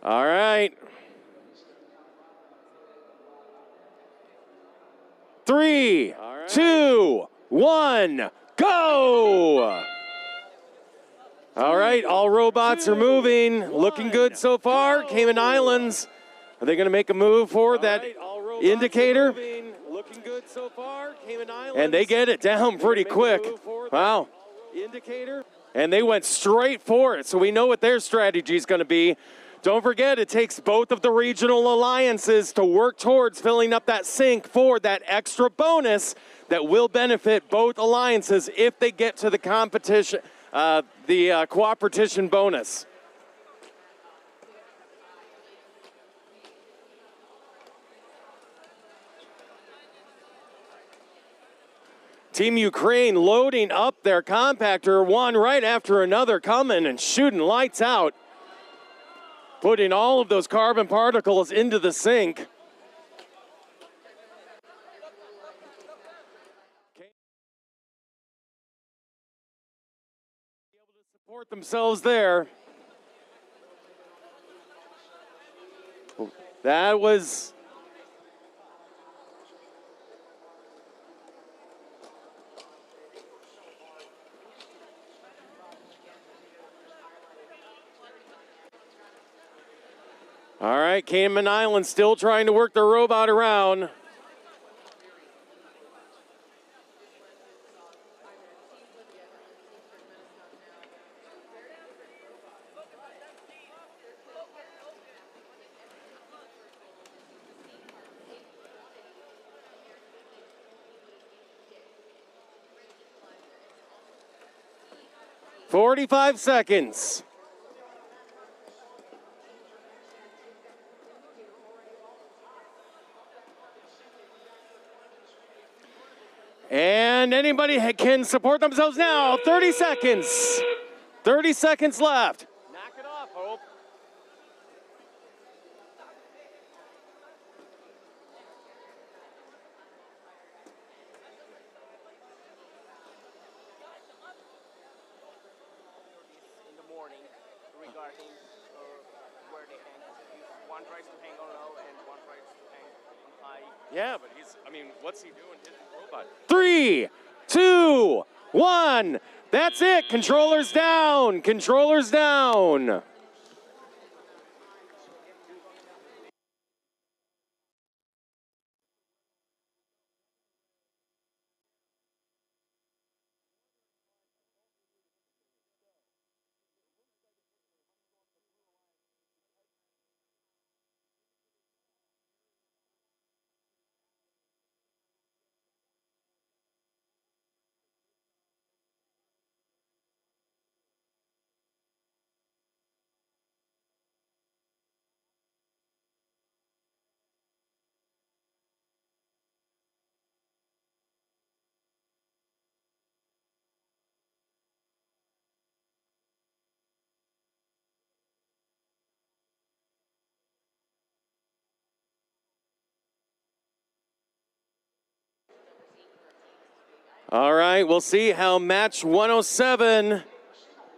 All right. 3, 2, 1, go! All right, all robots are moving. Looking good so far. Cayman Islands. Are they going to make a move for that indicator? Looking good so far. Cayman Islands. And they get it down pretty quick. Wow. Indicator. And they went straight for it, so we know what their strategy is going to be. Don't forget, it takes both of the regional alliances to work towards filling up that sink for that extra bonus that will benefit both alliances if they get to the competition, the cooperation bonus. Team Ukraine loading up their compactor, one right after another, coming and shooting lights out, putting all of those carbon particles into the sink. Able to support themselves there. That was... All right, Cayman Islands still trying to work their robot around. "45 seconds. And anybody can support themselves now. 30 seconds. 30 seconds left. Knock it off, Hope. In the morning regarding where they hang. One tries to hang on low and one tries to hang on high. Yeah, but what's he doing hitting the robot? 3, 2, 1. That's it. Controllers down. Controllers down. All right, we'll see how match 107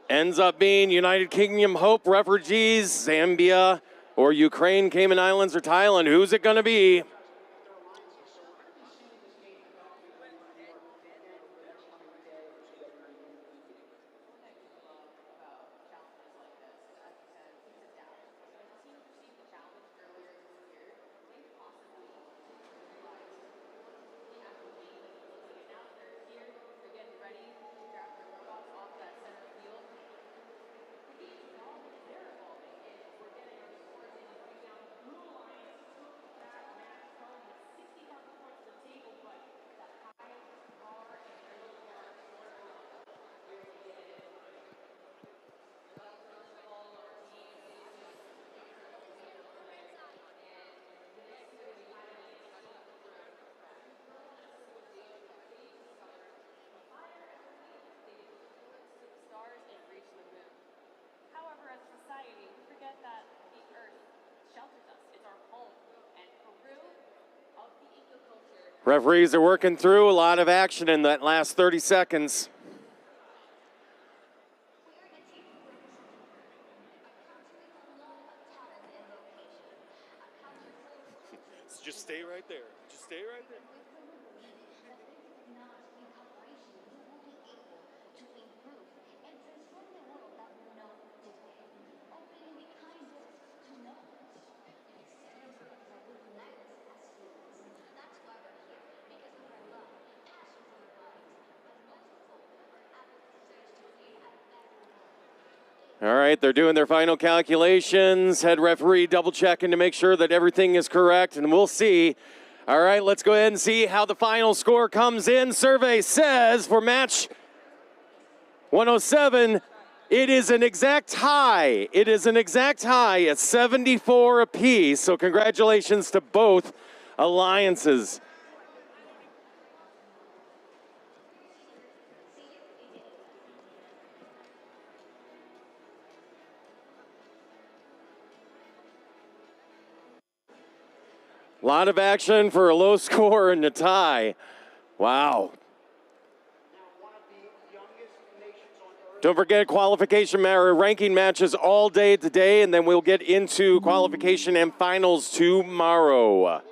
ends up being. United Kingdom Hope refugees, Zambia, or Ukraine, Cayman Islands, or Thailand. Who's it going to be? Referees are working through a lot of action in that last 30 seconds. Just stay right there. Just stay right there. All right, they're doing their final calculations. Head referee double checking to make sure that everything is correct, and we'll see. All right, let's go ahead and see how the final score comes in. Survey says for match 107, it is an exact tie. It is an exact tie at 74 apiece, so congratulations to both alliances. A lot of action for a low score and a tie. Wow. Don't forget qualification ranking matches all day today, and then we'll get into qualification and finals tomorrow.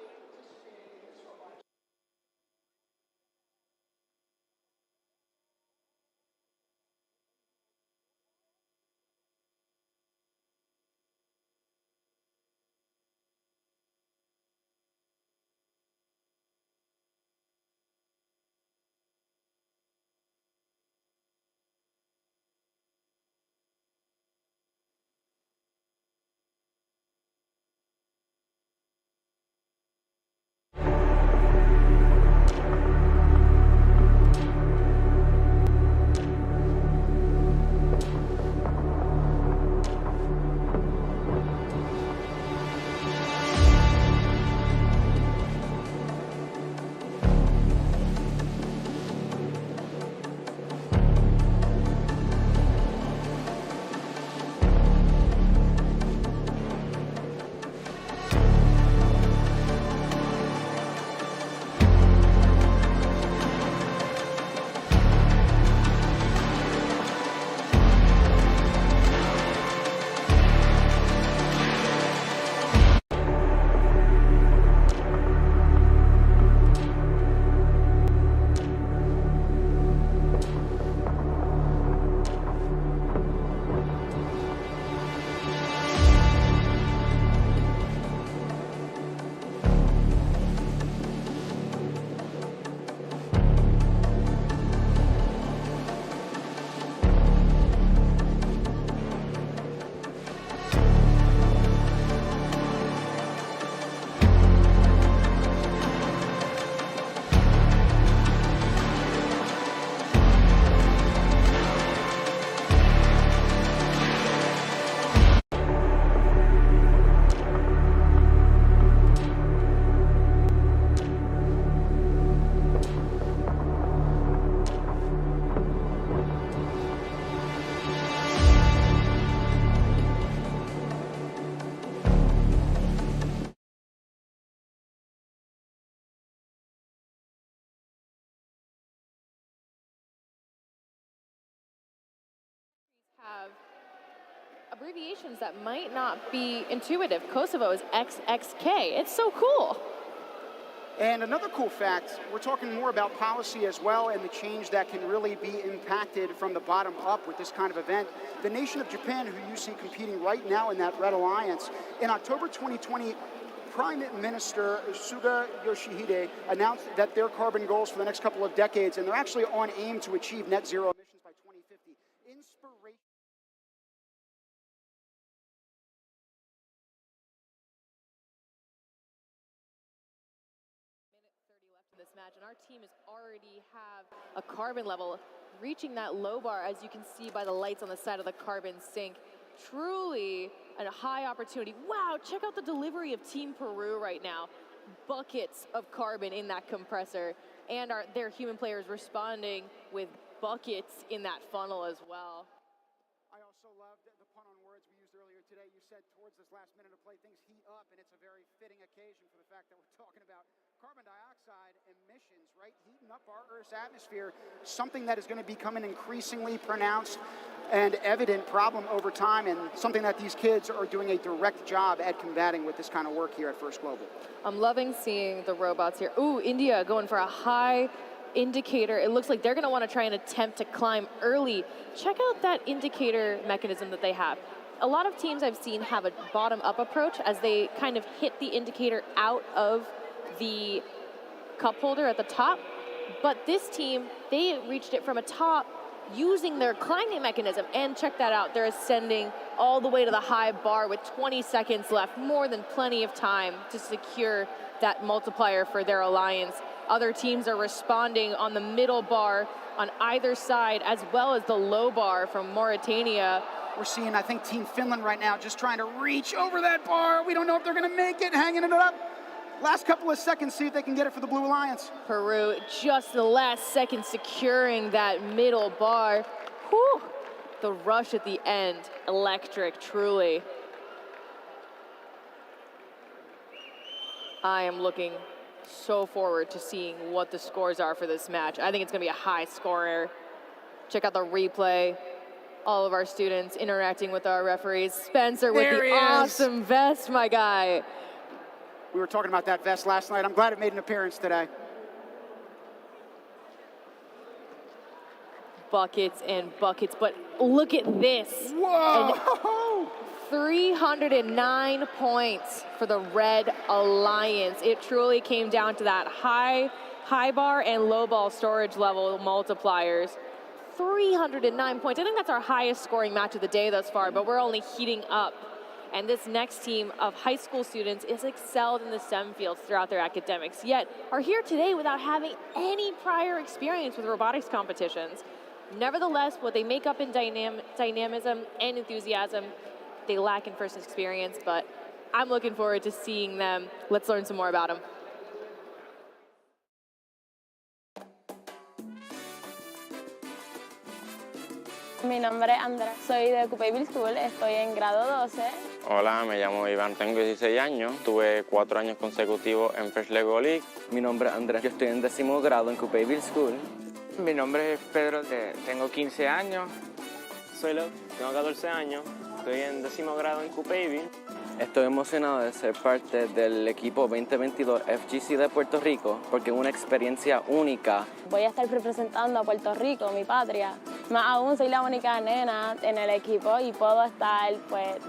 Have abbreviations that might not be intuitive. Kosovo is XXK. It's so cool. And another cool fact, we're talking more about policy as well and the change that can really be impacted from the bottom up with this kind of event. The nation of Japan, who you see competing right now in that Red Alliance, in October 2020, Prime Minister Suga Yoshihide announced that their carbon goals for the next couple of decades, and they're actually on aim to achieve net zero emissions by 2050. Inspiration. This match, and our team is already have a carbon level reaching that low bar, as you can see by the lights on the side of the carbon sink. Truly a high opportunity. Wow, check out the delivery of Team Peru right now. Buckets of carbon in that compressor, and their human players responding with buckets in that funnel as well. I also loved the pun on words we used earlier today, you said towards this last minute of play, things heat up, and it's a very fitting occasion for the fact that we're talking about carbon dioxide emissions, right? Heating up our Earth's atmosphere, something that is going to become an increasingly pronounced and evident problem over time, and something that these kids are doing a direct job at combating with this kind of work here at First Global. I'm loving seeing the robots here. Ooh, India going for a high indicator. It looks like they're going to want to try and attempt to climb early. Check out that indicator mechanism that they have. A lot of teams I've seen have a bottom-up approach as they kind of hit the indicator out of the cup holder at the top. But this team, they reached it from a top using their climbing mechanism. And check that out. They're ascending all the way to the high bar with 20 seconds left. More than plenty of time to secure that multiplier for their alliance. Other teams are responding on the middle bar on either side, as well as the low bar from Mauritania. We're seeing, I think, Team Finland right now just trying to reach over that bar. We don't know if they're going to make it, hanging it up. Last couple of seconds, see if they can get it for the Blue Alliance. Peru, just the last second securing that middle bar. Whew. The rush at the end, electric, truly. I am looking so forward to seeing what the scores are for this match. I think it's going to be a high scorer. Check out the replay. All of our students interacting with our referees. Spencer with the awesome vest, my guy. We were talking about that vest last night. I'm glad it made an appearance today. Buckets and buckets, but look at this. Whoa! 309 points for the Red Alliance. It truly came down to that high bar and low ball storage level multipliers. 309 points. I think that's our highest scoring match of the day thus far, but we're only heating up. And this next team of high school students is excelled in the STEM fields throughout their academics, yet are here today without having any prior experience with robotics competitions. Nevertheless, what they make up in dynamism and enthusiasm, they lack in first experience, but I'm looking forward to seeing them. Let's learn some more about them. Mi nombre es Andrea, soy de Untitled School, estoy en grado 12. Hola, me llamo Iván, tengo 16 años, tuve 4 años consecutivos en First Lego League. Mi nombre es Andrés, yo estoy en 10º grado en Untitled School. Mi nombre es Pedro, tengo 15 años. Soy Leo, tengo 14 años, estoy en 10º grado en Untitled. Estoy emocionado de ser parte del equipo 2022 FGC de Puerto Rico porque es una experiencia única. Voy a estar representando a Puerto Rico, mi patria. Más aún, soy la única nena en el equipo y puedo estar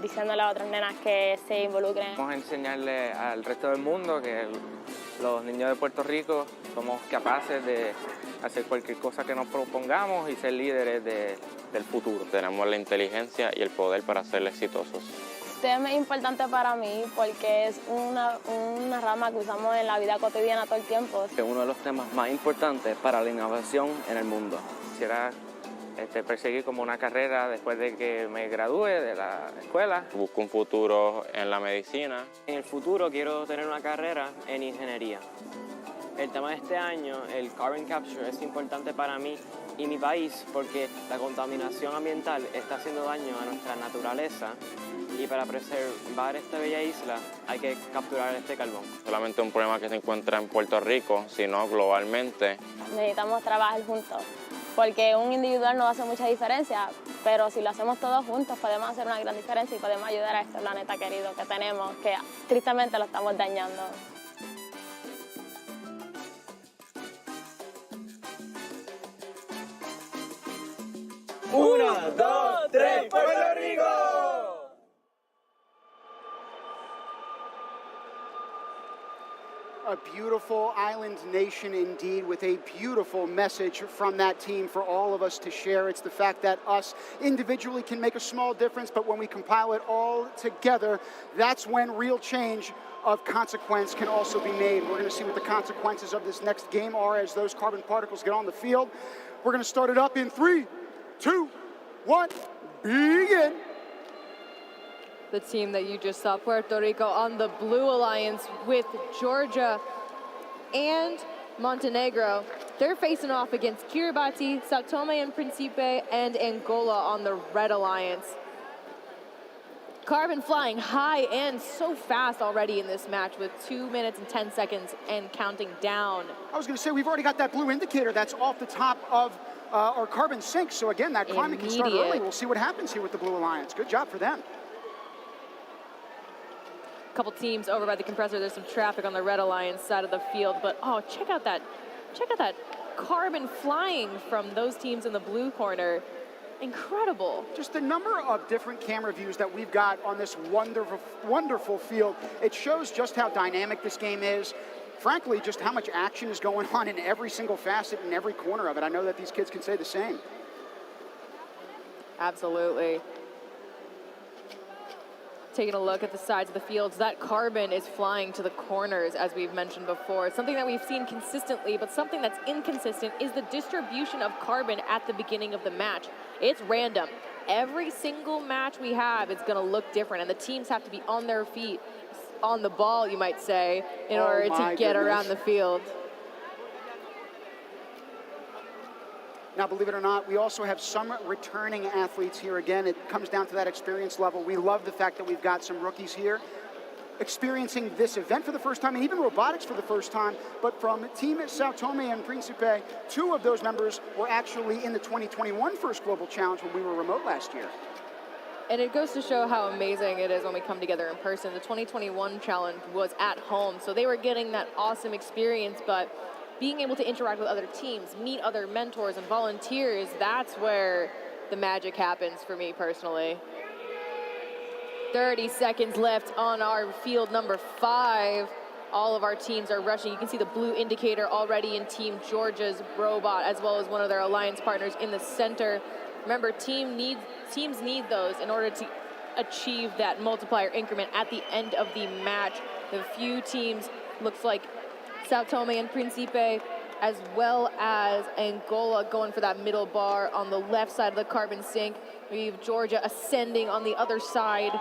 diciéndole a otras nenas que se involucren. Vamos a enseñarle al resto del mundo que los niños de Puerto Rico somos capaces de hacer cualquier cosa que nos propongamos y ser líderes del futuro. Tenemos la inteligencia y el poder para ser exitosos. STEM es importante para mí porque es una rama que usamos en la vida cotidiana todo el tiempo. Es uno de los temas más importantes para la innovación en el mundo. Quisiera perseguir como una carrera después de que me gradúe de la escuela. Busco un futuro en la medicina. En el futuro quiero tener una carrera en ingeniería. El tema de este año, el carbon capture, es importante para mí y mi país porque la contaminación ambiental está haciendo daño a nuestra naturaleza y para preservar esta bella isla hay que capturar este carbón. Solamente un problema que se encuentra en Puerto Rico, sino globalmente. Necesitamos trabajar juntos porque un individual no hace mucha diferencia, pero si lo hacemos todos juntos podemos hacer una gran diferencia y podemos ayudar a este planeta querido que tenemos, que tristemente lo estamos dañando. 1, 2, 3, ¡Puerto Rico! A beautiful island nation indeed, with a beautiful message from that team for all of us to share. It's the fact that us individually can make a small difference, but when we compile it all together, that's when real change of consequence can also be made. We're going to see what the consequences of this next game are as those carbon particles get on the field. We're going to start it up in 3, 2, 1, begin. The team that you just saw, Puerto Rico, on the Blue Alliance with Georgia and Montenegro. They're facing off against Kiribati, Sao Tome and Principe, and Angola on the Red Alliance. Carbon flying high and so fast already in this match with 2 minutes and 10 seconds and counting down. I was going to say, we've already got that blue indicator that's off the top of our Carbon sink. So again, that climbing can start early. We'll see what happens here with the Blue Alliance. Good job for them. Couple teams over by the compressor. There's some traffic on the Red Alliance side of the field, but oh, check out that Carbon flying from those teams in the blue corner. Incredible. Just the number of different camera views that we've got on this wonderful field. It shows just how dynamic this game is. Frankly, just how much action is going on in every single facet and every corner of it. I know that these kids can say the same. Absolutely. Taking a look at the sides of the fields, that Carbon is flying to the corners, as we've mentioned before. Something that we've seen consistently, but something that's inconsistent is the distribution of Carbon at the beginning of the match. It's random. Every single match we have is going to look different, and the teams have to be on their feet, on the ball, you might say, in order to get around the field. Now, believe it or not, we also have some returning athletes here. Again, it comes down to that experience level. We love the fact that we've got some rookies here experiencing this event for the first time, and even robotics for the first time. But from Team Sao Tome and Principe, 2 of those members were actually in the 2021 First Global Challenge when we were remote last year. And it goes to show how amazing it is when we come together in person. The 2021 challenge was at home, so they were getting that awesome experience, but being able to interact with other teams, meet other mentors and volunteers, that's where the magic happens for me personally. 30 seconds left on our field number 5. All of our teams are rushing. You can see the blue indicator already in Team Georgia's robot, as well as one of their alliance partners in the center. Remember, teams need those in order to achieve that multiplier increment at the end of the match. The few teams, looks like Sao Tome and Principe, as well as Angola going for that middle bar on the left side of the Carbon sink. We have Georgia ascending on the other side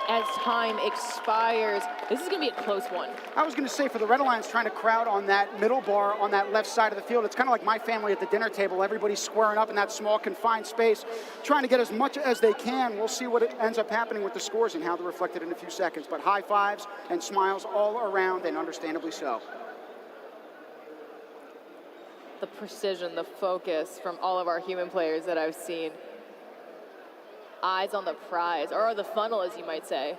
as time expires. This is going to be a close one. I was going to say, for the Red Alliance trying to crowd on that middle bar on that left side of the field, it's kind of like my family at the dinner table. Everybody's squaring up in that small confined space, trying to get as much as they can. We'll see what ends up happening with the scores and how they're reflected in a few seconds. But high fives and smiles all around, and understandably so. The precision, the focus from all of our human players that I've seen. Eyes on the prize, or the funnel, as you might say.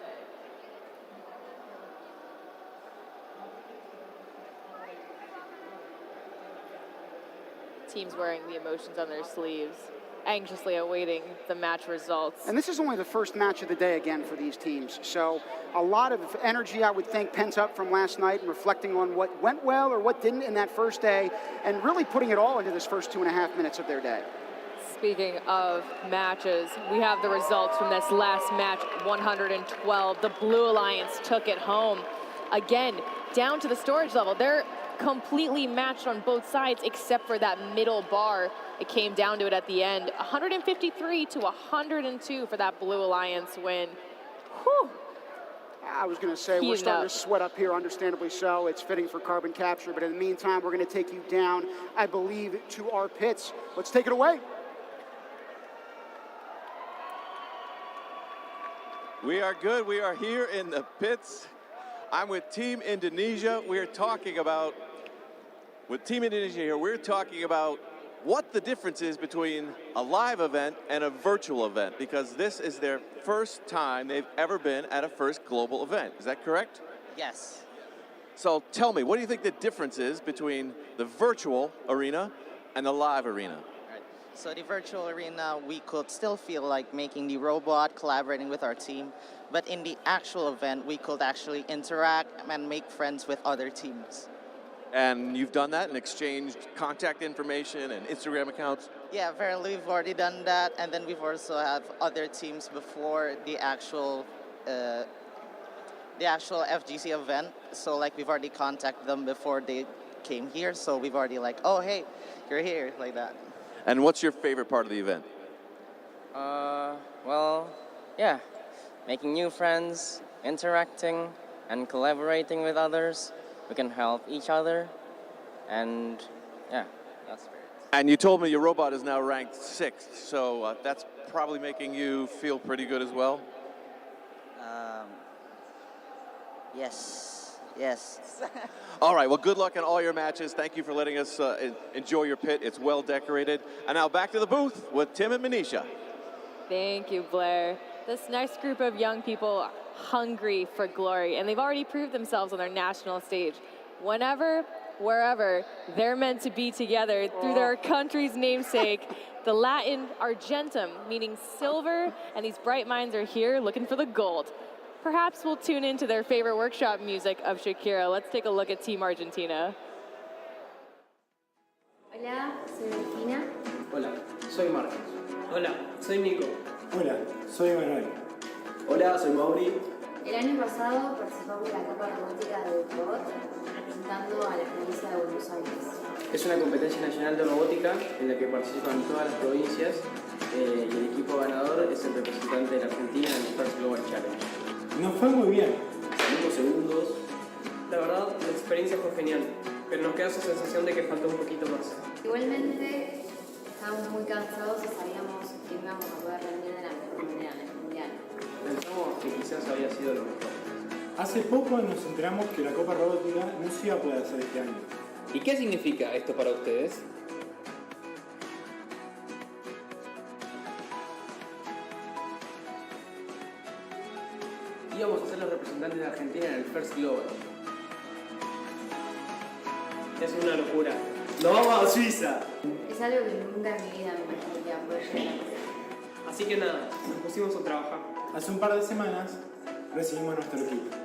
Teams wearing the emotions on their sleeves, anxiously awaiting the match results. And this is only the first match of the day again for these teams. So a lot of energy, I would think, pent up from last night and reflecting on what went well or what didn't in that first day, and really putting it all into this first 2.5 minutes of their day. Speaking of matches, we have the results from this last match, 112. The Blue Alliance took it home. Again, down to the storage level. They're completely matched on both sides except for that middle bar. It came down to it at the end. 153 to 102 for that Blue Alliance win. Whew. I was going to say, we're starting to sweat up here, understandably so. It's fitting for Carbon Capture, but in the meantime, we're going to take you down, I believe, to our pits. Let's take it away. We are good. We are here in the pits. I'm with Team Indonesia. We're talking about, with Team Indonesia here, we're talking about what the difference is between a live event and a virtual event, because this is their first time they've ever been at a first global event. Is that correct? Yes. So tell me, what do you think the difference is between the virtual arena and the live arena? So the virtual arena, we could still feel like making the robot, collaborating with our team. But in the actual event, we could actually interact and make friends with other teams. And you've done that and exchanged contact information and Instagram accounts? Yeah, apparently we've already done that. And then we've also have other teams before the actual FGC event. So like we've already contacted them before they came here. So we've already like, oh, hey, you're here, like that. And what's your favorite part of the event? Well, yeah, making new friends, interacting, and collaborating with others. We can help each other, and yeah, that's great. And you told me your robot is now ranked 6th, so that's probably making you feel pretty good as well? Yes, yes. All right, well, good luck in all your matches. Thank you for letting us enjoy your pit. It's well decorated. And now back to the booth with Tim and Manisha. Thank you, Blair. This next group of young people are hungry for glory, and they've already proved themselves on their national stage. Whenever, wherever, they're meant to be together through their country's namesake, the Latin Argentum, meaning silver, and these bright minds are here looking for the gold. Perhaps we'll tune into their favorite workshop music of Shakira. Let's take a look at Team Argentina. Hola, soy Delfina. Hola, soy Marcos. Hola, soy Nico. Hola, soy Manuel. Hola, soy Mauri. El año pasado participamos en la Copa Robótica de Robot, representando a la provincia de Buenos Aires. Es una competencia nacional de robótica en la que participan todas las provincias y el equipo ganador es el representante de la Argentina en el First Global Challenge. Nos fue muy bien. Salimos segundos. La verdad, la experiencia fue genial, pero nos queda esa sensación de que faltó un poquito más. Igualmente, estábamos muy cansados y sabíamos que no íbamos a poder rendir de la mejor manera en el Mundial. Pensamos que quizás había sido lo mejor. Hace poco nos enteramos que la Copa Robótica no se iba a poder hacer este año. ¿Y qué significa esto para ustedes? Íbamos a ser los representantes de Argentina en el First Global. Es una locura. ¡Nos vamos a Suiza! Es algo que nunca en mi vida me imaginaría poder llegar a hacer. Así que nada, nos pusimos a trabajar. Hace un par de semanas recibimos nuestro equipo.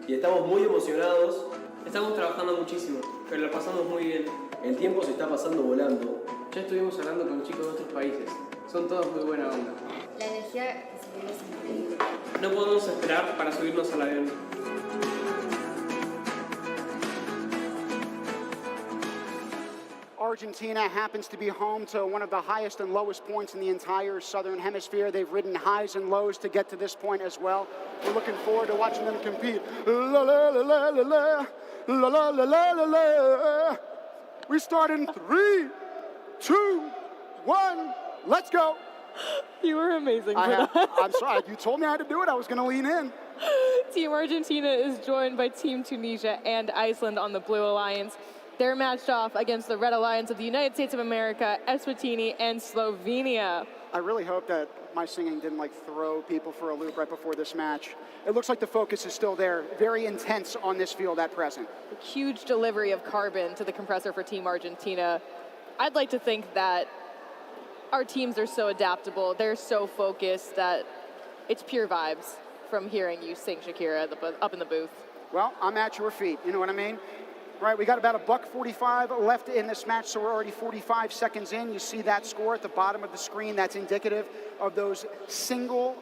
Y estamos muy emocionados. Estamos trabajando muchísimo, pero lo pasamos muy bien. El tiempo se está pasando volando. Ya estuvimos hablando con chicos de otros países. Son todos muy buena onda. La energía que se vive es increíble. No podemos esperar para subirnos al avión. Argentina happens to be home to one of the highest and lowest points in the entire Southern Hemisphere. They've ridden highs and lows to get to this point as well. We're looking forward to watching them compete. La la la la la la, la la la la la la. We start in 3, 2, 1. Let's go. You were amazing for that. I'm sorry. You told me I had to do it. I was going to lean in. Team Argentina is joined by Team Tunisia and Iceland on the Blue Alliance. They're matched off against the Red Alliance of the United States of America, Eswatini, and Slovenia. I really hope that my singing didn't throw people for a loop right before this match. It looks like the focus is still there, very intense on this field at present. A huge delivery of carbon to the compressor for Team Argentina. I'd like to think that our teams are so adaptable, they're so focused that it's pure vibes from hearing you sing Shakira up in the booth. Well, I'm at your feet, you know what I mean? Right, we got about $1:45 left in this match, so we're already 45 seconds in. You see that score at the bottom of the screen. That's indicative of those single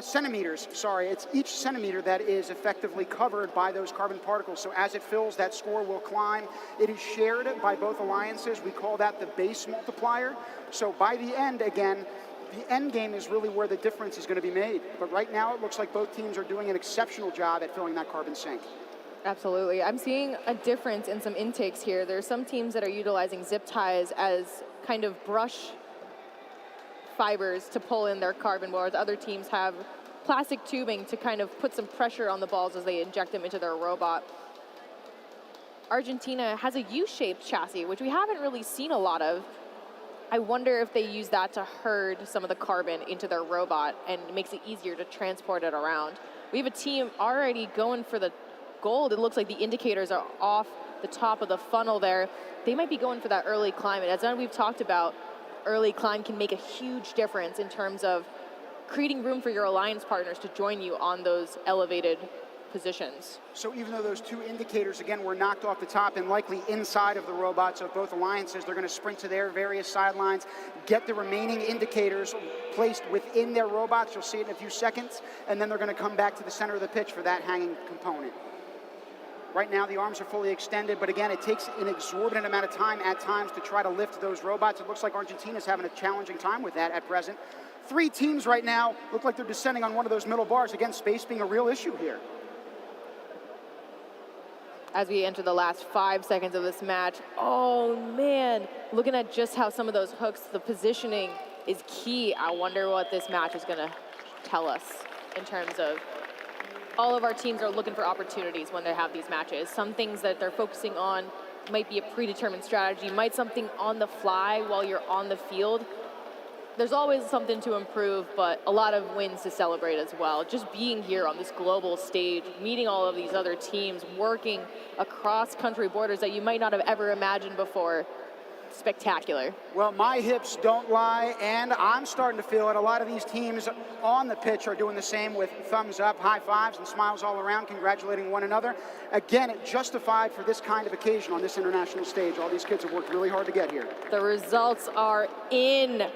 centimeters. Sorry, it's each centimeter that is effectively covered by those carbon particles. So as it fills, that score will climb. It is shared by both alliances. We call that the base multiplier. So by the end, again, the end game is really where the difference is going to be made. But right now, it looks like both teams are doing an exceptional job at filling that carbon sink. Absolutely. I'm seeing a difference in some intakes here. There are some teams that are utilizing zip ties as kind of brush fibers to pull in their carbon, whereas other teams have plastic tubing to kind of put some pressure on the balls as they inject them into their robot. Argentina has a U-shaped chassis, which we haven't really seen a lot of. I wonder if they use that to herd some of the carbon into their robot and it makes it easier to transport it around. We have a team already going for the gold. It looks like the indicators are off the top of the funnel there. They might be going for that early climb. And as we've talked about, early climb can make a huge difference in terms of creating room for your alliance partners to join you on those elevated positions. So even though those two indicators, again, were knocked off the top and likely inside of the robots of both alliances, they're going to sprint to their various sidelines, get the remaining indicators placed within their robots. You'll see it in a few seconds. And then they're going to come back to the center of the pitch for that hanging component. Right now, the arms are fully extended, but again, it takes an exorbitant amount of time at times to try to lift those robots. It looks like Argentina's having a challenging time with that at present. 3 teams right now look like they're descending on one of those middle bars. Again, space being a real issue here. As we enter the last 5 seconds of this match, oh man, looking at just how some of those hooks, the positioning is key. I wonder what this match is gonna tell us in terms of all of our teams are looking for opportunities when they have these matches. Some things that they're focusing on might be a predetermined strategy, might something on the fly while you're on the field. There's always something to improve, but a lot of wins to celebrate as well. Just being here on this global stage, meeting all of these other teams, working across country borders that you might not have ever imagined before. Spectacular. Well, my hips don't lie, and I'm starting to feel it. A lot of these teams on the pitch are doing the same with thumbs up, high fives, and smiles all around, congratulating one another. Again, it justified for this kind of occasion on this international stage. All these kids have worked really hard to get here. The results are in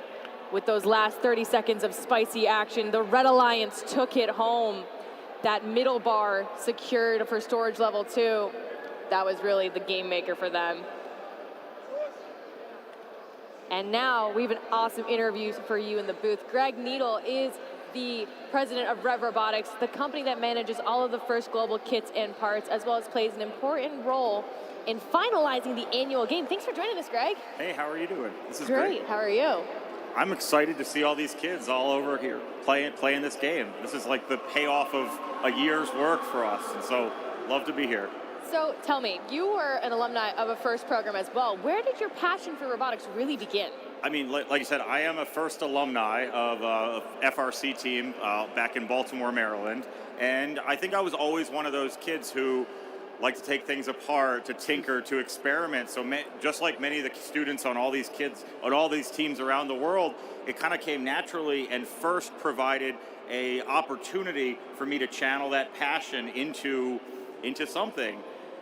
with those last 30 seconds of spicy action. The Red Alliance took it home. That middle bar secured for storage level 2. That was really the game maker for them. And now we have an awesome interview for you in the booth. Greg Needle is the president of Rev Robotics, the company that manages all of the First Global kits and parts, as well as plays an important role in finalizing the annual game. Thanks for joining us, Greg. Hey, how are you doing? This is Great. How are you? I'm excited to see all these kids all over here playing this game. This is like the payoff of a year's work for us, and so love to be here. So tell me, you were an alumni of a FIRST program as well. Where did your passion for robotics really begin? I mean, like you said, I am a FIRST alumni of a FRC team back in Baltimore, Maryland, and I think I was always one of those kids who like to take things apart, to tinker, to experiment. So just like many of the students on all these kids, on all these teams around the world, it kind of came naturally, and FIRST provided a opportunity for me to channel that passion into something.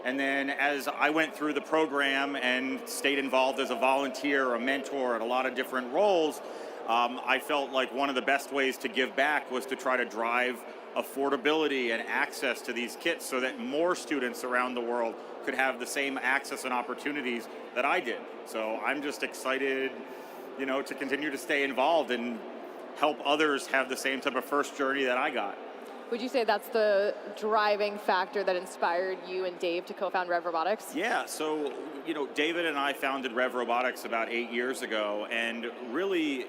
And then as I went through the program and stayed involved as a volunteer, a mentor, and a lot of different roles, I felt like one of the best ways to give back was to try to drive affordability and access to these kits so that more students around the world could have the same access and opportunities that I did. So I'm just excited, to continue to stay involved and help others have the same type of FIRST journey that I got. Would you say that's the driving factor that inspired you and Dave to co-found Rev Robotics? Yeah, so, David and I founded Rev Robotics about 8 years ago, and really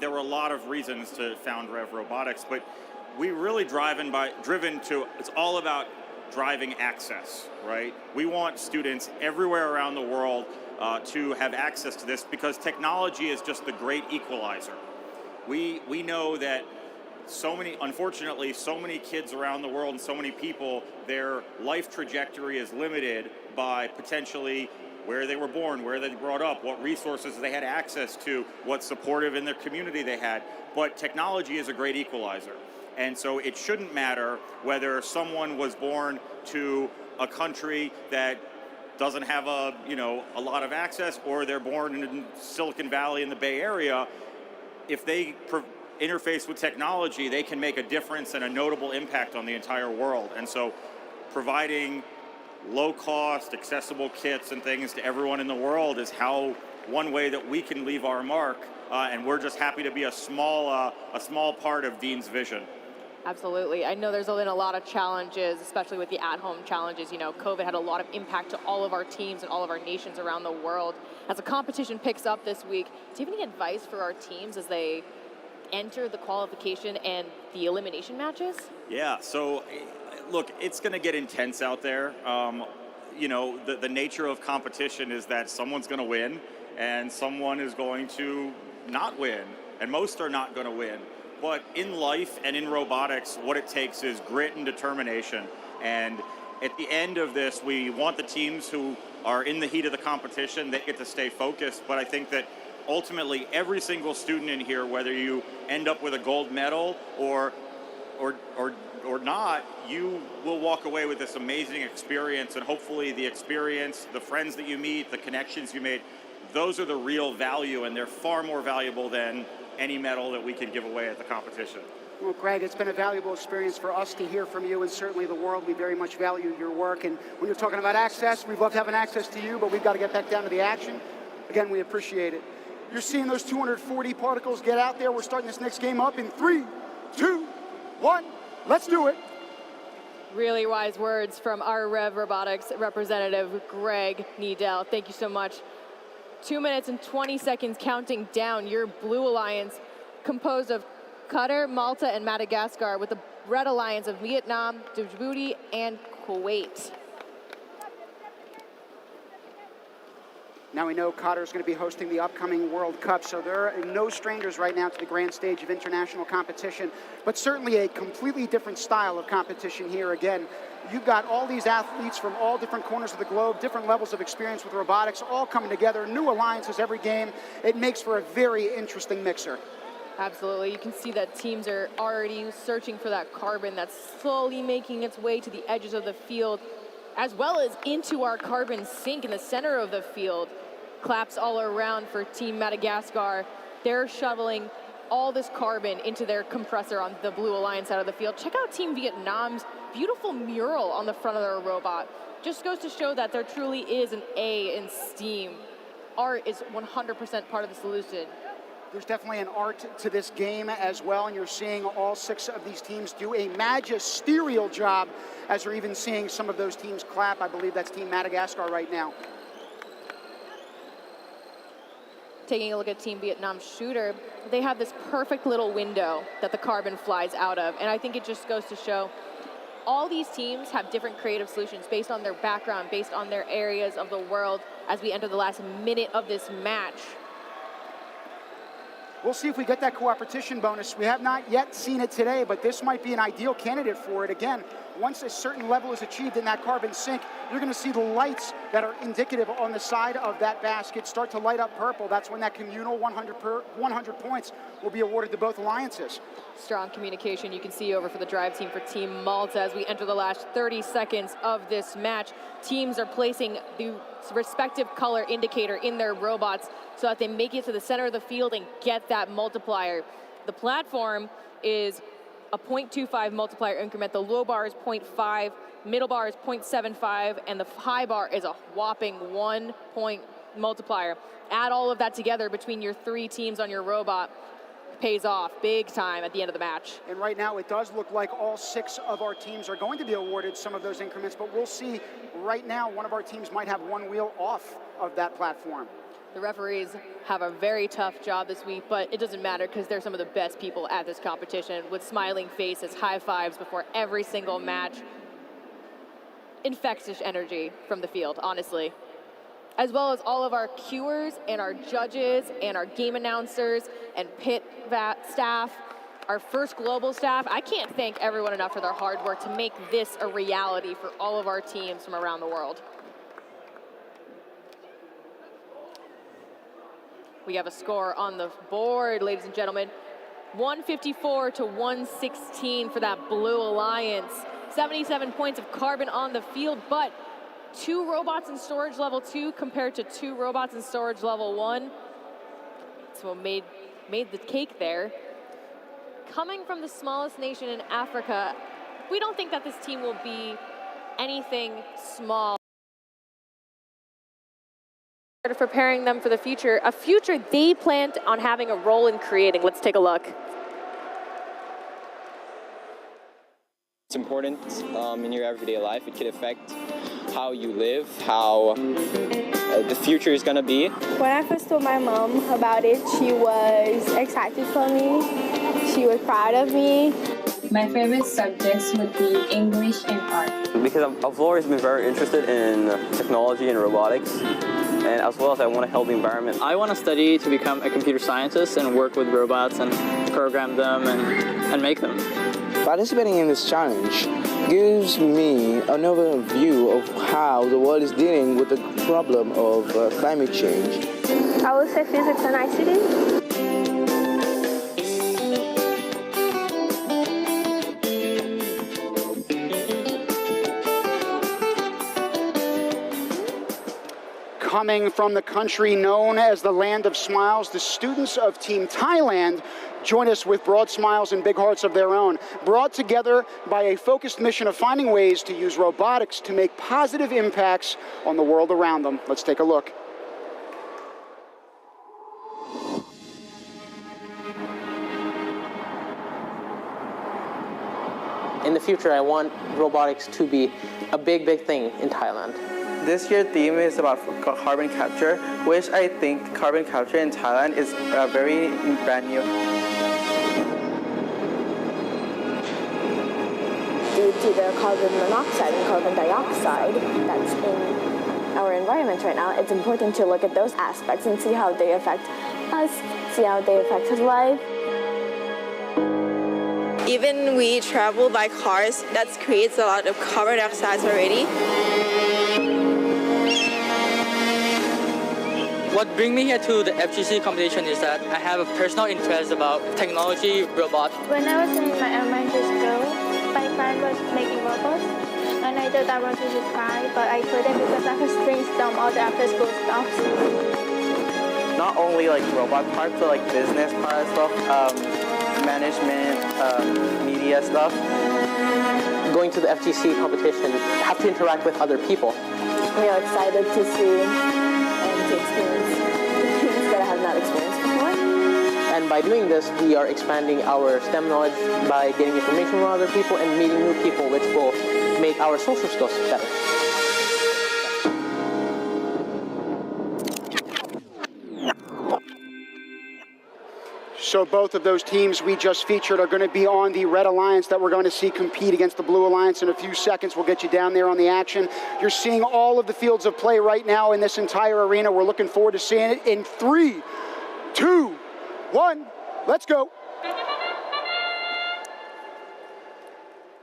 there were a lot of reasons to found Rev Robotics, but we really it's all about driving access, right? We want students everywhere around the world to have access to this because technology is just the great equalizer. We know that unfortunately, so many kids around the world and so many people, their life trajectory is limited by potentially where they were born, where they brought up, what resources they had access to, what supportive in their community they had. But technology is a great equalizer. And so it shouldn't matter whether someone was born to a country that doesn't have a lot of access, or they're born in Silicon Valley in the Bay Area. If they interface with technology, they can make a difference and a notable impact on the entire world. And so providing low-cost, accessible kits and things to everyone in the world is one way that we can leave our mark, and we're just happy to be a small part of Dean's vision. Absolutely. I know there's been a lot of challenges, especially with the at-home challenges. COVID had a lot of impact to all of our teams and all of our nations around the world. As the competition picks up this week, do you have any advice for our teams as they enter the qualification and the elimination matches? Yeah, so look, it's going to get intense out there. The nature of competition is that someone's going to win and someone is going to not win, and most are not going to win. But in life and in robotics, what it takes is grit and determination. And at the end of this, we want the teams who are in the heat of the competition, they get to stay focused. But I think that ultimately every single student in here, whether you end up with a gold medal or not, you will walk away with this amazing experience, and hopefully the experience, the friends that you meet, the connections you made, those are the real value, and they're far more valuable than any medal that we can give away at the competition. Well, Greg, it's been a valuable experience for us to hear from you, and certainly the world. We very much value your work. And when you're talking about access, we'd love having access to you, but we've got to get back down to the action. Again, we appreciate it. You're seeing those 240 particles get out there. We're starting this next game up in 3, 2, 1. Let's do it. Really wise words from our Rev Robotics representative, Greg Needle. Thank you so much. 2 minutes and 20 seconds counting down. Your Blue Alliance, composed of Qatar, Malta, and Madagascar, with the Red Alliance of Vietnam, Djibouti, and Kuwait. Now we know Qatar is going to be hosting the upcoming World Cup, so there are no strangers right now to the grand stage of international competition, but certainly a completely different style of competition here. Again, you've got all these athletes from all different corners of the globe, different levels of experience with robotics, all coming together, new alliances every game. It makes for a very interesting mixer. Absolutely. You can see that teams are already searching for that carbon that's slowly making its way to the edges of the field, as well as into our carbon sink in the center of the field. Claps all around for Team Madagascar. They're shoveling all this carbon into their compressor on the Blue Alliance side of the field. Check out Team Vietnam's beautiful mural on the front of their robot. Just goes to show that there truly is an A in STEAM. Art is 100% part of the solution. There's definitely an art to this game as well, and you're seeing all 6 of these teams do a magisterial job, as we're even seeing some of those teams clap. I believe that's Team Madagascar right now. Taking a look at Team Vietnam's shooter, they have this perfect little window that the carbon flies out of, and I think it just goes to show all these teams have different creative solutions based on their background, based on their areas of the world as we enter the last minute of this match. We'll see if we get that cooperation bonus. We have not yet seen it today, but this might be an ideal candidate for it. Again, once a certain level is achieved in that carbon sink, you're going to see the lights that are indicative on the side of that basket start to light up purple. That's when that communal 100 points will be awarded to both alliances. Strong communication you can see over for the drive team for Team Malta as we enter the last 30 seconds of this match. Teams are placing the respective color indicator in their robots so that they make it to the center of the field and get that multiplier. The platform is a 0.25 multiplier increment. The low bar is 0.5, middle bar is 0.75, and the high bar is a whopping 1 point multiplier. Add all of that together between your 3 teams on your robot, pays off big time at the end of the match. And right now it does look like all 6 of our teams are going to be awarded some of those increments, but we'll see. Right now one of our teams might have one wheel off of that platform. The referees have a very tough job this week, but it doesn't matter because they're some of the best people at this competition with smiling faces, high fives before every single match. Infectious energy from the field, honestly. As well as all of our cuers and our judges and our game announcers and pit staff, our first global staff. I can't thank everyone enough for their hard work to make this a reality for all of our teams from around the world. We have a score on the board, ladies and gentlemen. 154 to 116 for that Blue Alliance. 77 points of carbon on the field, but 2 robots in storage level 2 compared to 2 robots in storage level 1. So made the cake there. Coming from the smallest nation in Africa, we don't think that this team will be anything small. Preparing them for the future, a future they planned on having a role in creating. Let's take a look. It's important in your everyday life. It could affect how you live, how the future is going to be. When I first told my mom about it, she was excited for me. She was proud of me. My favorite subjects would be English and art. Because I've always been very interested in technology and robotics, and as well as I want to help the environment. I want to study to become a computer scientist and work with robots and program them and make them. Participating in this challenge gives me another view of how the world is dealing with the problem of climate change. I would say physics and ICT. Coming from the country known as the Land of Smiles, the students of Team Thailand join us with broad smiles and big hearts of their own, brought together by a focused mission of finding ways to use robotics to make positive impacts on the world around them. Let's take a look. In the future, I want robotics to be a big thing in Thailand. This year's theme is about carbon capture, which I think carbon capture in Thailand is very brand new. see the carbon monoxide and carbon dioxide that's in our environment right now, it's important to look at those aspects and see how they affect us, see how they affect his life. Even we travel by cars, that creates a lot of carbon dioxide already. What brings me here to the FGC competition is that I have a personal interest about technology, robots. When I was in my elementary school, my friend was making robots, and I thought I wanted to try, but I couldn't because I was doing all the after-school stuff. Not only like robot parts, but like business parts stuff, management, media stuff. Going to the FGC competition, have to interact with other people. We are excited to see and to experience things that I have not experienced before. And by doing this, we are expanding our STEM knowledge by getting information from other people and meeting new people, which will make our social skills better. So both of those teams we just featured are going to be on the Red Alliance that we're going to see compete against the Blue Alliance in a few seconds. We'll get you down there on the action. You're seeing all of the fields of play right now in this entire arena. We're looking forward to seeing it in 3, 2, 1. Let's go.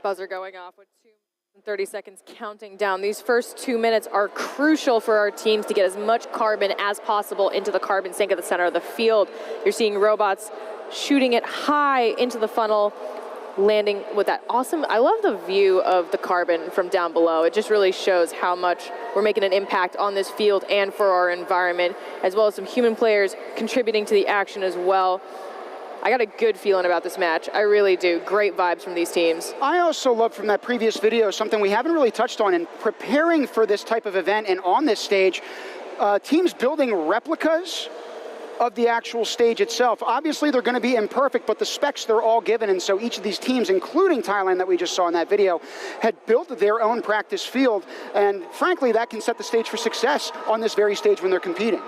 Buzzer going off with 2 and 30 seconds counting down. These first 2 minutes are crucial for our teams to get as much carbon as possible into the carbon sink at the center of the field. You're seeing robots shooting it high into the funnel, landing with that awesome, I love the view of the carbon from down below. It just really shows how much we're making an impact on this field and for our environment, as well as some human players contributing to the action as well. I got a good feeling about this match. I really do. Great vibes from these teams. I also love from that previous video something we haven't really touched on in preparing for this type of event and on this stage, teams building replicas of the actual stage itself. Obviously, they're going to be imperfect, but the specs they're all given, and so each of these teams, including Thailand that we just saw in that video, had built their own practice field, and frankly, that can set the stage for success on this very stage when they're competing.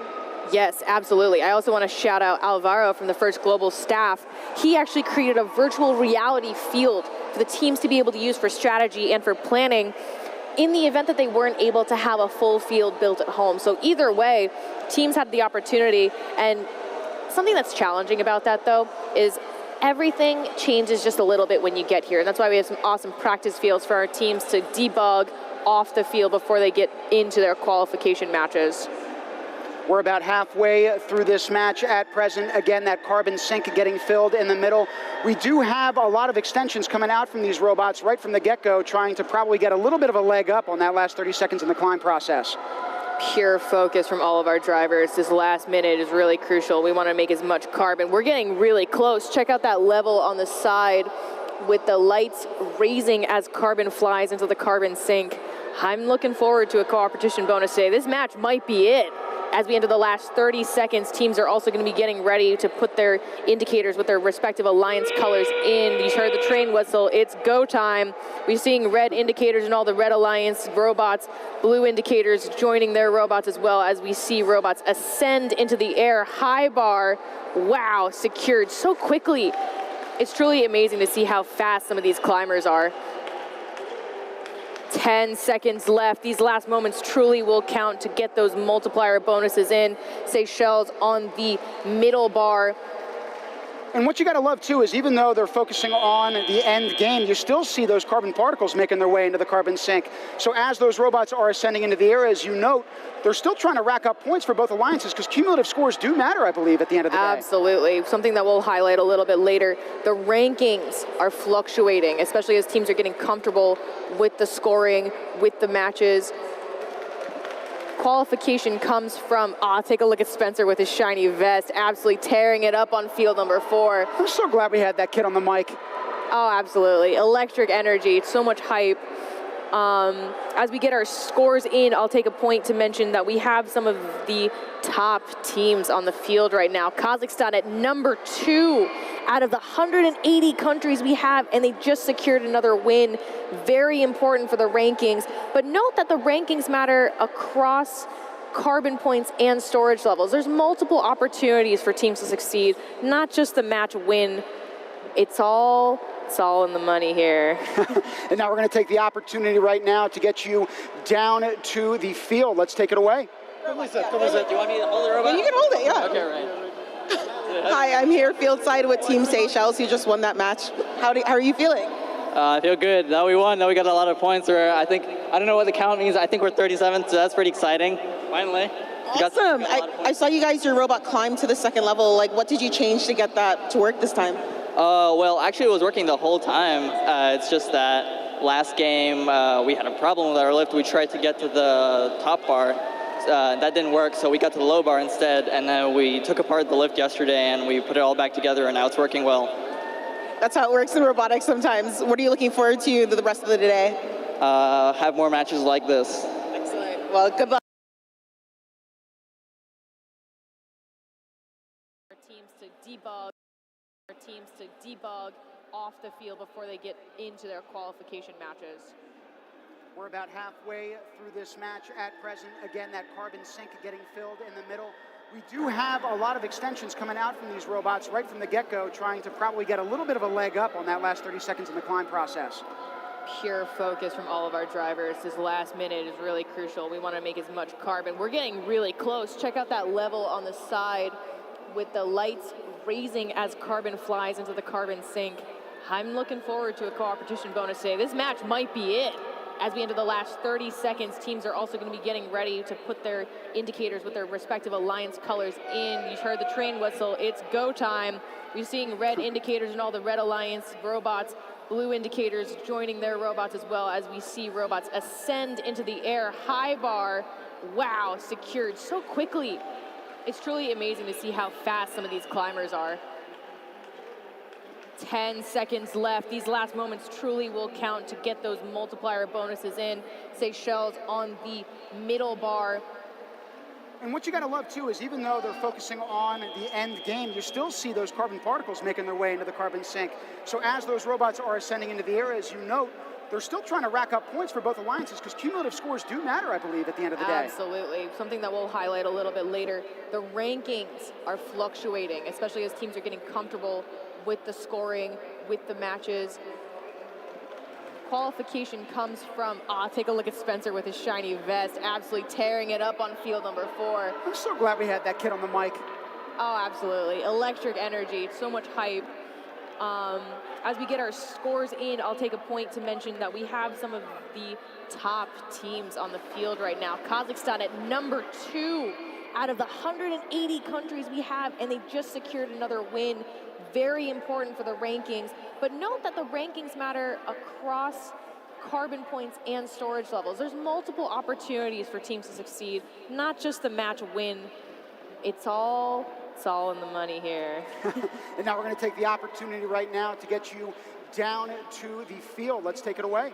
Yes, absolutely. I also want to shout out Alvaro from the First Global staff. He actually created a virtual reality field for the teams to be able to use for strategy and for planning in the event that they weren't able to have a full field built at home. So either way, teams had the opportunity, and something that's challenging about that, though, is everything changes just a little bit when you get here. And that's why we have some awesome practice fields for our teams to debug off the field before they get into their qualification matches. We're about halfway through this match at present. Again, that carbon sink getting filled in the middle. We do have a lot of extensions coming out from these robots right from the get-go, trying to probably get a little bit of a leg up on that last 30 seconds in the climb process. Pure focus from all of our drivers. This last minute is really crucial. We want to make as much carbon. We're getting really close. Check out that level on the side with the lights raising as carbon flies into the carbon sink. I'm looking forward to a competition bonus today. This match might be it. As we enter the last 30 seconds, teams are also going to be getting ready to put their indicators with their respective alliance colors in. You heard the train whistle. It's go time. We're seeing red indicators in all the Red Alliance robots, blue indicators joining their robots as well, as we see robots ascend into the air. High bar, wow, secured so quickly. It's truly amazing to see how fast some of these climbers are. 10 seconds left. These last moments truly will count to get those multiplier bonuses in. Seychelles on the middle bar. And what you got to love, too, is even though they're focusing on the end game, you still see those carbon particles making their way into the carbon sink. So as those robots are ascending into the air, as you note, they're still trying to rack up points for both alliances because cumulative scores do matter, I believe, at the end of the day. Absolutely. Something that we'll highlight a little bit later. The rankings are fluctuating, especially as teams are getting comfortable with the scoring, with the matches. Qualification comes from, take a look at Spencer with his shiny vest, absolutely tearing it up on field number 4. I'm so glad we had that kid on the mic. Oh, absolutely. Electric energy, so much hype. As we get our scores in, I'll take a point to mention that we have some of the top teams on the field right now. Kazakhstan at number 2 out of the 180 countries we have, and they just secured another win. Very important for the rankings. But note that the rankings matter across carbon points and storage levels. There's multiple opportunities for teams to succeed, not just the match win. It's all It's all in the money here. And now we're going to take the opportunity right now to get you down to the field. Let's take it away. Do you want me to hold the robot? Yeah, you can hold it, yeah. Okay, right. Hi, I'm here fieldside with Team Seychelles. You just won that match. How are you feeling? I feel good. Now we won. Now we got a lot of points. I don't know what the count means. I think we're 37th, so that's pretty exciting. Finally. Awesome. I saw you guys, your robot climb to the second level. Like, what did you change to get that to work this time? Well, actually, it was working the whole time. It's just that last game, we had a problem with our lift. We tried to get to the top bar. That didn't work, so we got to the low bar instead, and then we took apart the lift yesterday, and we put it all back together, and now it's working well. That's how it works in robotics sometimes. What are you looking forward to the rest of the day? Have more matches like this. Excellent. Well, good luck. Teams to debug off the field before they get into their qualification matches. We're about halfway through this match at present. Again, that carbon sink getting filled in the middle. We do have a lot of extensions coming out from these robots right from the get-go, trying to probably get a little bit of a leg up on that last 30 seconds in the climb process. Pure focus from all of our drivers. This last minute is really crucial. We want to make as much carbon. We're getting really close. Check out that level on the side with the lights raising as carbon flies into the carbon sink. I'm looking forward to a competition bonus today. This match might be it. As we enter the last 30 seconds, teams are also going to be getting ready to put their indicators with their respective alliance colors in. You heard the train whistle. It's go time. We're seeing red indicators in all the red alliance robots, blue indicators joining their robots as well, as we see robots ascend into the air. High bar, wow, secured so quickly. It's truly amazing to see how fast some of these climbers are. 10 seconds left. These last moments truly will count to get those multiplier bonuses in. Seychelles on the middle bar. And what you got to love, too, is even though they're focusing on the end game, you still see those carbon particles making their way into the carbon sink. So as those robots are ascending into the air, as you note, they're still trying to rack up points for both alliances, because cumulative scores do matter, I believe, at the end of the day. Absolutely. Something that we'll highlight a little bit later. The rankings are fluctuating, especially as teams are getting comfortable with the scoring, with the matches. Qualification comes from, take a look at Spencer with his shiny vest, absolutely tearing it up on field number 4. I'm so glad we had that kid on the mic. Oh, absolutely. Electric energy, so much hype. As we get our scores in, I'll take a point to mention that we have some of the top teams on the field right now. Kazakhstan at number 2 out of the 180 countries we have, and they just secured another win. Very important for the rankings, but note that the rankings matter across carbon points and storage levels. There's multiple opportunities for teams to succeed, not just the match win. It's all in the money here. And now we're going to take the opportunity right now to get you down to the field. Let's take it away.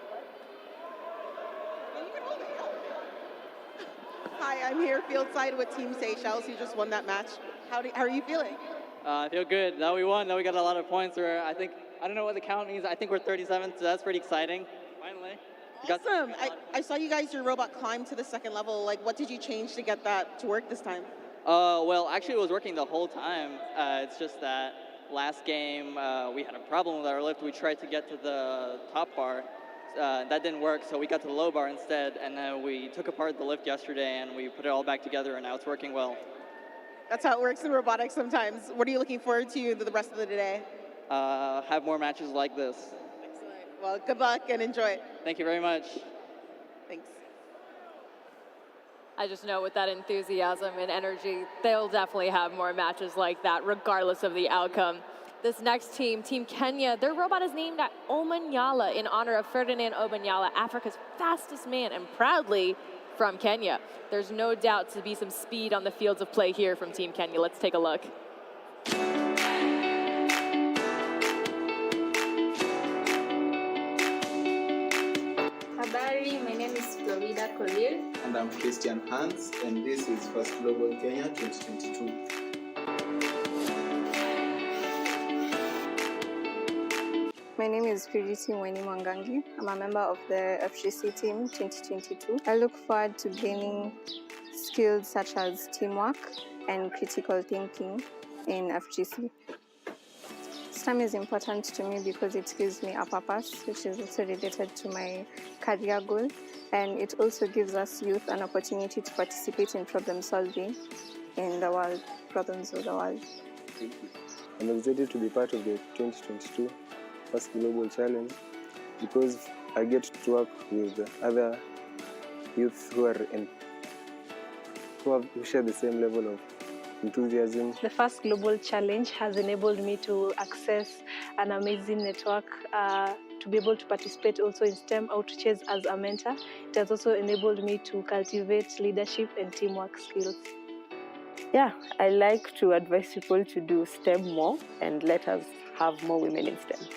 Hi, I'm here fieldside with Team Seychelles. You just won that match. How are you feeling? I feel good. Now we won. Now we got a lot of points. I don't know what the count means. I think we're 37th, so that's pretty exciting. Finally. Awesome. I saw you guys, your robot climb to the second level. Like, what did you change to get that to work this time? Well, actually, it was working the whole time. It's just that last game, we had a problem with our lift. We tried to get to the top bar. That didn't work, so we got to the low bar instead, and then we took apart the lift yesterday, and we put it all back together, and now it's working well. That's how it works in robotics sometimes. What are you looking forward to the rest of the day? Have more matches like this. Excellent. Well, good luck and enjoy. Thank you very much. Thanks. I just know with that enthusiasm and energy, they'll definitely have more matches like that, regardless of the outcome. This next team, Team Kenya, their robot is named Omanyala in honor of Ferdinand Omanyala, Africa's fastest man, and proudly from Kenya. There's no doubt to be some speed on the fields of play here from Team Kenya. Let's take a look. Habari, my name is Florida Collier. And I'm Christian Hans, and this is First Global Kenya 2022. My name is Purity Mweni Mwangangi. I'm a member of the FGC team 2022. I look forward to gaining skills such as teamwork and critical thinking in FGC. STEM is important to me because it gives me a purpose, which is also related to my career goal. And it also gives us youth an opportunity to participate in problem solving in the world, problems of the world. I'm excited to be part of the 2022 First Global Challenge because I get to work with other youths who share the same level of enthusiasm. The First Global Challenge has enabled me to access an amazing network, to be able to participate also in STEM outreaches as a mentor. It has also enabled me to cultivate leadership and teamwork skills. Yeah, I like to advise people to do STEM more and let us have more women in STEM.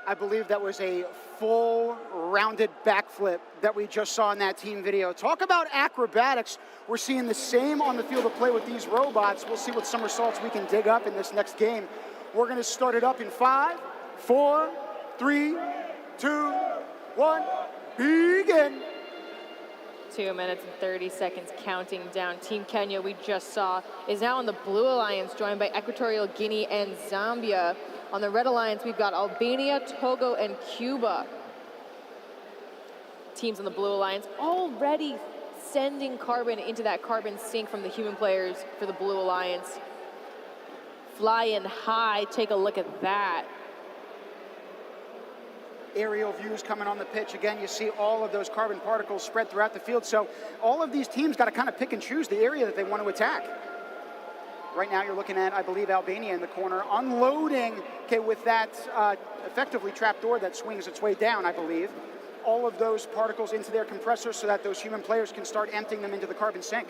I believe that was a full rounded backflip that we just saw in that team video. Talk about acrobatics. We're seeing the same on the field of play with these robots. We'll see what somersaults we can dig up in this next game. We're going to start it up in 5, 4, 3, 2, 1, begin. 2 minutes and 30 seconds counting down. Team Kenya, we just saw, is now on the Blue Alliance, joined by Equatorial Guinea and Zambia. On the Red Alliance, we've got Albania, Togo, and Cuba. Teams on the Blue Alliance already sending carbon into that carbon sink from the human players for the Blue Alliance. Flying high, take a look at that. Aerial views coming on the pitch. Again, you see all of those carbon particles spread throughout the field. So all of these teams got to kind of pick and choose the area that they want to attack. Right now you're looking at, I believe, Albania in the corner, unloading, okay, with that effectively trapdoor that swings its way down, I believe, all of those particles into their compressors so that those human players can start emptying them into the carbon sink.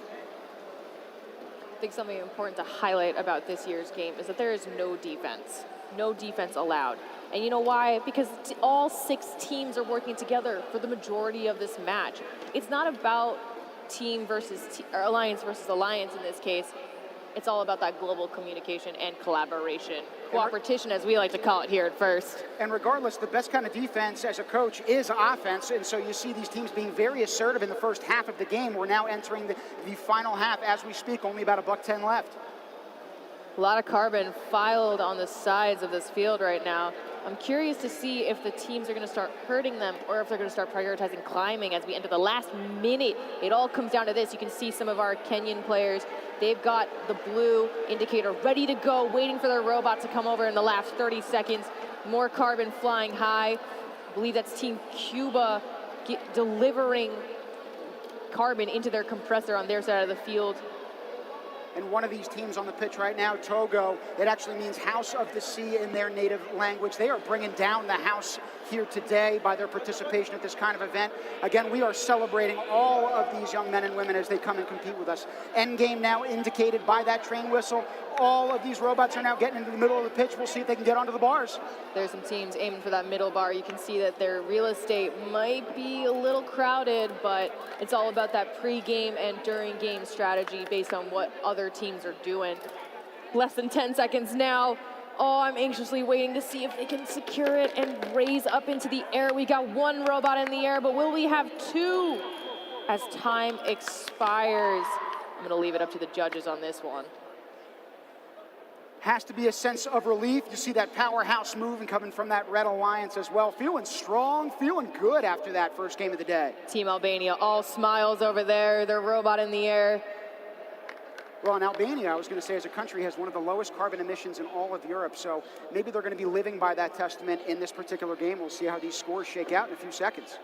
I think something important to highlight about this year's game is that there is no defense. No defense allowed. And you know why? Because all 6 teams are working together for the majority of this match. It's not about team versus or alliance versus alliance in this case. It's all about that global communication and collaboration. Cooperation, as we like to call it here at First. And regardless, the best kind of defense as a coach is offense. And so you see these teams being very assertive in the first half of the game. We're now entering the final half as we speak, only about $1.10 left. A lot of carbon filed on the sides of this field right now. I'm curious to see if the teams are going to start hurting them or if they're going to start prioritizing climbing as we enter the last minute. It all comes down to this. You can see some of our Kenyan players. They've got the blue indicator ready to go, waiting for their robot to come over in the last 30 seconds. More carbon flying high. I believe that's Team Cuba delivering carbon into their compressor on their side of the field. And one of these teams on the pitch right now, Togo, it actually means House of the Sea in their native language. They are bringing down the house here today by their participation at this kind of event. Again, we are celebrating all of these young men and women as they come and compete with us. End game now indicated by that train whistle. All of these robots are now getting into the middle of the pitch. We'll see if they can get onto the bars. There's some teams aiming for that middle bar. You can see that their real estate might be a little crowded, but it's all about that pre-game and during-game strategy based on what other teams are doing. Less than 10 seconds now. Oh, I'm anxiously waiting to see if they can secure it and raise up into the air. We got 1 robot in the air, but will we have 2 as time expires? I'm going to leave it up to the judges on this one. Has to be a sense of relief. You see that powerhouse move and coming from that Red Alliance as well. Feeling strong, feeling good after that first game of the day. Team Albania, all smiles over there. Their robot in the air. Well, in Albania, I was going to say, as a country, has one of the lowest carbon emissions in all of Europe. So maybe they're going to be living by that testament in this particular game. We'll see how these scores shake out in a few seconds.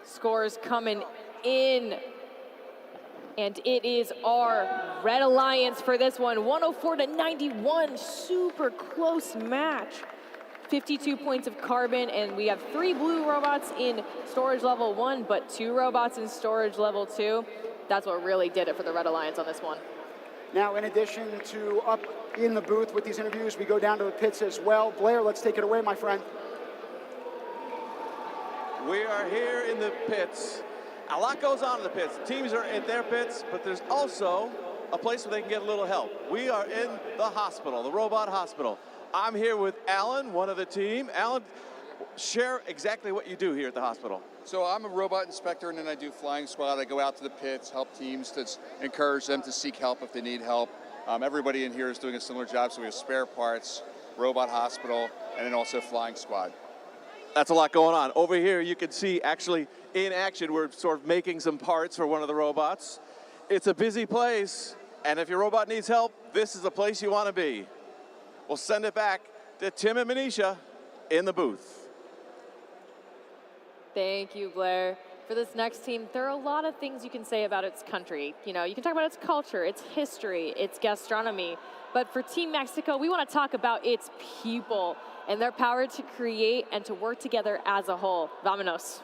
Scores coming in. And it is our Red Alliance for this one. 104-91, super close match. 52 points of carbon, and we have 3 blue robots in storage level 1, but 2 robots in storage level 2. That's what really did it for the Red Alliance on this one. Now, in addition to up in the booth with these interviews, we go down to the pits as well. Blair, let's take it away, my friend. We are here in the pits. A lot goes on in the pits. Teams are at their pits, but there's also a place where they can get a little help. We are in the hospital, the robot hospital. I'm here with Alan, one of the team. Alan, share exactly what you do here at the hospital. So I'm a robot inspector, and then I do flying squad. I go out to the pits, help teams, to encourage them to seek help if they need help. Everybody in here is doing a similar job, so we have spare parts, robot hospital, and then also flying squad. That's a lot going on. Over here, you can see actually in action, we're sort of making some parts for one of the robots. It's a busy place, and if your robot needs help, this is the place you want to be. We'll send it back to Tim and Manisha in the booth. Thank you, Blair. For this next team, there are a lot of things you can say about its country. You know, you can talk about its culture, its history, its gastronomy. But for Team Mexico, we want to talk about its people and their power to create and to work together as a whole. Vámonos.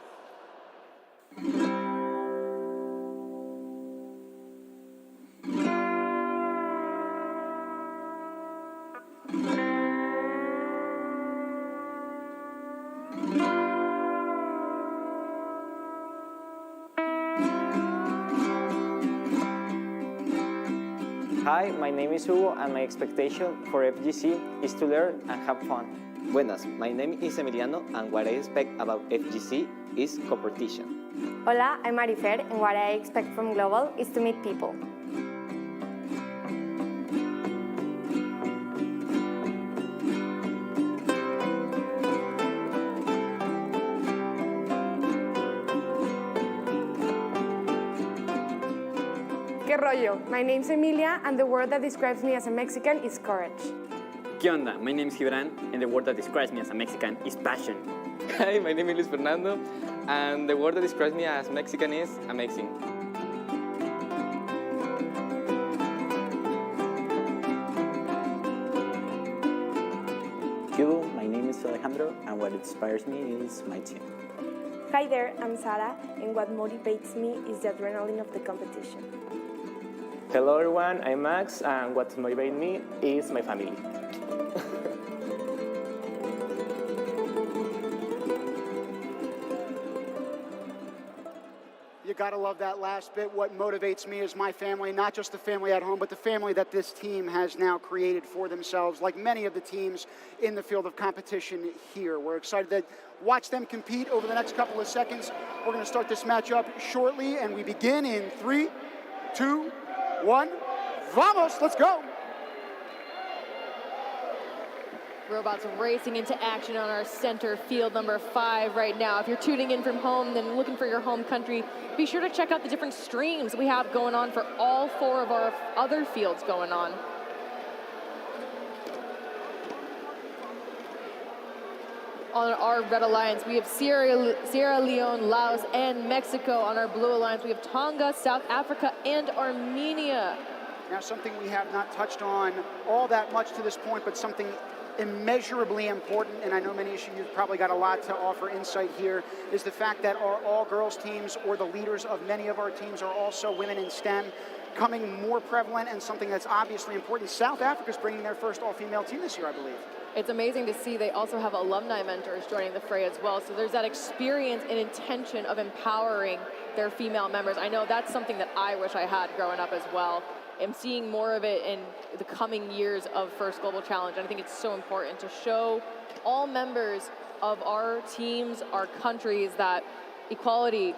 Hi, my name is Hugo, and my expectation for FGC is to learn and have fun. Buenas, my name is Emiliano, and what I expect about FGC is competition. Hola, I'm Marifer, and what I expect from Global is to meet people. ¿Qué rollo? My name's Emilia, and the word that describes me as a Mexican is courage. ¿Qué onda? My name is Gibran, and the word that describes me as a Mexican is passion. Hi, my name is Luis Fernando, and the word that describes me as Mexican is amazing. Hello, my name is Alejandro, and what inspires me is my team. Hi there, I'm Sara, and what motivates me is the adrenaline of the competition. Hello everyone, I'm Max, and what motivates me is my family. You gotta love that last bit. What motivates me is my family, not just the family at home, but the family that this team has now created for themselves, like many of the teams in the field of competition here. We're excited to watch them compete over the next couple of seconds. We're gonna start this matchup shortly, and we begin in 3, 2, 1. Vamos, let's go. Robots racing into action on our center field number 5 right now. If you're tuning in from home, then looking for your home country, be sure to check out the different streams we have going on for all 4 of our other fields going on. On our Red Alliance, we have Sierra Leone, Laos, and Mexico. On our Blue Alliance, we have Tonga, South Africa, and Armenia. Now, something we have not touched on all that much to this point, but something immeasurably important, and I know many of you've probably got a lot to offer insight here, is the fact that our all-girls teams, or the leaders of many of our teams, are also women in STEM, becoming more prevalent, and something that's obviously important. South Africa's bringing their first all-female team this year, I believe. It's amazing to see they also have alumni mentors joining the fray as well. So there's that experience and intention of empowering their female members. I know that's something that I wish I had growing up as well. I'm seeing more of it in the coming years of First Global Challenge. And I think it's so important to show all members of our teams, our countries, that equality,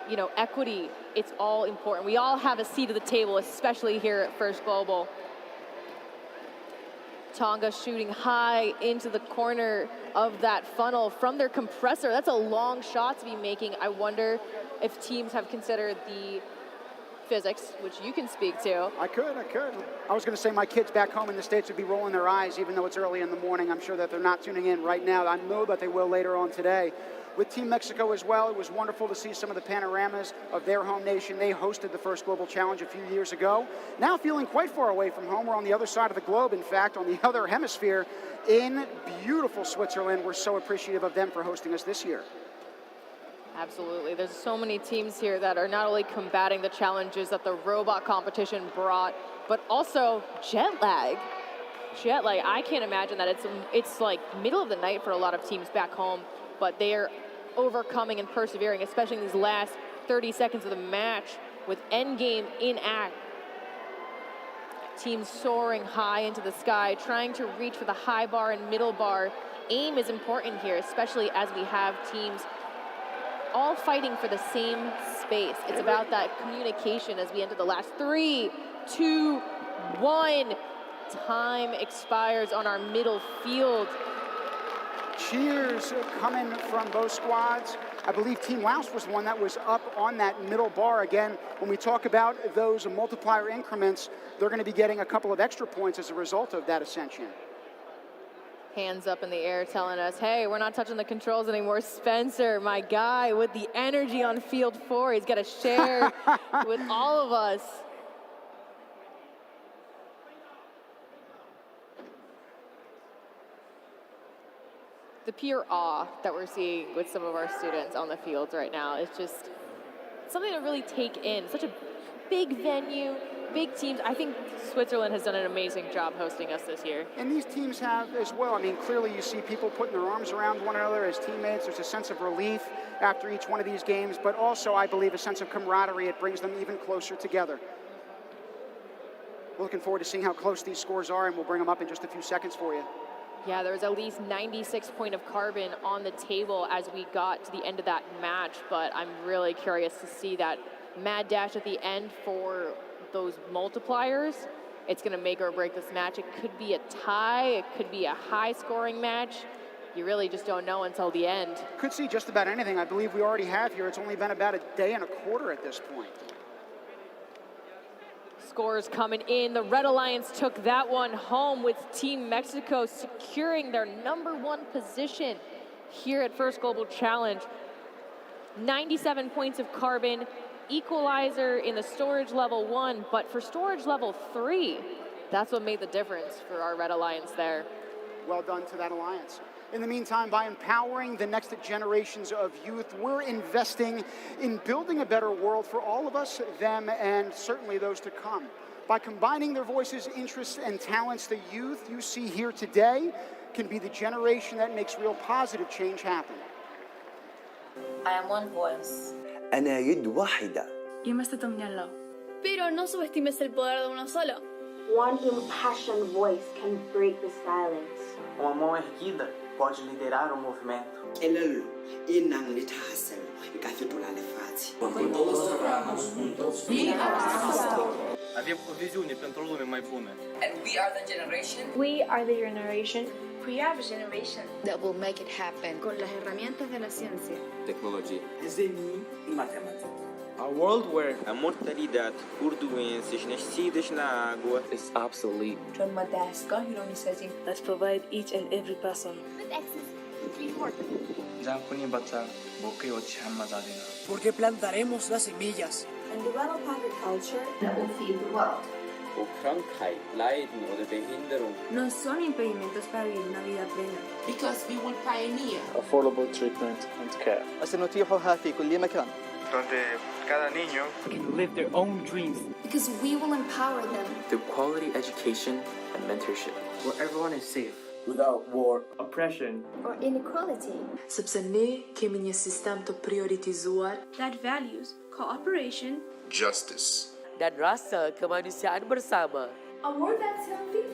you know, equity, it's all important. We all have a seat at the table, especially here at First Global. Tonga shooting high into the corner of that funnel from their compressor. That's a long shot to be making. I wonder if teams have considered the physics, which you can speak to. I could. I was going to say my kids back home in the States would be rolling their eyes, even though it's early in the morning. I'm sure that they're not tuning in right now. I know that they will later on today. With Team Mexico as well, it was wonderful to see some of the panoramas of their home nation. They hosted the First Global Challenge a few years ago. Now feeling quite far away from home. We're on the other side of the globe, in fact, on the other hemisphere in beautiful Switzerland. We're so appreciative of them for hosting us this year. Absolutely. There's so many teams here that are not only combating the challenges that the robot competition brought, but also jet lag. I can't imagine that it's like middle of the night for a lot of teams back home, but they are overcoming and persevering, especially in these last 30 seconds of the match with endgame in act. teams soaring high into the sky, trying to reach for the high bar and middle bar. Aim is important here, especially as we have teams all fighting for the same space. It's about that communication as we enter the last 3, 2, 1. Time expires on our middle field. Cheers coming from both squads. I believe Team Laos was the one that was up on that middle bar. Again, when we talk about those multiplier increments, they're going to be getting a couple of extra points as a result of that ascension. Hands up in the air telling us, hey, we're not touching the controls anymore. Spencer, my guy, with the energy on field 4. He's got to share with all of us. The pure awe that we're seeing with some of our students on the fields right now is just something to really take in. Such a big venue, big teams. I think Switzerland has done an amazing job hosting us this year. And these teams have as well. I mean, clearly you see people putting their arms around one another as teammates. There's a sense of relief after each one of these games, but also, I believe, a sense of camaraderie. It brings them even closer together. We're looking forward to seeing how close these scores are, and we'll bring them up in just a few seconds for you. Yeah, there was at least 96 points of carbon on the table as we got to the end of that match, but I'm really curious to see that mad dash at the end for those multipliers. It's going to make or break this match. It could be a tie. It could be a high-scoring match. You really just don't know until the end. Could see just about anything. I believe we already have here. It's only been about a day and a quarter at this point. Scores coming in. The Red Alliance took that one home with Team Mexico securing their #1 position here at First Global Challenge. 97 points of carbon, equalizer in the storage level 1, but for storage level 3, that's what made the difference for our Red Alliance there. Well done to that alliance. In the meantime, by empowering the next generations of youth, we're investing in building a better world for all of us, them, and certainly those to come. By combining their voices, interests, and talents, the youth you see here today can be the generation that makes real positive change happen. I am one voice. أنا يد واحدة. You must have me alone. Pero no subestimes el poder de uno solo. One impassioned voice can break the silence. Uma mão erguida pode liderar movimento. Elelo, inang lithasel, ikafetola lefatshe. We are unstoppable. Avem o viziune pentru lume mai bună. And we are the generation. We are the generation. We are the generation That will make it happen. con las herramientas de la ciencia. Tecnologia. Desenho e matemática. A world where a mortalidade por doenças nascidas na água is obsolete. John Madagascar, Hiromisazin. That provide each and every person with access to clean water. जहाँ कुनै बच्चा भोकै ओछ्यानमा जाँदैन. Porque plantaremos las semillas. And develop agriculture That will feed the world. O Krankheit, Leiden oder Behinderung. No son impedimentos para vivir una vida plena. Because we will pioneer. Affordable treatment and care. سنتيحها في كل مكان. Donde cada niño Can live their own dreams. Because we will empower them. Through quality education and mentorship. Where everyone is safe. Without war, oppression, or inequality. Sepse ne kemi një sistem të prioritizuar That values cooperation, Justice. dan rasa kemanusiaan bersama. a world that's healthy,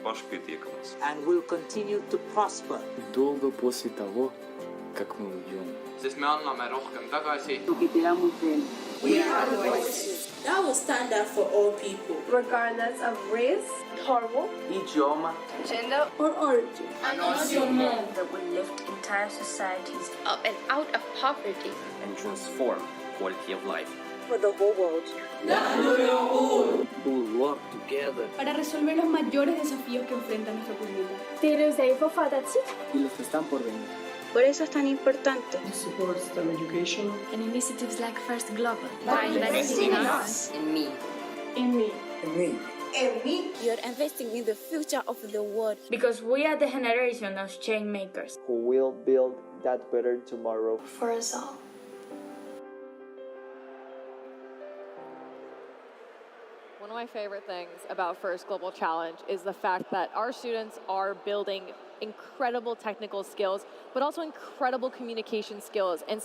and will continue to prosper. долго после того, как мы уйдем. Sest me anname rohkem tagasi. we are the voices That will stand up for all people. Regardless of race, horrible, Idioma. gender, or origin. And also men. That will lift entire societies Up and out of poverty. And transform quality of life. for the whole world. Who will work together. Para resolver los mayores desafíos que enfrenta nuestra comunidad. Y los que están por venir. Por eso es tan importante. Support STEM education. And initiatives like First Global. By investing in us. In me. in me. And me. And me. You're investing in the future of the world. Because we are the generation of change makers. Who will build that better tomorrow. For us all. One of my favorite things about First Global Challenge is the fact that our students are building incredible technical skills, but also incredible communication skills and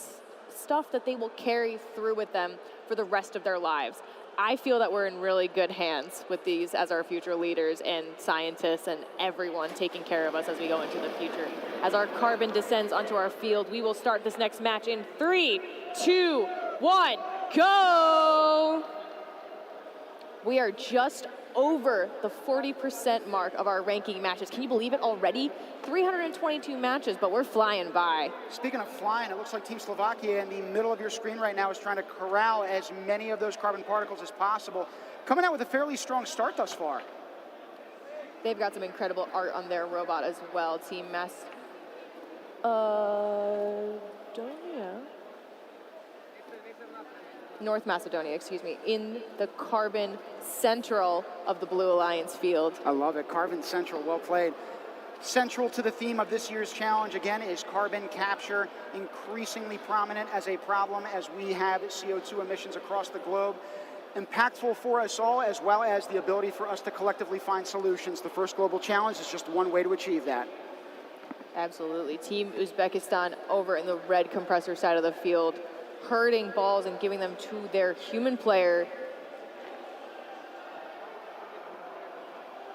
stuff that they will carry through with them for the rest of their lives. I feel that we're in really good hands with these as our future leaders and scientists and everyone taking care of us as we go into the future. As our carbon descends onto our field, we will start this next match in 3, 2, 1, go! We are just over the 40% mark of our ranking matches. Can you believe it already? 322 matches, but we're flying by. Speaking of flying, it looks like Team Slovakia in the middle of your screen right now is trying to corral as many of those carbon particles as possible. Coming out with a fairly strong start thus far. They've got some incredible art on their robot as well. Team North Macedonia, excuse me, in the carbon central of the Blue Alliance field. I love it. Carbon central, well played. Central to the theme of this year's challenge, again, is carbon capture, increasingly prominent as a problem as we have CO2 emissions across the globe. Impactful for us all, as well as the ability for us to collectively find solutions. The first global challenge is just one way to achieve that. Absolutely. Team Uzbekistan over in the red compressor side of the field, herding balls and giving them to their human player.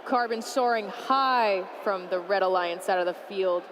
Carbon soaring high from the Red Alliance side of the field.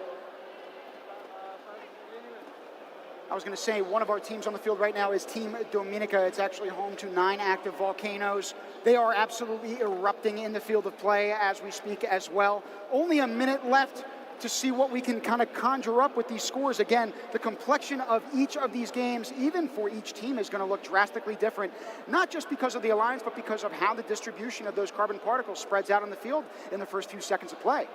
I was going to say, one of our teams on the field right now is Team Dominica. It's actually home to 9 active volcanoes. They are absolutely erupting in the field of play as we speak as well. Only a minute left to see what we can kind of conjure up with these scores. Again, the complexion of each of these games, even for each team, is going to look drastically different, not just because of the alliance, but because of how the distribution of those carbon particles spreads out on the field in the first few seconds of play.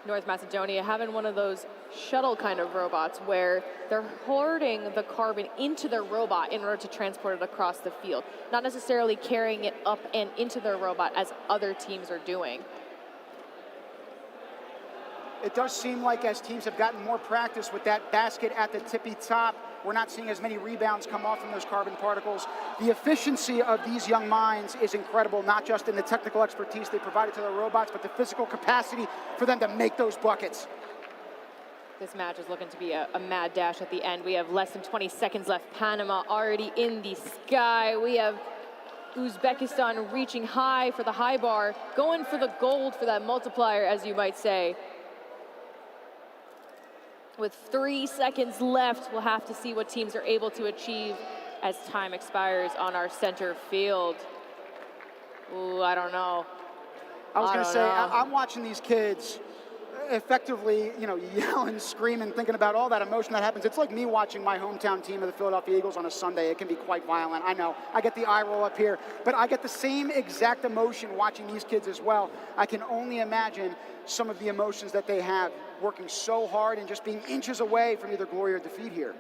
North Macedonia having one of those shuttle kind of robots where they're hoarding the carbon into their robot in order to transport it across the field, not necessarily carrying it up and into their robot as other teams are doing. It does seem like as teams have gotten more practice with that basket at the tippy top, we're not seeing as many rebounds come off from those carbon particles. The efficiency of these young minds is incredible, not just in the technical expertise they provided to their robots, but the physical capacity for them to make those buckets. This match is looking to be a mad dash at the end. We have less than 20 seconds left. Panama already in the sky. We have Uzbekistan reaching high for the high bar, going for the gold for that multiplier, as you might say. With 3 seconds left, we'll have to see what teams are able to achieve as time expires on our center field. Ooh, I don't know. I was going to say, I'm watching these kids effectively, yell and scream and thinking about all that emotion that happens. It's like me watching my hometown team of the Philadelphia Eagles on a Sunday. It can be quite violent. I know. I get the eye roll up here, but I get the same exact emotion watching these kids as well. I can only imagine some of the emotions that they have, working so hard and just being inches away from either glory or defeat here.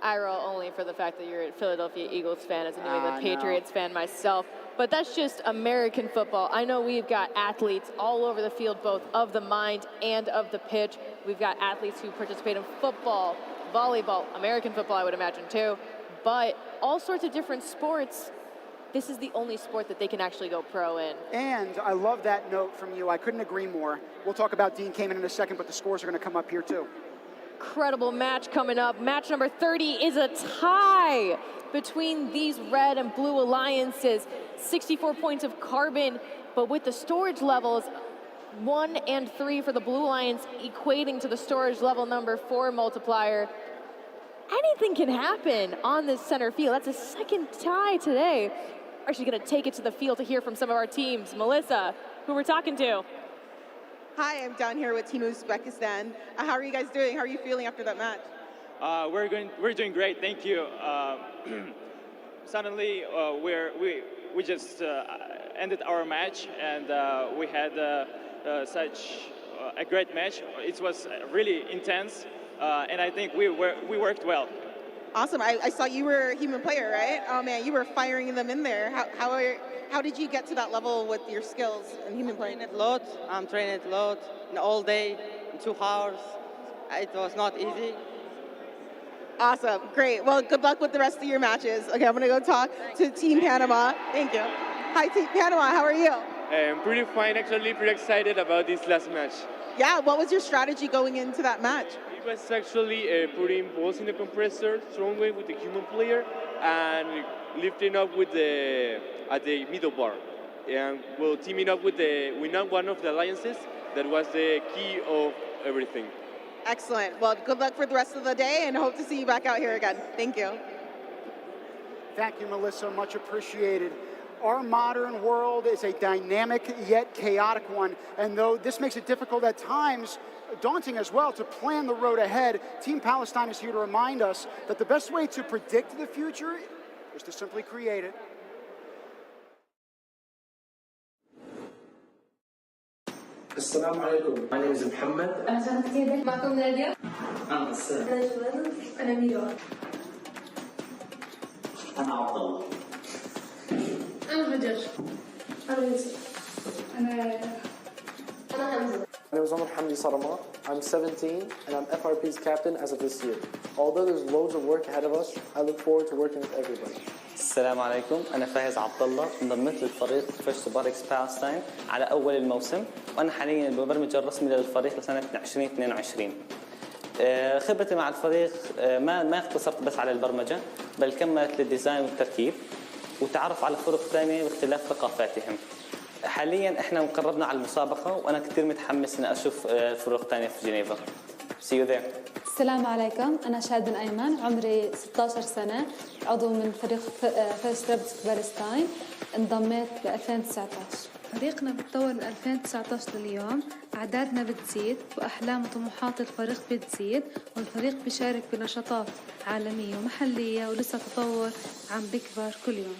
I roll only for the fact that you're a Philadelphia Eagles fan, as a New England Patriots fan myself. But that's just American football. I know we've got athletes all over the field, both of the mind and of the pitch. We've got athletes who participate in football, volleyball, American football, I would imagine too, but all sorts of different sports. This is the only sport that they can actually go pro in. And I love that note from you. I couldn't agree more. We'll talk about Dean Kamen in a second, but the scores are going to come up here too. Incredible match coming up. Match number 30 is a tie between these red and blue alliances. 64 points of carbon, but with the storage levels 1 and 3 for the Blue Alliance equating to the storage level number 4 multiplier. Anything can happen on this center field. That's a second tie today. We're actually going to take it to the field to hear from some of our teams. Melissa, who we're talking to. Hi, I'm down here with Team Uzbekistan. How are you guys doing? How are you feeling after that match? We're doing great, thank you. Suddenly, we just ended our match, and we had such a great match. It was really intense, and I think we worked well. Awesome. I saw you were a human player, right? Oh man, you were firing them in there. How did you get to that level with your skills in human playing? I'm training a lot, all day, 2 hours. It was not easy. Awesome, great. Well, good luck with the rest of your matches. Okay, I'm gonna go talk to Team Panama. Thank you. Hi, Team Panama, how are you? I'm pretty fine, actually, pretty excited about this last match. Yeah, what was your strategy going into that match? It was actually putting balls in the compressor, strong way with the human player, and lifting up with at the middle bar. And well, teaming up with we know one of the alliances. That was the key of everything. Excellent. Well, good luck for the rest of the day, and hope to see you back out here again. Thank you. Thank you, Melissa. Much appreciated. Our modern world is a dynamic yet chaotic one, and though this makes it difficult at times, daunting as well, to plan the road ahead, Team Palestine is here to remind us that the best way to predict the future is to simply create it. السلام عليكم. My name is محمد. أنا سنة كتيبة. معكم نادية. أنا حسان. أنا جوال. أنا ميرا. أنا عبد الله. أنا هجر. أنا يوسف. أنا حمزة. My name is Omar Hamdi Sarama. I'm 17 and I'm FRP's captain as of this year. Although there's loads of work ahead of us, I look forward to working with everybody. السلام عليكم، أنا فايز عبد الله، انضميت للفريق فيرست باركس بالستاين على أول الموسم، وأنا حاليا المبرمج الرسمي للفريق لسنة 2022. خبرتي مع الفريق ما اقتصرت بس على البرمجة، بل كملت للديزاين والتركيب وتعرف على فرق ثانية باختلاف ثقافاتهم. حاليا احنا مقربنا على المسابقة وأنا كثير متحمس إن أشوف فرق ثانية في جنيفا. See you there. السلام عليكم، أنا شادن أيمن، عمري 16 سنة، عضو من فريق فيرست باركس بالستاين، انضميت ب 2019. فريقنا بتطور من 2019 لليوم، أعدادنا بتزيد وأحلام وطموحات الفريق بتزيد، والفريق بيشارك بنشاطات عالمية ومحلية ولسه تطور عم بيكبر كل يوم.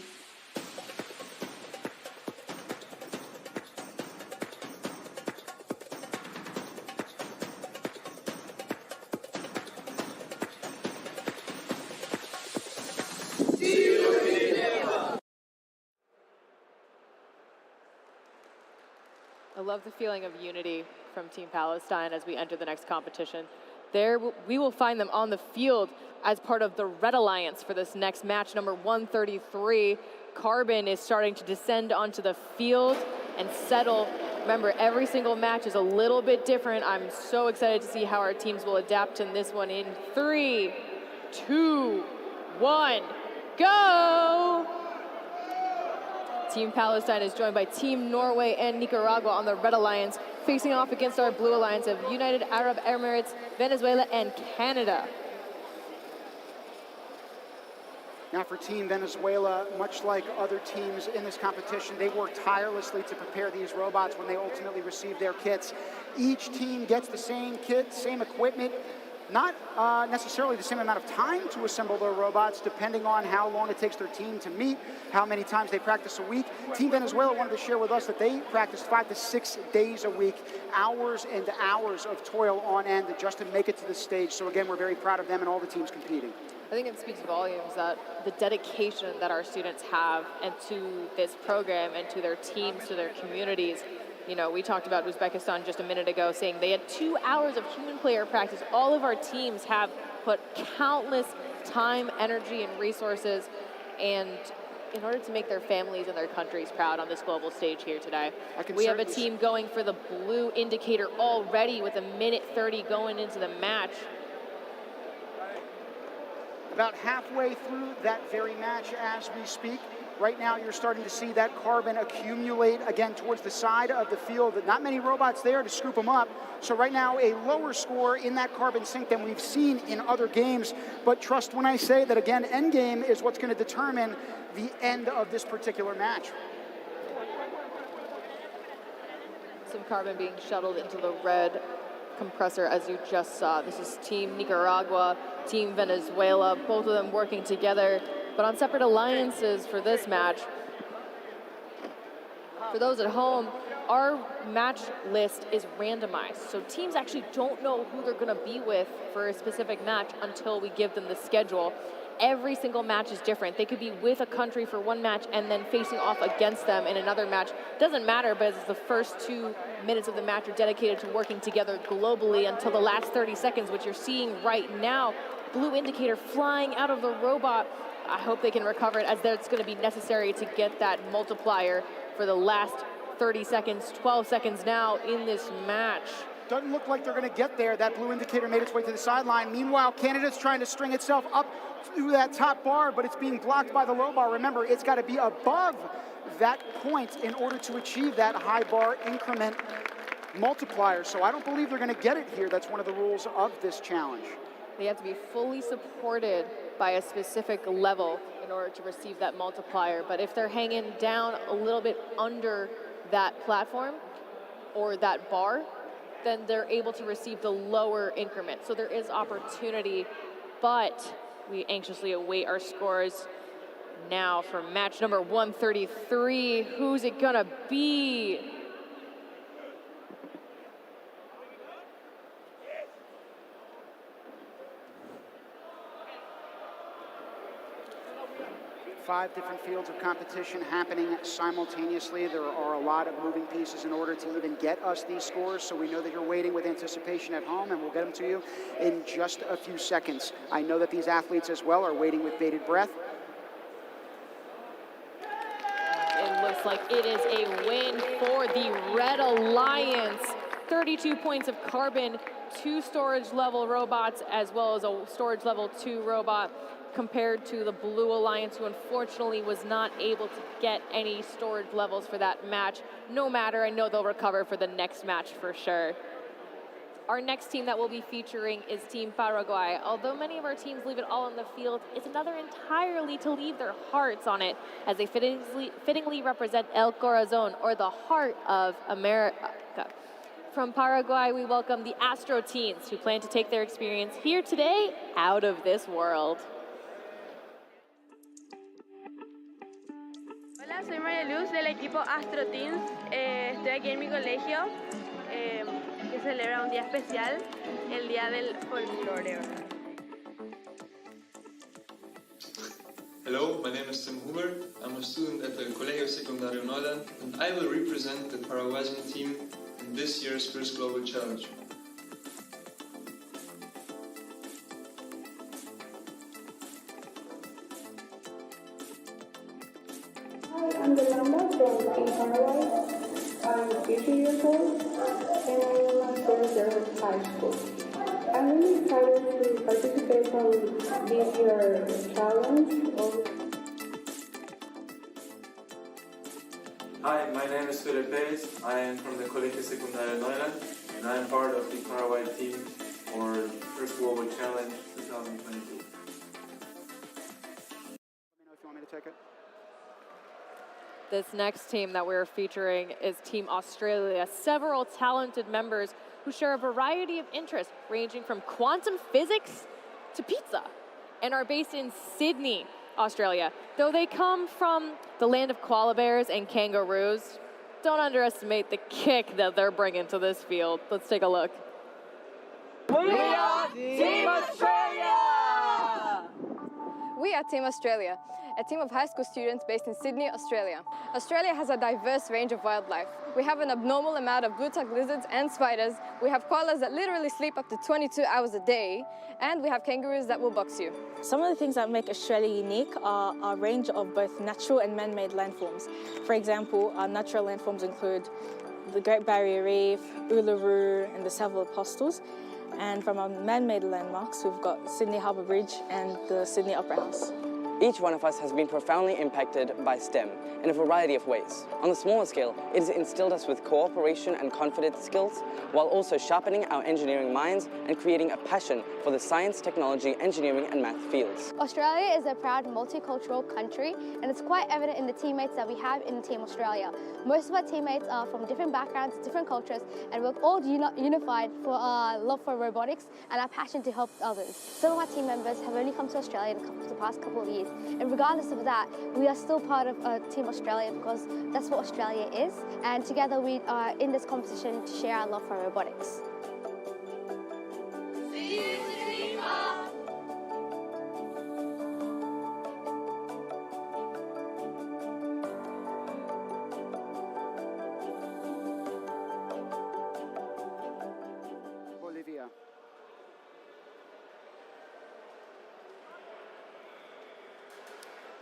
I love the feeling of unity from Team Palestine as we enter the next competition. There, we will find them on the field as part of the Red Alliance for this next match, number 133. Carbon is starting to descend onto the field and settle. Remember, every single match is a little bit different. I'm so excited to see how our teams will adapt in this one in 3, 2, 1, go! Team Palestine is joined by Team Norway and Nicaragua on the Red Alliance, facing off against our Blue Alliance of United Arab Emirates, Venezuela, and Canada. Now for Team Venezuela, much like other teams in this competition, they work tirelessly to prepare these robots when they ultimately receive their kits. Each team gets the same kit, same equipment, not necessarily the same amount of time to assemble their robots, depending on how long it takes their team to meet, how many times they practice a week. Team Venezuela wanted to share with us that they practice 5 to 6 days a week, hours and hours of toil on end just to make it to this stage. So again, we're very proud of them and all the teams competing. I think it speaks volumes that the dedication that our students have and to this program and to their teams, to their communities. You know, we talked about Uzbekistan just a minute ago, saying they had 2 hours of human player practice. All of our teams have put countless time, energy, and resources and in order to make their families and their countries proud on this global stage here today. We have a team going for the blue indicator already with 1:30 going into the match. About halfway through that very match as we speak. Right now, you're starting to see that carbon accumulate again towards the side of the field. Not many robots there to scoop them up. So right now, a lower score in that carbon sink than we've seen in other games. But trust when I say that, again, endgame is what's going to determine the end of this particular match. Some carbon being shuttled into the red compressor, as you just saw. This is Team Nicaragua, Team Venezuela, both of them working together, but on separate alliances for this match. For those at home, our match list is randomized, so teams actually don't know who they're going to be with for a specific match until we give them the schedule. Every single match is different. They could be with a country for one match and then facing off against them in another match. Doesn't matter, but the first 2 minutes of the match are dedicated to working together globally until the last 30 seconds, which you're seeing right now. Blue indicator flying out of the robot. I hope they can recover it, as that's going to be necessary to get that multiplier for the last 30 seconds, 12 seconds now in this match. Doesn't look like they're going to get there. That blue indicator made its way to the sideline. Meanwhile, Canada's trying to string itself up through that top bar, but it's being blocked by the low bar. Remember, it's got to be above that point in order to achieve that high bar increment multiplier. So I don't believe they're going to get it here. That's one of the rules of this challenge. They have to be fully supported by a specific level in order to receive that multiplier. But if they're hanging down a little bit under that platform or that bar, then they're able to receive the lower increment. So there is opportunity, but we anxiously await our scores now for match number 133. Who's it gonna be? Five different fields of competition happening simultaneously. There are a lot of moving pieces in order to even get us these scores, so we know that you're waiting with anticipation at home, and we'll get them to you in just a few seconds. I know that these athletes as well are waiting with bated breath. It looks like it is a win for the Red Alliance. 32 points of carbon, 2 storage level robots, as well as a storage level 2 robot, compared to the Blue Alliance, who unfortunately was not able to get any storage levels for that match. No matter, I know they'll recover for the next match for sure. Our next team that we'll be featuring is Team Paraguay. Although many of our teams leave it all on the field, it's another entirely to leave their hearts on it, as they fittingly represent El Corazon, or the heart of America. From Paraguay, we welcome the Astro Teens, who plan to take their experience here today out of this world. Hola, soy María Luz del equipo Astro Teens. Estoy aquí en mi colegio que celebra un día especial, el Día del Folclore. Hello, my name is Tim Huber. I'm a student at the Colegio Secundario Neuland, and I will represent the Paraguayan team in this year's first Global Challenge. Hi, I'm Yolanda from Team Paraguay. I'm 15 years old and I'm in my first year of high school. I'm really excited to participate on this year's challenge. Hi, my name is Felipe Pérez. I am from the Colegio Secundario Neuland and I am part of the Paraguay team for First Global Challenge 2022. Let me know if you want me to take it. This next team that we're featuring is Team Australia. Several talented members who share a variety of interests ranging from quantum physics to pizza and are based in Sydney, Australia. Though they come from the land of koala bears and kangaroos, don't underestimate the kick that they're bringing to this field. Let's take a look. We are Team Australia! We are Team Australia, a team of high school students based in Sydney, Australia. Australia has a diverse range of wildlife. We have an abnormal amount of blue-tongued lizards and spiders. We have koalas that literally sleep up to 22 hours a day. And we have kangaroos that will box you. Some of the things that make Australia unique are our range of both natural and man-made landforms. For example, our natural landforms include the Great Barrier Reef, Uluru, and the Savile Apostles. And from our man-made landmarks, we've got Sydney Harbour Bridge and the Sydney Opera House. Each one of us has been profoundly impacted by STEM in a variety of ways. On the smaller scale, it has instilled us with cooperation and confidence skills, while also sharpening our engineering minds and creating a passion for the science, technology, engineering, and math fields. Australia is a proud multicultural country, and it's quite evident in the teammates that we have in Team Australia. Most of our teammates are from different backgrounds, different cultures, and we're all unified for our love for robotics and our passion to help others. Some of our team members have only come to Australia in the past couple of years. And regardless of that, we are still part of Team Australia because that's what Australia is. And together we are in this competition to share our love for robotics. Bolivia.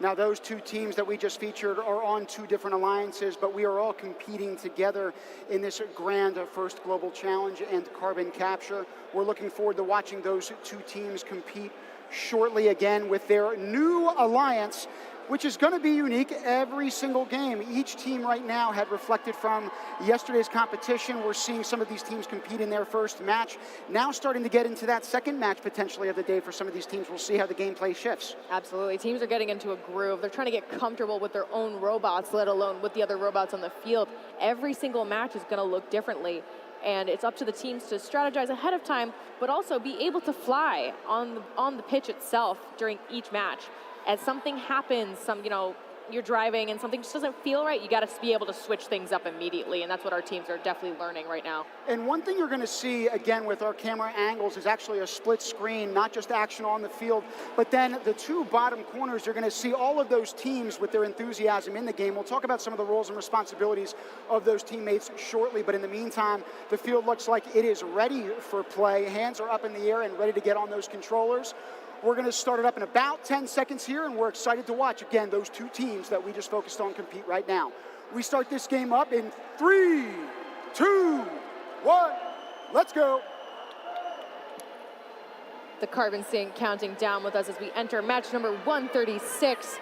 Now, those two teams that we just featured are on two different alliances, but we are all competing together in this grand first global challenge and carbon capture. We're looking forward to watching those two teams compete shortly again with their new alliance, which is going to be unique every single game. Each team right now had reflected from yesterday's competition. We're seeing some of these teams compete in their first match. Now starting to get into that second match potentially of the day for some of these teams. We'll see how the gameplay shifts. Absolutely. Teams are getting into a groove. They're trying to get comfortable with their own robots, let alone with the other robots on the field. Every single match is going to look differently. And it's up to the teams to strategize ahead of time, but also be able to fly on the pitch itself during each match. As something happens, you're driving and something just doesn't feel right, you got to be able to switch things up immediately, and that's what our teams are definitely learning right now. And one thing you're going to see, again, with our camera angles is actually a split screen, not just action on the field, but then the two bottom corners, you're going to see all of those teams with their enthusiasm in the game. We'll talk about some of the roles and responsibilities of those teammates shortly, but in the meantime, the field looks like it is ready for play. Hands are up in the air and ready to get on those controllers. We're going to start it up in about 10 seconds here, and we're excited to watch, again, those two teams that we just focused on compete right now. We start this game up in 3, 2, 1, let's go. The Carbon Sync counting down with us as we enter match number 136.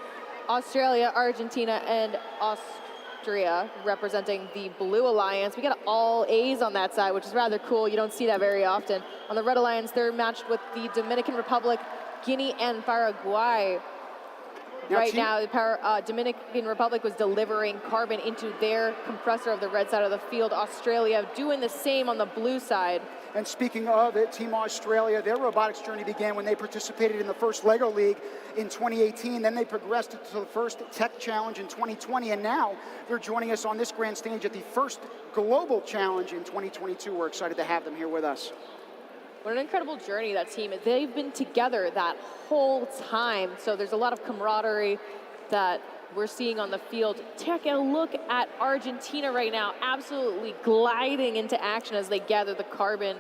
Australia, Argentina, and Austria representing the Blue Alliance. We got all A's on that side, which is rather cool. You don't see that very often. On the Red Alliance, they're matched with the Dominican Republic, Guinea, and Paraguay. Right now, the Dominican Republic was delivering carbon into their compressor of the red side of the field. Australia doing the same on the blue side. And speaking of it, Team Australia, their robotics journey began when they participated in the first LEGO League in 2018. Then they progressed to the first Tech Challenge in 2020. And now they're joining us on this grand stage at the first Global Challenge in 2022. We're excited to have them here with us. What an incredible journey that team. They've been together that whole time. So there's a lot of camaraderie that we're seeing on the field. Take a look at Argentina right now, absolutely gliding into action as they gather the carbon.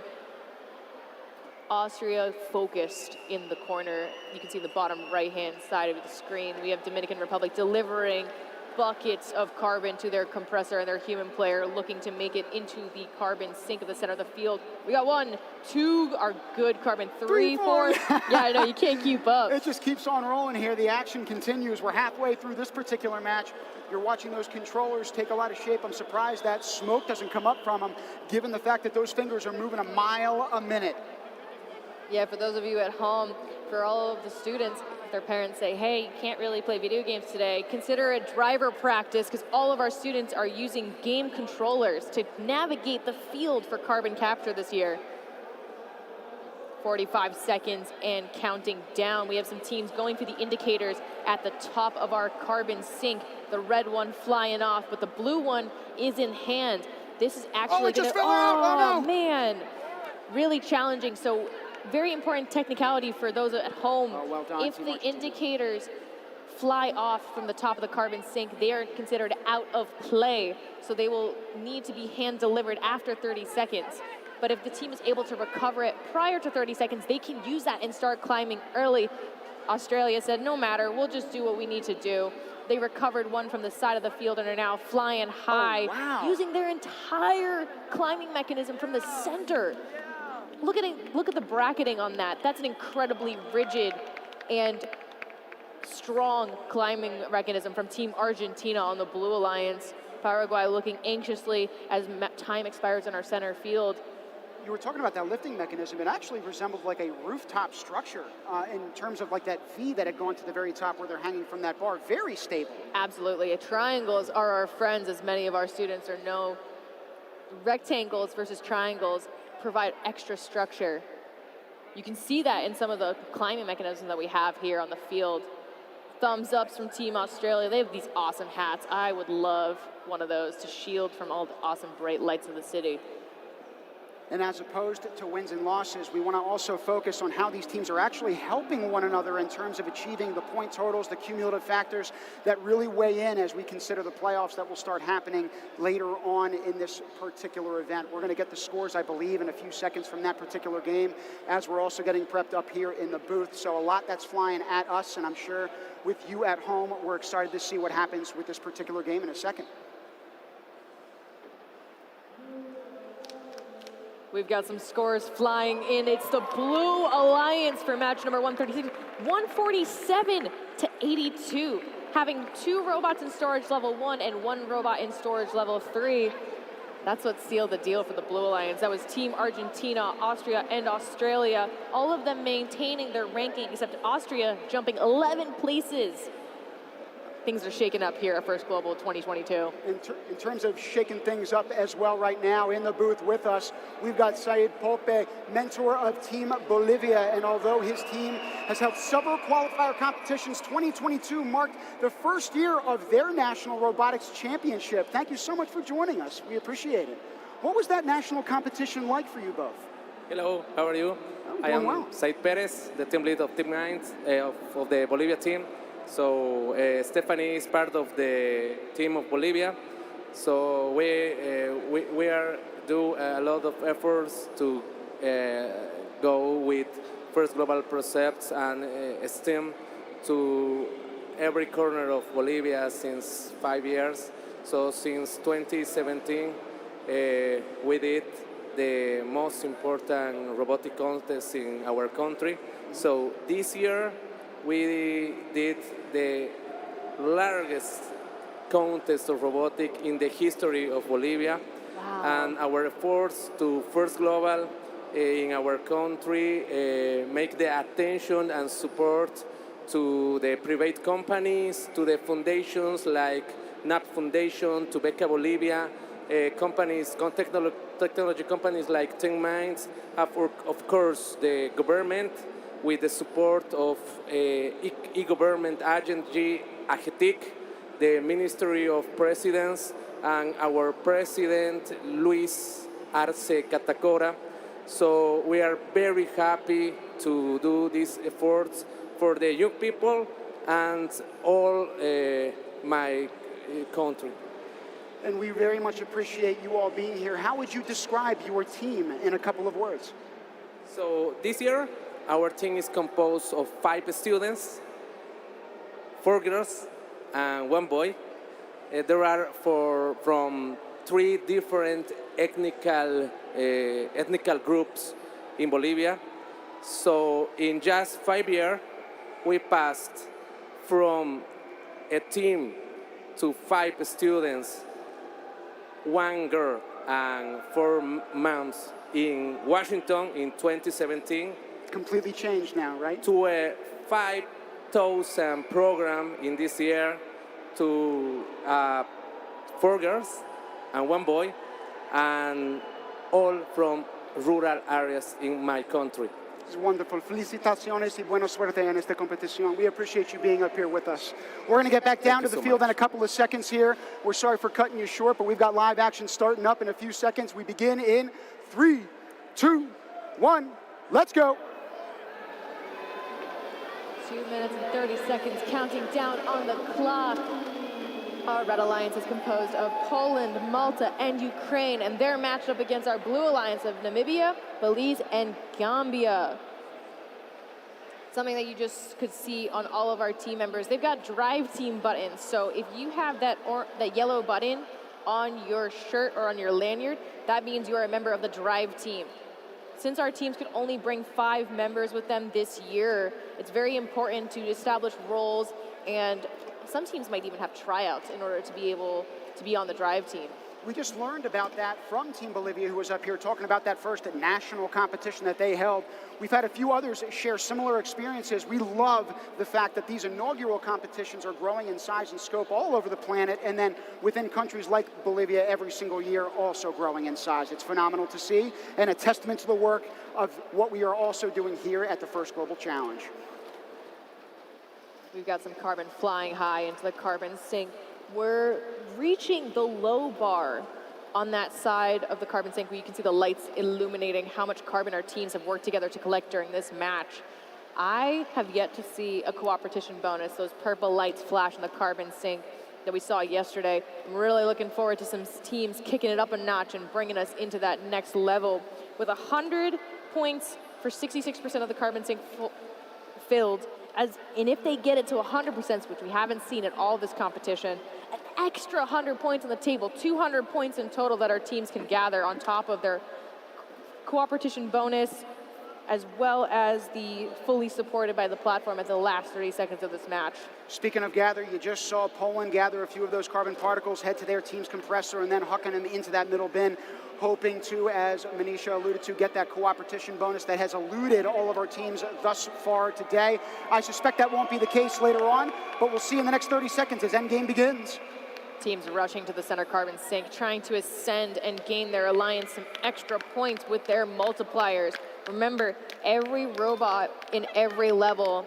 Austria focused in the corner. You can see the bottom right-hand side of the screen. We have Dominican Republic delivering buckets of carbon to their compressor and their human player looking to make it into the carbon sink at the center of the field. We got 1, 2, our good carbon, 3, 4. Yeah, I know, you can't keep up. It just keeps on rolling here. The action continues. We're halfway through this particular match. You're watching those controllers take a lot of shape. I'm surprised that smoke doesn't come up from them, given the fact that those fingers are moving a mile a minute. Yeah, for those of you at home, for all of the students, their parents say, hey, you can't really play video games today, consider a driver practice, because all of our students are using game controllers to navigate the field for carbon capture this year. 45 seconds and counting down. We have some teams going through the indicators at the top of our carbon sink. The red one flying off, but the blue one is in hand. This is actually it just fell out. Oh, no. Man, really challenging. So very important technicality for those at home. Oh, well done. If the indicators fly off from the top of the carbon sink, they are considered out of play. So they will need to be hand delivered after 30 seconds. But if the team is able to recover it prior to 30 seconds, they can use that and start climbing early. Australia said, no matter, we'll just do what we need to do. They recovered one from the side of the field and are now flying high, using their entire climbing mechanism from the center. Look at the bracketing on that. That's an incredibly rigid and strong climbing mechanism from Team Argentina on the Blue Alliance. Paraguay looking anxiously as time expires in our center field. You were talking about that lifting mechanism. It actually resembled like a rooftop structure in terms of like that V that had gone to the very top where they're hanging from that bar. Very stable. Absolutely. Triangles are our friends, as many of our students know. Rectangles versus triangles provide extra structure. You can see that in some of the climbing mechanisms that we have here on the field. Thumbs ups from Team Australia. They have these awesome hats. I would love one of those to shield from all the awesome bright lights of the city. And as opposed to wins and losses, we want to also focus on how these teams are actually helping one another in terms of achieving the point totals, the cumulative factors that really weigh in as we consider the playoffs that will start happening later on in this particular event. We're going to get the scores, I believe, in a few seconds from that particular game, as we're also getting prepped up here in the booth. So a lot that's flying at us, and I'm sure with you at home, we're excited to see what happens with this particular game in a second. We've got some scores flying in. It's the Blue Alliance for match number 136, 147 to 82, having 2 robots in storage level 1 and 1 robot in storage level 3. That's what sealed the deal for the Blue Alliance. That was Team Argentina, Austria, and Australia, all of them maintaining their ranking, except Austria jumping 11 places. Things are shaking up here at First Global 2022. In terms of shaking things up as well right now, in the booth with us, we've got Said Pope, mentor of Team Bolivia. And although his team has held several qualifier competitions, 2022 marked the first year of their National Robotics Championship. Thank you so much for joining us. We appreciate it. What was that national competition like for you both? Hello, how are you? I am well. Said Perez, the team lead of Team 9 of the Bolivia team. So Stephanie is part of the team of Bolivia. So we are do a lot of efforts to go with First Global Precepts and STEM to every corner of Bolivia since 5 years. So since 2017, we did the most important robotic contest in our country. So this year, we did the largest contest of robotic in the history of Bolivia. Wow. And our efforts to First Global in our country make the attention and support to the private companies, to the foundations like NAP Foundation, to Beca Bolivia, companies, technology companies like Ten Minds, of course the government, with the support of e-government agency, AGETIC, the Ministry of Presidents, and our President, Luis Arce Catacora. So we are very happy to do these efforts for the young people and all my country. And we very much appreciate you all being here. How would you describe your team in a couple of words? So this year, our team is composed of 5 students, 4 girls and 1 boy. There are from 3 different ethnical groups in Bolivia. So in just 5 years, we passed from a team to 5 students, 1 girl and 4 moms in Washington in 2017. Completely changed now, right? To a 5,000 program in this year to 4 girls and 1 boy, and all from rural areas in my country. It's wonderful. Felicitaciones y buena suerte en esta competición. We appreciate you being up here with us. We're going to get back down to the field in a couple of seconds here. We're sorry for cutting you short, but we've got live action starting up in a few seconds. We begin in 3, 2, 1. Let's go. 2 minutes and 30 seconds counting down on the clock. Our Red Alliance is composed of Poland, Malta, and Ukraine, and they're matched up against our Blue Alliance of Namibia, Belize, and Gambia. Something that you just could see on all of our team members. They've got drive team buttons, so if you have that yellow button on your shirt or on your lanyard, that means you are a member of the drive team. Since our teams could only bring 5 members with them this year, it's very important to establish roles, and some teams might even have tryouts in order to be able to be on the drive team. We just learned about that from Team Bolivia, who was up here talking about that first national competition that they held. We've had a few others share similar experiences. We love the fact that these inaugural competitions are growing in size and scope all over the planet, and then within countries like Bolivia every single year also growing in size. It's phenomenal to see, and a testament to the work of what we are also doing here at the First Global Challenge. We've got some carbon flying high into the carbon sink. We're reaching the low bar On that side of the carbon sink, where you can see the lights illuminating how much carbon our teams have worked together to collect during this match. I have yet to see a cooperation bonus, those purple lights flash in the carbon sink that we saw yesterday. I'm really looking forward to some teams kicking it up a notch and bringing us into that next level. With 100 points for 66% of the carbon sink filled, and if they get it to 100%, which we haven't seen at all this competition, an extra 100 points on the table, 200 points in total that our teams can gather on top of their cooperation bonus, as well as the fully supported by the platform at the last 30 seconds of this match. Speaking of gather, you just saw Poland gather a few of those carbon particles, head to their team's compressor, and then hucking them into that middle bin, hoping to, as Manisha alluded to, get that cooperation bonus that has eluded all of our teams thus far today. I suspect that won't be the case later on, but we'll see in the next 30 seconds as endgame begins. Teams rushing to the center carbon sink, trying to ascend and gain their alliance some extra points with their multipliers. Remember, every robot in every level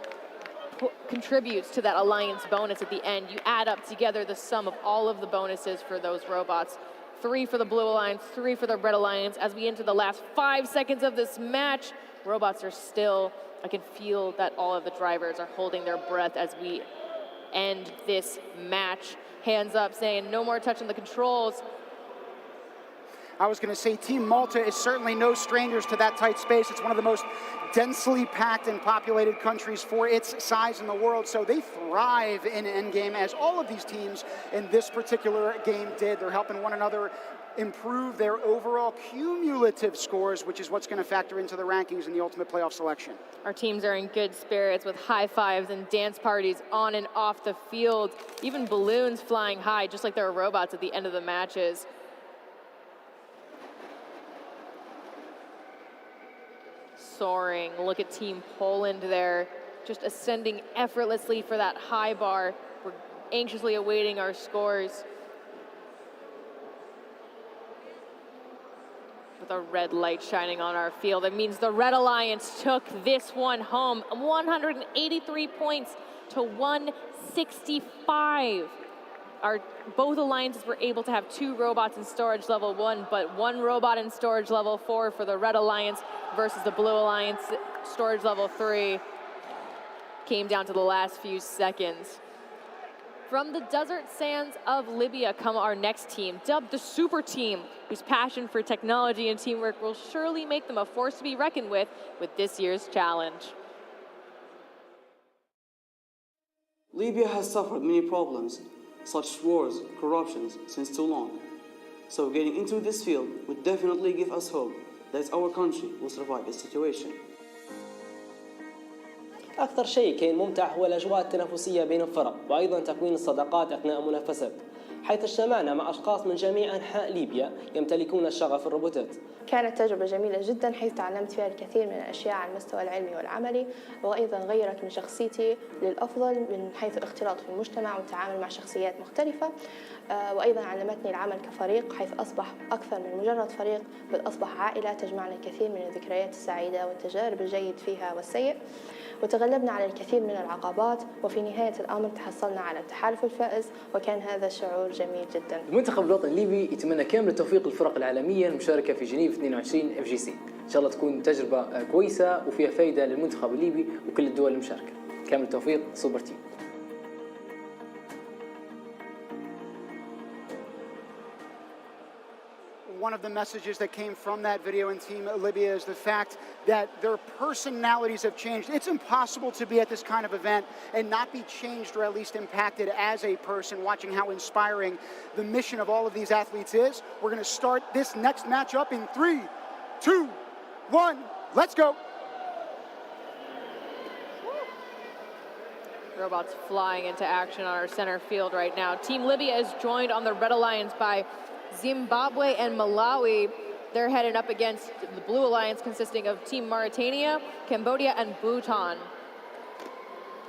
contributes to that alliance bonus at the end. You add up together the sum of all of the bonuses for those robots. 3 for the Blue Alliance, 3 for the Red Alliance. As we enter the last 5 seconds of this match, robots are still, I can feel that all of the drivers are holding their breath as we end this match. Hands up saying no more touching the controls. I was going to say Team Malta is certainly no strangers to that tight space. It's one of the most densely packed and populated countries for its size in the world, so they thrive in endgame, as all of these teams in this particular game did. They're helping one another improve their overall cumulative scores, which is what's going to factor into the rankings in the ultimate playoff selection. Our teams are in good spirits with high fives and dance parties on and off the field, even balloons flying high, just like there are robots at the end of the matches. Soaring. Look at Team Poland there, just ascending effortlessly for that high bar. We're anxiously awaiting our scores. With a red light shining on our field, it means the Red Alliance took this one home. 183 points to 165. Both alliances were able to have 2 robots in storage level 1, but 1 robot in storage level 4 for the Red Alliance versus the Blue Alliance storage level 3. Came down to the last few seconds. From the desert sands of Libya come our next team, dubbed the Super Team, whose passion for technology and teamwork will surely make them a force to be reckoned with this year's challenge. Libya has suffered many problems, such as wars, corruptions, since too long. So getting into this field would definitely give us hope that our country will survive this situation. أكثر شيء كان ممتع هو الأجواء التنافسية بين الفرق وأيضا تكوين الصداقات أثناء منافسات، حيث اجتمعنا مع أشخاص من جميع أنحاء ليبيا يمتلكون الشغف الروبوتات. كانت تجربة جميلة جدا، حيث تعلمت فيها الكثير من الأشياء على المستوى العلمي والعملي، وأيضا غيرت من شخصيتي للأفضل من حيث الاختلاط في المجتمع والتعامل مع شخصيات مختلفة، وأيضا علمتني العمل كفريق، حيث أصبح أكثر من مجرد فريق، بل أصبح عائلة تجمعنا الكثير من الذكريات السعيدة والتجارب الجيد فيها والسيء، وتغلبنا على الكثير من العقبات، وفي نهاية الأمر تحصلنا على التحالف الفائز، وكان هذا الشعور جميل جدا. المنتخب الوطني الليبي يتمنى كامل التوفيق للفرق العالمية المشاركة في جنيف 22 FGC. إن شاء الله تكون تجربة كويسة وفيها فايدة للمنتخب الليبي وكل الدول المشاركة. كامل التوفيق سوبر تيم. One of the messages that came from that video in Team Libya is the fact that their personalities have changed. It's impossible to be at this kind of event and not be changed or at least impacted as a person, watching how inspiring the mission of all of these athletes is. We're going to start this next matchup in 3, 2, 1, let's go. Robots flying into action on our center field right now. Team Libya is joined on the Red Alliance by Zimbabwe and Malawi. They're headed up against the Blue Alliance, consisting of Team Mauritania, Cambodia, and Bhutan.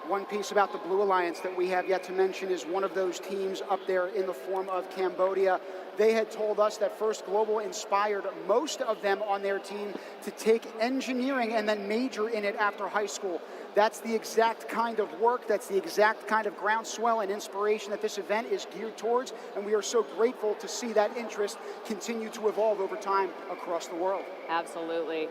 One piece about the Blue Alliance that we have yet to mention is one of those teams up there in the form of Cambodia. They had told us that First Global inspired most of them on their team to take engineering and then major in it after high school. That's the exact kind of work, that's the exact kind of groundswell and inspiration that this event is geared towards, and we are so grateful to see that interest continue to evolve over time across the world. Absolutely.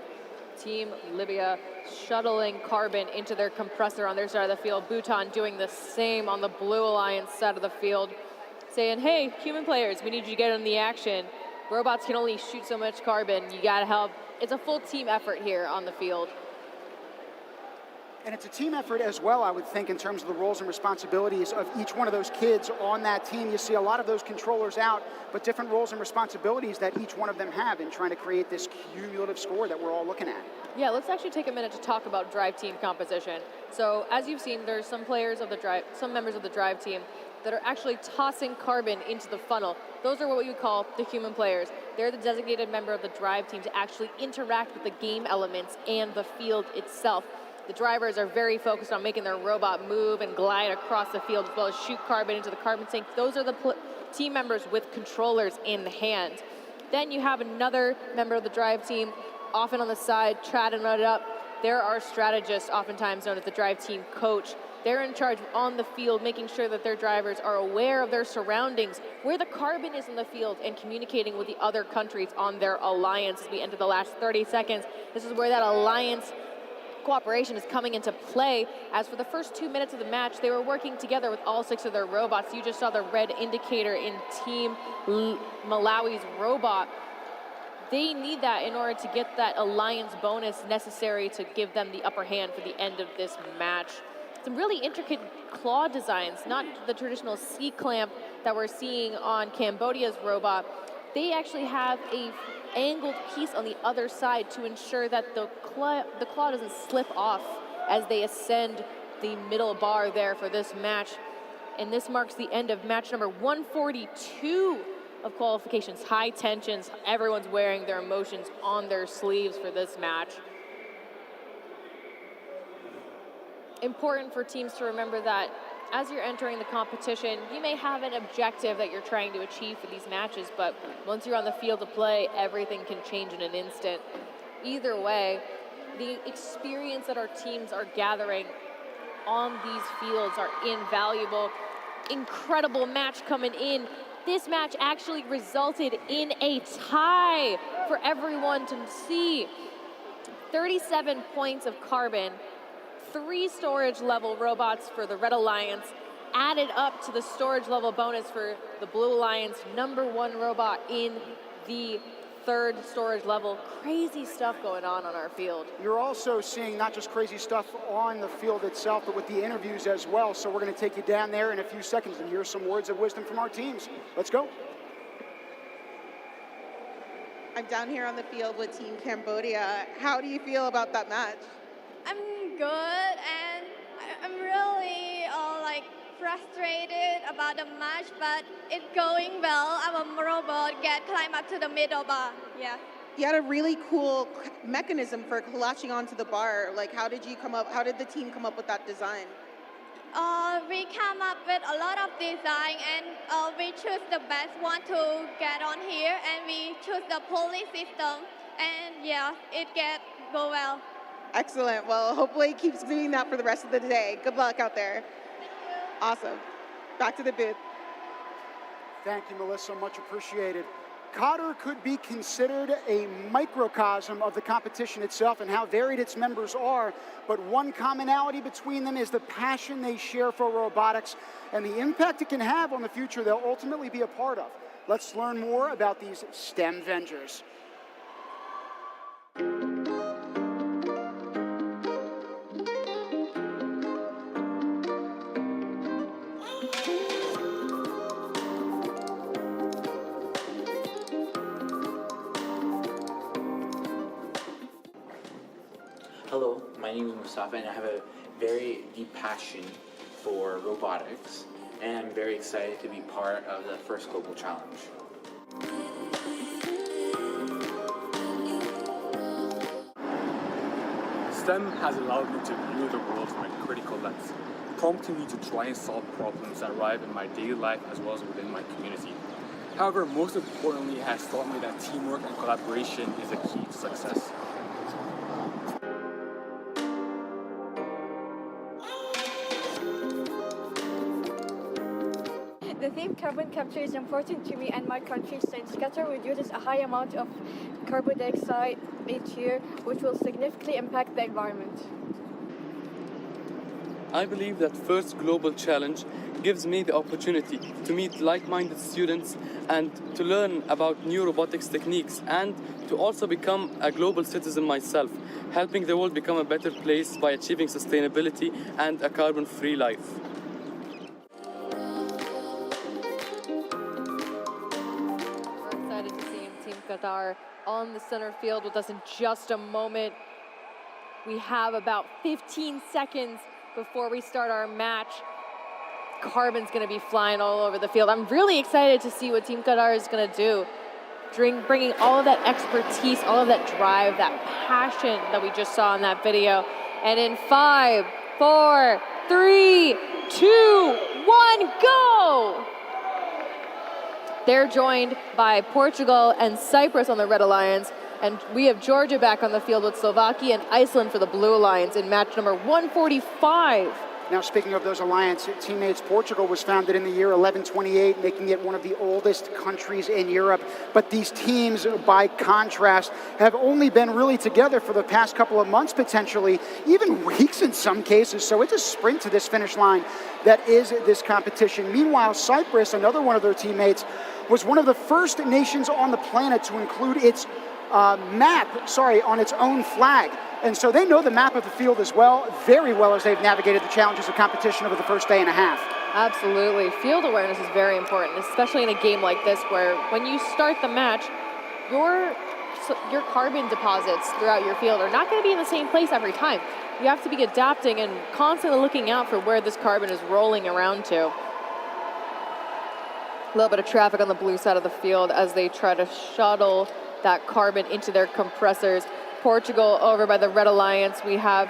Team Libya shuttling carbon into their compressor on their side of the field. Bhutan doing the same on the Blue Alliance side of the field, saying, hey, human players, we need you to get in the action. Robots can only shoot so much carbon. You gotta help. It's a full team effort here on the field. And it's a team effort as well, I would think, in terms of the roles and responsibilities of each one of those kids on that team. You see a lot of those controllers out, but different roles and responsibilities that each one of them have in trying to create this cumulative score that we're all looking at. Yeah, let's actually take a minute to talk about drive team composition. So as you've seen, there's some members of the drive team that are actually tossing carbon into the funnel. Those are what we would call the human players. They're the designated member of the drive team to actually interact with the game elements and the field itself. The drivers are very focused on making their robot move and glide across the field, as well as shoot carbon into the carbon sink. Those are the team members with controllers in hand. Then you have another member of the drive team, often on the side, chatting it up. There are strategists, oftentimes known as the drive team coach. They're in charge on the field, making sure that their drivers are aware of their surroundings, where the carbon is in the field, and communicating with the other countries on their alliance as we enter the last 30 seconds. This is where that alliance cooperation is coming into play, as for the first 2 minutes of the match, they were working together with all 6 of their robots. You just saw the red indicator in Team Malawi's robot. They need that in order to get that alliance bonus necessary to give them the upper hand for the end of this match. Some really intricate claw designs, not the traditional C-clamp that we're seeing on Cambodia's robot. They actually have a angled piece on the other side to ensure that the claw doesn't slip off as they ascend the middle bar there for this match. And this marks the end of match number 142 of qualifications. High tensions, everyone's wearing their emotions on their sleeves for this match. Important for teams to remember that as you're entering the competition, you may have an objective that you're trying to achieve for these matches, but once you're on the field of play, everything can change in an instant. Either way, the experience that our teams are gathering on these fields are invaluable. Incredible match coming in. This match actually resulted in a tie for everyone to see. 37 points of carbon, 3 storage level robots for the Red Alliance, added up to the storage level bonus for the Blue Alliance, #1 robot in the 3rd storage level. Crazy stuff going on our field. You're also seeing not just crazy stuff on the field itself, but with the interviews as well. So we're going to take you down there in a few seconds and hear some words of wisdom from our teams. Let's go. I'm down here on the field with Team Cambodia. How do you feel about that match? I'm good, and I'm really frustrated about the match, but it's going well. Our robot climb up to the middle bar. Yeah. You had a really cool mechanism for latching onto the bar. How did the team come up with that design? We come up with a lot of design, and we choose the best one to get on here, and we choose the pulley system, and yeah, it go well. Excellent. Well, hopefully it keeps doing that for the rest of the day. Good luck out there. Awesome. Back to the booth. Thank you, Melissa. Much appreciated. Qatar could be considered a microcosm of the competition itself and how varied its members are, but one commonality between them is the passion they share for robotics and the impact it can have on the future they'll ultimately be a part of. Let's learn more about these STEM Vengers. Hello, my name is Mustafa, and I have a very deep passion for robotics, and I'm very excited to be part of the first Global Challenge. STEM has allowed me to view the world from a critical lens. prompting me to try and solve problems that arrive in my daily life as well as within my community. However, most importantly, it has taught me that teamwork and collaboration is the key to success. The theme carbon capture is important to me and my country since Qatar reduces a high amount of carbon dioxide each year, which will significantly impact the environment. I believe that First Global Challenge gives me the opportunity to meet like-minded students and to learn about new robotics techniques and to also become a global citizen myself, helping the world become a better place by achieving sustainability and a carbon-free life. We're excited to see Team Qatar on the center field with us in just a moment. We have about 15 seconds before we start our match. Carbon's going to be flying all over the field. I'm really excited to see what Team Qatar is going to do. Bringing all of that expertise, all of that drive, that passion that we just saw in that video. And in 5, 4, 3, 2, 1, go! They're joined by Portugal and Cyprus on the Red Alliance. And we have Georgia back on the field with Slovakia and Iceland for the Blue Alliance in match number 145. Now, speaking of those alliance teammates, Portugal was founded in the year 1128, making it one of the oldest countries in Europe. But these teams, by contrast, have only been really together for the past couple of months, potentially, even weeks in some cases. So it's a sprint to this finish line that is this competition. Meanwhile, Cyprus, another one of their teammates, was one of the first nations on the planet to include its on its own flag. And so they know the map of the field as well, very well, as they've navigated the challenges of competition over the first day and a half. Absolutely. Field awareness is very important, especially in a game like this where when you start the match, your carbon deposits throughout your field are not going to be in the same place every time. You have to be adapting and constantly looking out for where this carbon is rolling around to. A little bit of traffic on the blue side of the field as they try to shuttle that carbon into their compressors. Portugal over by the Red Alliance. We have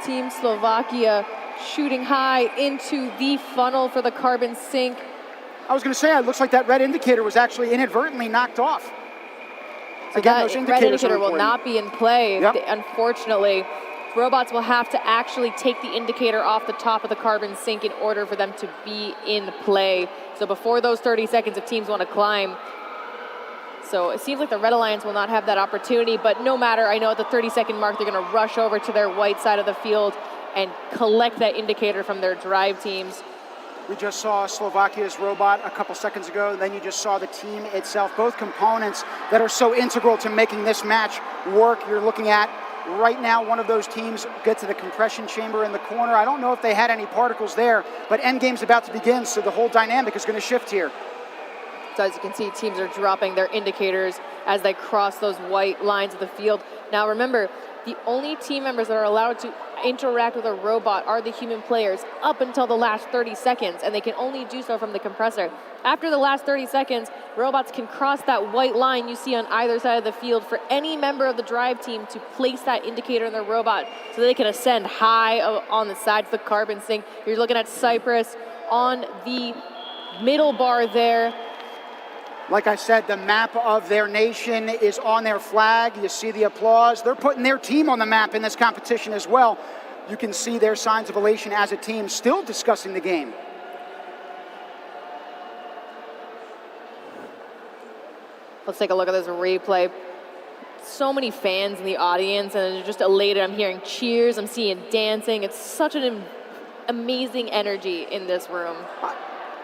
Team Slovakia shooting high into the funnel for the carbon sink. I was going to say, it looks like that red indicator was actually inadvertently knocked off. So again, that those indicators red indicator will important. not be in play. Yep. Unfortunately, robots will have to actually take the indicator off the top of the carbon sink in order for them to be in play. So before those 30 seconds, if teams want to climb, so it seems like the Red Alliance will not have that opportunity, but no matter, I know at the 30-second mark, they're going to rush over to their white side of the field and collect that indicator from their drive teams. We just saw Slovakia's robot a couple seconds ago, then you just saw the team itself, both components that are so integral to making this match work. You're looking at right now one of those teams get to the compression chamber in the corner. I don't know if they had any particles there, but endgame's about to begin, so the whole dynamic is going to shift here. So as you can see, teams are dropping their indicators as they cross those white lines of the field. Now remember, the only team members that are allowed to interact with a robot are the human players up until the last 30 seconds, and they can only do so from the compressor. After the last 30 seconds, robots can cross that white line you see on either side of the field for any member of the drive team to place that indicator in their robot so they can ascend high on the sides of the carbon sink. You're looking at Cyprus on the middle bar there. Like I said, the map of their nation is on their flag. You see the applause. They're putting their team on the map in this competition as well. You can see their signs of elation as a team, still discussing the game. Let's take a look at this replay. So many fans in the audience, and they're just elated. I'm hearing cheers, I'm seeing dancing. It's such an amazing energy in this room.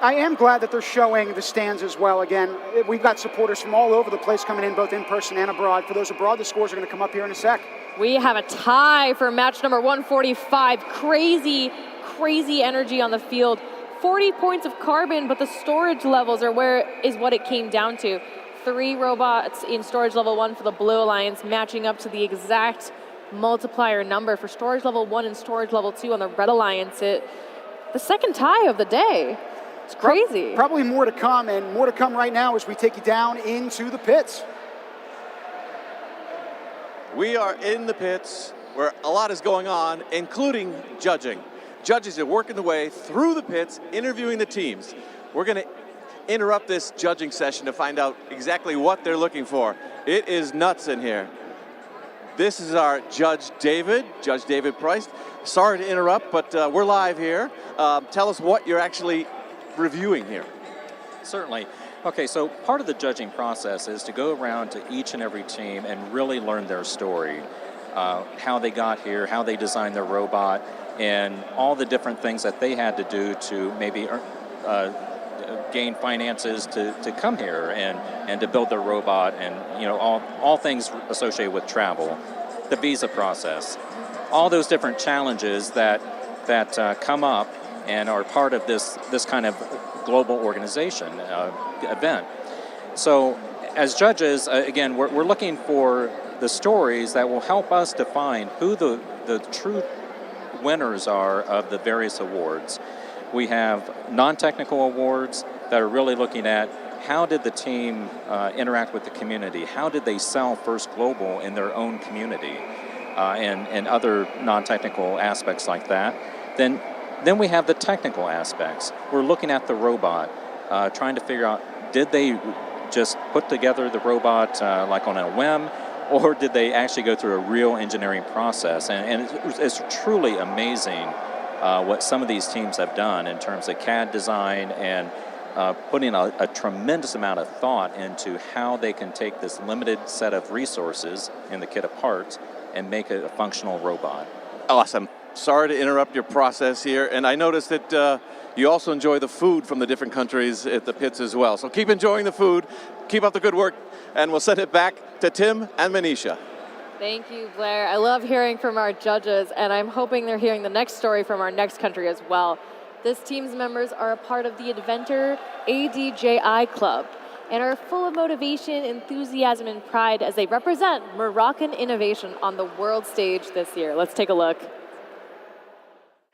I am glad that they're showing the stands as well. Again, we've got supporters from all over the place coming in, both in person and abroad. For those abroad, the scores are going to come up here in a sec. We have a tie for match number 145. Crazy energy on the field. 40 points of carbon, but the storage levels are what it came down to. 3 robots in storage level 1 for the Blue Alliance, matching up to the exact multiplier number for storage level 1 and storage level 2 on the Red Alliance. The second tie of the day. It's crazy. Probably more to come, and more to come right now as we take you down into the pits. We are in the pits where a lot is going on, including judging. judges are working their way through the pits, interviewing the teams. We're going to interrupt this judging session to find out exactly what they're looking for. It is nuts in here. This is our Judge David Price. Sorry to interrupt, but we're live here. Tell us what you're actually reviewing here. Certainly. Okay, so part of the judging process is to go around to each and every team and really learn their story, how they got here, how they designed their robot, and all the different things that they had to do to maybe gain finances to come here and to build their robot, and all things associated with travel, the visa process, all those different challenges that come up and are part of this kind of global organization event. So as judges, again, we're looking for the stories that will help us define who the true winners are of the various awards. We have non-technical awards that are really looking at how did the team interact with the community, how did they sell First Global in their own community, and other non-technical aspects like that. Then we have the technical aspects. We're looking at the robot, trying to figure out, did they just put together the robot like on a whim, or did they actually go through a real engineering process? And it's truly amazing what some of these teams have done in terms of CAD design and putting a tremendous amount of thought into how they can take this limited set of resources in the kit of parts and make it a functional robot. Awesome. Sorry to interrupt your process here, and I noticed that you also enjoy the food from the different countries at the pits as well. So keep enjoying the food, keep up the good work, and we'll send it back to Tim and Manisha. Thank you, Blair. I love hearing from our judges, and I'm hoping they're hearing the next story from our next country as well. This team's members are a part of the Adventure ADJI Club and are full of motivation, enthusiasm, and pride as they represent Moroccan innovation on the world stage this year. Let's take a look.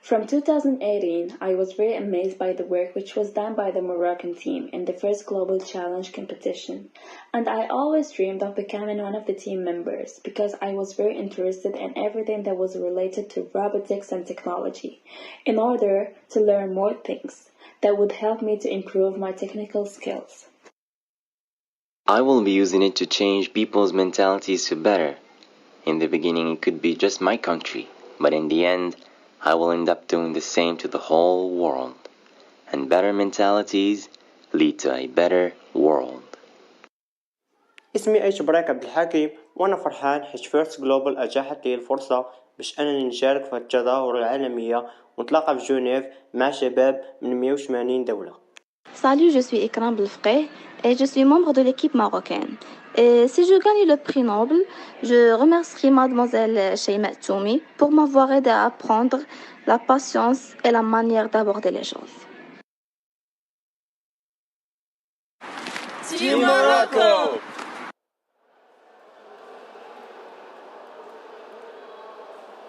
From 2018, I was very amazed by the work which was done by the Moroccan team in the first Global Challenge competition, and I always dreamed of becoming one of the team members because I was very interested in everything that was related to robotics and technology, in order to learn more things that would help me to improve my technical skills. I will be using it to change people's mentalities to better. In the beginning, it could be just my country, but in the end, I will end up doing the same to the whole world. And better mentalities lead to a better world. اسمي أيش براك عبد الحكيم، وأنا فرحان حيث فيرست جلوبال أتاحت لي الفرصة باش أنني نشارك في التظاهرة العالمية ونتلاقى في جنيف مع شباب من 180 دولة. Salut, je suis Ikram Belfqeh et je suis membre de l'équipe marocaine. Et si je gagne le prix Nobel, je remercierai mademoiselle Sheima Toumi pour m'avoir aidé à apprendre la patience et la manière d'aborder les choses. Team Morocco!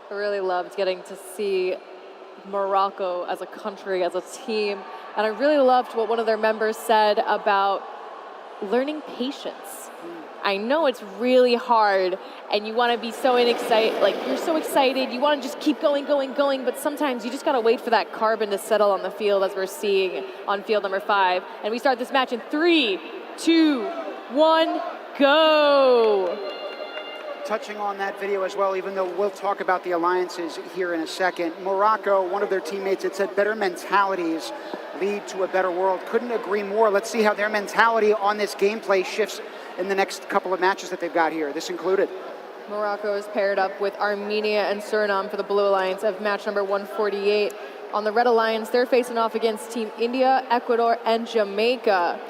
I really loved getting to see Morocco as a country, as a team, and I really loved what one of their members said about learning patience. I know it's really hard and you want to be so you're so excited, you want to just keep going, but sometimes you just got to wait for that carbon to settle on the field, as we're seeing on field number 5. And we start this match in 3, 2, 1, go! Touching on that video as well, even though we'll talk about the alliances here in a second. Morocco, one of their teammates, had said better mentalities lead to a better world. Couldn't agree more. Let's see how their mentality on this gameplay shifts in the next couple of matches that they've got here, this included. Morocco is paired up with Armenia and Suriname for the Blue Alliance of match number 148. On the Red Alliance, they're facing off against Team India, Ecuador, and Jamaica.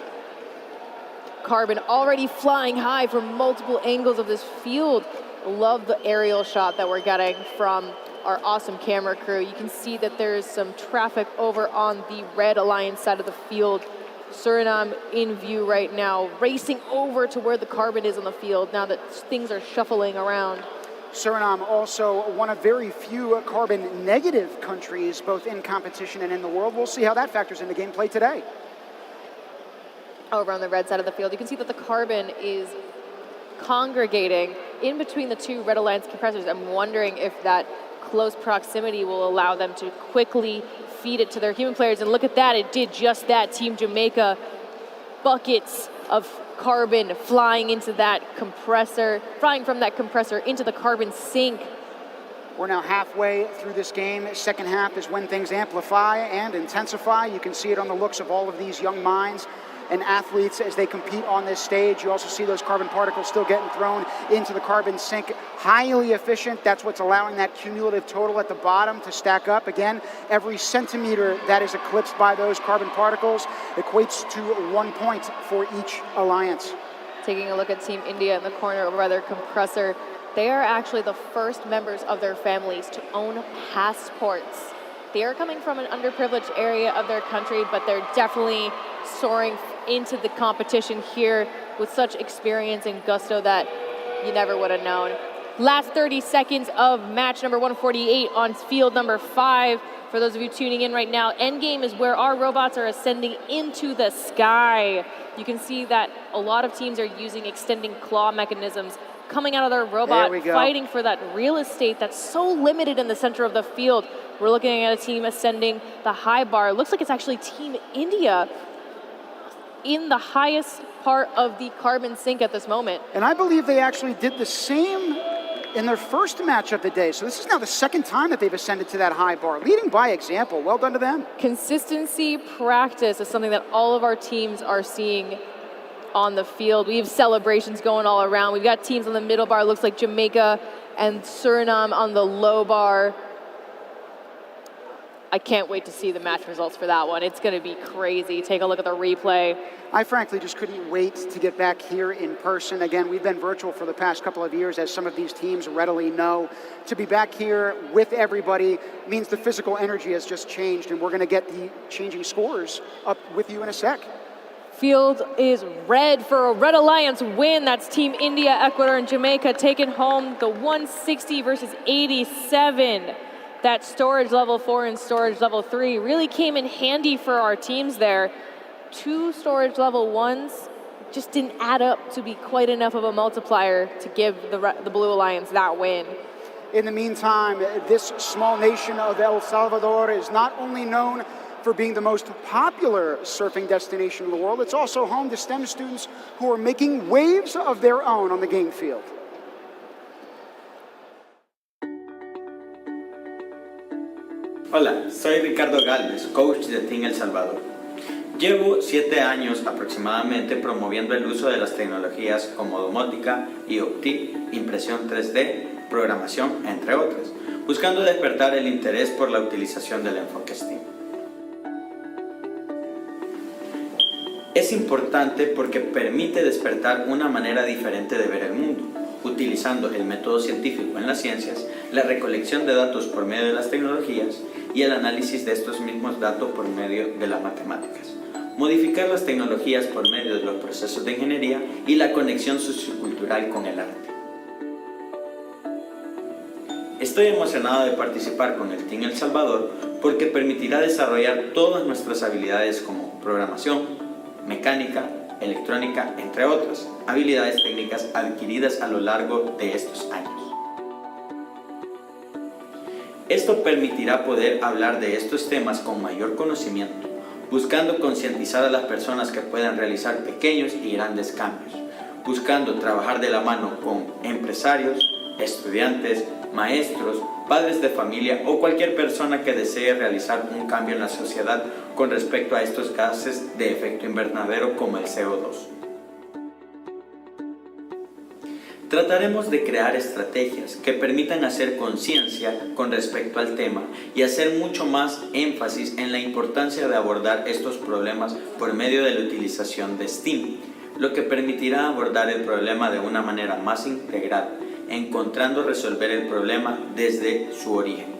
Carbon already flying high from multiple angles of this field. Love the aerial shot that we're getting from our awesome camera crew. You can see that there's some traffic over on the Red Alliance side of the field. Suriname in view right now, racing over to where the Carbon is on the field now that things are shuffling around. Suriname also one of very few carbon negative countries, both in competition and in the world. We'll see how that factors into gameplay today. Over on the red side of the field, you can see that the Carbon is congregating in between the two Red Alliance compressors. I'm wondering if that close proximity will allow them to quickly feed it to their human players. And look at that, it did just that. Team Jamaica, buckets of carbon flying into that compressor, flying from that compressor into the carbon sink. We're now halfway through this game. Second half is when things amplify and intensify. You can see it on the looks of all of these young minds and athletes as they compete on this stage. You also see those carbon particles still getting thrown into the carbon sink. Highly efficient. That's what's allowing that cumulative total at the bottom to stack up. Again, every centimeter that is eclipsed by those carbon particles equates to 1 point for each alliance. Taking a look at Team India in the corner over by their compressor, they are actually the first members of their families to own passports. They are coming from an underprivileged area of their country, but they're definitely soaring into the competition here with such experience and gusto that you never would have known. Last 30 seconds of match number 148 on field number 5. For those of you tuning in right now, endgame is where our robots are ascending into the sky. You can see that a lot of teams are using extending claw mechanisms coming out of their robot, fighting for that real estate that's so limited in the center of the field. We're looking at a team ascending the high bar. It looks like it's actually Team India in the highest part of the carbon sink at this moment. And I believe they actually did the same in their first match of the day. So this is now the second time that they've ascended to that high bar, leading by example. Well done to them. Consistency practice is something that all of our teams are seeing on the field. We have celebrations going all around. We've got teams on the middle bar, looks like Jamaica and Suriname on the low bar. I can't wait to see the match results for that one. It's going to be crazy. Take a look at the replay. I frankly just couldn't wait to get back here in person. Again, we've been virtual for the past couple of years, as some of these teams readily know. To be back here with everybody means the physical energy has just changed, and we're going to get the changing scores up with you in a sec. Field is red for a Red Alliance win. That's Team India, Ecuador, and Jamaica taking home the 160 versus 87. That storage level 4 and storage level 3 really came in handy for our teams there. 2 storage level 1s just didn't add up to be quite enough of a multiplier to give the Blue Alliance that win. In the meantime, this small nation of El Salvador is not only known for being the most popular surfing destination in the world, it's also home to STEM students who are making waves of their own on the game field. Hola, soy Ricardo Galvez, coach de Team El Salvador. Llevo 7 años aproximadamente promoviendo el uso de las tecnologías como domótica, IoT, impresión 3D, programación, entre otras, buscando despertar el interés por la utilización del enfoque STEAM. Es importante porque permite despertar una manera diferente de ver el mundo, utilizando el método científico en las ciencias, la recolección de datos por medio de las tecnologías y el análisis de estos mismos datos por medio de las matemáticas. Modificar las tecnologías por medio de los procesos de ingeniería y la conexión sociocultural con el arte. Estoy emocionado de participar con el Team El Salvador porque permitirá desarrollar todas nuestras habilidades como programación, mecánica, electrónica, entre otras habilidades técnicas adquiridas a lo largo de estos años. Esto permitirá poder hablar de estos temas con mayor conocimiento, buscando concientizar a las personas que puedan realizar pequeños y grandes cambios, buscando trabajar de la mano con empresarios, estudiantes, maestros, padres de familia o cualquier persona que desee realizar un cambio en la sociedad con respecto a estos gases de efecto invernadero como el CO2. Trataremos de crear estrategias que permitan hacer conciencia con respecto al tema y hacer mucho más énfasis en la importancia de abordar estos problemas por medio de la utilización de STEAM, lo que permitirá abordar el problema de una manera más integral, encontrando resolver el problema desde su origen.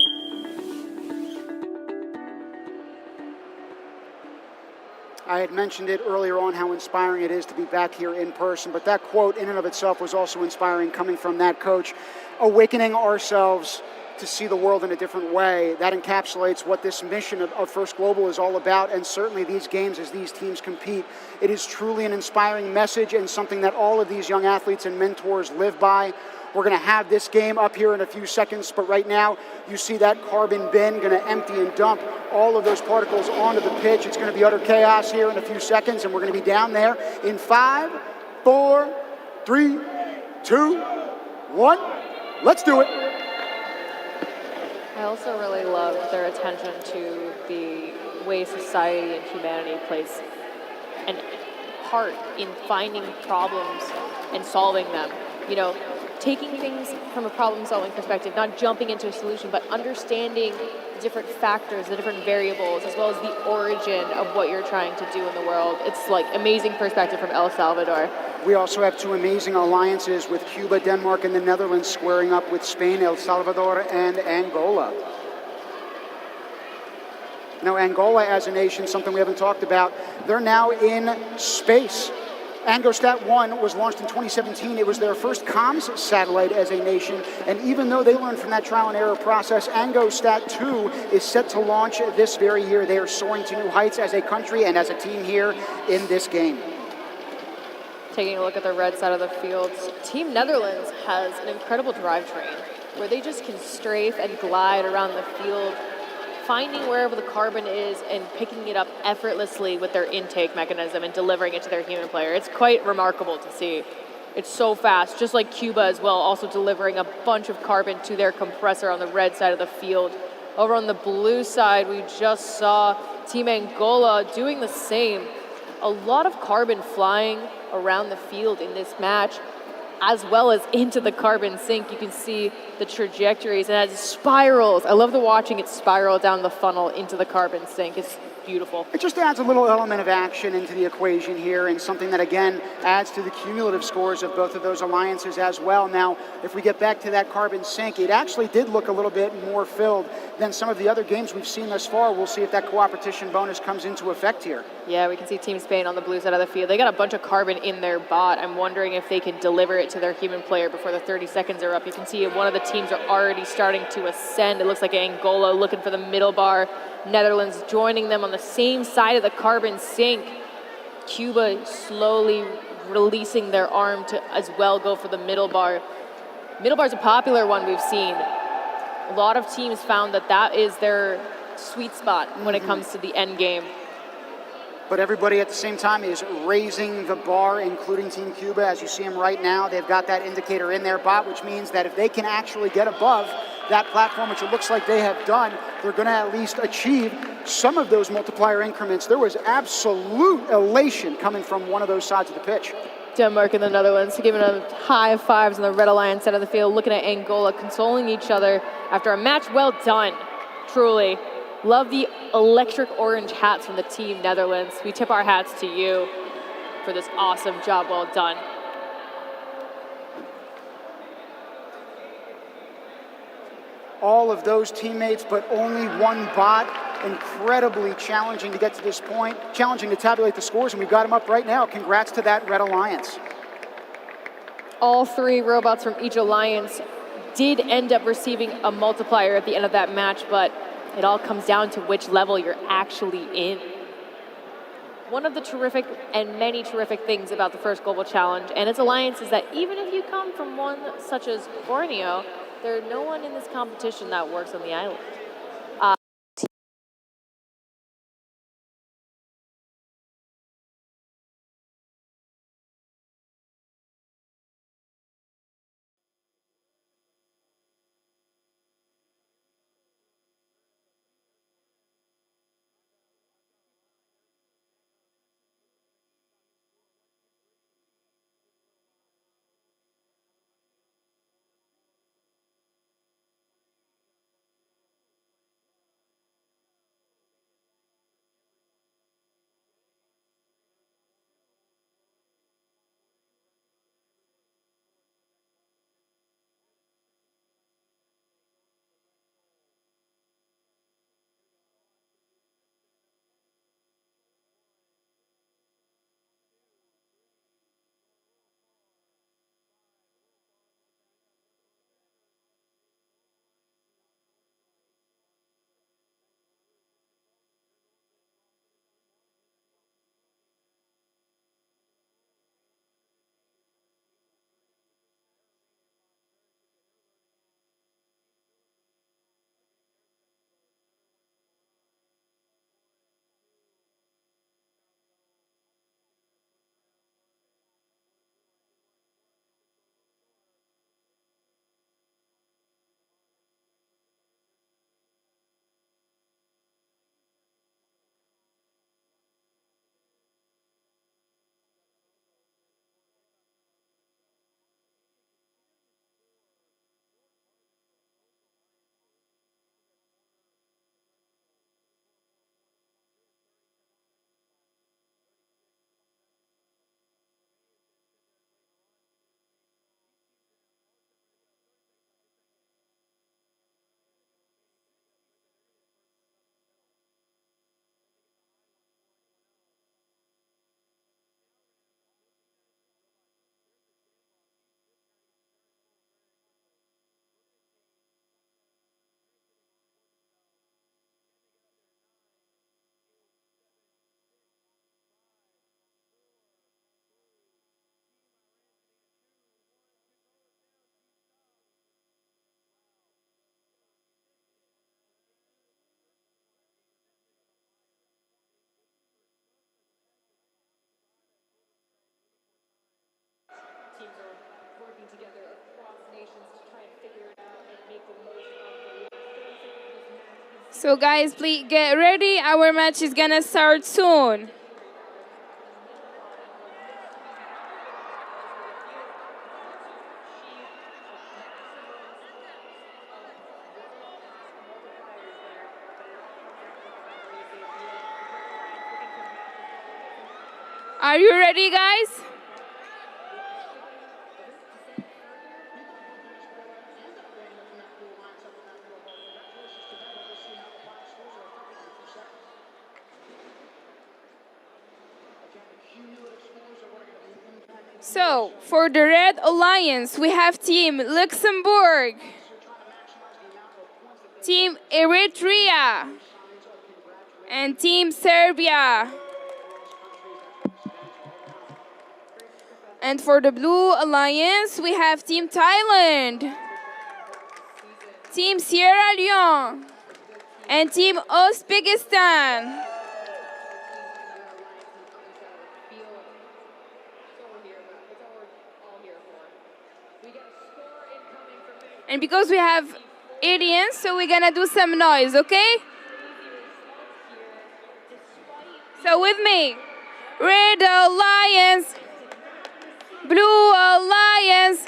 I had mentioned it earlier on how inspiring it is to be back here in person, but that quote in and of itself was also inspiring coming from that coach, awakening ourselves to see the world in a different way. That encapsulates what this mission of First Global is all about, and certainly these games as these teams compete. It is truly an inspiring message and something that all of these young athletes and mentors live by. We're going to have this game up here in a few seconds, but right now you see that carbon bin going to empty and dump all of those particles onto the pitch. It's going to be utter chaos here in a few seconds, and we're going to be down there in 5, 4, 3, 2, 1. Let's do it. I also really love their attention to the way society and humanity plays an part in finding problems and solving them. You know, taking things from a problem-solving perspective, not jumping into a solution, but understanding the different factors, the different variables, as well as the origin of what you're trying to do in the world. It's like amazing perspective from El Salvador. We also have two amazing alliances with Cuba, Denmark, and the Netherlands squaring up with Spain, El Salvador, and Angola. Now, Angola as a nation, something we haven't talked about, they're now in space. Angostat 1 was launched in 2017. It was their first comms satellite as a nation, and even though they learned from that trial and error process, Angostat 2 is set to launch this very year. They are soaring to new heights as a country and as a team here in this game. Taking a look at the red side of the field, Team Netherlands has an incredible drivetrain where they just can strafe and glide around the field, finding wherever the carbon is and picking it up effortlessly with their intake mechanism and delivering it to their human player. It's quite remarkable to see. It's so fast, just like Cuba as well, also delivering a bunch of carbon to their compressor on the red side of the field. Over on the blue side, we just saw Team Angola doing the same. A lot of carbon flying around the field in this match, as well as into the carbon sink. You can see the trajectories, and as it spirals. I love the watching it spiral down the funnel into the carbon sink. It's beautiful. It just adds a little element of action into the equation here, and something that again adds to the cumulative scores of both of those alliances as well. Now, if we get back to that carbon sink, it actually did look a little bit more filled than some of the other games we've seen thus far. We'll see if that co-opetition bonus comes into effect here. Yeah, we can see Team Spain on the blue side of the field. They got a bunch of carbon in their bot. I'm wondering if they can deliver it to their human player before the 30 seconds are up. You can see one of the teams are already starting to ascend. It looks like Angola looking for the middle bar. Netherlands joining them on the same side of the carbon sink. Cuba slowly releasing their arm to as well go for the middle bar. Middle bar is a popular one we've seen. A lot of teams found that that is their sweet spot when it comes to the end game. But everybody at the same time is raising the bar, including Team Cuba. As you see them right now, they've got that indicator in their bot, which means that if they can actually get above that platform, which it looks like they have done, they're going to at least achieve some of those multiplier increments. There was absolute elation coming from one of those sides of the pitch. Denmark and the Netherlands giving them high fives on the Red Alliance side of the field, looking at Angola, consoling each other after a match well done, truly. Love the electric orange hats from the Team Netherlands. We tip our hats to you for this awesome job well done. All of those teammates, but only one bot. Incredibly challenging to get to this point, challenging to tabulate the scores, and we've got them up right now. Congrats to that Red Alliance. All three robots from each alliance did end up receiving a multiplier at the end of that match, but it all comes down to which level you're actually in. One of the terrific and many terrific things about the First Global Challenge and its alliance is that even if you come from one such as Borneo, there's no one in this competition that works on the island. So guys, please get ready. Our match is gonna start soon. Are you ready, guys? So, for the Red Alliance, we have Team Luxembourg, Team Eritrea, and Team Serbia. And for the Blue Alliance, we have Team Thailand, Team Sierra Leone, and Team Uzbekistan. And because we have aliens, so we're gonna do some noise, okay? So with me, Red Alliance, Blue Alliance,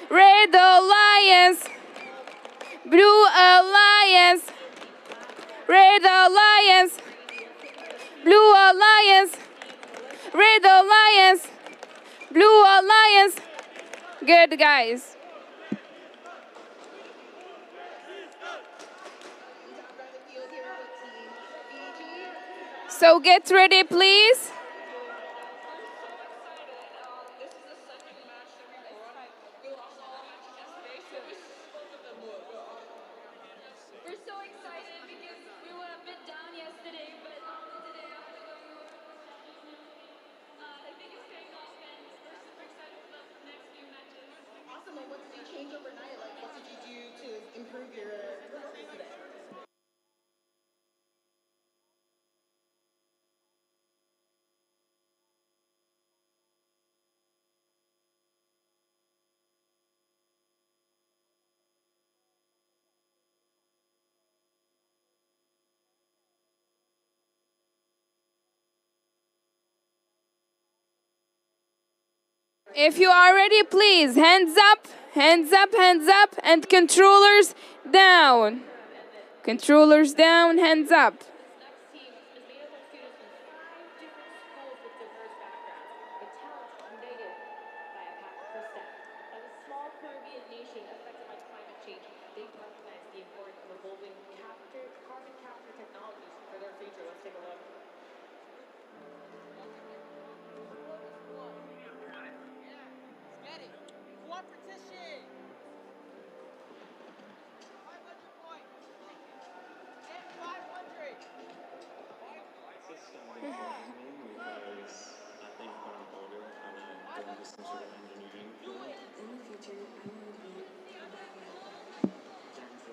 Red Alliance, Blue Alliance, Red Alliance, Blue Alliance, Red Alliance, Blue Alliance. Good, guys. So get ready, please. We're so excited because we were a bit down yesterday, but today I think it's paying off, and we're super excited for the next few matches. Awesome. And what did you change overnight? Like, what did you do to improve your today? If you are ready, please, hands up, hands up, hands up, and controllers down. Controllers down, hands up.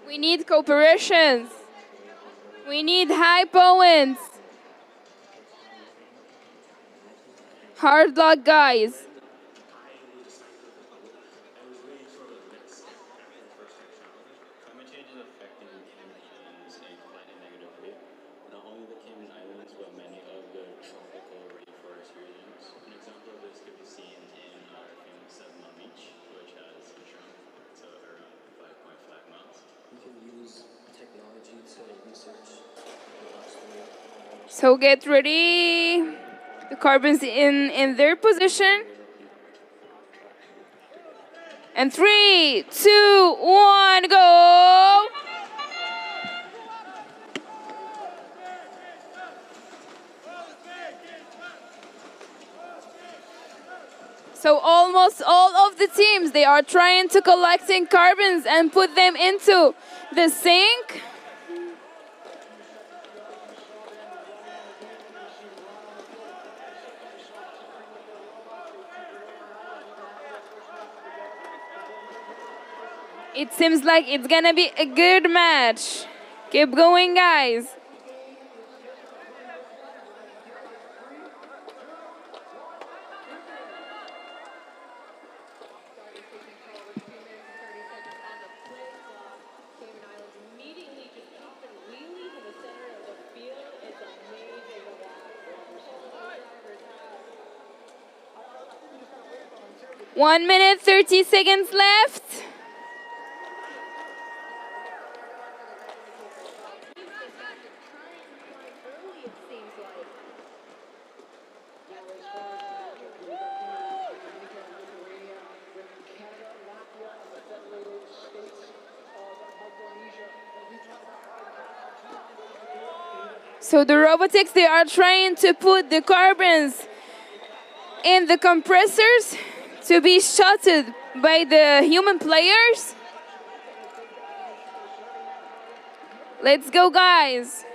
We need cooperations. We need high points. Hard luck, guys. Climate change is affecting the Cayman Islands quite a negative way. Not only the Cayman Islands, but many of the tropical rainforest regions. An example of this could be seen in our famous Sedna Beach, which has shrunk to around 5.5 miles. We can use technology to research. So get ready. The carbons in their position. And 3, 2, 1, go! So almost all of the teams, they are trying to collecting carbons and put them into the sink. It seems like it's gonna be a good match. Keep going, guys. 1 minute, 30 seconds left. So the robotics, they are trying to put the carbons in the compressors to be shotted by the human players. Let's go, guys.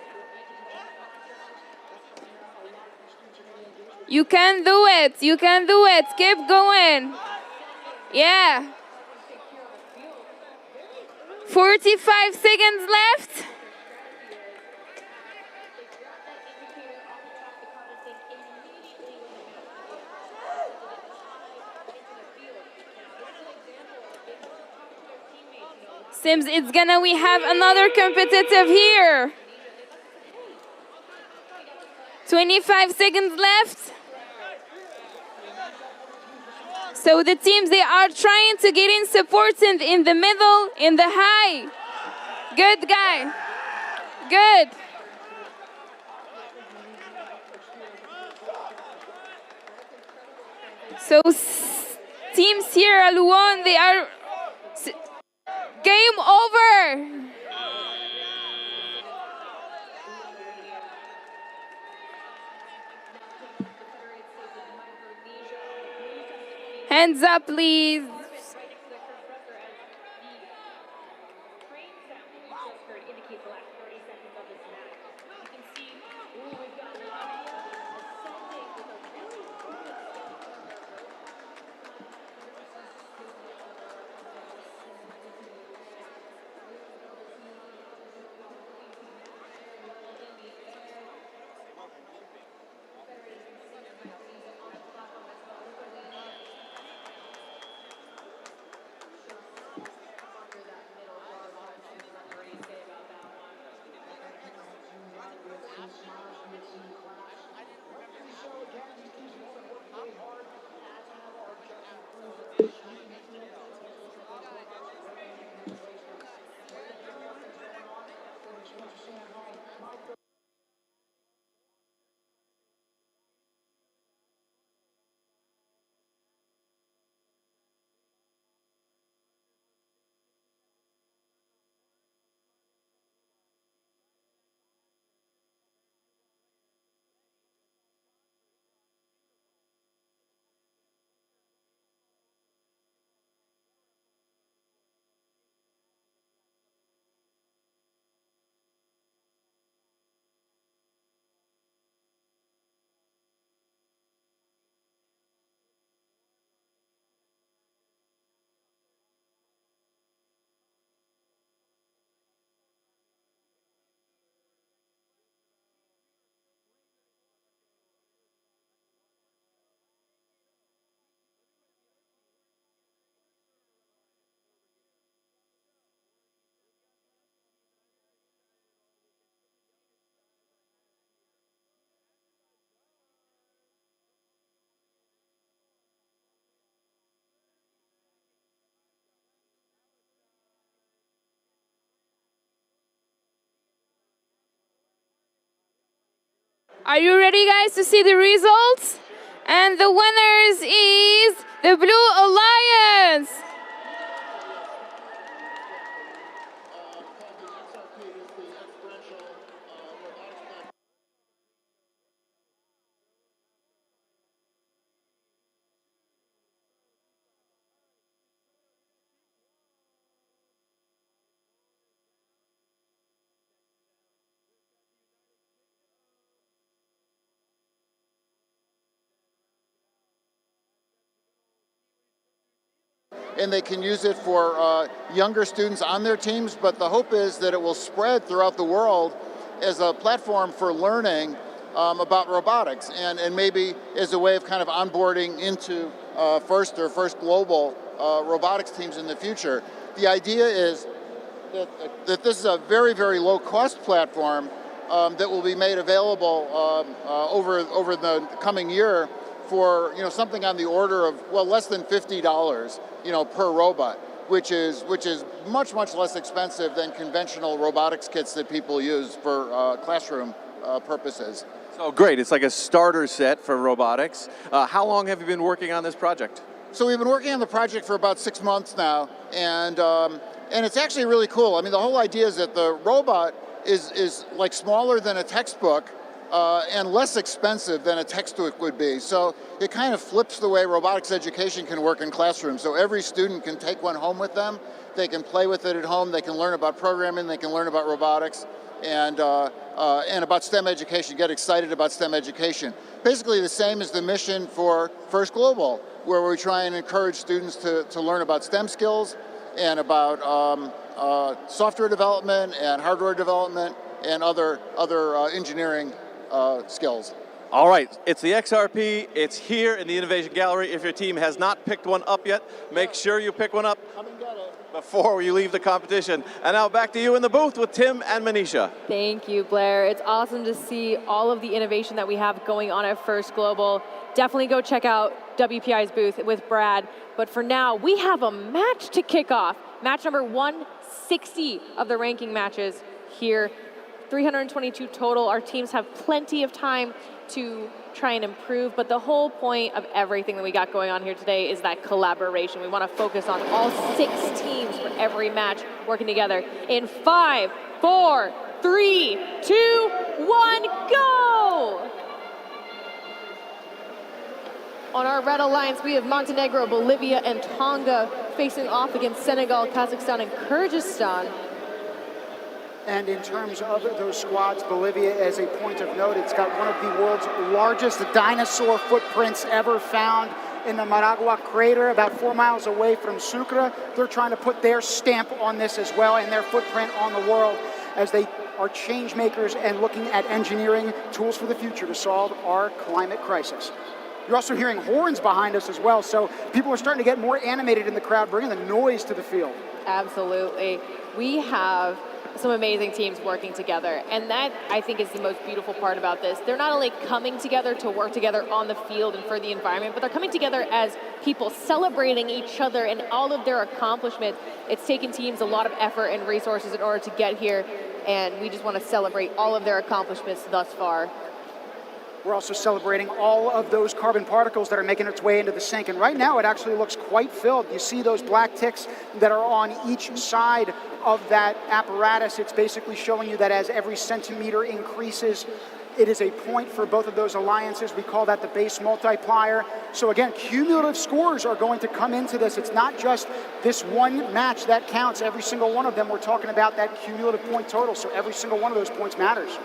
You can do it. You can do it. Keep going. Yeah. 45 seconds left. Seems we have another competitive here. 25 seconds left. So the teams, they are trying to get in support in the middle, in the high. Good, guy. Good. So Team Sierra Leone, they are game over. Hands up, please. Are you ready, guys, to see the results? And the winners is the Blue Alliance. And they can use it for younger students on their teams, but the hope is that it will spread throughout the world as a platform for learning about robotics and maybe as a way of kind of onboarding into first global robotics teams in the future. The idea is that this is a very, very low cost platform that will be made available over the coming year for something on the order of less than $50 per robot, which is much less expensive than conventional robotics kits that people use for classroom purposes. Oh, great. It's like a starter set for robotics. How long have you been working on this project? So we've been working on the project for about 6 months now, and it's actually really cool. I mean, the whole idea is that the robot is like smaller than a textbook and less expensive than a textbook would be. So it kind of flips the way robotics education can work in classrooms. So every student can take one home with them. They can play with it at home. They can learn about programming. They can learn about robotics. And about STEM education, get excited about STEM education. Basically the same as the mission for First Global, where we try and encourage students to learn about STEM skills and about software development and hardware development and other engineering skills. All right, it's the XRP. It's here in the Innovation Gallery. If your team has not picked one up yet, make sure you pick one up before you leave the competition. And now back to you in the booth with Tim and Manisha. Thank you, Blair. It's awesome to see all of the innovation that we have going on at First Global. Definitely go check out WPI's booth with Brad. But for now, we have a match to kick off. Match number 160 of the ranking matches here. 322 total. Our teams have plenty of time to try and improve, but the whole point of everything that we got going on here today is that collaboration. We want to focus on all 6 teams for every match working together. In 5, 4, 3, 2, 1, go! On our red alliance, we have Montenegro, Bolivia, and Tonga facing off against Senegal, Kazakhstan, and Kyrgyzstan. And in terms of those squads, Bolivia, as a point of note, it's got one of the world's largest dinosaur footprints ever found in the Maragua crater, about 4 miles away from Sucre. They're trying to put their stamp on this as well and their footprint on the world as they are change makers and looking at engineering tools for the future to solve our climate crisis. You're also hearing horns behind us as well, so people are starting to get more animated in the crowd, bringing the noise to the field. Absolutely. We have some amazing teams working together, and that I think is the most beautiful part about this. They're not only coming together to work together on the field and for the environment, but they're coming together as people celebrating each other and all of their accomplishments. It's taken teams a lot of effort and resources in order to get here, and we just want to celebrate all of their accomplishments thus far. We're also celebrating all of those carbon particles that are making its way into the sink. And right now it actually looks quite filled. You see those black ticks that are on each side of that apparatus. It's basically showing you that as every centimeter increases, it is a point for both of those alliances. We call that the base multiplier. So again, cumulative scores are going to come into this. It's not just this one match that counts. Every single one of them, we're talking about that cumulative point total. So every single one of those points matters.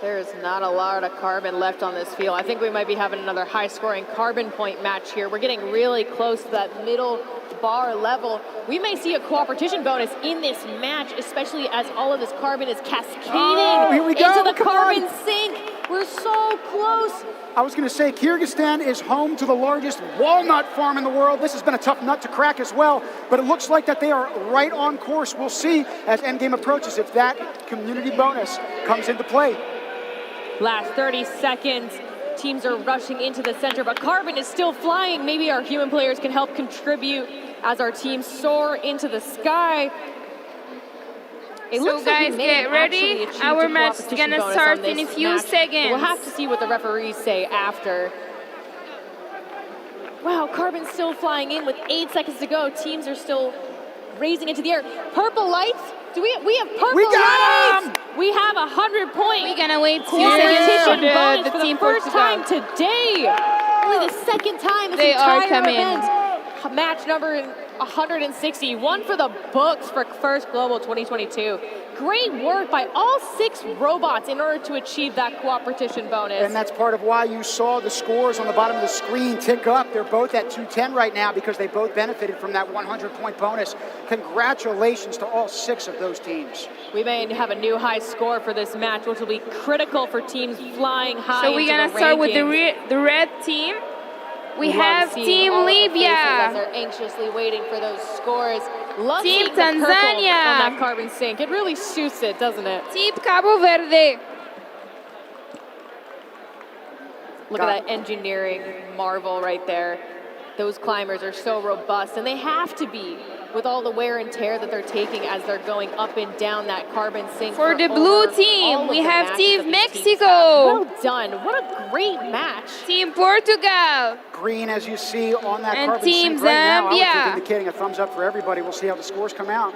There is not a lot of carbon left on this field. I think we might be having another high-scoring carbon point match here. We're getting really close to that middle bar level. We may see a cooperation bonus in this match, especially as all of this carbon is cascading into the carbon sink. We're so close. I was going to say, Kyrgyzstan is home to the largest walnut farm in the world. This has been a tough nut to crack as well, but it looks like that they are right on course. We'll see as endgame approaches if that community bonus comes into play. Last 30 seconds, teams are rushing into the center, but carbon is still flying. Maybe our human players can help contribute as our teams soar into the sky. It So looks like guys, we may get have ready. actually achieved Our a match is competition gonna bonus start on in a this few match. seconds. We'll have to see what the referees say after. Wow, carbon's still flying in with 8 seconds to go. Teams are still raising into the air. Purple lights. We have purple lights. We have 100 point. We're gonna wait competition for bonus the for team the first Portugal. time today. Only the second time this They are entire coming. event. Match number 160. One for the books for First Global 2022. Great work by all 6 robots in order to achieve that cooperation bonus. And that's part of why you saw the scores on the bottom of the screen tick up. They're both at 210 right now because they both benefited from that 100-point bonus. Congratulations to all 6 of those teams. We may have a new high score for this match, which will be critical for teams flying high. So we're gonna start with the red team. We have Team Libya. As they're anxiously waiting for those scores. Love Team seeing the purple Tanzania. on that carbon sink. It really suits it, doesn't it? Team Cabo Verde. Look at that engineering marvel right there. Those climbers are so robust, and they have to be with all the wear and tear that they're taking as they're going up and down that carbon sink. For the blue team, we have Team Mexico. Well done. What a great match. Team Portugal. Green, as you see on that And carbon Team sink right now, I would Zambia. think indicating a thumbs up for everybody. We'll see how the scores come out.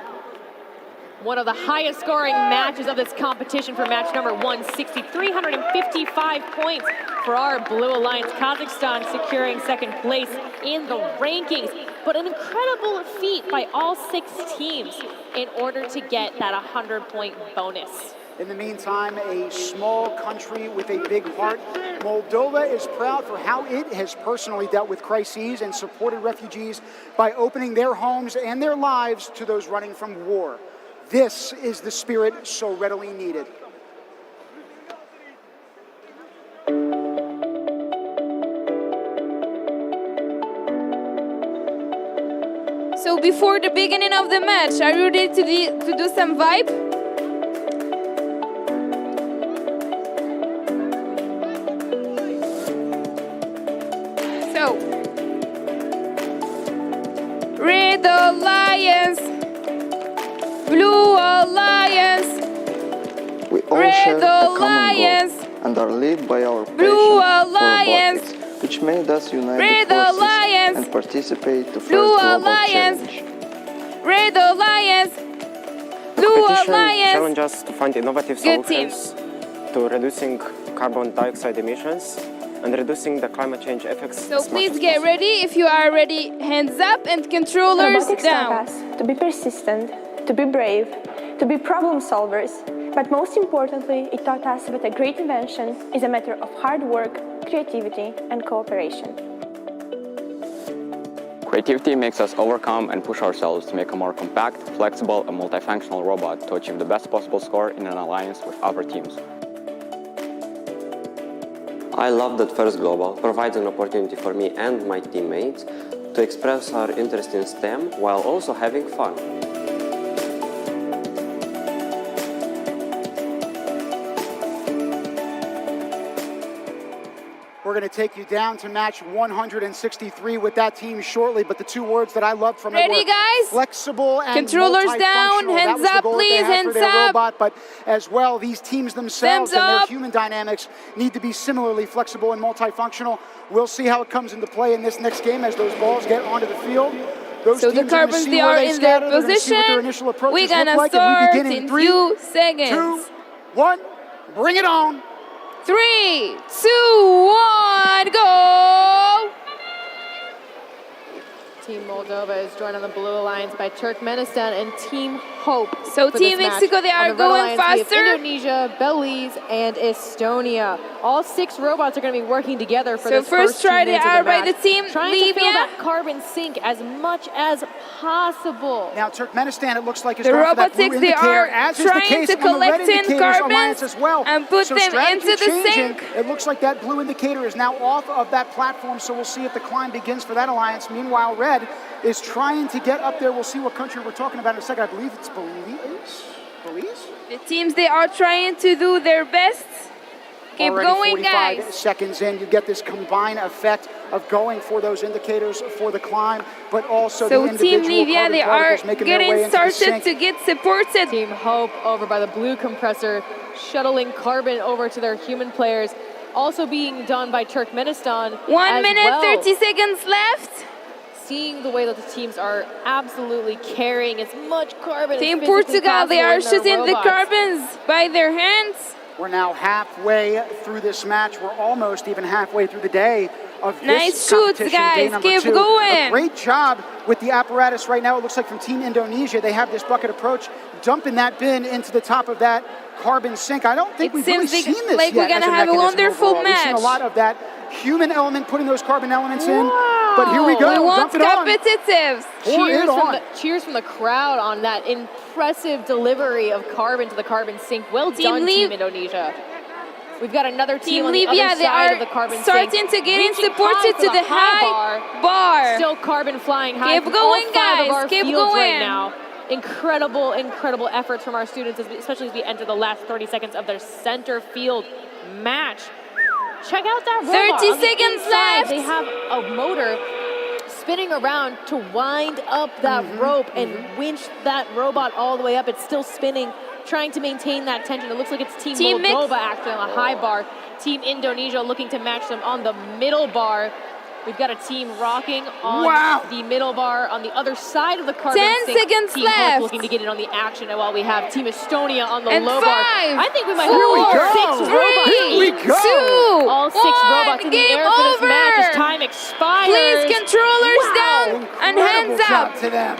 One of the highest scoring matches of this competition for match number 160. 355 points for our Blue Alliance. Kazakhstan securing second place in the rankings. But an incredible feat by all 6 teams in order to get that 100-point bonus. In the meantime, a small country with a big heart, Moldova is proud for how it has personally dealt with crises and supported refugees by opening their homes and their lives to those running from war. This is the spirit so readily needed. So before the beginning of the match, are you ready to do some vibe? So, Red Alliance, Blue Alliance, We all Red share a common Alliance, goal and are led by our passion Blue for Alliance, robotics, which made us unite Red the forces Alliance, and participate to first Blue global Alliance, challenge. Red Alliance, Blue Competition Alliance. challenges us to find innovative Good solutions to reducing carbon dioxide emissions and reducing the climate change effects. So please get ready. If you are ready, hands up and controllers Robotics down. taught us to be persistent, to be brave, to be problem solvers. But most importantly, it taught us that a great invention is a matter of hard work, creativity, and cooperation. Creativity makes us overcome and push ourselves to make a more compact, flexible, and multifunctional robot to achieve the best possible score in an alliance with other teams. I love that First Global provides an opportunity for me and my teammates to express our interest in STEM while also having fun. We're going to take you down to match 163 with that team shortly, but the 2 words that I loved from it Ready, were guys? flexible and Controllers down, multifunctional. That hands was the up, goal that they please, had for hands their up. robot, but as well, these teams themselves Thumbs and their up. human dynamics need to be similarly flexible and multifunctional. We'll see how it comes into play in this next game as those balls get onto the field. Those So the teams are gonna carbons, see they where are they in their scatter. They're gonna see what their position. initial approaches We're gonna look like, start and we begin in in 3, few seconds. 2, 1, bring it on. 3, 2, 1, go! Team Moldova is joined on the Blue Alliance by Turkmenistan and Team Hope. So for Team this match. Mexico, they On are the Red going Alliance, we have faster. Indonesia, Belize, and Estonia. All 6 robots are going to be working together for So this first 2 try they minutes of are by match, the team trying to fill Libya. that carbon sink as much as possible. Now Turkmenistan, it looks like, is The going for that blue robotics, they indicator, are as is the trying case to on the red collect in indicators carbons alliance as well. and put So them strategy into the changing. sink. It looks like that blue indicator is now off of that platform, so we'll see if the climb begins for that alliance. Meanwhile, red is trying to get up there. We'll see what country we're talking about in a second. I believe it's Belize. Belize? The teams, they are trying to do their best. Keep Already going, 45 guys. seconds in, you get this combined effect of going for those indicators for the climb, but also So the Team individual Libya, carbon they are particles making their way getting into the started sink. to get supported. Team Hope over by the blue compressor, shuttling carbon over to their human players. Also being done by Turkmenistan. 1 minute, well. 30 seconds left. Seeing the way that the teams are absolutely carrying as much carbon as Team physically Portugal, they possible are in their shooting the robots. carbons by their hands. We're now halfway through this match. We're almost even halfway through the day of this Nice shoots, competition, guys. day number Keep 2. going. A great job with the apparatus right now. It looks like from Team Indonesia, they have this bucket approach, dumping that bin into the top of that carbon sink. I don't think It we've really seems seen this like yet we're gonna as a have a mechanism wonderful overall. We've seen a match. lot of that human element putting those carbon elements in, but here we go. We want Dump it on. competitive. Pour it on. Cheers from the crowd on that impressive delivery of carbon to the carbon sink. Well Team done, Lib- Team Indonesia. We've got another team Team on the Libya, other they side are of the carbon starting sink. to get in Reaching supported high to for the high bar. Still carbon flying high. Keep from going, all 5 guys. Of our Keep fields going. right now. Incredible, incredible efforts from our students, especially as we enter the last 30 seconds of their center field match. Check out that robot. 30 On the seconds inside, left. They have a motor spinning around to wind up that rope and winch that robot all the way up. It's still spinning, trying to maintain that tension. It looks like it's Team Moldova actually on a high bar. Team Indonesia looking to match them on the middle bar. We've got a team rocking on the middle bar. On the other side of the carbon 10 sink, seconds Team Hook left. looking to get in on the action while we have Team Estonia on the And low bar. 5, I think we might 4, have 6 robots. 3, 2, All 6 robots in the game air for this over. match as time expires. Please, controllers down and Incredible hands job up. to them.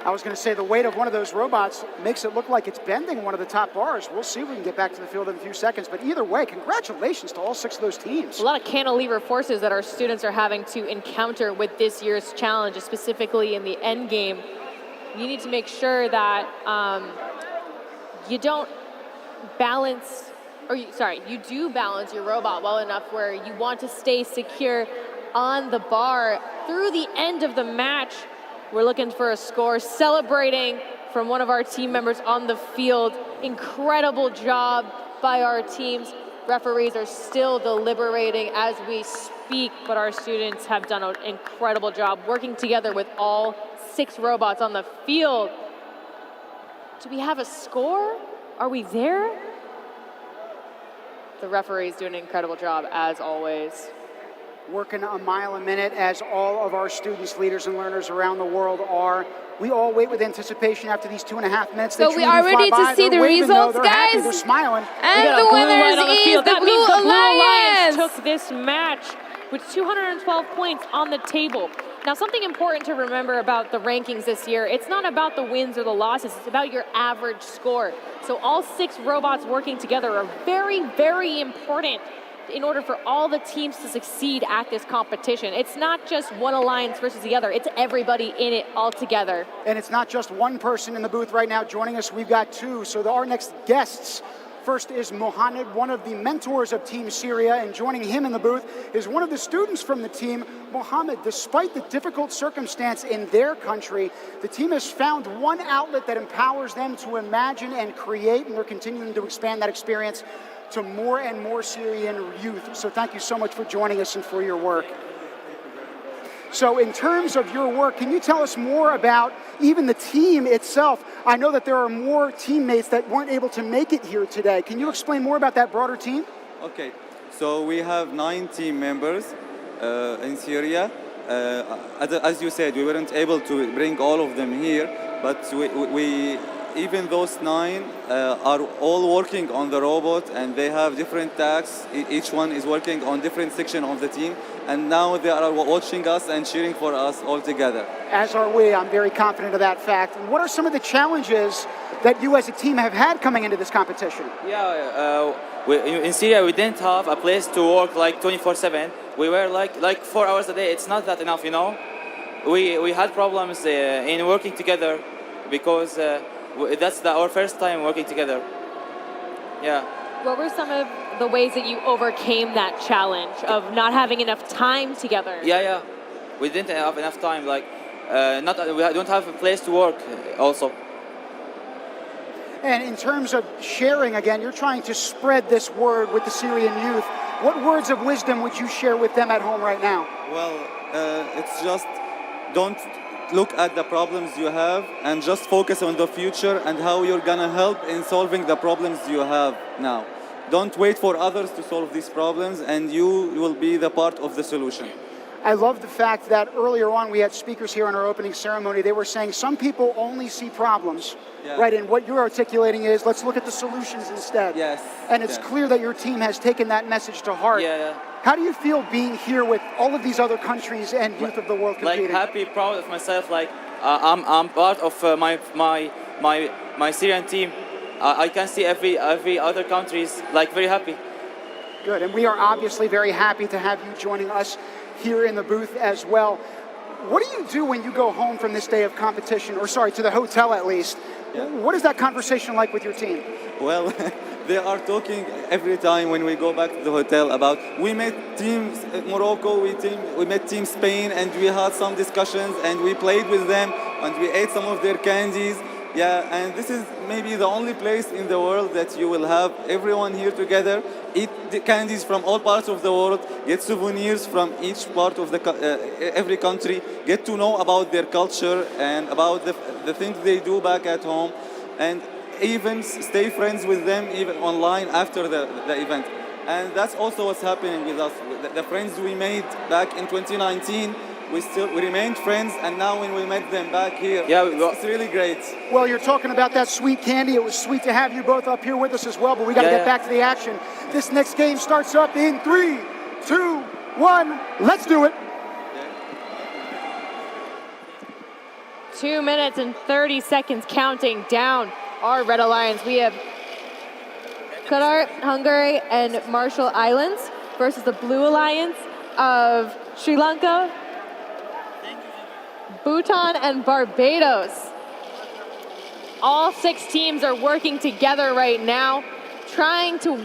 I was going to say the weight of one of those robots makes it look like it's bending one of the top bars. We'll see if we can get back to the field in a few seconds. But either way, congratulations to all 6 of those teams. A lot of cantilever forces that our students are having to encounter with this year's challenge, specifically in the end game. You need to make sure that you don't balance, you do balance your robot well enough where you want to stay secure on the bar through the end of the match. We're looking for a score, celebrating from one of our team members on the field. Incredible job by our teams. Referees are still deliberating as we speak, but our students have done an incredible job working together with all 6 robots on the field. Do we have a score? Are we there? The referees doing an incredible job as always. Working a mile a minute as all of our students, leaders, and learners around the world are. We all wait with anticipation after these 2.5 minutes. So we are ready to see the results, They're happy, guys. they're smiling. And the winners is the Blue Alliance. Took this match with 212 points on the table. Now, something important to remember about the rankings this year, it's not about the wins or the losses, it's about your average score. So all 6 robots working together are very, very important in order for all the teams to succeed at this competition. It's not just one alliance versus the other, it's everybody in it all together. And it's not just one person in the booth right now joining us, we've got 2. So our next guests, first is Mohamed, one of the mentors of Team Syria, and joining him in the booth is one of the students from the team. Mohamed, despite the difficult circumstance in their country, the team has found one outlet that empowers them to imagine and create, and they're continuing to expand that experience to more and more Syrian youth. So thank you so much for joining us and for your work. So in terms of your work, can you tell us more about even the team itself? I know that there are more teammates that weren't able to make it here today. Can you explain more about that broader team? Okay, so we have 9 team members in Syria. As you said, we weren't able to bring all of them here, but we even those 9 are all working on the robot, and they have different tasks. Each one is working on different section of the team, and now they are watching us and cheering for us all together. As are we. I'm very confident of that fact. And what are some of the challenges that you as a team have had coming into this competition? Yeah, in Syria we didn't have a place to work like 24/7. We were like 4 hours a day. It's not that enough, you know. We had problems in working together because that's our first time working together. Yeah. What were some of the ways that you overcame that challenge of not having enough time together? Yeah. We didn't have enough time. Like, we don't have a place to work. Also. And in terms of sharing, again, you're trying to spread this word with the Syrian youth. What words of wisdom would you share with them at home right now? Well, it's just don't look at the problems you have and just focus on the future and how you're gonna help in solving the problems you have now. Don't wait for others to solve these problems, and you will be the part of the solution. I love the fact that earlier on we had speakers here in our opening ceremony. They were saying some people only see problems, right? And what you're articulating is let's look at the solutions instead. Yes. And it's clear that your team has taken that message to heart. Yeah. How do you feel being here with all of these other countries and youth of the world competing? Like happy, proud of myself. Like I'm part of my Syrian team. I can see every other countries like very happy. Good, and we are obviously very happy to have you joining us here in the booth as well. What do you do when you go home from this day of competition, or sorry, to the hotel at least? Yeah. What is that conversation like with your team? Well, they are talking every time when we go back to the hotel about we met teams Morocco, we met team Spain, and we had some discussions and we played with them and we ate some of their candies. Yeah, and this is maybe the only place in the world that you will have everyone here together, eat the candies from all parts of the world, get souvenirs from each part of every country, get to know about their culture and about the things they do back at home, and even stay friends with them even online after the event. And that's also what's happening with us. The friends we made back in 2019, we remained friends, and now when we met them back here, it's really great. Well, you're talking about that sweet candy. It was sweet to have you both up here with us as well, but we got to get back to the action. This next game starts up in 3, 2, 1. Let's do it. 2 minutes and 30 seconds counting down our Red Alliance. We have Qatar, Hungary, and Marshall Islands versus the Blue Alliance of Sri Lanka, Bhutan, and Barbados. All 6 teams are working together right now, trying to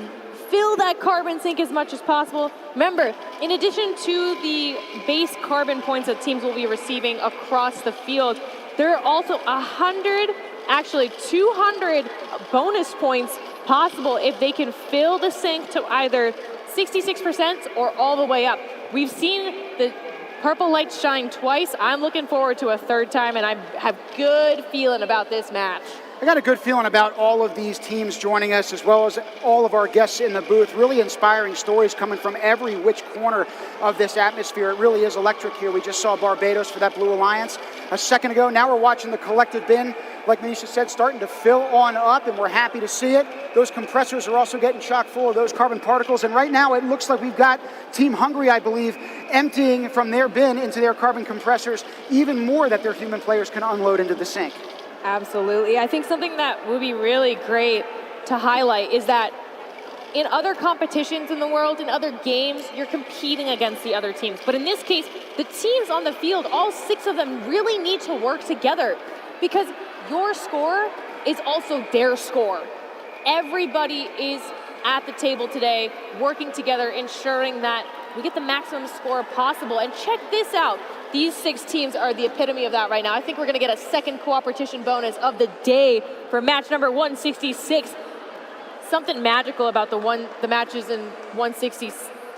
fill that carbon sink as much as possible. Remember, in addition to the base carbon points that teams will be receiving across the field, there are also 200 bonus points possible if they can fill the sink to either 66% or all the way up. We've seen the purple lights shine twice. I'm looking forward to a third time, and I have good feeling about this match. I got a good feeling about all of these teams joining us, as well as all of our guests in the booth. Really inspiring stories coming from every which corner of this atmosphere. It really is electric here. We just saw Barbados for that Blue Alliance a second ago. Now we're watching the collective bin, like Manisha said, starting to fill on up, and we're happy to see it. Those compressors are also getting chock full of those carbon particles, and right now it looks like we've got Team Hungary, I believe, emptying from their bin into their carbon compressors even more that their human players can unload into the sink. Absolutely. I think something that would be really great to highlight is that in other competitions in the world, in other games, you're competing against the other teams. But in this case, the teams on the field, all 6 of them really need to work together because your score is also their score. Everybody is at the table today working together, ensuring that we get the maximum score possible. And check this out. These 6 teams are the epitome of that right now. I think we're going to get a second cooperation bonus of the day for match number 166. Something magical about the matches in 160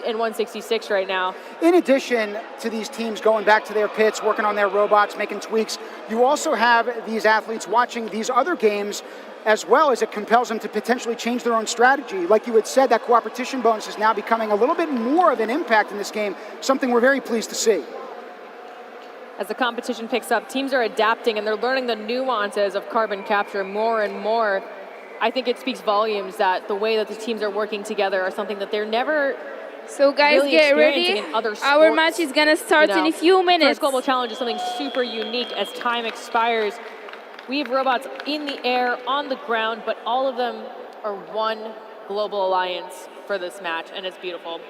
and 166 right now. In addition to these teams going back to their pits, working on their robots, making tweaks, you also have these athletes watching these other games as well, as it compels them to potentially change their own strategy. Like you had said, that cooperation bonus is now becoming a little bit more of an impact in this game, something we're very pleased to see. As the competition picks up, teams are adapting and they're learning the nuances of carbon capture more and more. I think it speaks volumes that the way that the teams are working together are something that they're never guys, really get ready. in other sports. Our match is going to start in a few minutes. First Global Challenge is something super unique as time expires. We have robots in the air, on the ground, but all of them are one global alliance for this match, and it's beautiful.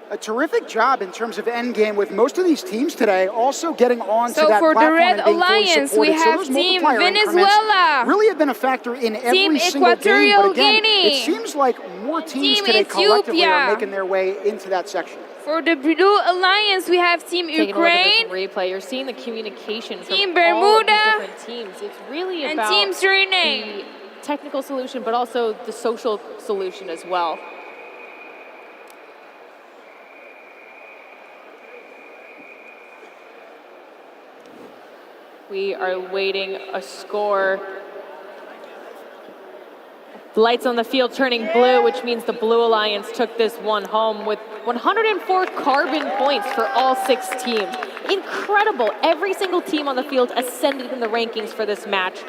A terrific job in terms of endgame with most of these teams today also getting on to that So for the platform Red and being fully Alliance, supported. we have those Team multiplier increments Venezuela. really have been a factor in every Team single game. Equatorial But again, Guinea. it seems like more teams Team today collectively are Ethiopia. making their way into that section. For the Blue Alliance, we have Team Taking Ukraine a look at this replay, you're seeing the communication from Team all of these Bermuda, different teams. It's really and about Team Suriname. the technical solution, but also the social solution as well. We are waiting a score. Lights on the field turning blue, which means the Blue Alliance took this one home with 104 carbon points for all 6 teams. Incredible. Every single team on the field ascended in the rankings for this match.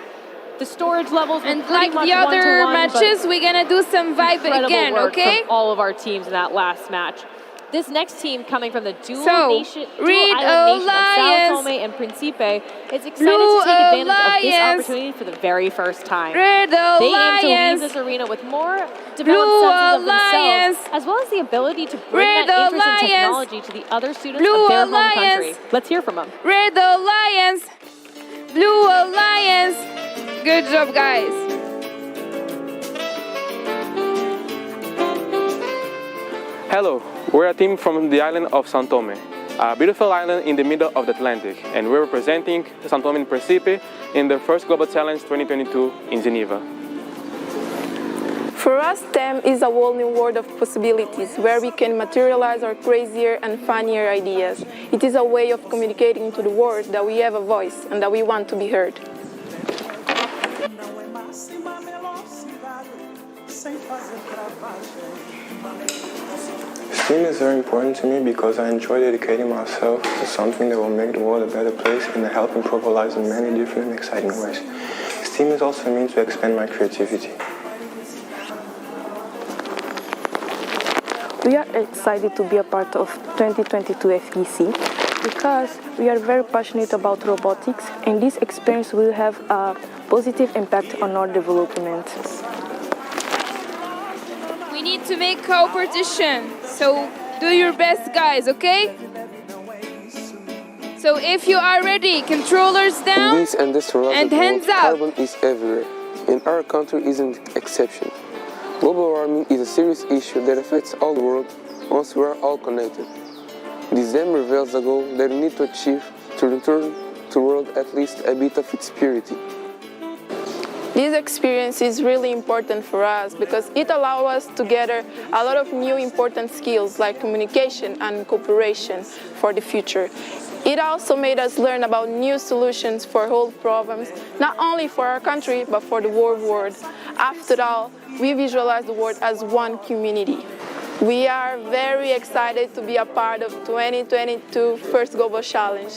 The storage levels were And pretty like much the other one-to-one, matches, we're going to do some vibe incredible again, work okay? from all of our teams in that last match. This next team coming from the dual So, island nation Alliance, of Sao Tome and Principe is excited Blue to take advantage of this Alliance, opportunity for the very first time. Red They aim to leave Alliance, this arena with more developed Blue senses of Alliance, themselves, as well as the ability to bring Red that interest in Alliance, technology to the other students Blue of their home Alliance, country. Let's hear from them. Red Alliance, Blue Alliance. Good job, guys. Hello, we're a team from the island of Sao Tome. a beautiful island in the middle of the Atlantic, and we're representing São Tomé and Príncipe in the first Global Challenge 2022 in Geneva. For us, STEM is a whole new world of possibilities where we can materialize our crazier and funnier ideas. It is a way of communicating to the world that we have a voice and that we want to be heard. STEAM is very important to me because I enjoy dedicating myself to something that will make the world a better place and help improve our lives in many different and exciting ways. STEAM is also a means to expand my creativity. We are excited to be a part of 2022 FEC because we are very passionate about robotics, and this experience will have a positive impact on our development. We need to make competition, so do your best, guys, okay? So if you are ready, controllers down In this industrialized and hands world, up. carbon is everywhere, and our country isn't an exception. Global warming is a serious issue that affects all the world once we are all connected. This then reveals a goal that we need to achieve to return to the world at least a bit of its purity. This experience is really important for us because it allows us to gather a lot of new important skills like communication and cooperation for the future. It also made us learn about new solutions for whole problems, not only for our country, but for the whole world. After all, we visualize the world as one community. We are very excited to be a part of 2022 First Global Challenge.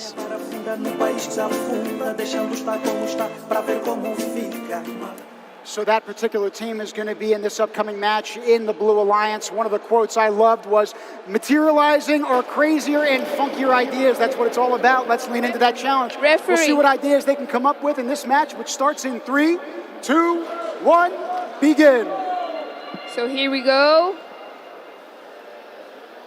So that particular team is going to be in this upcoming match in the Blue Alliance. One of the quotes I loved was, materializing our crazier and funkier ideas. That's what it's all about. Let's lean into that challenge. Referee. We'll see what ideas they can come up with in this match, which starts in 3, 2, 1, begin. So here we go.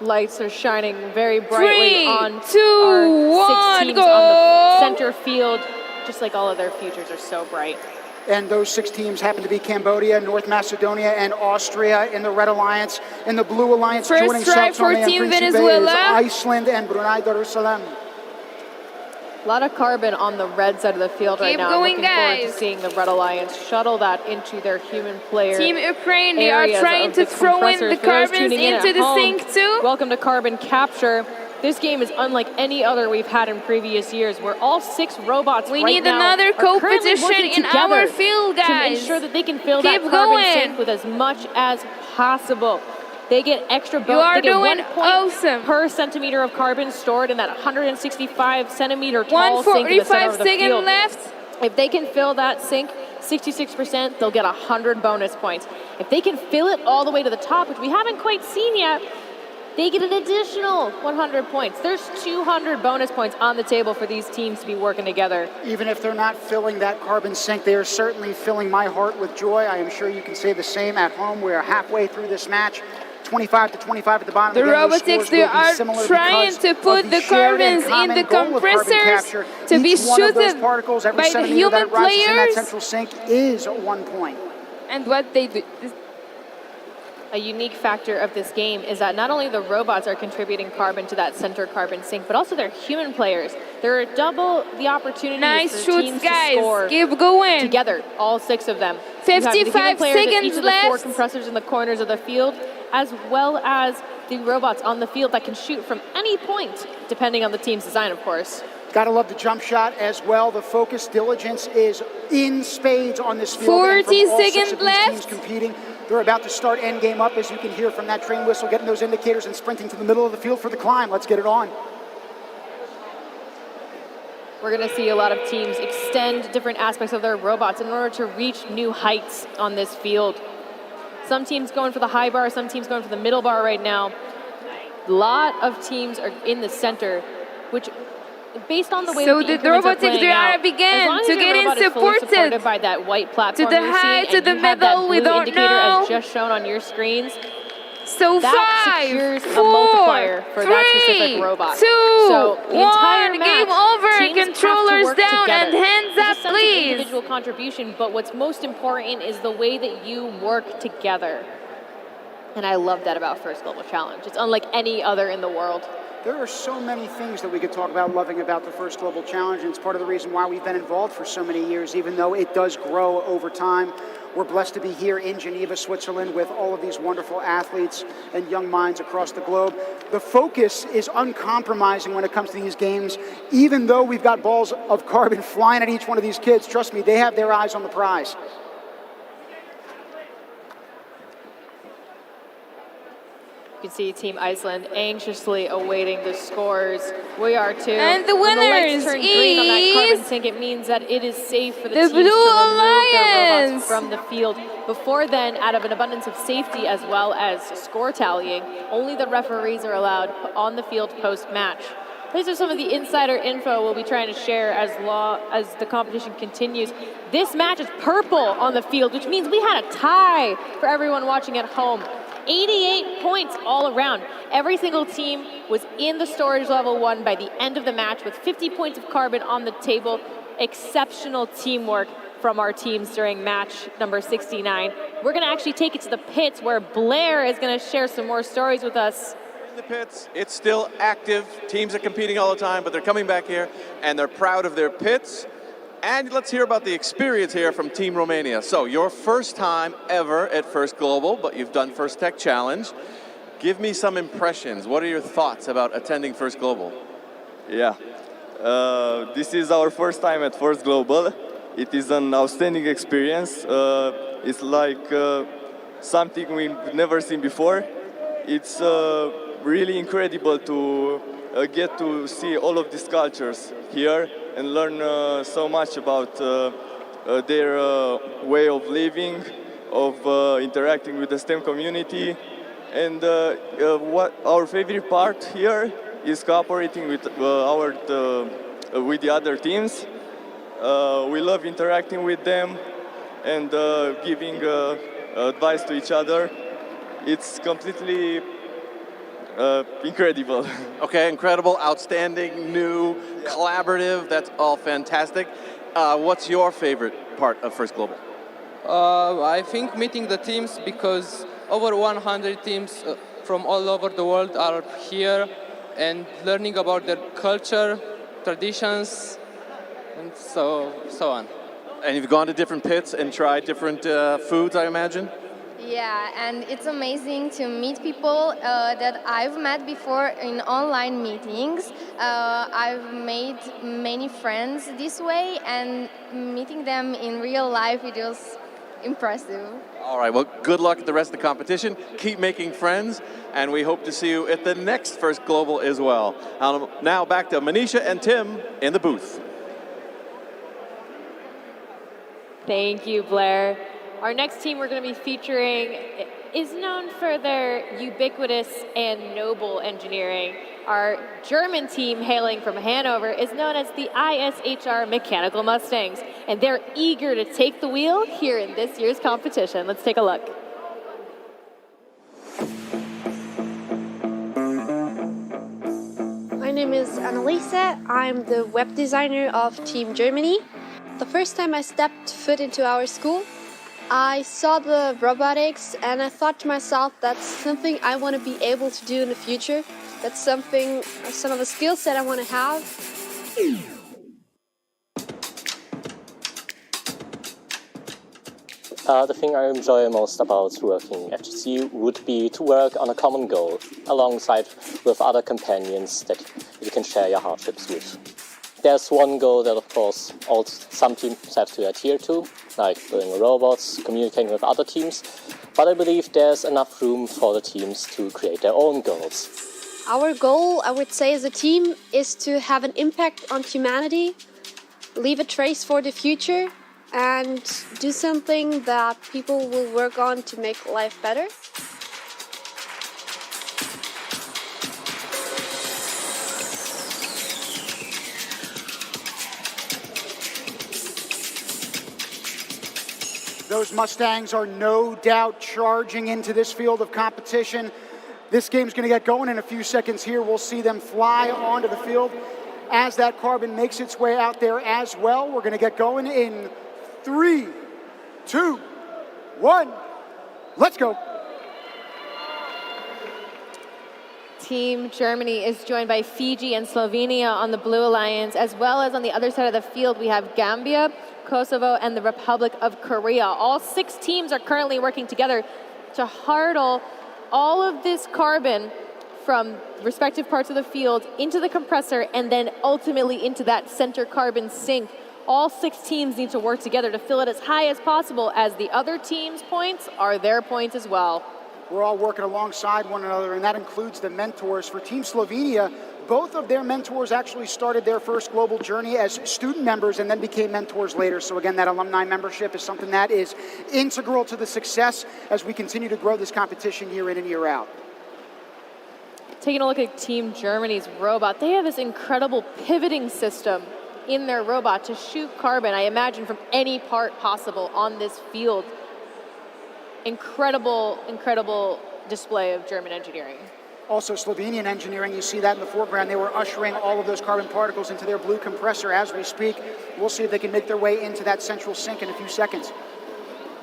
Lights are shining very brightly 3, on 2, our 6 1, teams go! on the center field, just like all of their futures are so bright. And those 6 teams happen to be Cambodia, North Macedonia, and Austria in the Red Alliance. In the Blue Alliance, First joining try São for Tomé and Team Príncipe Venezuela. is Iceland and Brunei Darussalam. A lot of carbon on the red side of the field right Keep now. going, Looking forward to guys. seeing the Red Alliance shuttle that into their human player. Team Ukraine, they are areas trying of to the throw in compressors. the For those carbons tuning in into at the home, sink too. Welcome to Carbon Capture. This game is unlike any other we've had in previous years, where all 6 robots We right need now another are currently competition working in together our field, guys. to ensure that they can fill Keep that carbon going. sink with as much as possible. They get extra You are they get doing 1 point awesome. per centimeter of carbon stored in that 165 centimeter tall sink in the 145 center of the seconds field. left. If they can fill that sink 66%, they'll get 100 bonus points. If they can fill it all the way to the top, which we haven't quite seen yet, they get an additional 100 points. There's 200 bonus points on the table for these teams to be working together. Even if they're not filling that carbon sink, they are certainly filling my heart with joy. I am sure you can say the same at home. We are halfway through this match. 25 to 25 at the bottom. The Again, those robotics, scores they will be are similar trying because to of put the shared and carbons in common the goal of carbon compressors capture. to be Each one of those shooted particles, every by the centimeter that human it rises in that players. central sink is 1 point. And what they do. A unique factor of this game is that not only the robots are contributing carbon to that center carbon sink, but also their human players. There are double the opportunities Nice for shoots, teams guys. to score Keep going. together, all 6 of them. You have the human 55 players at seconds each of the 4 left. compressors in the corners of the field, as well as the robots on the field that can shoot from any point, depending on the team's design, of course. Gotta love the jump shot as well. The focus, diligence is in spades on this field. 40 and from all 6 seconds of these left. teams competing. They're about to start end game up, as you can hear from that train whistle, getting those indicators and sprinting to the middle of the field for the climb. Let's get it on. We're going to see a lot of teams extend different aspects of their robots in order to reach new heights on this field. Some teams going for the high bar, some teams going for the middle bar right now. A lot of teams are in the center, which, based on the way So that the the increments are robotics, playing they are out, begin as long as to your get in robot is fully supported. supported by that white platform To the you're high, seeing, to and the you have that middle, we blue don't indicator know. as just shown on your screens, So that 5, secures 4, a multiplier for that 3, specific robot. 2, So the entire 1, match, game over. teams have to Controllers work down together. and hands There's up, a sense of please. individual contribution, but what's most important is the way that you work together. And I love that about First Global Challenge. It's unlike any other in the world. There are so many things that we could talk about loving about the First Global Challenge, and it's part of the reason why we've been involved for so many years, even though it does grow over time. We're blessed to be here in Geneva, Switzerland, with all of these wonderful athletes and young minds across the globe. The focus is uncompromising when it comes to these games. Even though we've got balls of carbon flying at each one of these kids, trust me, they have their eyes on the prize. You can see Team Iceland anxiously awaiting the scores. We are too. And the When the lights winners turn green on that carbon is sink, it means that it is safe for the the teams to Blue remove their Alliance. robots from the field. Before then, out of an abundance of safety as well as score tallying, only the referees are allowed on the field post-match. These are some of the insider info we'll be trying to share as the competition continues. This match is purple on the field, which means we had a tie for everyone watching at home. 88 points all around. Every single team was in the storage level 1 by the end of the match with 50 points of carbon on the table. Exceptional teamwork from our teams during match number 69. We're going to actually take it to the pits where Blair is going to share some more stories with us. In the pits, it's still active. Teams are competing all the time, but they're coming back here and they're proud of their pits. And let's hear about the experience here from Team Romania. So, your first time ever at First Global, but you've done First Tech Challenge. Give me some impressions. What are your thoughts about attending First Global? Yeah, this is our first time at First Global. It is an outstanding experience. It's like something we've never seen before. It's really incredible to get to see all of these cultures here and learn so much about their way of living, of interacting with the STEM community. And what our favorite part here is cooperating with with the other teams. We love interacting with them and giving advice to each other. It's completely incredible. Okay, incredible, outstanding, new, collaborative. That's all fantastic. What's your favorite part of First Global? I think meeting the teams, because over 100 teams from all over the world are here, and learning about their culture, traditions, and so on. And you've gone to different pits and tried different foods, I imagine? Yeah, and it's amazing to meet people that I've met before in online meetings. I've made many friends this way, and meeting them in real life, it was impressive. All right, well, good luck at the rest of the competition. Keep making friends, and we hope to see you at the next First Global as well. Now back to Manisha and Tim in the booth. Thank you, Blair. Our next team we're going to be featuring is known for their ubiquitous and noble engineering. Our German team, hailing from Hanover, is known as the ISHR Mechanical Mustangs, and they're eager to take the wheel here in this year's competition. Let's take a look. My name is Annalise. I'm the web designer of Team Germany. The first time I stepped foot into our school, I saw the robotics and I thought to myself, that's something I want to be able to do in the future. That's something, some of the skill set I want to have. The thing I enjoy most about working at GCU would be to work on a common goal alongside with other companions that you can share your hardships with. There's one goal that, of course, some teams have to adhere to, like building robots, communicating with other teams, but I believe there's enough room for the teams to create their own goals. Our goal, I would say, as a team, is to have an impact on humanity, leave a trace for the future, and do something that people will work on to make life better. Those Mustangs are no doubt charging into this field of competition. This game's going to get going in a few seconds here. We'll see them fly onto the field as that carbon makes its way out there as well. We're going to get going in 3, 2, 1. Let's go. Team Germany is joined by Fiji and Slovenia on the Blue Alliance, as well as on the other side of the field, we have Gambia, Kosovo, and the Republic of Korea. All 6 teams are currently working together to hurdle all of this carbon from respective parts of the field into the compressor and then ultimately into that center carbon sink. All 6 teams need to work together to fill it as high as possible, as the other team's points are their points as well. We're all working alongside one another, and that includes the mentors. For Team Slovenia, both of their mentors actually started their first global journey as student members and then became mentors later. So again, that alumni membership is something that is integral to the success as we continue to grow this competition year in and year out. Taking a look at Team Germany's robot, they have this incredible pivoting system in their robot to shoot carbon, I imagine, from any part possible on this field. Incredible, incredible display of German engineering. Also Slovenian engineering, you see that in the foreground. They were ushering all of those carbon particles into their blue compressor as we speak. We'll see if they can make their way into that central sink in a few seconds.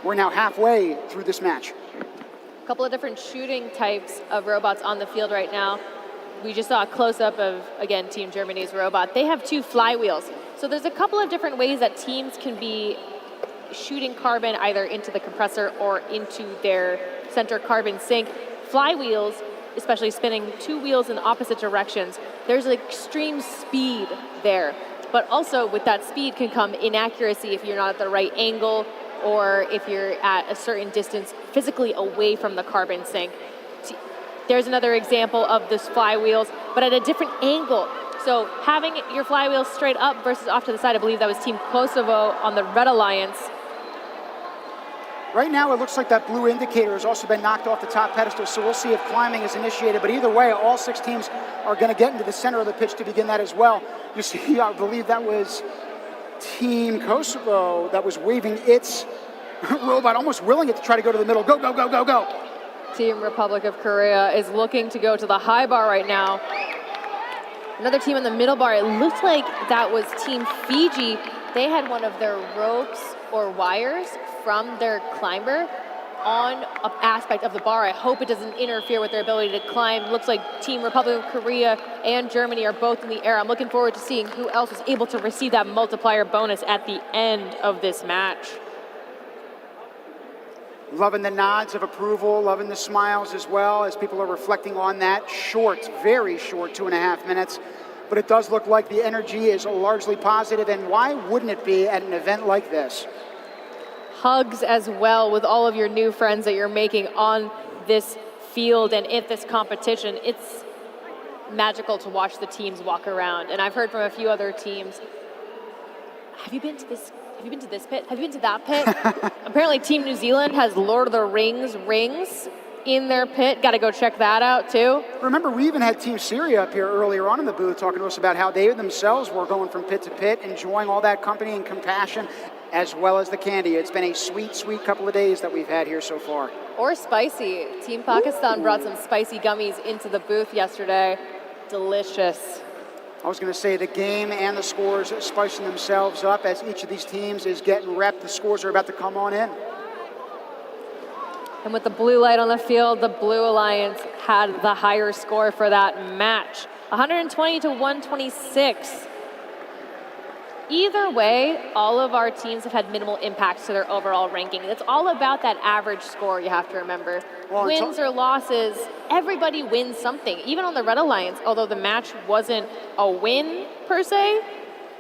We're now halfway through this match. A couple of different shooting types of robots on the field right now. We just saw a close-up of, again, Team Germany's robot. They have 2 flywheels. So there's a couple of different ways that teams can be shooting carbon either into the compressor or into their center carbon sink. Flywheels, especially spinning 2 wheels in opposite directions, there's an extreme speed there. But also with that speed can come inaccuracy if you're not at the right angle or if you're at a certain distance physically away from the carbon sink. There's another example of this flywheels, but at a different angle. So having your flywheels straight up versus off to the side, I believe that was Team Kosovo on the Red Alliance. Right now, it looks like that blue indicator has also been knocked off the top pedestal, so we'll see if climbing is initiated. But either way, all 6 teams are going to get into the center of the pitch to begin that as well. You see, I believe that was Team Kosovo that was waving its robot, almost willing it to try to go to the middle. Go, go, go, go, go. Team Republic of Korea is looking to go to the high bar right now. Another team in the middle bar, it looked like that was Team Fiji. They had one of their ropes or wires from their climber on an aspect of the bar. I hope it doesn't interfere with their ability to climb. Looks like Team Republic of Korea and Germany are both in the air. I'm looking forward to seeing who else is able to receive that multiplier bonus at the end of this match. Loving the nods of approval, loving the smiles as well as people are reflecting on that short, very short 2.5 minutes. But it does look like the energy is largely positive, and why wouldn't it be at an event like this? Hugs as well with all of your new friends that you're making on this field and at this competition. It's magical to watch the teams walk around. And I've heard from a few other teams, have you been to this? Have you been to this pit? Have you been to that pit? Apparently Team New Zealand has Lord of the Rings rings in their pit. Got to go check that out too. Remember, we even had Team Syria up here earlier on in the booth talking to us about how they themselves were going from pit to pit, enjoying all that company and compassion as well as the candy. It's been a sweet, sweet couple of days that we've had here so far. Or spicy. Team Pakistan brought some spicy gummies into the booth yesterday. Delicious. I was going to say the game and the scores spicing themselves up as each of these teams is getting repped. The scores are about to come on in. And with the blue light on the field, the Blue Alliance had the higher score for that match. 120 to 126. Either way, all of our teams have had minimal impacts to their overall ranking. It's all about that average score, you have to remember. Well, wins or losses, everybody wins something. Even on the Red Alliance, although the match wasn't a win per se,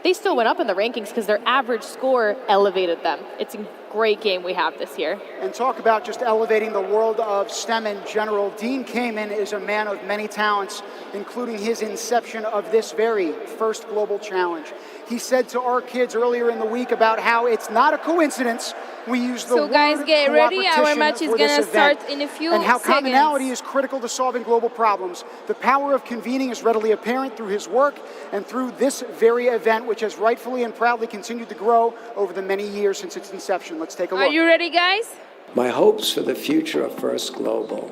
they still went up in the rankings because their average score elevated them. It's a great game we have this year. And talk about just elevating the world of STEM in general. Dean Kamen is a man of many talents, including his inception of this very first global challenge. He said to our kids earlier in the week about how it's not a coincidence we use the word So guys, get ready. Our match is for this gonna event, start in a few and how seconds. commonality is critical to solving global problems. The power of convening is readily apparent through his work and through this very event, which has rightfully and proudly continued to grow over the many years since its inception. Let's take a look. Are you ready, guys? My hopes for the future of First Global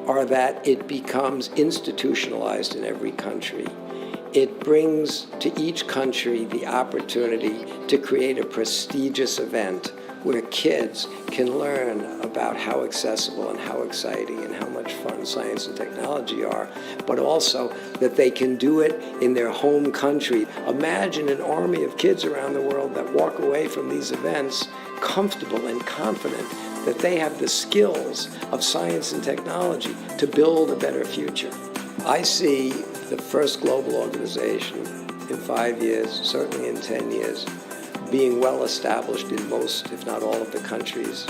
are that it becomes institutionalized in every country. It brings to each country the opportunity to create a prestigious event where kids can learn about how accessible and how exciting and how much fun science and technology are, but also that they can do it in their home country. Imagine an army of kids around the world that walk away from these events comfortable and confident that they have the skills of science and technology to build a better future. I see the first global organization in 5 years, certainly in 10 years, being well established in most, if not all, of the countries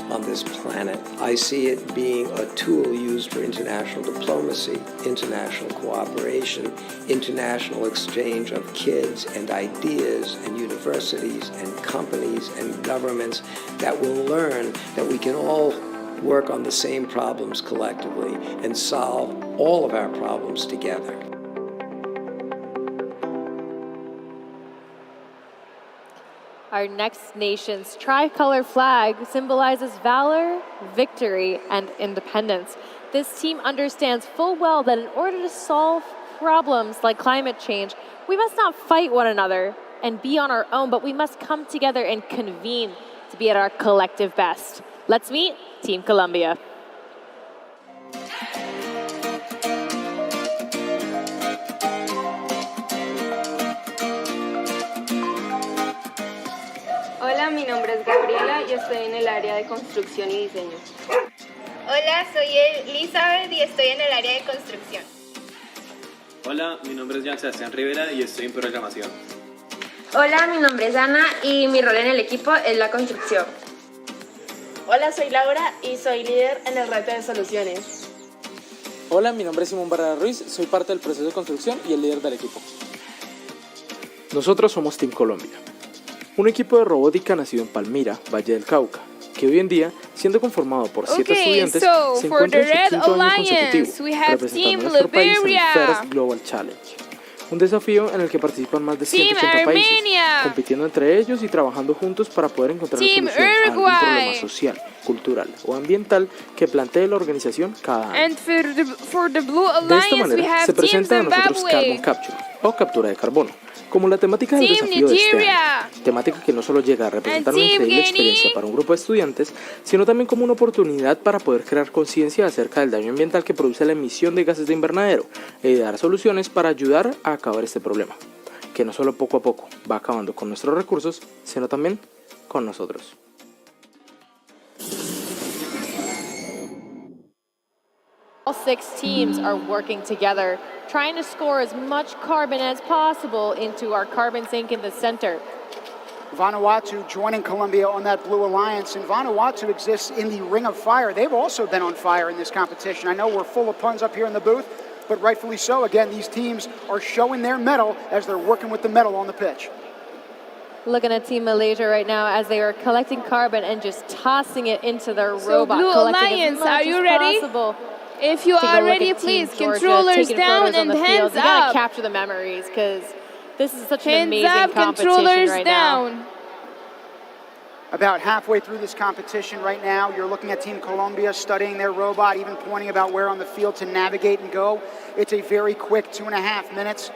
on this planet. I see it being a tool used for international diplomacy, international cooperation, international exchange of kids and ideas and universities and companies and governments that will learn that we can all work on the same problems collectively and solve all of our problems together. Our next nation's tricolor flag symbolizes valor, victory, and independence. This team understands full well that in order to solve problems like climate change, we must not fight one another and be on our own, but we must come together and convene to be at our collective best. Let's meet Team Colombia. Hola, mi nombre es Gabriela y estoy en el área de construcción y diseño. Hola, soy Elizabeth y estoy en el área de construcción. Hola, mi nombre es Jan Sebastián Rivera y estoy en programación. Hola, mi nombre es Ana y mi rol en el equipo es la construcción. Hola, soy Laura y soy líder en el reto de soluciones. Hola, mi nombre es Simón Barrera Ruiz, soy parte del proceso de construcción y el líder del equipo. Nosotros somos Team Colombia, un equipo de robótica nacido en Palmira, Valle del Cauca, que hoy en día, siendo conformado por 7 estudiantes, se encuentra en su quinto año consecutivo, representando a nuestro país en el First Global Challenge. Un desafío en el que participan más de 180 países, compitiendo entre ellos y trabajando juntos para poder encontrar una solución a algún problema social, cultural o ambiental que plantee la organización cada año. De esta manera, se presenta a nosotros Carbon Capture, o captura de carbono, como la temática del desafío de este año, temática que no solo llega a representar una increíble experiencia para un grupo de estudiantes, sino también como una oportunidad para poder crear conciencia acerca del daño ambiental que produce la emisión de gases de invernadero y dar soluciones para ayudar a acabar este problema, que no solo poco a poco va acabando con nuestros recursos, sino también con nosotros. All 6 teams are working together, trying to score as much carbon as possible into our carbon sink in the center. Vanuatu joining Colombia on that Blue Alliance, and Vanuatu exists in the Ring of Fire. They've also been on fire in this competition. I know we're full of puns up here in the booth, but rightfully so. Again, these teams are showing their mettle as they're working with the metal on the pitch. Looking at Team Malaysia right now as they are collecting carbon and just tossing it into their robot. Blue collecting Alliance, as much are you as ready? Possible. If you are ready, please, controllers down and hands We gotta up. capture the memories because this is such an Hands amazing up, competition controllers right down. now. About halfway through this competition right now, you're looking at Team Colombia studying their robot, even pointing about where on the field to navigate and go. It's a very quick 2.5 minutes.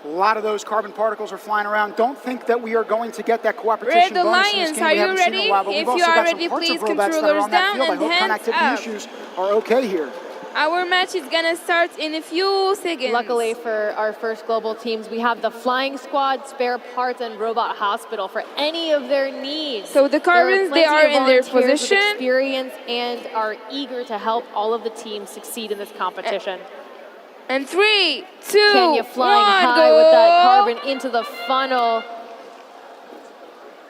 A lot of those carbon particles are flying around. Don't think that we are going to get that cooperation Red bonus in this Alliance, game. are We you haven't seen in ready? a while, but If we've you also are got ready, some parts please, of robots that are controllers on that down field. I and hope hands connectivity up. issues are okay here. Our match is gonna start in a few seconds. Luckily for our first global teams, we have the Flying Squad, spare parts, and Robot Hospital for any of their needs. So the carbons, they are in their position. With experience and are eager to help all of the teams succeed in this competition. And 3, 2, Kenya flying 1, high go. with that carbon into the funnel.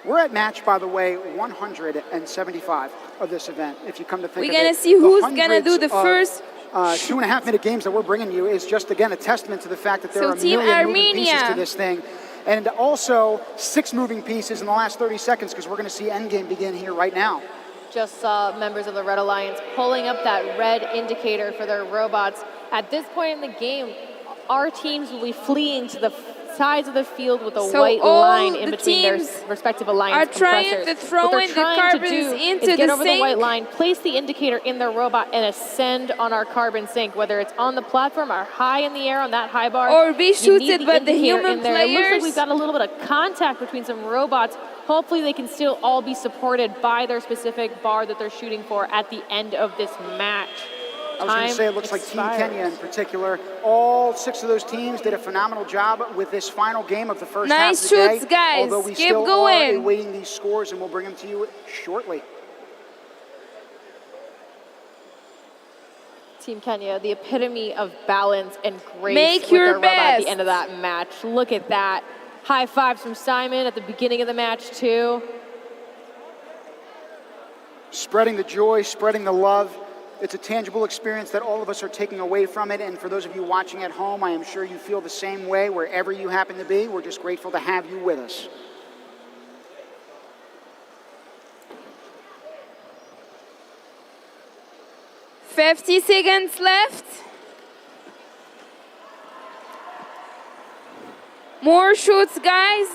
We're at match, by the way, 175 of this event, if you come to think We're of it. gonna see who's The gonna do the hundreds first. 2.5 minute games that we're bringing you is just, again, a testament to the fact that there So are a Team million moving pieces Armenia. to this thing. And also 6 moving pieces in the last 30 seconds because we're going to see Endgame begin here right now. Just saw members of the Red Alliance pulling up that red indicator for their robots. At this point in the game, our teams will be fleeing to the sides of the field with a white line in between their respective alliance compressors. What they're trying to do is get over the white line, place the indicator in their robot, and ascend on our carbon sink, whether it's on the platform or high in the air on that high bar. Or be shooted by the human players. It looks like we've got a little bit of contact between some robots. Hopefully they can still all be supported by their specific bar that they're shooting for at the end of this match. I was going to say, it looks like Team Kenya in particular. All 6 of those teams did a phenomenal job with this final game of the first half of the day. Nice shoots, guys. Although we Keep still going. are awaiting these scores, and we'll bring them to you shortly. Team Kenya, the epitome of balance and grace Make with your their robot at best. the end of that match. Look at that. High fives from Simon at the beginning of the match, too. Spreading the joy, spreading the love. It's a tangible experience that all of us are taking away from it. And for those of you watching at home, I am sure you feel the same way wherever you happen to be. We're just grateful to have you with us. $50 seconds left. More shoots, guys.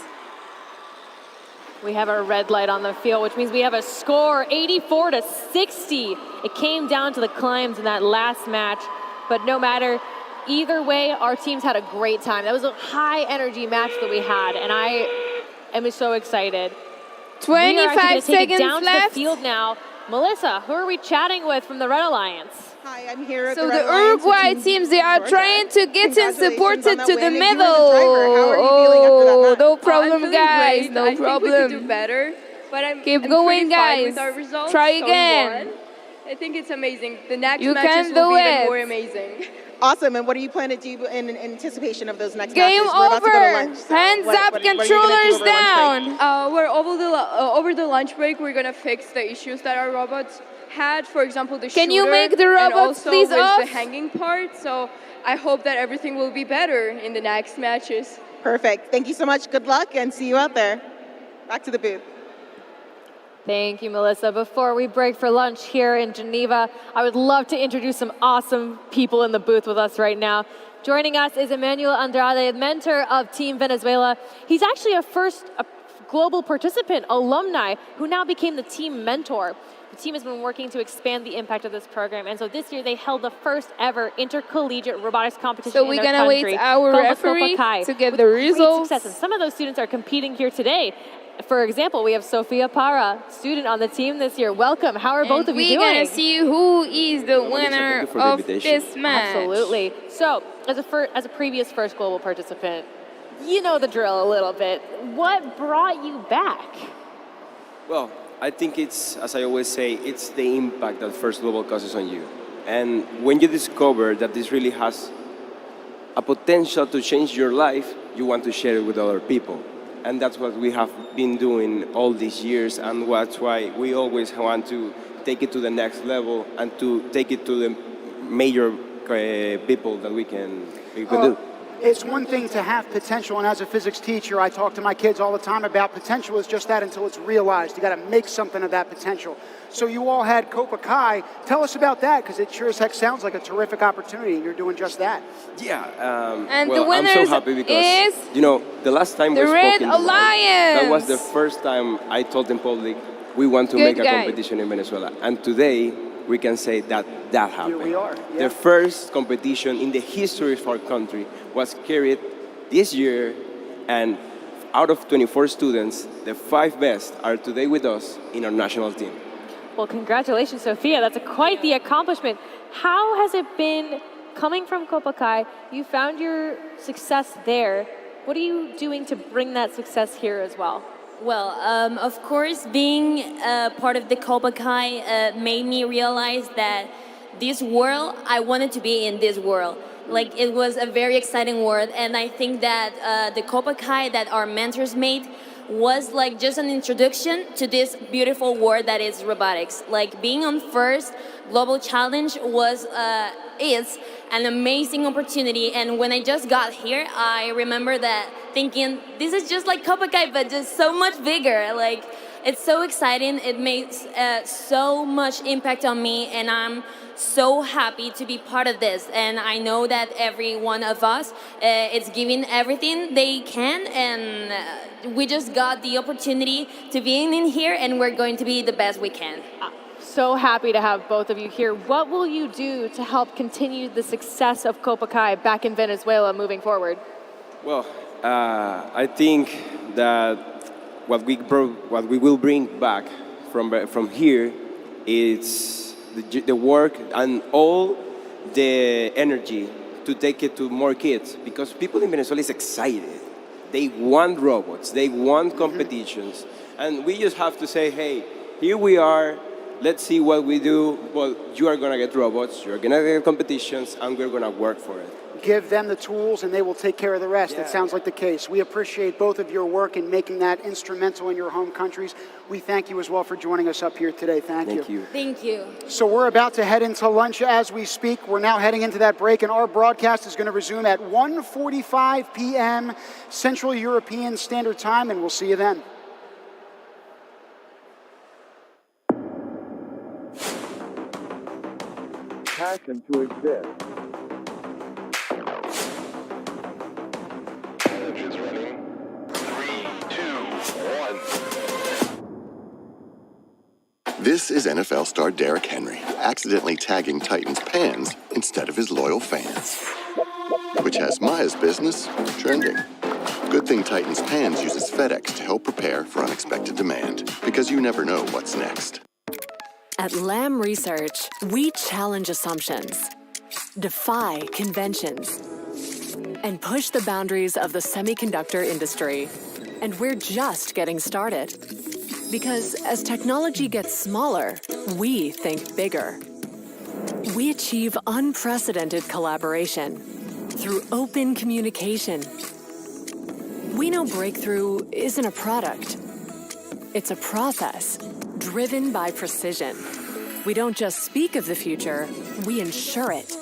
We have a red light on the field, which means we have a score, 84-60. It came down to the climbs in that last match, but no matter, either way, our teams had a great time. That was a high-energy match that we had, and I am so excited. 25 take it seconds down left. to the field now. Melissa, who are we chatting with from the Red Alliance? Hi, I'm here at So the the Red Alliance Uruguay with teams, they are Georgia. trying to get in supported Congratulations on to that the win. middle. You were the driver. How are you feeling after that match? No problem, I'm feeling guys. great. No I problem. think we could do better, but I'm Keep I'm going, pretty fine guys. with our results. Try So we again. won. I think it's amazing. The next You matches can will do be it. even more amazing. Awesome. And what are you planning to do in anticipation of those next Game matches? We're about to go to over. lunch. So Hands up, what are you gonna do controllers over lunch break? down. We're over the lunch break. We're gonna fix the issues that our robots had. For example, the Can shooter, you make the and robots also please with off? the hanging part. So I hope that everything will be better in the next matches. Perfect. Thank you so much. Good luck and see you out there. Back to the booth. Thank you, Melissa. Before we break for lunch here in Geneva, I would love to introduce some awesome people in the booth with us right now. Joining us is Emmanuel Andrade, mentor of Team Venezuela. He's actually a global participant, alumni, who now became the team mentor. The team has been working to expand the impact of this program, and so this year they held the first ever intercollegiate robotics competition So in we're their gonna wait country our called the referee Copa to get with the great results. success. And some of those students are competing here today. For example, we have Sofia Para, student on the team this year. Welcome. How are both of you doing? We're gonna see who is the winner of this match. Absolutely. So, as a previous first global participant, you know the drill a little bit. What brought you back? Well, I think it's, as I always say, it's the impact that First Global causes on you. And when you discover that this really has a potential to change your life, you want to share it with other people. And that's what we have been doing all these years, and that's why we always want to take it to the next level and to take it to the major people that we can do. It's one thing to have potential, and as a physics teacher, I talk to my kids all the time about potential is just that until it's realized. You got to make something of that potential. So you all had Copa Kai. Tell us about that, because it sure as heck sounds like a terrific opportunity, and you're doing just that. Yeah. And well, the winners I'm so happy because, is you know, the last time we the spoke Red in Dubai, Alliance. that was the first time I told in public we want to Good make a guy. competition in Venezuela. And today, we can say that that happened. Here we are. Yeah. The first competition in the history of our country was carried this year, and out of 24 students, the 5 best are today with us in our national team. Well, congratulations, Sophia. That's quite the accomplishment. How has it been coming from Copa Kai? You found your success there. What are you doing to bring that success here as well? Well, of course, being part of the Copa Kai made me realize that this world, I wanted to be in this world. Like, it was a very exciting world, and I think that the Copa Kai that our mentors made was like just an introduction to this beautiful world that is robotics. Like, being on first global challenge is an amazing opportunity, and when I just got here, I remember that thinking, this is just like Copa Kai, but just so much bigger. Like, It's so exciting. It makes so much impact on me, and I'm so happy to be part of this. And I know that every one of us is giving everything they can, and we just got the opportunity to be in here, and we're going to be the best we can. So happy to have both of you here. What will you do to help continue the success of Copa Kai back in Venezuela moving forward? Well, I think that what we will bring back from here is the work and all the energy to take it to more kids, because people in Venezuela is excited. They want robots, they want competitions, and we just have to say, hey, here we are. Let's see what we do. Well, you are going to get robots, you're going to get competitions, and we're going to work for it. Give them the tools and they will take care of the rest. That sounds like the case. We appreciate both of your work in making that instrumental in your home countries. We thank you as well for joining us up here today. Thank you. Thank you. So we're about to head into lunch as we speak. We're now heading into that break, and our broadcast is going to resume at 1:45 p.m. Central European Standard Time, and we'll see you then. Passion to exist. Engines running. 3, 2, 1. This is NFL star Derrick Henry, accidentally tagging Titans pans instead of his loyal fans, which has Maya's business trending. Good thing Titans Pans uses FedEx to help prepare for unexpected demand, because you never know what's next. At Lamb Research, we challenge assumptions, defy conventions, and push the boundaries of the semiconductor industry. And we're just getting started. Because as technology gets smaller, we think bigger. We achieve unprecedented collaboration through open communication. We know breakthrough isn't a product. It's a process driven by precision. We don't just speak of the future, we ensure it.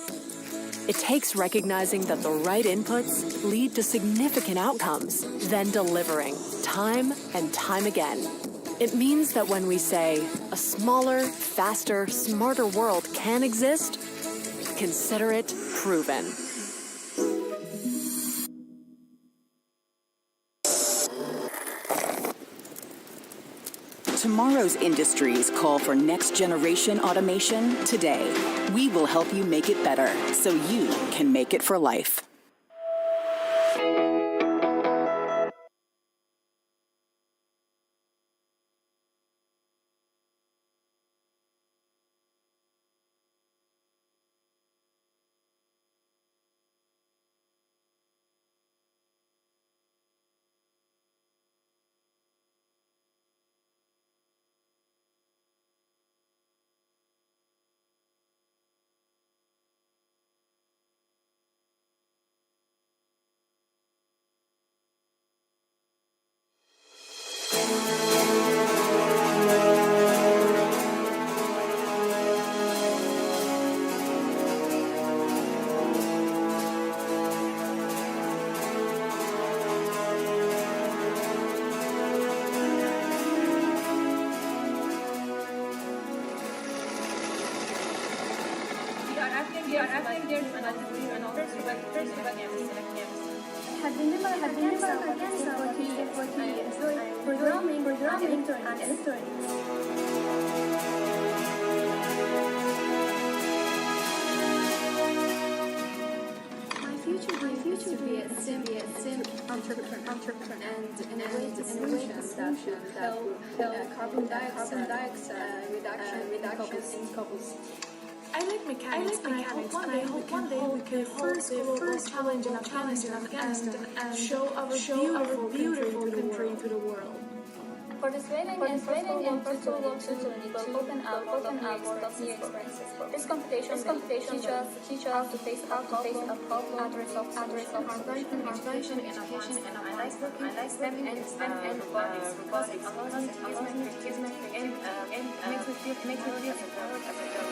It takes recognizing that the right inputs lead to significant outcomes, then delivering time and time again. It means that when we say a smaller, faster, smarter world can exist, consider it proven. Tomorrow's industries call for next-generation automation today. We will help you make it better so you can make it for life. Carbon dioxide reduction in couples. I like mechanics, and I hope one day we can hold the first challenge in Afghanistan and show our beautiful country to the world. For the Sweden and first World War II will open up new experiences. This competition teach us how to face a problem and resolve harmonic education and I like STEM and robotics because it allows me to use my creativity and makes me feel as a girl.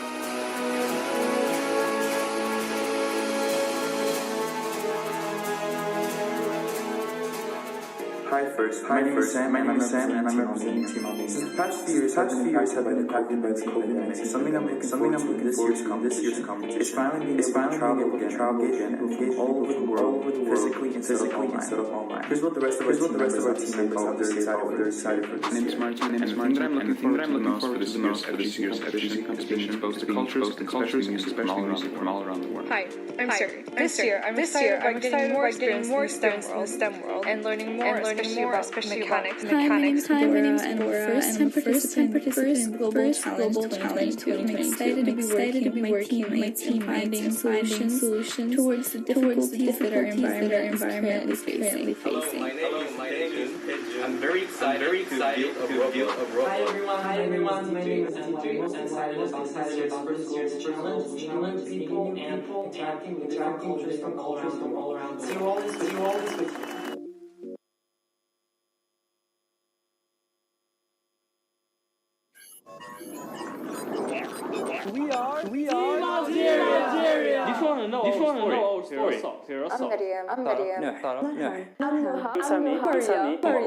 Hi first. My name is Sam, and I'm representing Team Albania. The past few years have been impacted by the COVID pandemic. Something I'm looking forward to this year's competition. It's finally being able to travel again and engage all over the world, physically instead of online. Here's what the rest of our team members have to say about what they're excited for this year. My name is Martin, and the thing that I'm looking forward to the most for this year's exhibition has been exposed to cultures and especially music from all around the world. Hi, I'm Siri. This year, I'm excited by getting more experience in the STEM world and learning more, especially mechanics. Hi, my name is Deborah, and I'm a first-time participant in Global Challenge 2020. I'm excited to be working with my team, finding solutions towards the difficulties that our environment is currently facing. Hello, my name is Pedro. I'm very excited to build a robot. Hi everyone, my name is DJ. I'm excited about this year's challenge, meeting people and interacting with cultures from all around. See you all this week. We are Nigeria. If you want to know our story, I'm Maryam. I'm Sami.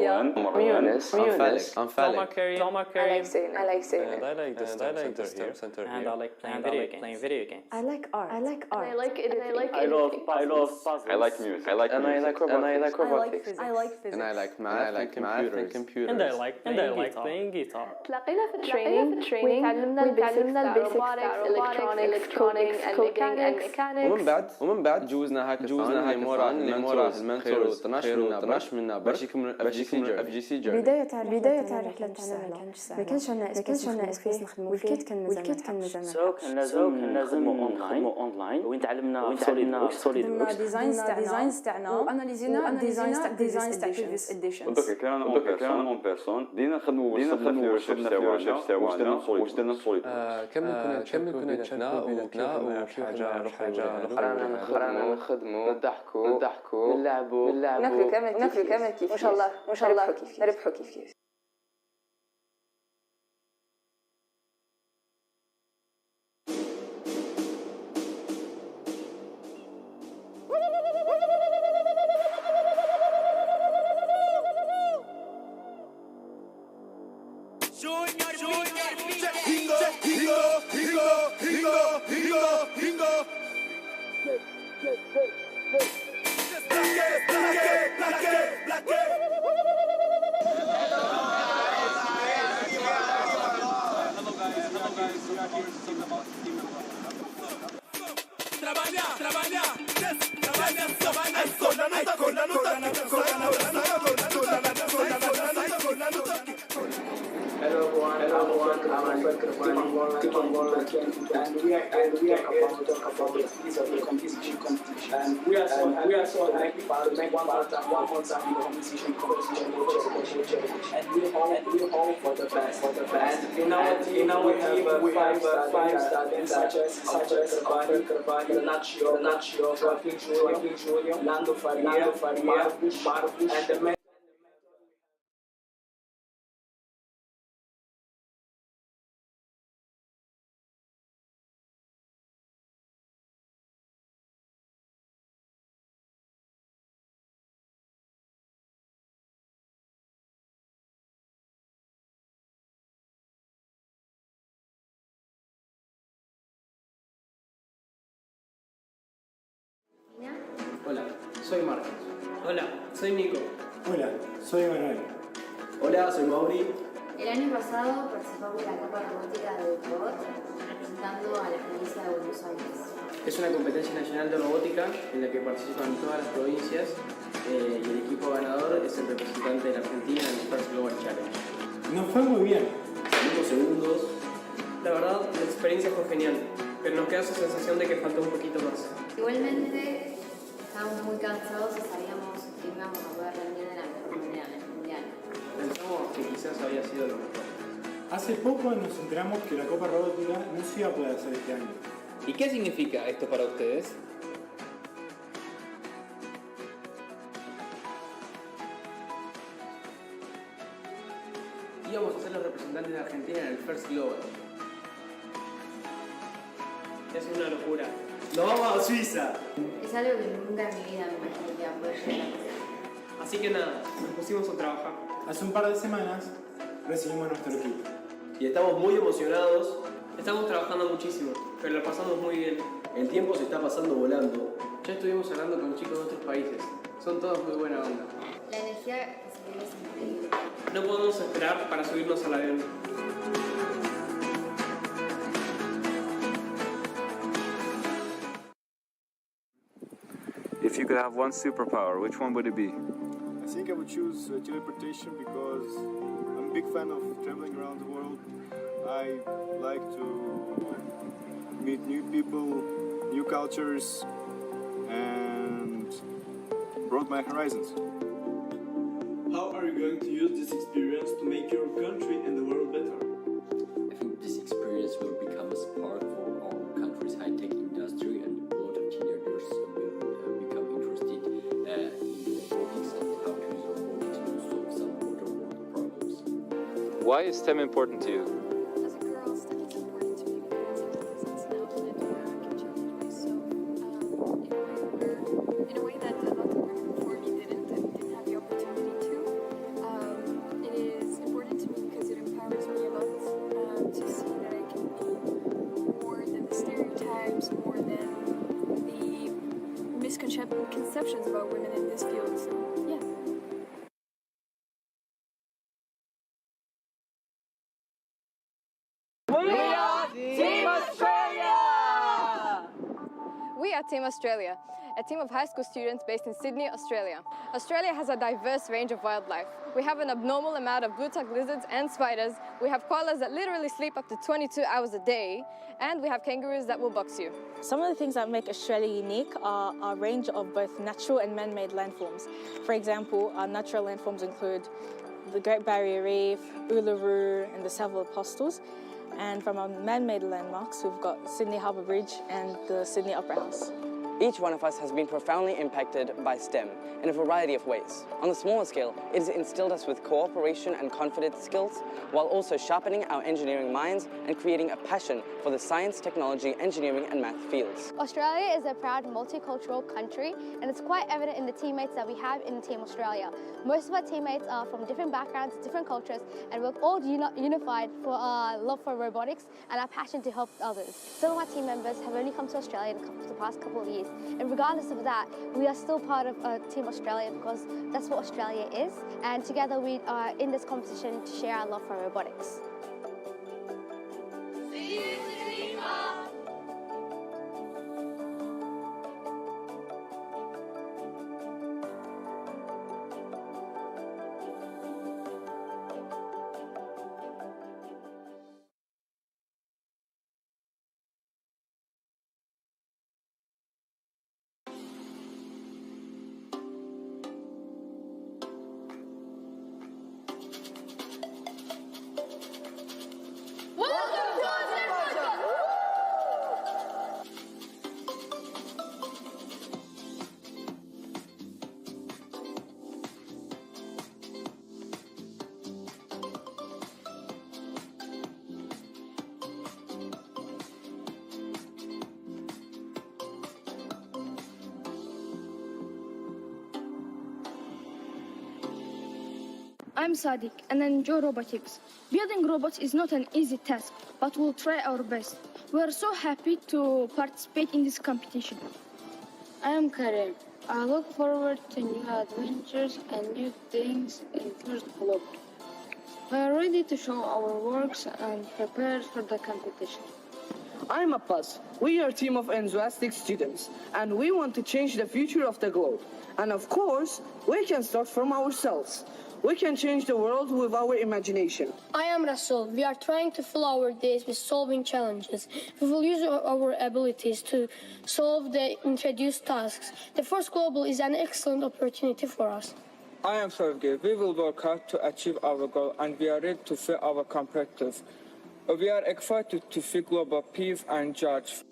I'm Yunus. I'm Felix. I like Zayn. And I like the STEM center here. And I like playing video games. I like art. I like it. I love puzzles. I like music. I like robotics. I like physics. And I like math and computers. And I like playing guitar. تلاقينا في training تعلمنا البيسكس electronics coding and mechanics. ومن بعد جوزنا هاكاثون المورا المنتور و12 منا باش يكملوا FGC journey. بداية رحلة ما كانش عندنا اسبيس نخدموا والكيت كان مازال سو كان لازم اونلاين وين تعلمنا سوليد ديزاينز تاعنا واناليزينا ديزاينز تاع بريفيس اديشنز. دوكا كان اون بيرسون بدينا نخدموا ورش تاعنا واش درنا سوليد. كمل كنا نتنا وحاجة نخدموا نضحكوا نلعبوا ناكلوا كامل كيف ما شاء الله نربحوا كيف And we are so happy to make one more time in the competition and we hope for the best. And in our team we have five students such as Carvalho, Nacho, Joaquin Junior, Lando Faria, Marcos, and the Hola, soy Marcos. Hola, soy Nico. Hola, soy Manuel. Hola, soy Mauri. El año pasado participamos en la Copa Robótica de Robot, representando a la provincia de Buenos Aires. Es una competencia nacional de robótica en la que participan todas las provincias y el equipo ganador es el representante de la Argentina en el First Global Challenge. Nos fue muy bien. Salimos segundos. La verdad, la experiencia fue genial, pero nos queda esa sensación de que faltó un poquito más. Igualmente, estábamos muy cansados y sabíamos que íbamos a poder rendir de la mejor manera en el mundial. Pensamos que quizás había sido lo mejor. Hace poco nos enteramos que la Copa Robótica no se iba a poder hacer este año. ¿Y qué significa esto para ustedes? Íbamos a ser los representantes de Argentina en el First Global. Es una locura. ¡Nos vamos a Suiza! Es algo que nunca en mi vida me imaginé que iba a poder llegar a hacer. Así que nada, nos pusimos a trabajar. Hace un par de semanas recibimos nuestro equipo. Y estamos muy emocionados. Estamos trabajando muchísimo, pero lo pasamos muy bien. El tiempo se está pasando volando. Ya estuvimos hablando con chicos de otros países. Son todos muy buena onda. La energía que se vive es increíble. No podemos esperar para subirnos al avión. If you could have one superpower, which one would it be? I think I would choose teleportation because I'm a big fan of traveling around the world. I like to meet new people, new cultures, and broaden my horizons. How are you going to use this experience to make your country and the world better? I think this experience will become a spark for our country's high-tech industry, and a lot of teenagers will become interested in robotics and how to use robotics to solve some water problems. Why is STEM important to you? As a girl, STEM is important to me because it gives us an outlet where I can challenge myself in a way that a lot of women before me didn't have the opportunity to. It is important to me because it empowers me a lot to see that I can be more than the stereotypes, more than the misconceptions about women in this field. So, yeah. We are Team Australia, a team of high school students based in Sydney, Australia. Australia has a diverse range of wildlife. We have an abnormal amount of blue-tongued lizards and spiders. We have koalas that literally sleep up to 22 hours a day. And we have kangaroos that will box you. Some of the things that make Australia unique are our range of both natural and man-made landforms. For example, our natural landforms include the Great Barrier Reef, Uluru, and the Savile Apostles. And from our man-made landmarks, we've got Sydney Harbour Bridge and the Sydney Opera House. Each one of us has been profoundly impacted by STEM in a variety of ways. On the smaller scale, it has instilled us with cooperation and confidence skills, while also sharpening our engineering minds and creating a passion for the science, technology, engineering, and math fields. Australia is a proud multicultural country, and it's quite evident in the teammates that we have in Team Australia. Most of our teammates are from different backgrounds, different cultures, and we're all unified for our love for robotics and our passion to help others. Some of our team members have only come to Australia in the past couple of years, and regardless of that, we are still part of Team Australia because that's what Australia is, and together we are in this competition to share our love for robotics. I'm Sadiq and I enjoy robotics. Building robots is not an easy task, but we'll try our best. We are so happy to participate in this competition. I am Karim. I look forward to new adventures and new things in First Globe. We are ready to show our works and prepared for the competition. I'm Abbas. We are a team of enthusiastic students, and we want to change the future of the globe. And of course, we can start from ourselves. We can change the world with our imagination. I am Rasul. We are trying to fill our days with solving challenges. We will use our abilities to solve the introduced tasks. The First Global is an excellent opportunity for us. I am Sergey. We will work hard to achieve our goal, and we are ready to fill our competitors. We are excited to see global peace and judge.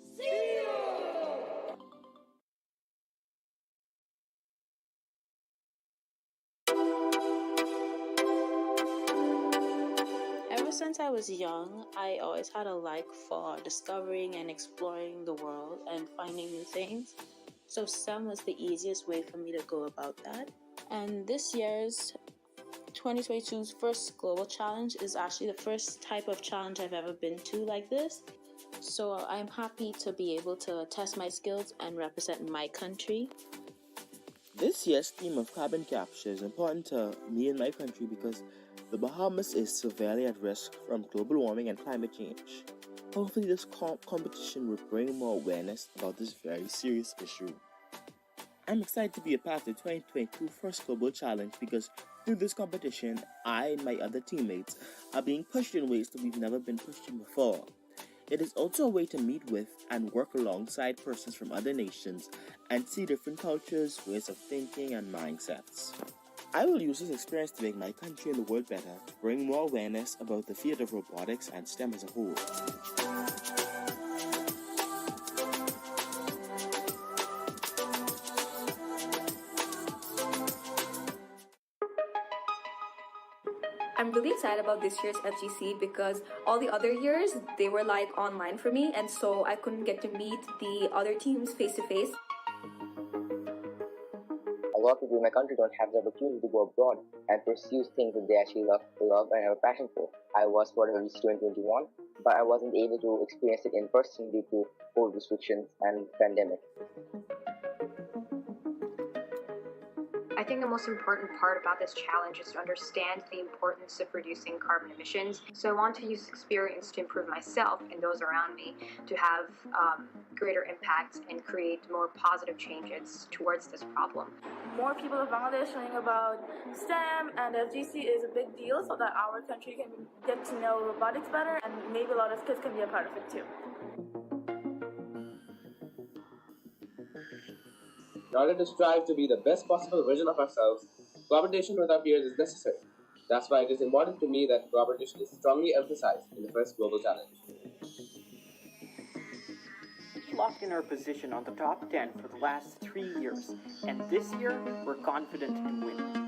Ever since I was young, I always had a like for discovering and exploring the world and finding new things. So STEM was the easiest way for me to go about that. And this year's 2022's first global challenge is actually the first type of challenge I've ever been to like this. So I'm happy to be able to test my skills and represent my country. This year's theme of carbon capture is important to me and my country because the Bahamas is severely at risk from global warming and climate change. Hopefully this competition will bring more awareness about this very serious issue. I'm excited to be a part of the 2022 First Global Challenge because through this competition, I and my other teammates are being pushed in ways that we've never been pushed in before. It is also a way to meet with and work alongside persons from other nations and see different cultures, ways of thinking, and mindsets. I will use this experience to make my country and the world better, to bring more awareness about the field of robotics and STEM as a whole. I'm really excited about this year's FGC because all the other years, they were like online for me, and so I couldn't get to meet the other teams face to face. A lot of people in my country don't have the opportunity to go abroad and pursue things that they actually love and have a passion for. I was part of FGC 2021, but I wasn't able to experience it in person due to COVID restrictions and pandemic. I think the most important part about this challenge is to understand the importance of reducing carbon emissions. So I want to use experience to improve myself and those around me to have greater impact and create more positive changes towards this problem. More people of Bangladesh learning about STEM and FGC is a big deal so that our country can get to know robotics better, and maybe a lot of kids can be a part of it too. In order to strive to be the best possible version of ourselves, collaboration with our peers is necessary. That's why it is important to me that collaboration is strongly emphasized in the first global challenge. We locked in our position on the top 10 for the last 3 years, and this year we're confident to win.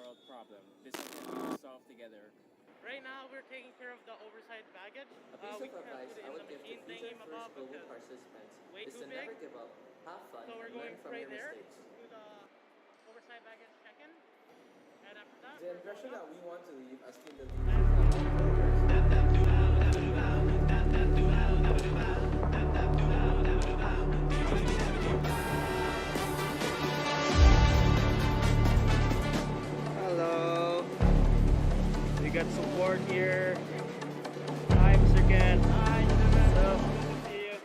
world problem. This is something we can solve together. Right now, we're taking care of the oversized baggage. A piece We of can't advice put it I in would the give to machine future thingy first above global because participants way is too to never big. give up, have fun, So we're and learn going from right your there mistakes. to the oversized baggage check-in. And after that, The impression that we want to leave as team building hello. We got support here. Hi, Mr. Ken. Hi, hello. See you.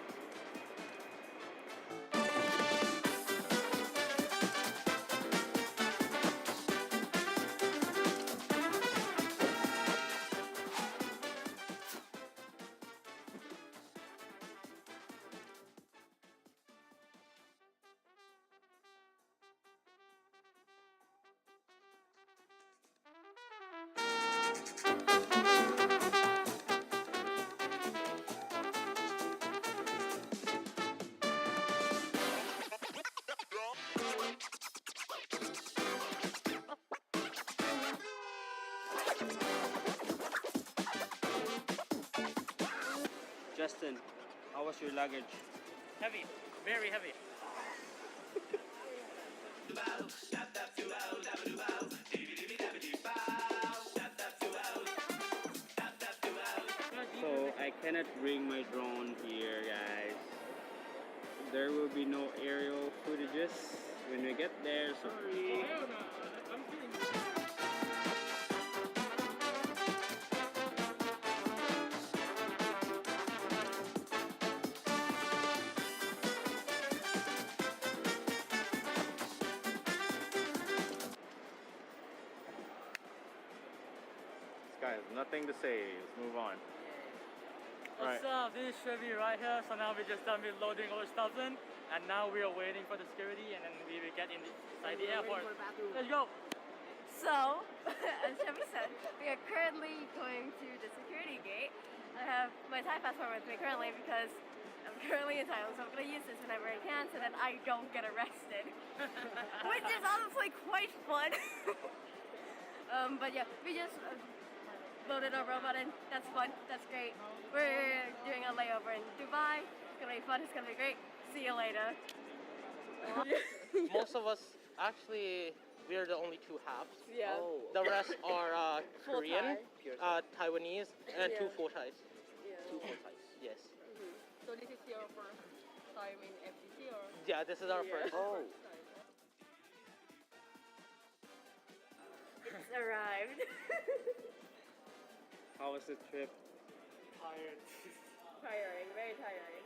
Justin, how was your luggage? Heavy, very heavy. So I cannot bring my drone here, guys. There will be no aerial footages when we get there, sorry. This guy has nothing to say. Let's move on. What's up? This is Chevy right here. So now we just done with loading our stuff in, and now we are waiting for the security, and then we will get inside the airport. Let's go. So, as Chevy said, we are currently going to the security gate. I have my Thai passport with me currently because I'm currently in Thailand, so I'm going to use this whenever I can so that I don't get arrested. Which is honestly quite fun. But yeah, we just loaded our robot in. That's fun. That's great. We're doing a layover in Dubai. It's going to be fun. It's going to be great. See you later. Most of us, actually, we're the only two halves. Yeah. Oh. The rest are Full Korean, Thai. Taiwanese, and Yeah. two full Thais. Yeah. Two full Thais, yes. So this is your first time in FTC or? Yeah, this is our Yeah. first. Oh. It's arrived. How was the trip? Tired. Tiring, very tiring.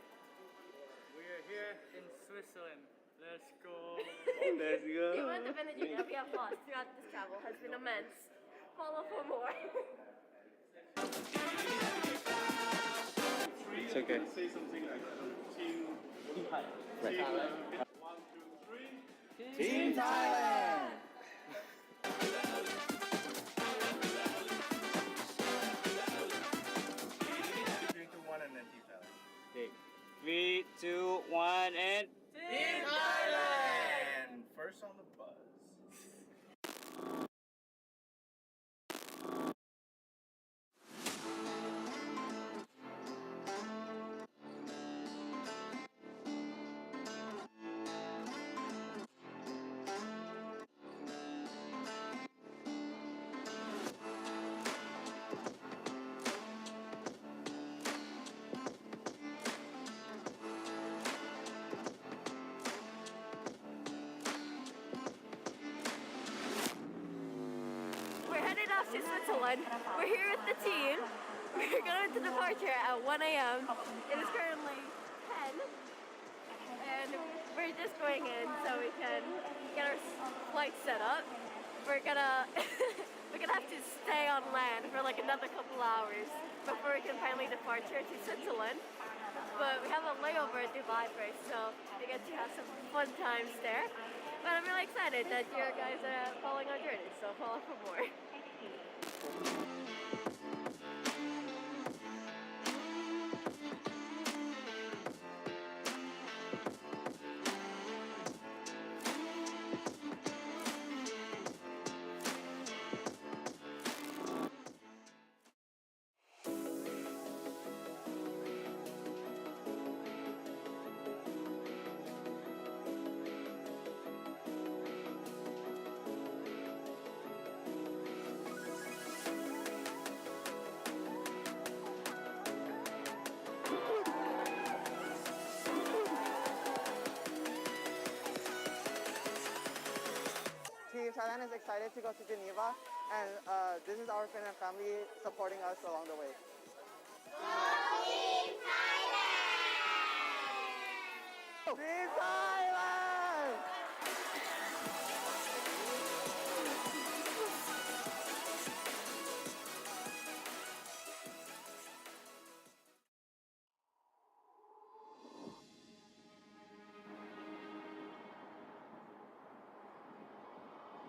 We are here in Switzerland. Let's go. Let's go. The amount of energy that we have lost throughout this travel has been immense. Follow for more. It's okay. Say something like Team Thailand. 1, 2, 3. Team Thailand! 3, 2, 1, and then Team Thailand. Okay. 3, 2, 1, and Team Thailand! First on the buzz. We're headed off to Switzerland. We're here with the team. We're going to departure at 1 a.m. It is currently 10. And we're just going in so we can get our flight set up. We're gonna we're gonna have to stay on land for like another couple hours before we can finally departure to Switzerland. But we have a layover in Dubai first, so we get to have some fun times there. But I'm really excited that you guys are following our journey, so follow for more. excited to go to Geneva, and this is our friend and family supporting us along the way. Team Thailand!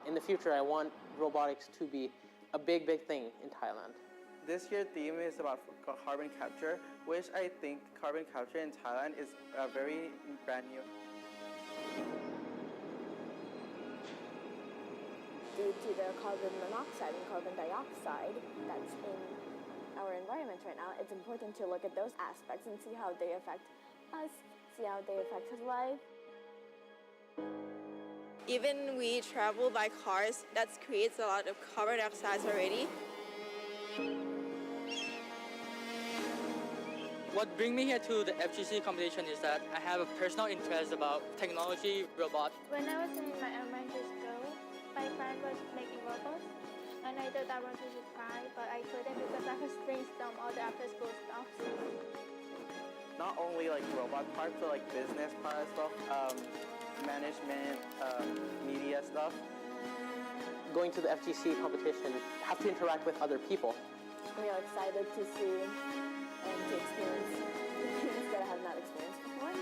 In the future, I want robotics to be a big, big thing in Thailand. This year's theme is about carbon capture, which I think carbon capture in Thailand is very brand new. Due to the carbon monoxide and carbon dioxide that's in our environment right now, it's important to look at those aspects and see how they affect us, see how they affect his life. Even we travel by cars, that creates a lot of carbon dioxide already. What brings me here to the FGC competition is that I have a personal interest about technology, robots. When I was in my elementary school, my friend was making robots, and I thought I wanted to try, but I couldn't because I was brainstorm all the after-school stuff. Not only like robot parts, but like business part stuff, management, media stuff. Going to the FGC competition, have to interact with other people. We are excited to see and to experience things that I have not experienced before.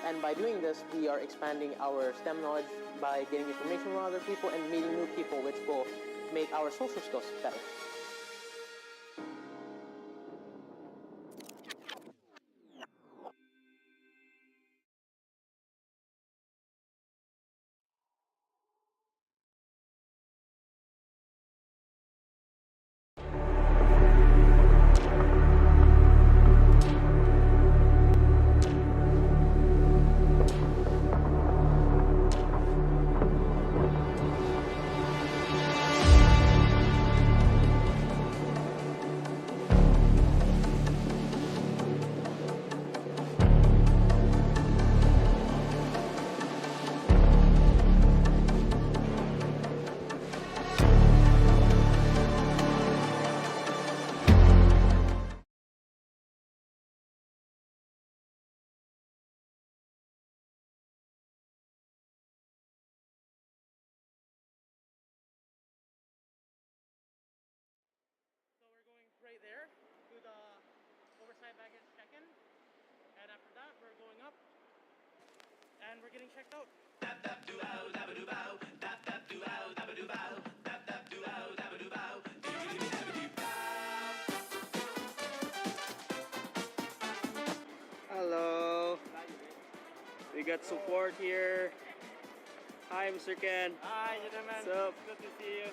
And by doing this, we are expanding our STEM knowledge by getting information from other people and meeting new people, which will make our social skills better. Right there to the oversized baggage check-in, and after that we're going up and we're getting checked out. Hello. We got support here. Hi, Mr. Ken. Hi, gentlemen. What's up? Good to see you.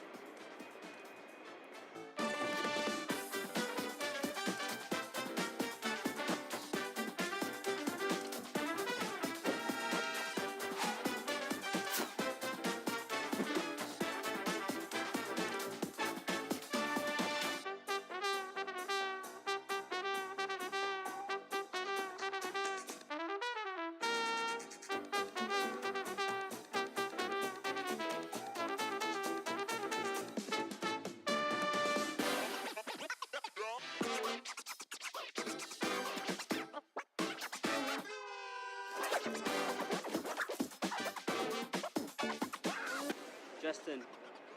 Justin,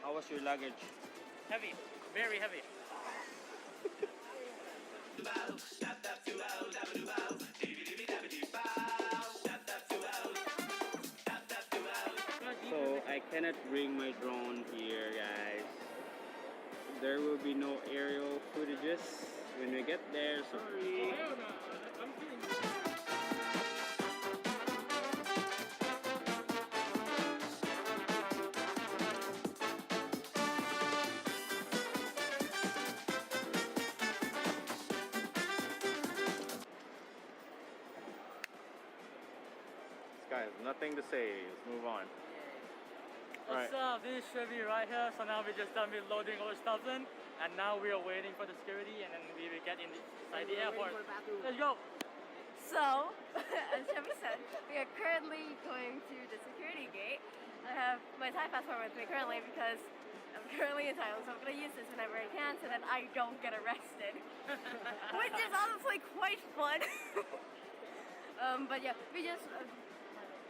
how was your luggage? Heavy, very heavy. So I cannot bring my drone here, guys. There will be no aerial footages when we get there, sorry. Guys, nothing to say. Let's move on. What's up? This is Chevy right here. So now we just done with loading our stuff in, and now we are waiting for the security, and then we will get inside the airport. Let's go. So, as Chevy said, we are currently going through the security gate, I have my Thai passport with me currently because I'm currently in Thailand, so I'm going to use this whenever I can so that I don't get arrested. Which is honestly quite fun. But yeah, we just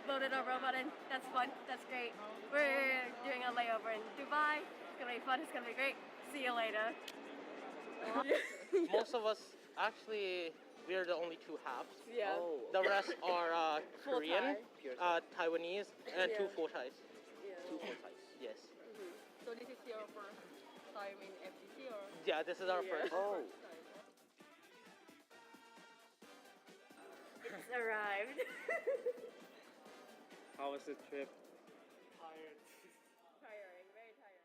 loaded our robot in. That's fun. That's great. We're doing a layover in Dubai. It's going to be fun. It's going to be great. See you later. Most of us, actually, we're the only two halves. Yeah. Oh. The rest are Full Korean, Thai. Taiwanese, and Yeah. two full Thais. Yeah. Two full Thais. Yes. So this is your first time in FGC or? Yeah, this is our first. Oh. It's arrived. How was the trip? Tired. Tiring, very tiring.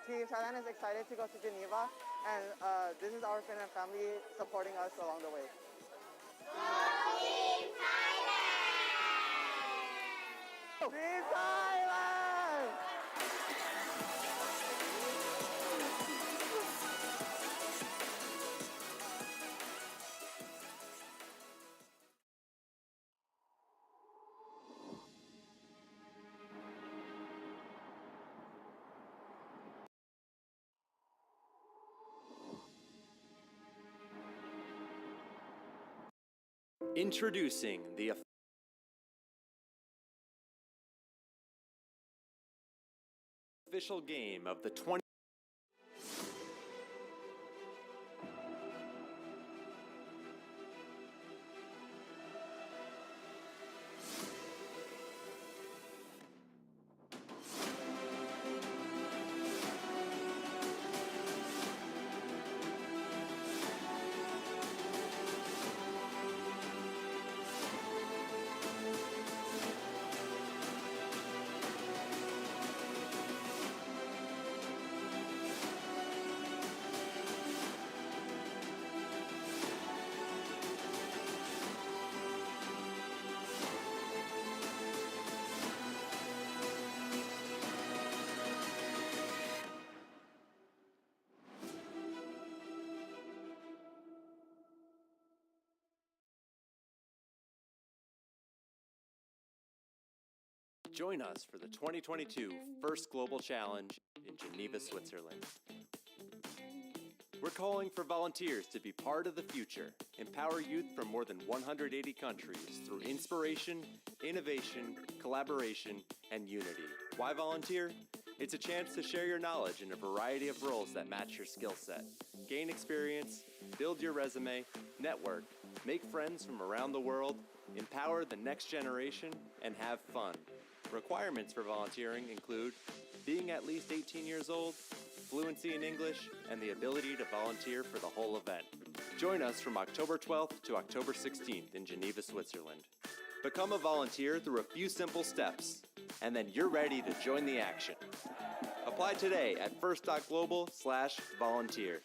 Team Thailand is excited to go to Geneva, and this is our friend and family supporting us along the way. Team Thailand! Team Thailand! Introducing the official game of the 20. Join us for the 2022 First Global Challenge in Geneva, Switzerland. We're calling for volunteers to be part of the future, empower youth from more than 180 countries through inspiration, innovation, collaboration, and unity. Why volunteer? It's a chance to share your knowledge in a variety of roles that match your skill set. Gain experience, build your resume, network, make friends from around the world, empower the next generation, and have fun. Requirements for volunteering include being at least 18 years old, fluency in English, and the ability to volunteer for the whole event. Join us from October 12th to October 16th in Geneva, Switzerland. Become a volunteer through a few simple steps, and then you're ready to join the action. Apply today at first.global/volunteer.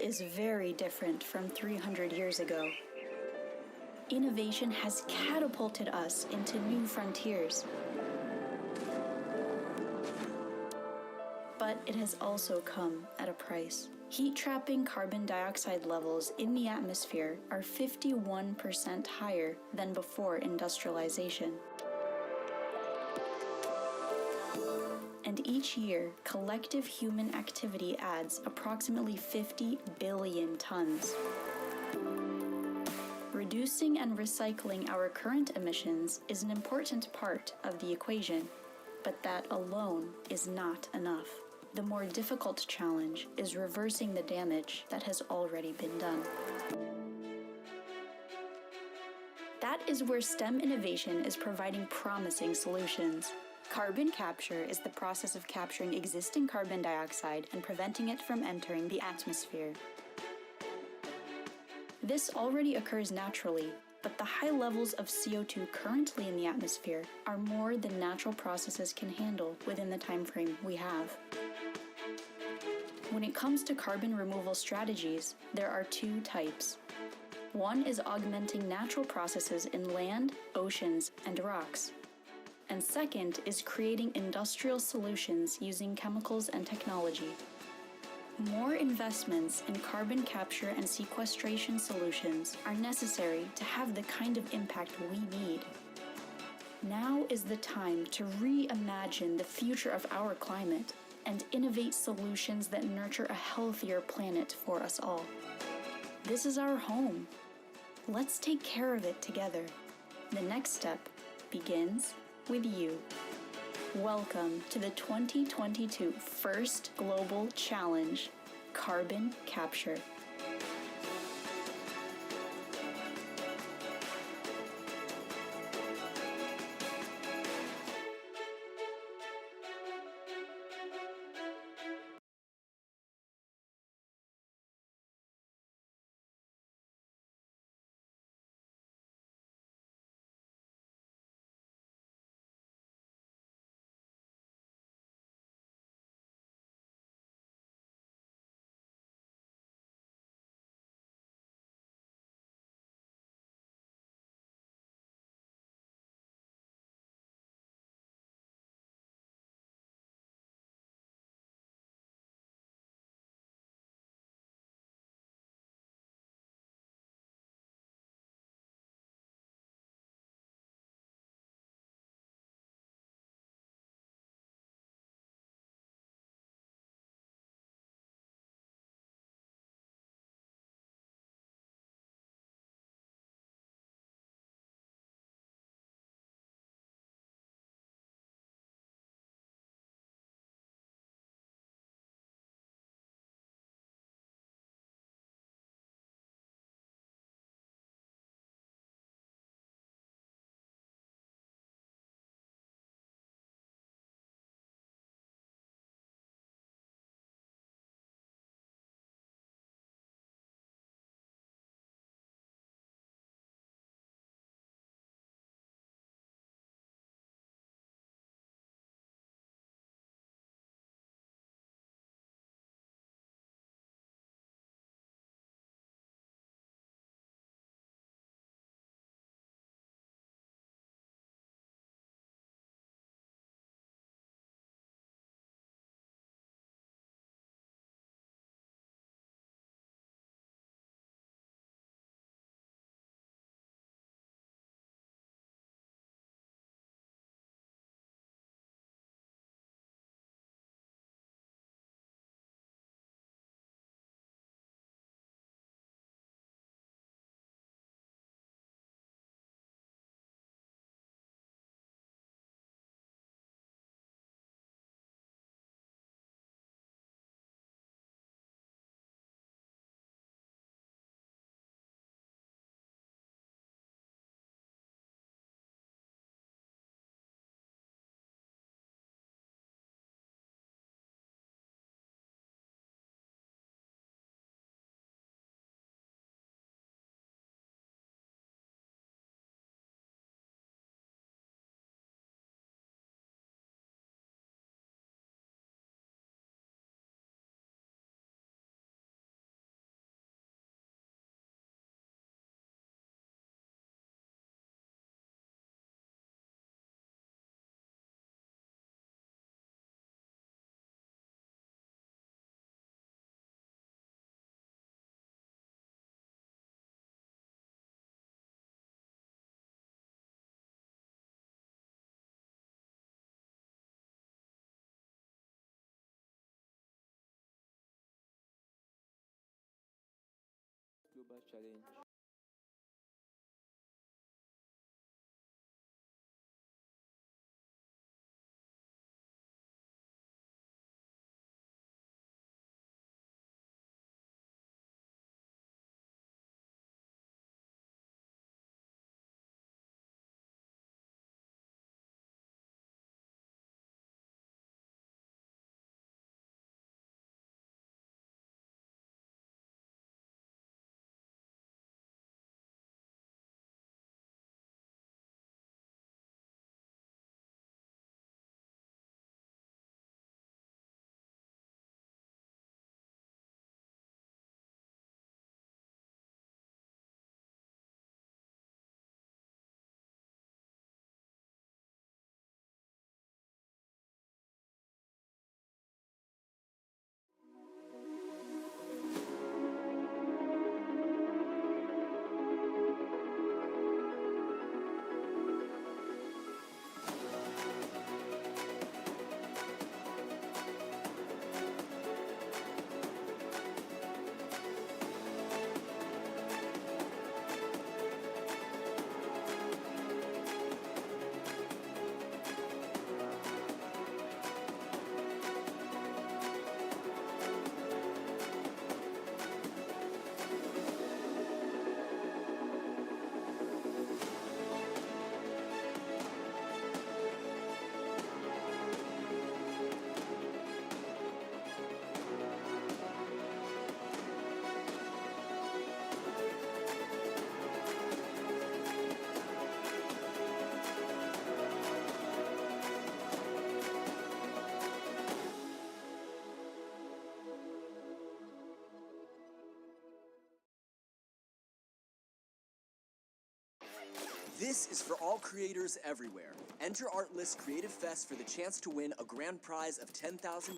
Is very different from 300 years ago. Innovation has catapulted us into new frontiers. But it has also come at a price. Heat-trapping carbon dioxide levels in the atmosphere are 51% higher than before industrialization. And each year, collective human activity adds approximately 50 billion tons. Reducing and recycling our current emissions is an important part of the equation, but that alone is not enough. The more difficult challenge is reversing the damage that has already been done. That is where STEM innovation is providing promising solutions. Carbon capture is the process of capturing existing carbon dioxide and preventing it from entering the atmosphere. This already occurs naturally, but the high levels of CO2 currently in the atmosphere are more than natural processes can handle within the time frame we have. When it comes to carbon removal strategies, there are two types. One is augmenting natural processes in land, oceans, and rocks. And second is creating industrial solutions using chemicals and technology. More investments in carbon capture and sequestration solutions are necessary to have the kind of impact we need. Now is the time to reimagine the future of our climate and innovate solutions that nurture a healthier planet for us all. This is our home. Let's take care of it together. The next step begins with you. Welcome to the 2022 First Global Challenge, Carbon Capture. first challenge. This is for all creators everywhere. Enter Artlist Creative Fest for the chance to win a grand prize of $10,000.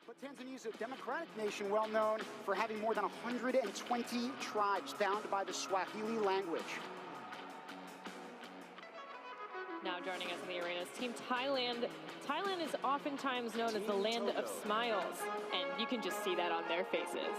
But Tanzania is a democratic nation well known for having more than 120 tribes bound by the Swahili language. Now joining us in the arena is Team Thailand. Thailand is oftentimes known as the land of smiles, and you can just see that on their faces.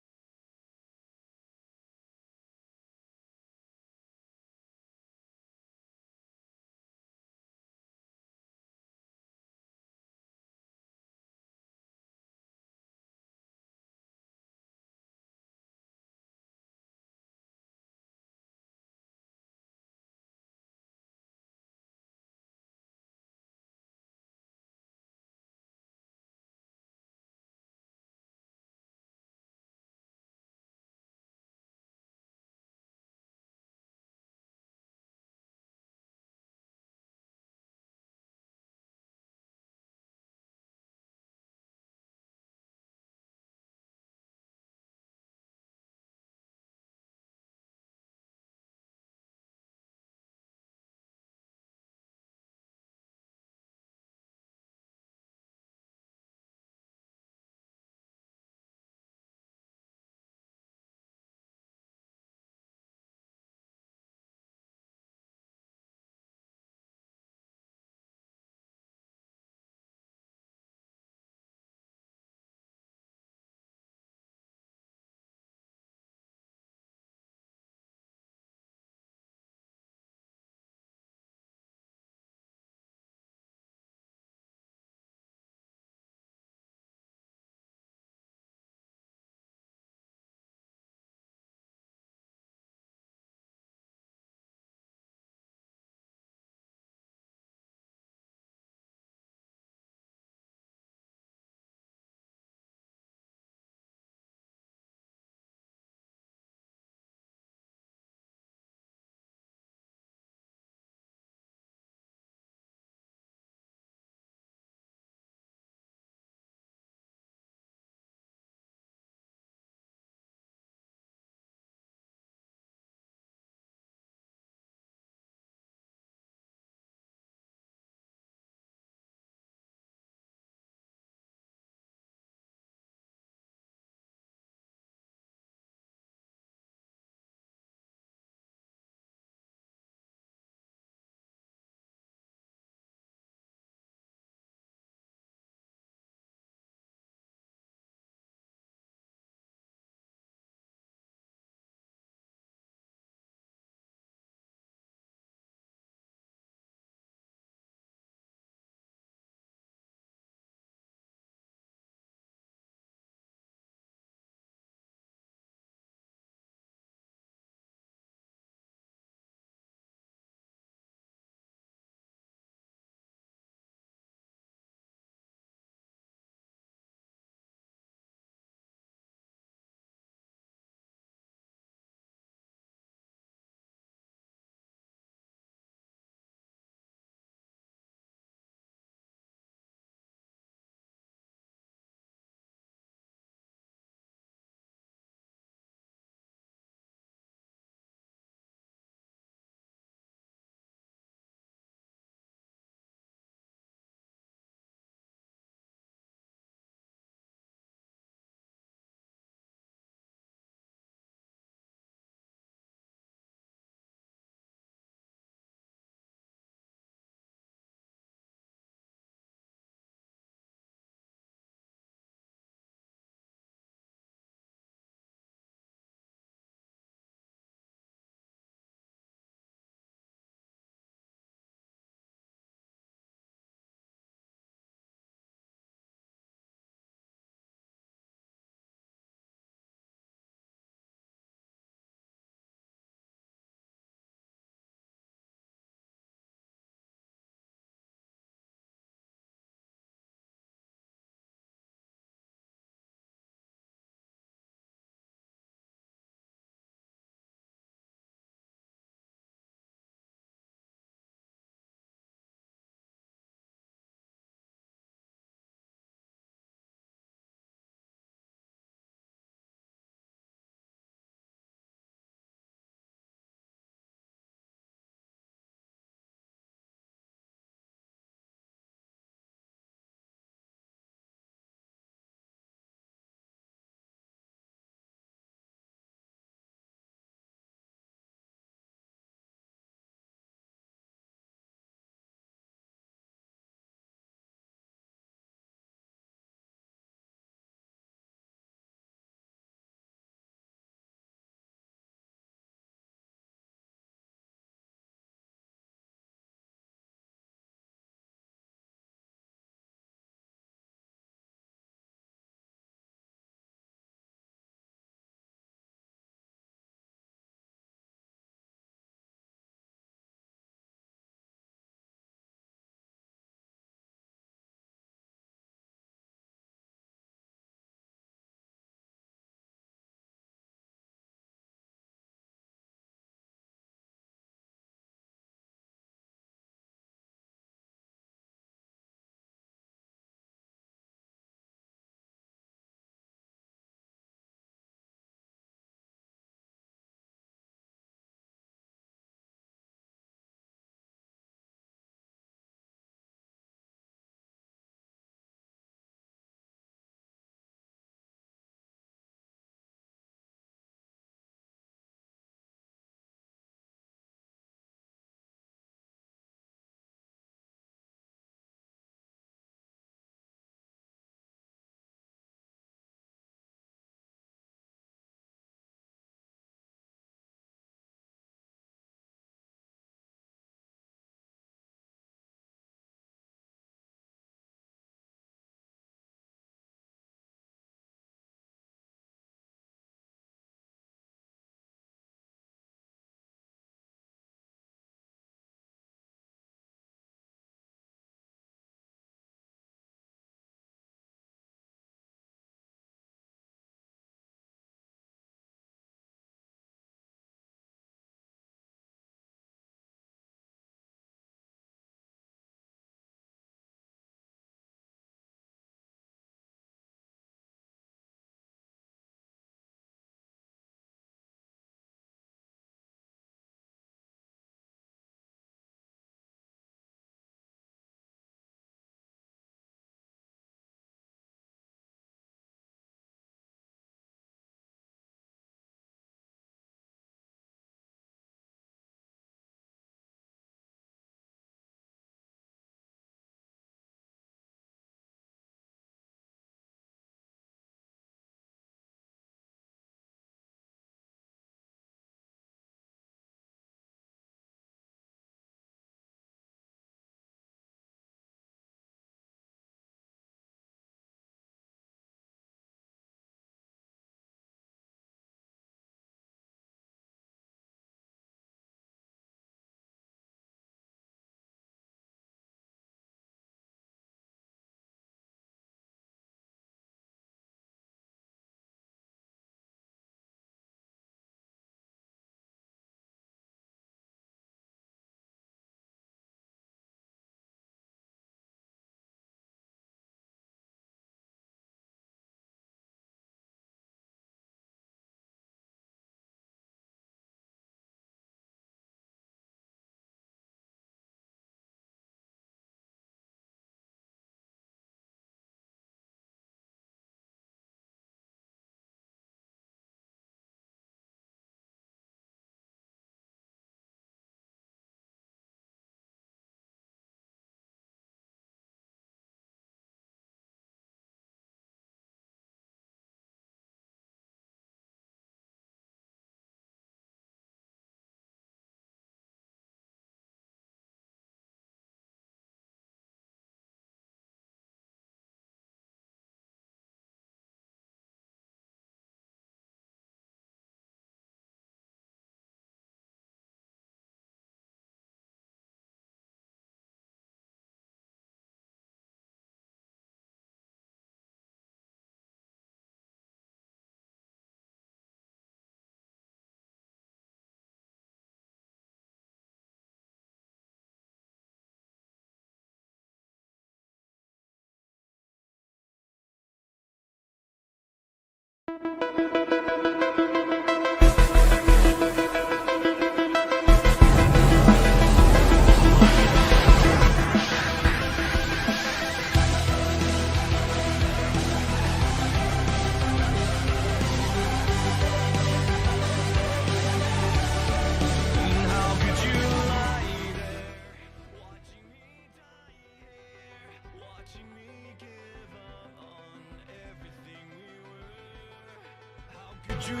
Watching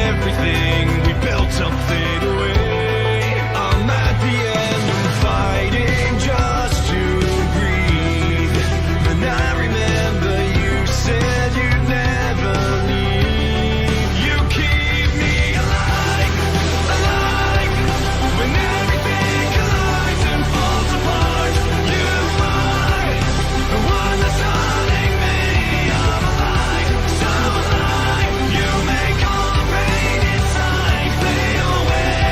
everything we built up fade away. I'm at the end of fighting just to breathe. And I remember you said you'd never leave. You keep me alive, alive. When everything collides and falls apart, you are the one that's holding me. I'm alive, so alive. You make all the pain inside fade away.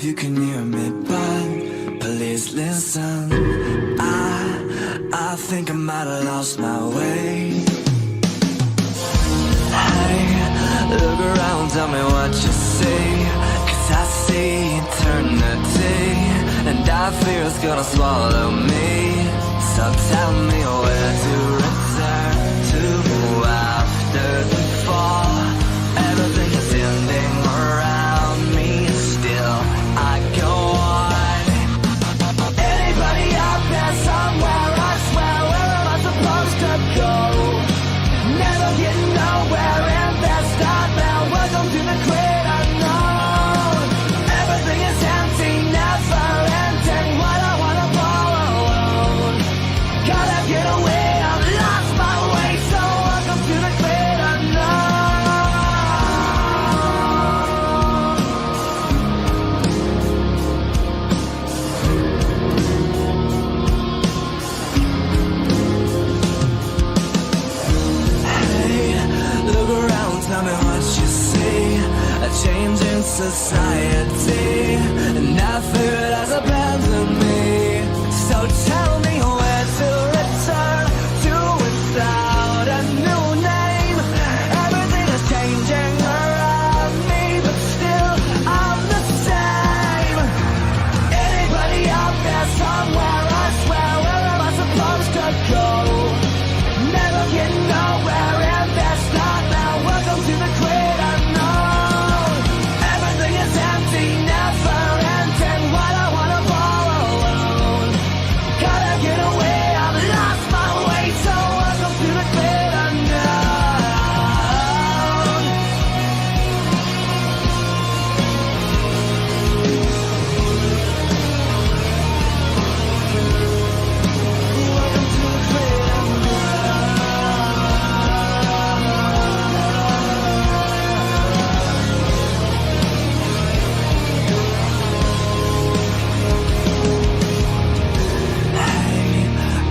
if you can hear me, but please listen. I think I might have lost my way. Hey, look around, tell me what you see. 'Cause I see eternity, and I fear it's gonna swallow me. So tell me where to return to after the fall. Everything is ending around me, still I go on. Anybody out there somewhere, I swear, where am I supposed to go? Never getting nowhere and that's not now. Welcome to the great unknown. Everything is empty, never ending. What I wanna follow, gotta get away, I've lost my way. So welcome to the great unknown. Hey, look around, tell me what you see. A change in society, and I fear it has abandoned me. So tell me where to return to without a new name. Everything is changing around me, but still I'm the same. Anybody out there somewhere, I swear, where am I supposed to go? Never getting nowhere and that's not now. Welcome to the great unknown. Everything is empty, never ending. What I wanna follow, gotta get away, I've lost my way. So welcome to the great unknown. Welcome to the great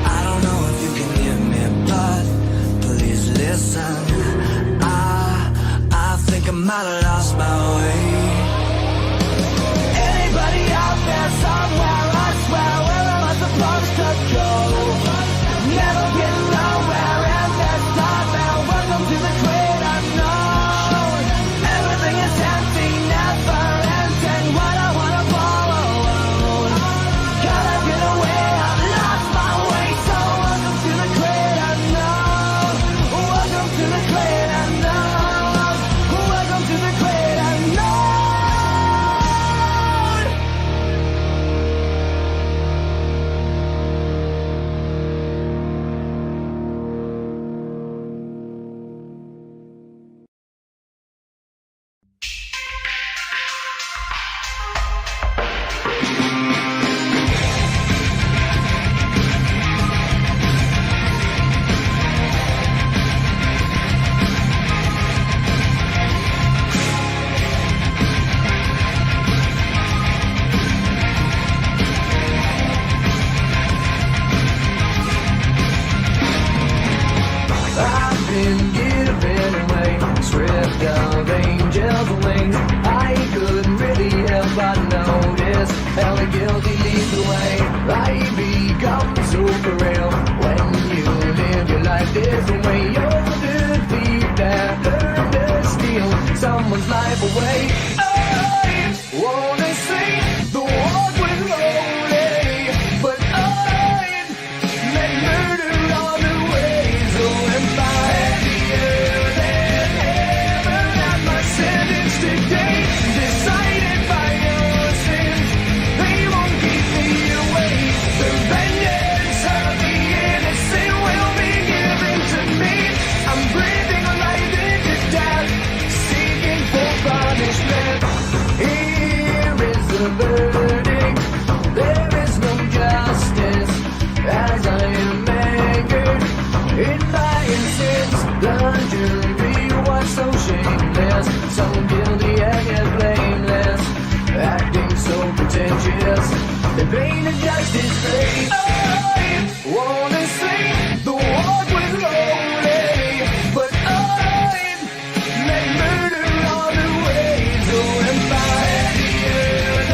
I don't know if you can hear me, but please listen. I think I might have lost my way. Anybody out there somewhere, I swear, where am I supposed to go? Never get nowhere and that's not now. Welcome to the great unknown. Everything is empty, never ending. What I wanna follow, gotta get away, I've lost my way. So welcome to the great unknown. Welcome to the great unknown. Welcome to the great unknown. I've been given away, stripped of angels' wings. I couldn't really help but notice how the guilty leads the way. Life becomes super real when you live your life this way. You're the thief that learned to steal someone's life away. I wanna see the walk with holy, but I make murder all the way. So if I had the earth and heaven at my sentence today, decided by your sins, they won't keep me away. The vengeance of the innocent will be given to me. I'm breathing life into death, seeking for punishment. Here is the verdict. There is no justice as I am anchored in my sins. The jury was so shameless, so guilty and yet blameless, acting so pretentious. The pain of justice free. I wanna see the walk with holy, but I make murder all the way. So if I had the earth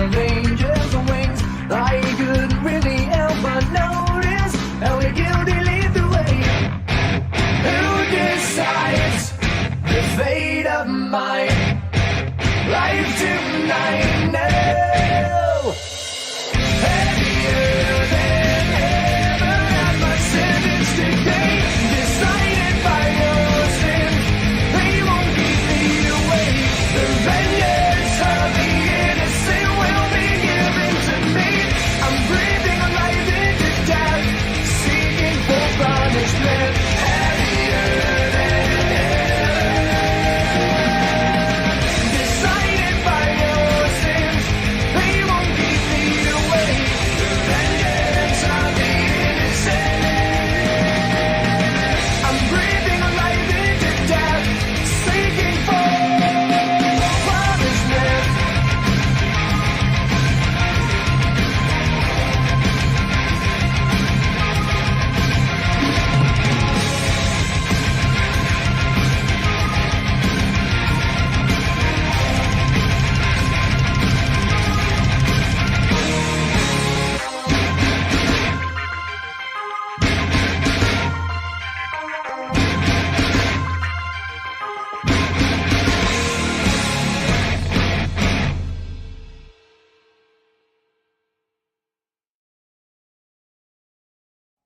of angels' wings. I couldn't really help but notice how we guilty lead the way. Who decides the fate of my life tonight? No. Heavier than ever at my sentence today, decided by your sins. They won't keep me away. The vengeance of the innocent will be given to me. I'm breathing life into death, seeking for punishment. Heavier than decided by your sins. They won't keep me away. The vengeance of the innocent. I'm breathing life into death, seeking for punishment.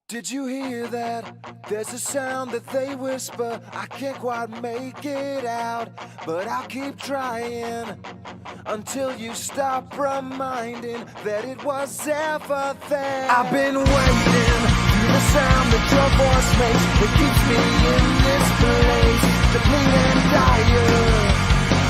Did you hear that? There's a sound that they whisper. I can't quite make it out, but I'll keep trying until you stop reminding that it was ever there. I've been waiting for the sound that your voice makes that keeps me in this place, depleted and dire,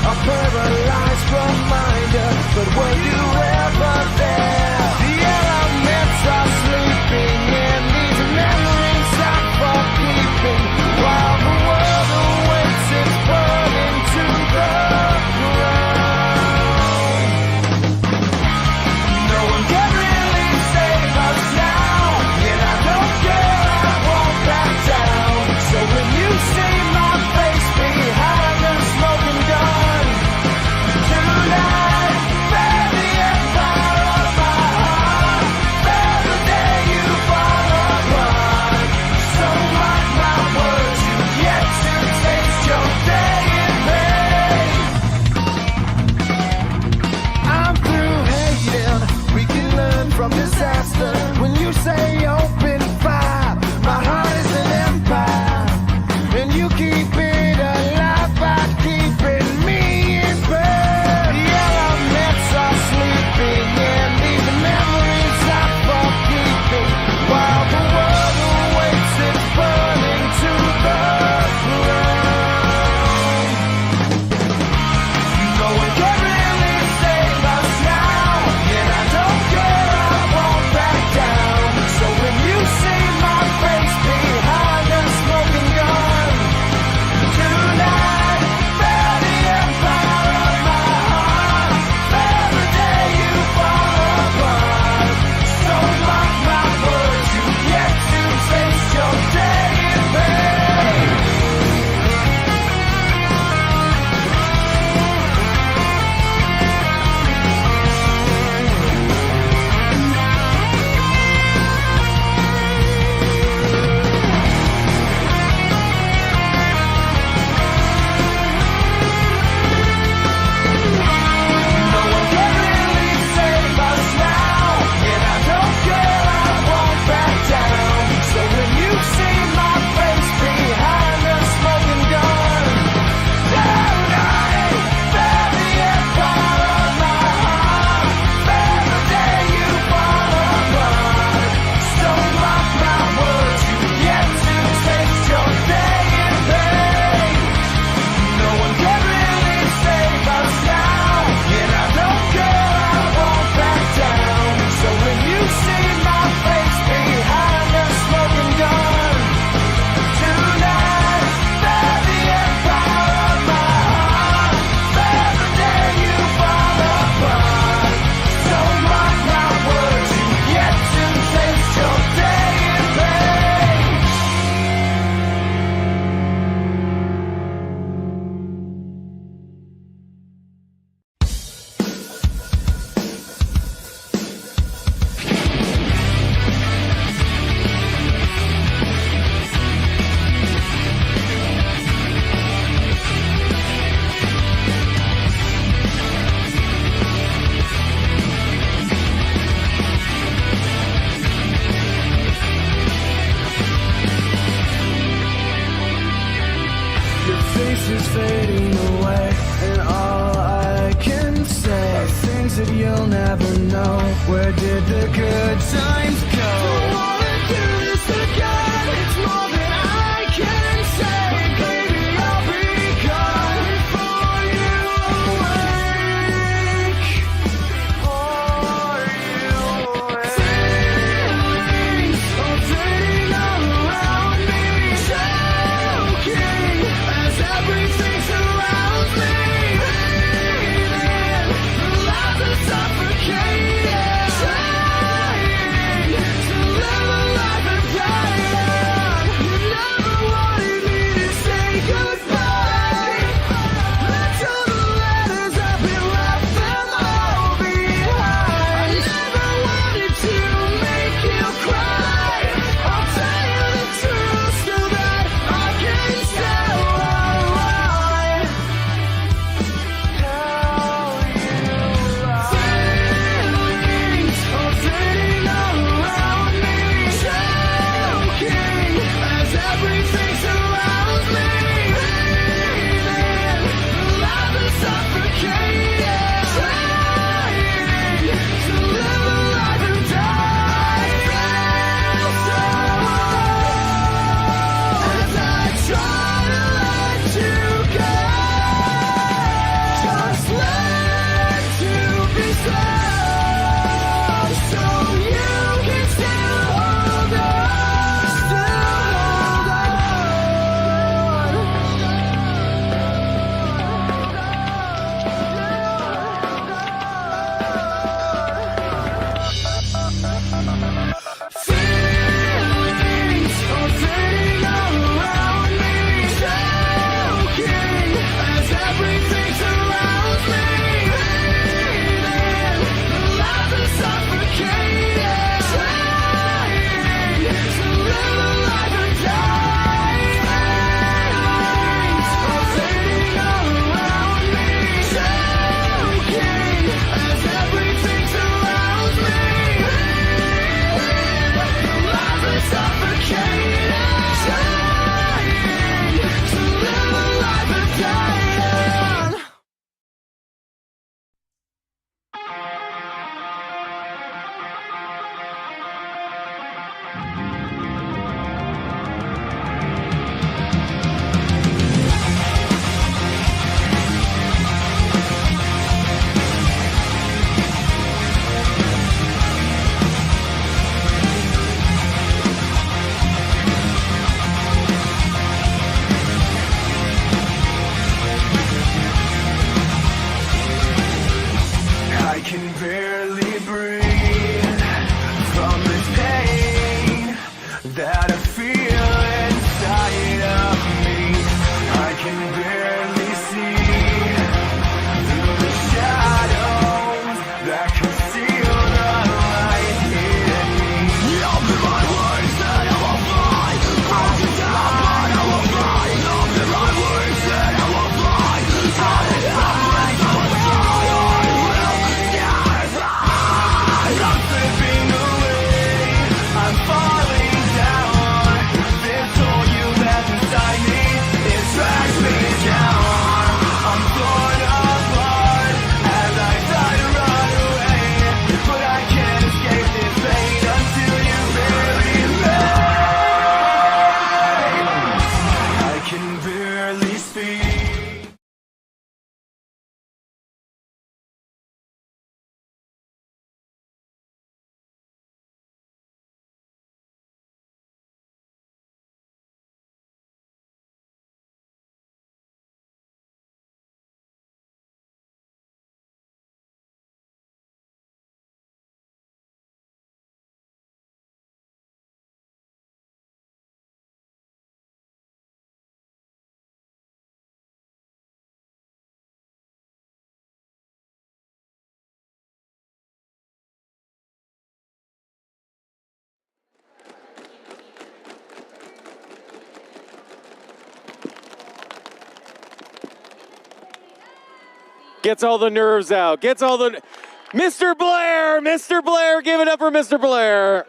a paralyzed reminder. But were you ever there? The elements are sleeping in these memories are for keeping, while the world awaits its burning to the ground. No one can really save us now, and I don't care, I won't back down. So when you see my face behind the smoking gun tonight, baby, where did the good times go? Don't wanna do this again. It's more than I can say. Baby, I'll be gone before you awake. Before you awake. Feelings are fading all around me, choking as everything surrounds me. Breathing, the life is suffocating. Trying to live a life of dying. You never wanted me to say goodbye. Look to the letters I've been left them all behind. I never wanted to make you cry. I'll tell you the truth so that I can tell why. Feelings are fading all around me, choking as everything surrounds me. Breathing, the life is suffocating. Trying to live a life and die. Feel so as I try to let you go. Just learn to be slow, so you can still hold on. Feelings are fading all around me, choking as everything surrounds me. Breathing, the life is suffocating. Trying to live a life and die. Feelings are fading all around me, choking as everything surrounds me. The life is suffocating. Trying to live a life of dying. I can barely breathe from this pain that I feel inside of me. I can barely see through the shadows that conceal the light in me. I'll be my words that I will fly. I'll be down, but I will fly. I'll be my words that I will fly. I'll be down, but I will fly. I'm slipping away, I'm falling down. This hole you left inside me, it drags me down. I'm torn apart as I try to run away, but I can't escape this pain until you bury me. I can barely speak. Gets all the nerves out. Gets all the... Mr. Blair! Mr. Blair! Give it up for Mr. Blair!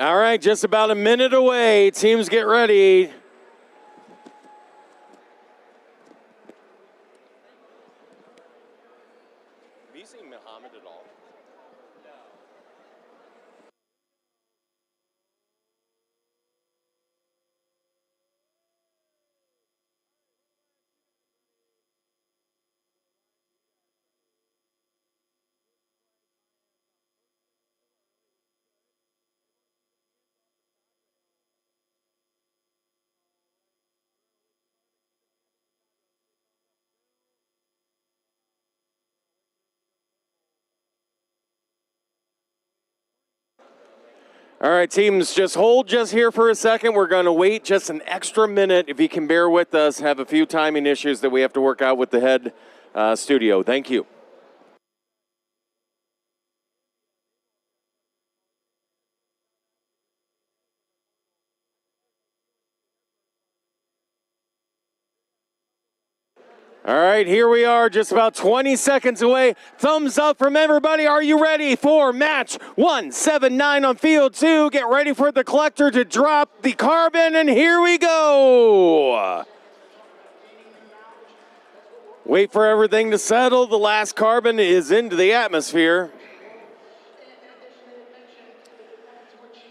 All right, just about a minute away. Teams get ready. Have you seen Muhammad at all? All right, teams, just hold just here for a second. We're going to wait just an extra minute. If you can bear with us, have a few timing issues that we have to work out with the head studio. Thank you. All right, here we are, just about 20 seconds away. Thumbs up from everybody. Are you ready for match 179 on field 2? Get ready for the collector to drop the carbon, and here we go. Wait for everything to settle. The last carbon is into the atmosphere.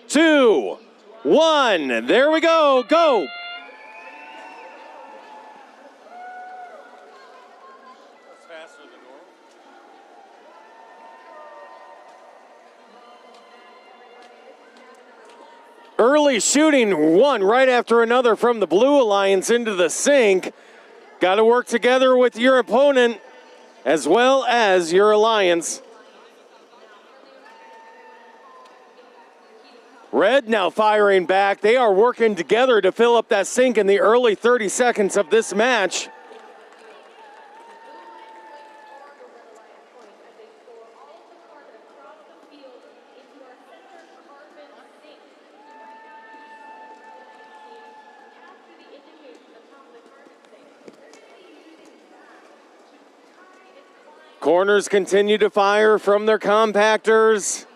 2, 1, there we go, go. Early shooting, one right after another from the Blue Alliance into the sink. Got to work together with your opponent as well as your alliance. Red now firing back. They are working together to fill up that sink in the early 30 seconds of this match. Corners continue to fire from their compactors.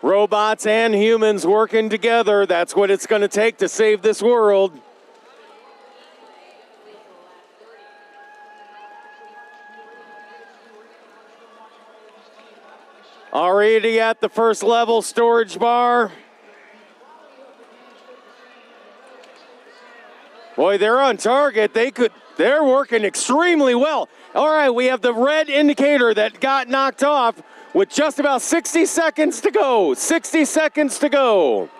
Robots and humans working together. That's what it's going to take to save this world. Already at the first level storage bar. Boy, they're on target. They're working extremely well. All right, we have the red indicator that got knocked off with just about 60 seconds to go. 60 seconds to go.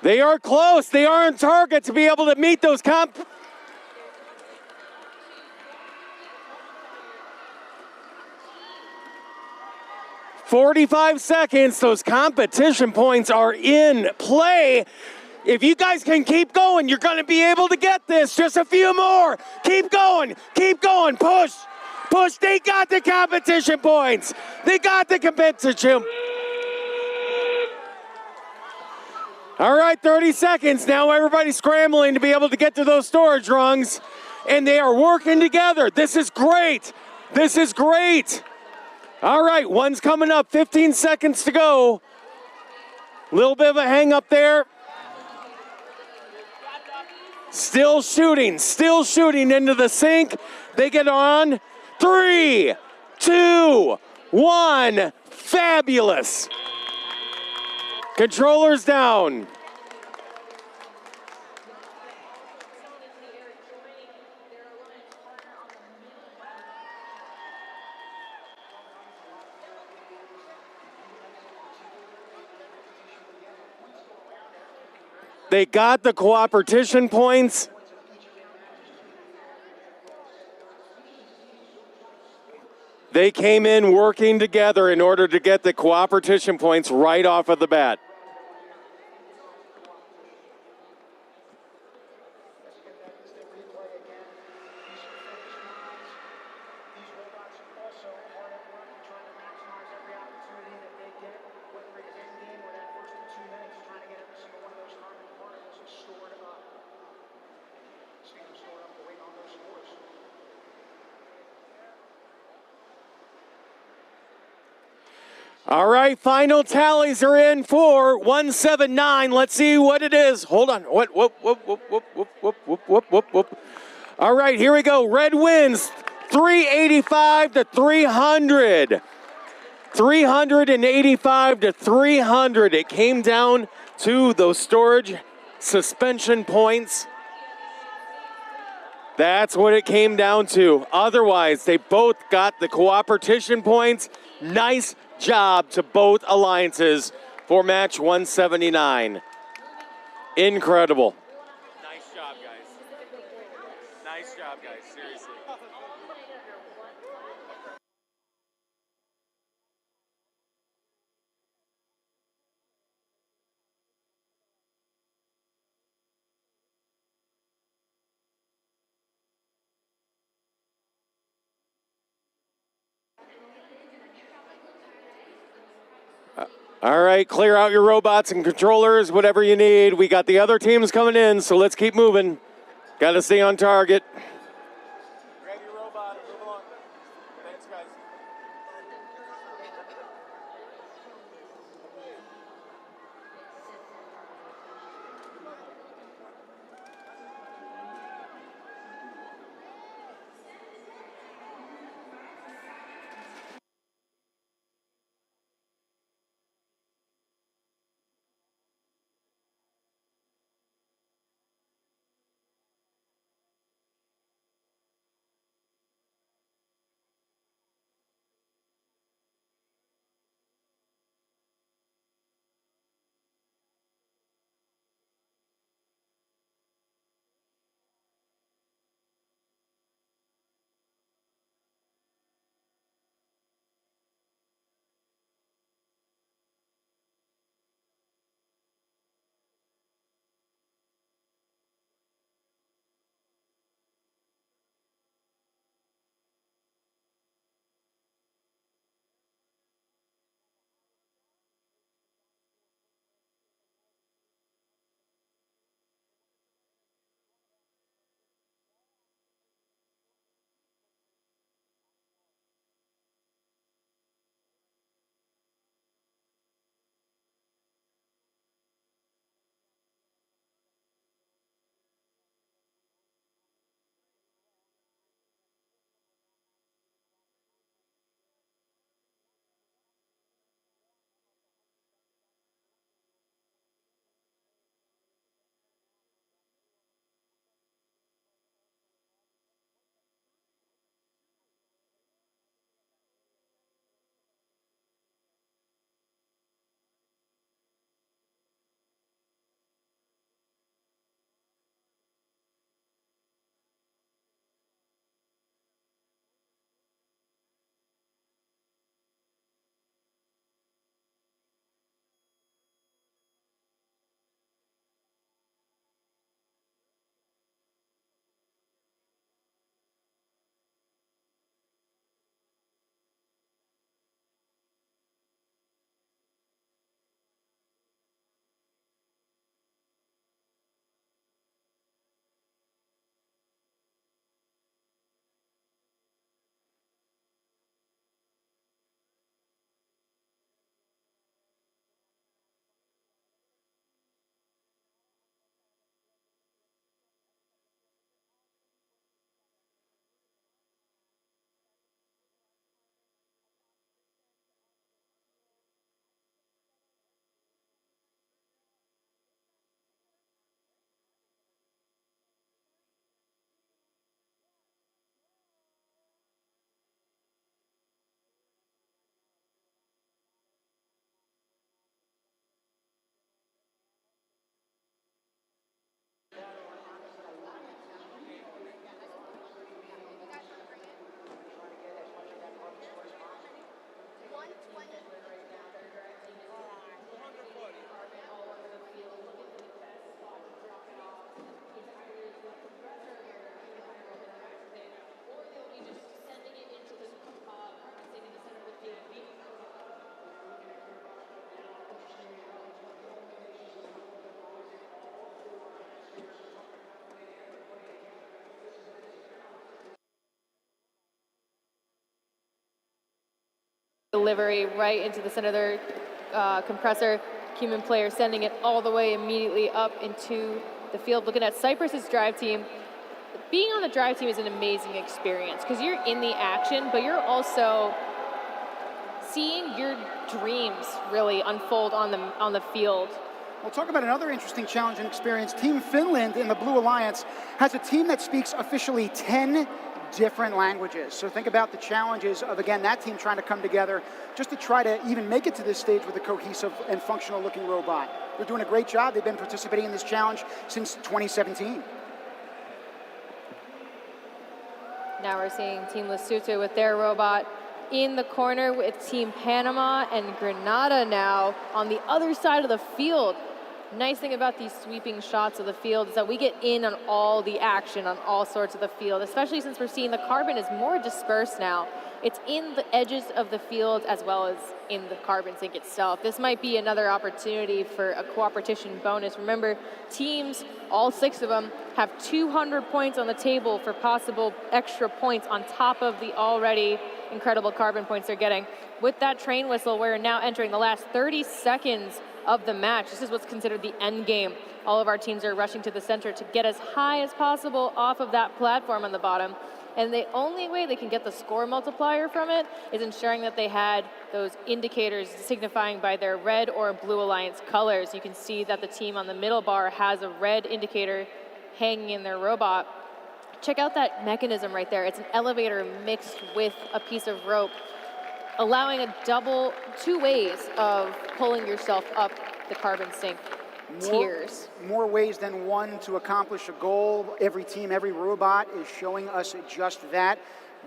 They are close. They are on target to be able to meet those 45 seconds. Those competition points are in play. If you guys can keep going, you're going to be able to get this. Just a few more. Keep going. Keep going. Push. Push. They got the competition points. They got the competition. All right, 30 seconds. Now everybody's scrambling to be able to get to those storage rungs, and they are working together. This is great. This is great. All right, one's coming up. 15 seconds to go. A little bit of a hang up there. Still shooting into the sink. They get on. 3, 2, 1. Fabulous. Controllers down. They got the cooperation points. They came in working together in order to get the cooperation points right off of the bat. All right, final tallies are in for 179. Let's see what it is. Hold on. What? Whoop, whoop, whoop, whoop, whoop, whoop, whoop, whoop, whoop, whoop. All right, here we go. Red wins 385 to 300. 385 to 300. It came down to those storage suspension points. That's what it came down to. Otherwise, they both got the cooperation points. Nice job to both alliances for match 179. Incredible. Nice job, guys. Nice job, guys. Seriously. All right, clear out your robots and controllers, whatever you need. We got the other teams coming in, so let's keep moving. Got to stay on target. Grab your robot and move along. Thanks, guys. Delivery right into the center of their compressor. Human player sending it all the way immediately up into the field. Looking at Cyprus's drive team. Being on the drive team is an amazing experience because you're in the action, but you're also seeing your dreams really unfold on the field. We'll talk about another interesting challenge and experience. Team Finland in the Blue Alliance has a team that speaks officially 10 different languages. So think about the challenges of, again, that team trying to come together just to try to even make it to this stage with a cohesive and functional looking robot. They're doing a great job. They've been participating in this challenge since 2017. Now we're seeing Team Lesotho with their robot in the corner with Team Panama and Grenada now on the other side of the field. Nice thing about these sweeping shots of the field is that we get in on all the action on all sorts of the field, especially since we're seeing the carbon is more dispersed now. It's in the edges of the field as well as in the carbon sink itself. This might be another opportunity for a cooperation bonus. Remember, teams, all 6 of them, have 200 points on the table for possible extra points on top of the already incredible carbon points they're getting. With that train whistle, we're now entering the last 30 seconds of the match. This is what's considered the end game. All of our teams are rushing to the center to get as high as possible off of that platform on the bottom. And the only way they can get the score multiplier from it is ensuring that they had those indicators signifying by their red or blue alliance colors. You can see that the team on the middle bar has a red indicator hanging in their robot. Check out that mechanism right there. It's an elevator mixed with a piece of rope, allowing two ways of pulling yourself up the carbon sink tiers. More ways than one to accomplish a goal. Every team, every robot is showing us just that.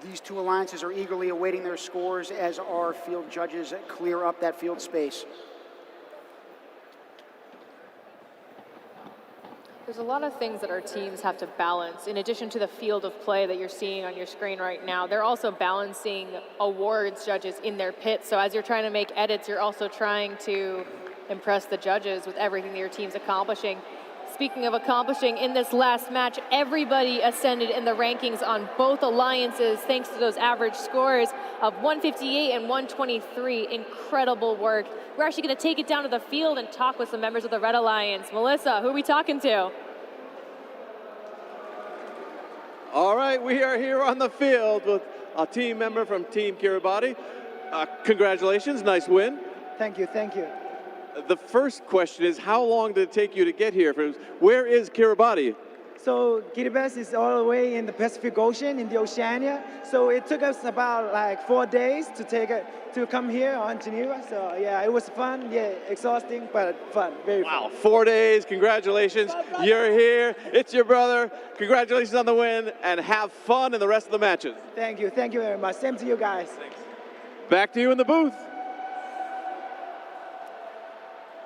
These 2 alliances are eagerly awaiting their scores as our field judges clear up that field space. There's a lot of things that our teams have to balance. In addition to the field of play that you're seeing on your screen right now, they're also balancing awards judges in their pit. So as you're trying to make edits, you're also trying to impress the judges with everything that your team's accomplishing. Speaking of accomplishing, in this last match, everybody ascended in the rankings on both alliances thanks to those average scores of 158 and 123. Incredible work. We're actually going to take it down to the field and talk with some members of the Red Alliance. Melissa, who are we talking to? All right, we are here on the field with a team member from Team Kiribati. Congratulations, nice win. Thank you, thank you. The first question is, how long did it take you to get here? Where is Kiribati? So Kiribati is all the way in the Pacific Ocean, in the Oceania. So it took us about like 4 days to come here on Geneva. So yeah, it was fun, yeah, exhausting, but fun, very fun. Wow, 4 days, congratulations. You're here, it's your brother. Congratulations on the win, and have fun in the rest of the matches. Thank you very much. Same to you guys. Thanks. Back to you in the booth.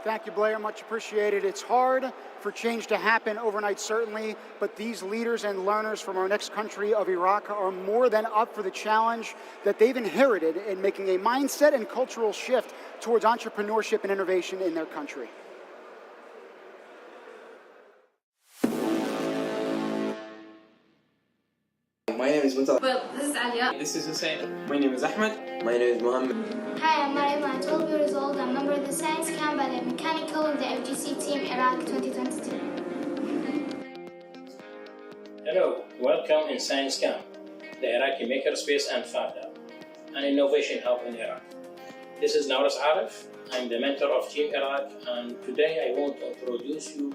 Thank you, Blair, much appreciated. It's hard for change to happen overnight, certainly, but these leaders and learners from our next country of Iraq are more than up for the challenge that they've inherited in making a mindset and cultural shift towards entrepreneurship and innovation in their country. My name is Muntala. Well, this is Alia. This is Hussein. My name is Ahmed. My name is Mohammed. Hi, I'm Mariam. I'm 12 years old. I'm a member of the science camp and I'm mechanical in the FGC team Iraq 2022. Hello, welcome in Science Camp, the Iraqi Makerspace and Fab Lab, an innovation hub in Iraq. This is Nawras Arif. I'm the mentor of Team Iraq, and today I want to introduce you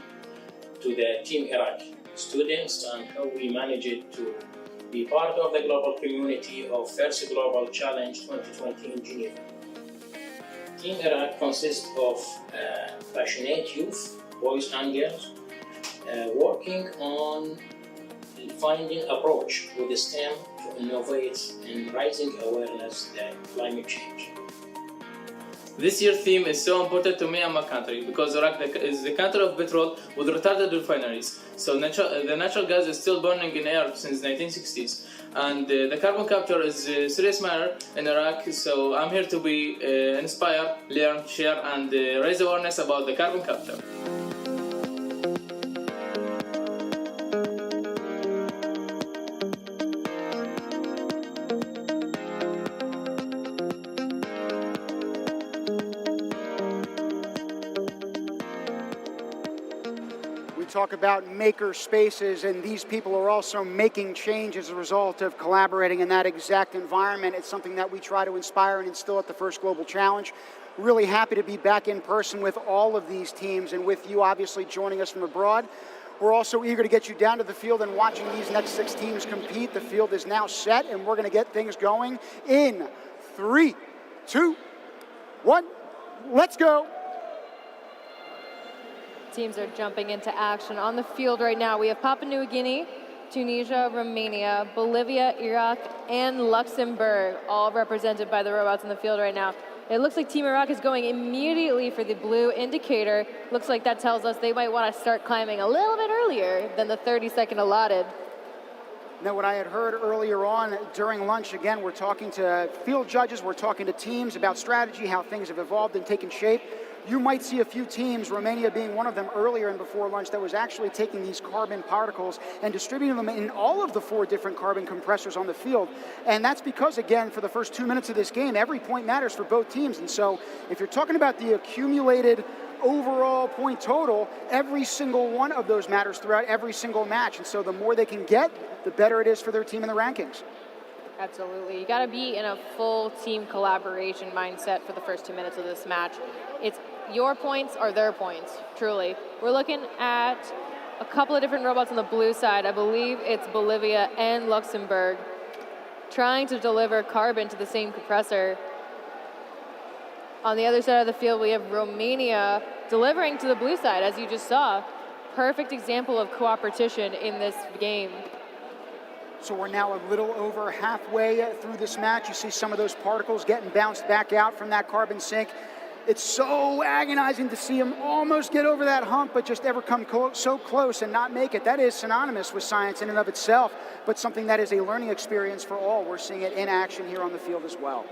to the Team Iraq students and how we manage it to be part of the global community of First Global Challenge 2020 in Geneva. Team Iraq consists of passionate youth, boys and girls, working on finding approach with STEM to innovate in raising awareness of climate change. This year's theme is so important to me and my country because Iraq is the country of petrol with retarded refineries. So the natural gas is still burning in air since 1960s, and the carbon capture is a serious matter in Iraq. So I'm here to be inspire, learn, share, and raise awareness about the carbon capture. talk about maker spaces, and these people are also making change as a result of collaborating in that exact environment. It's something that we try to inspire and instill at the First Global Challenge. Really happy to be back in person with all of these teams and with you obviously joining us from abroad. We're also eager to get you down to the field and watching these next 6 teams compete. The field is now set, and we're going to get things going in 3, 2, 1. Let's go. Teams are jumping into action on the field right now. We have Papua New Guinea, Tunisia, Romania, Bolivia, Iraq, and Luxembourg, all represented by the robots in the field right now. It looks like Team Iraq is going immediately for the blue indicator. Looks like that tells us they might want to start climbing a little bit earlier than the 30-second allotted. Now, what I had heard earlier on during lunch, again, we're talking to field judges, we're talking to teams about strategy, how things have evolved and taken shape. You might see a few teams, Romania being one of them earlier and before lunch, that was actually taking these carbon particles and distributing them in all of the 4 different carbon compressors on the field. And that's because, again, for the first 2 minutes of this game, every point matters for both teams. And so if you're talking about the accumulated overall point total, every single one of those matters throughout every single match. And so the more they can get, the better it is for their team in the rankings. Absolutely. You got to be in a full team collaboration mindset for the first 2 minutes of this match. It's your points are their points, truly. We're looking at a couple of different robots on the blue side. I believe it's Bolivia and Luxembourg trying to deliver carbon to the same compressor. On the other side of the field, we have Romania delivering to the blue side, as you just saw. Perfect example of cooperation in this game. So we're now a little over halfway through this match. You see some of those particles getting bounced back out from that carbon sink. It's so agonizing to see them almost get over that hump, but just ever come so close and not make it. That is synonymous with science in and of itself, but something that is a learning experience for all. We're seeing it in action here on the field as well.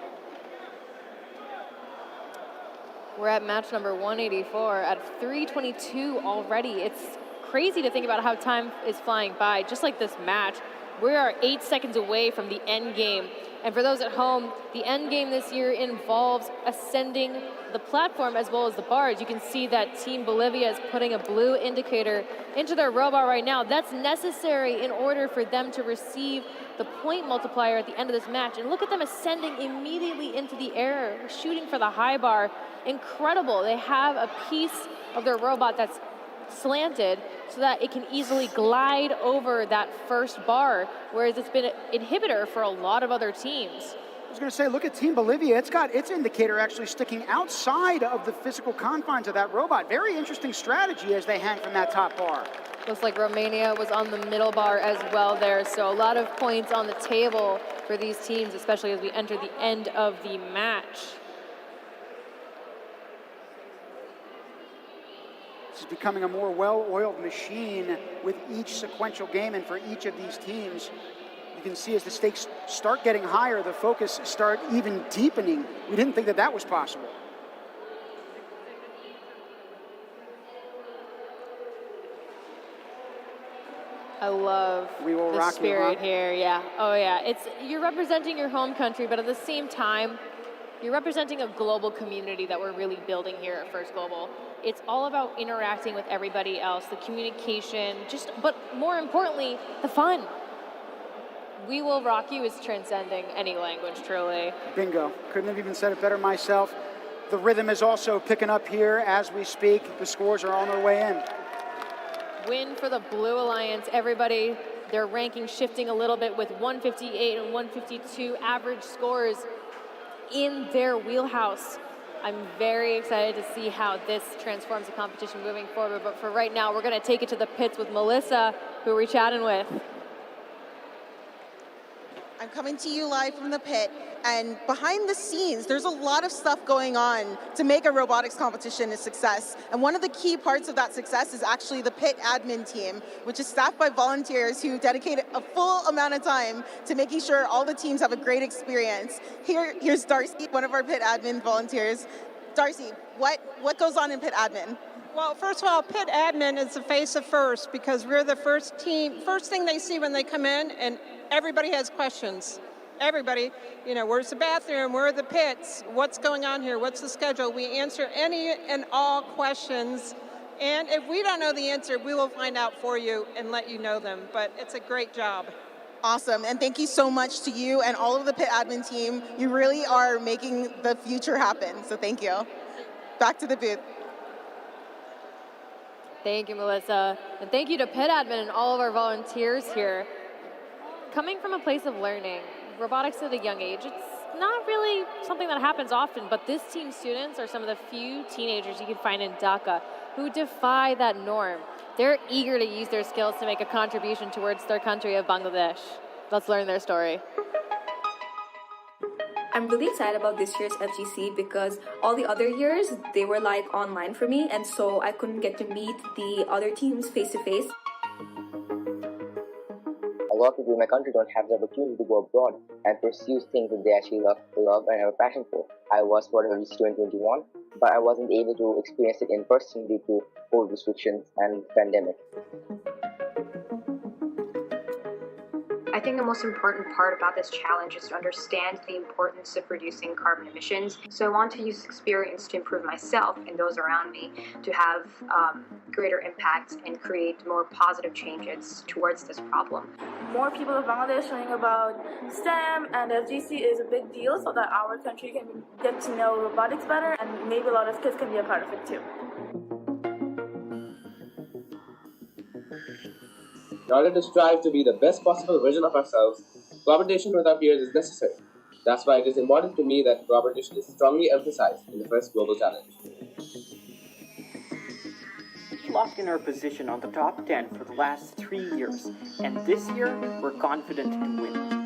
We're at match number 184 at 3:22 already. It's crazy to think about how time is flying by. Just like this match, we are 8 seconds away from the end game. And for those at home, the end game this year involves ascending the platform as well as the bars. You can see that Team Bolivia is putting a blue indicator into their robot right now. That's necessary in order for them to receive the point multiplier at the end of this match. And look at them ascending immediately into the air, shooting for the high bar. Incredible. They have a piece of their robot that's slanted so that it can easily glide over that first bar, whereas it's been an inhibitor for a lot of other teams. I was going to say, look at Team Bolivia. It's got its indicator actually sticking outside of the physical confines of that robot. Very interesting strategy as they hang from that top bar. Looks like Romania was on the middle bar as well there, so a lot of points on the table for these teams, especially as we enter the end of the match. This is becoming a more well-oiled machine with each sequential game, and for each of these teams, you can see as the stakes start getting higher, the focus start even deepening. We didn't think that that was possible. I love the spirit here, yeah. Oh yeah, you're representing your home country, but at the same time, you're representing a global community that we're really building here at First Global. It's all about interacting with everybody else, the communication, but more importantly, the fun. We Will Rock You is transcending any language, truly. Bingo. Couldn't have even said it better myself. The rhythm is also picking up here as we speak. The scores are on their way in. Win for the Blue Alliance. Everybody, their ranking shifting a little bit with 158 and 152 average scores in their wheelhouse. I'm very excited to see how this transforms the competition moving forward. But for right now, we're going to take it to the pits with Melissa, who we're chatting with. I'm coming to you live from the pit, and behind the scenes, there's a lot of stuff going on to make a robotics competition a success. And one of the key parts of that success is actually the pit admin team, which is staffed by volunteers who dedicate a full amount of time to making sure all the teams have a great experience. Here's Darcy, one of our pit admin volunteers. Darcy, what goes on in pit admin? Well, first of all, pit admin is the face of First, because we're the first team, first thing they see when they come in, and everybody has questions. Everybody, where's the bathroom? Where are the pits? What's going on here? What's the schedule? We answer any and all questions And if we don't know the answer, we will find out for you and let you know them. But it's a great job. Awesome, and thank you so much to you and all of the pit admin team. You really are making the future happen, so thank you. Back to the booth. Thank you, Melissa. And thank you to pit admin and all of our volunteers here. Coming from a place of learning, robotics at a young age, it's not really something that happens often, but this team's students are some of the few teenagers you can find in Dhaka who defy that norm. They're eager to use their skills to make a contribution towards their country of Bangladesh. Let's learn their story. I'm really excited about this year's FGC because all the other years, they were like online for me, and so I couldn't get to meet the other teams face to face. A lot of people in my country don't have the opportunity to go abroad and pursue things that they actually love and have a passion for. I was part of FGC 2021, but I wasn't able to experience it in person due to COVID restrictions and pandemic. I think the most important part about this challenge is to understand the importance of reducing carbon emissions. So I want to use experience to improve myself and those around me to have greater impact and create more positive changes towards this problem. More people of Bangladesh learning about STEM and FGC is a big deal so that our country can get to know robotics better, and maybe a lot of kids can be a part of it too. In order to strive to be the best possible version of ourselves, collaboration with our peers is necessary. That's why it is important to me that collaboration is strongly emphasized in the first global challenge. Locked in our position on the top 10 for the last 3 years, and this year we're confident to win.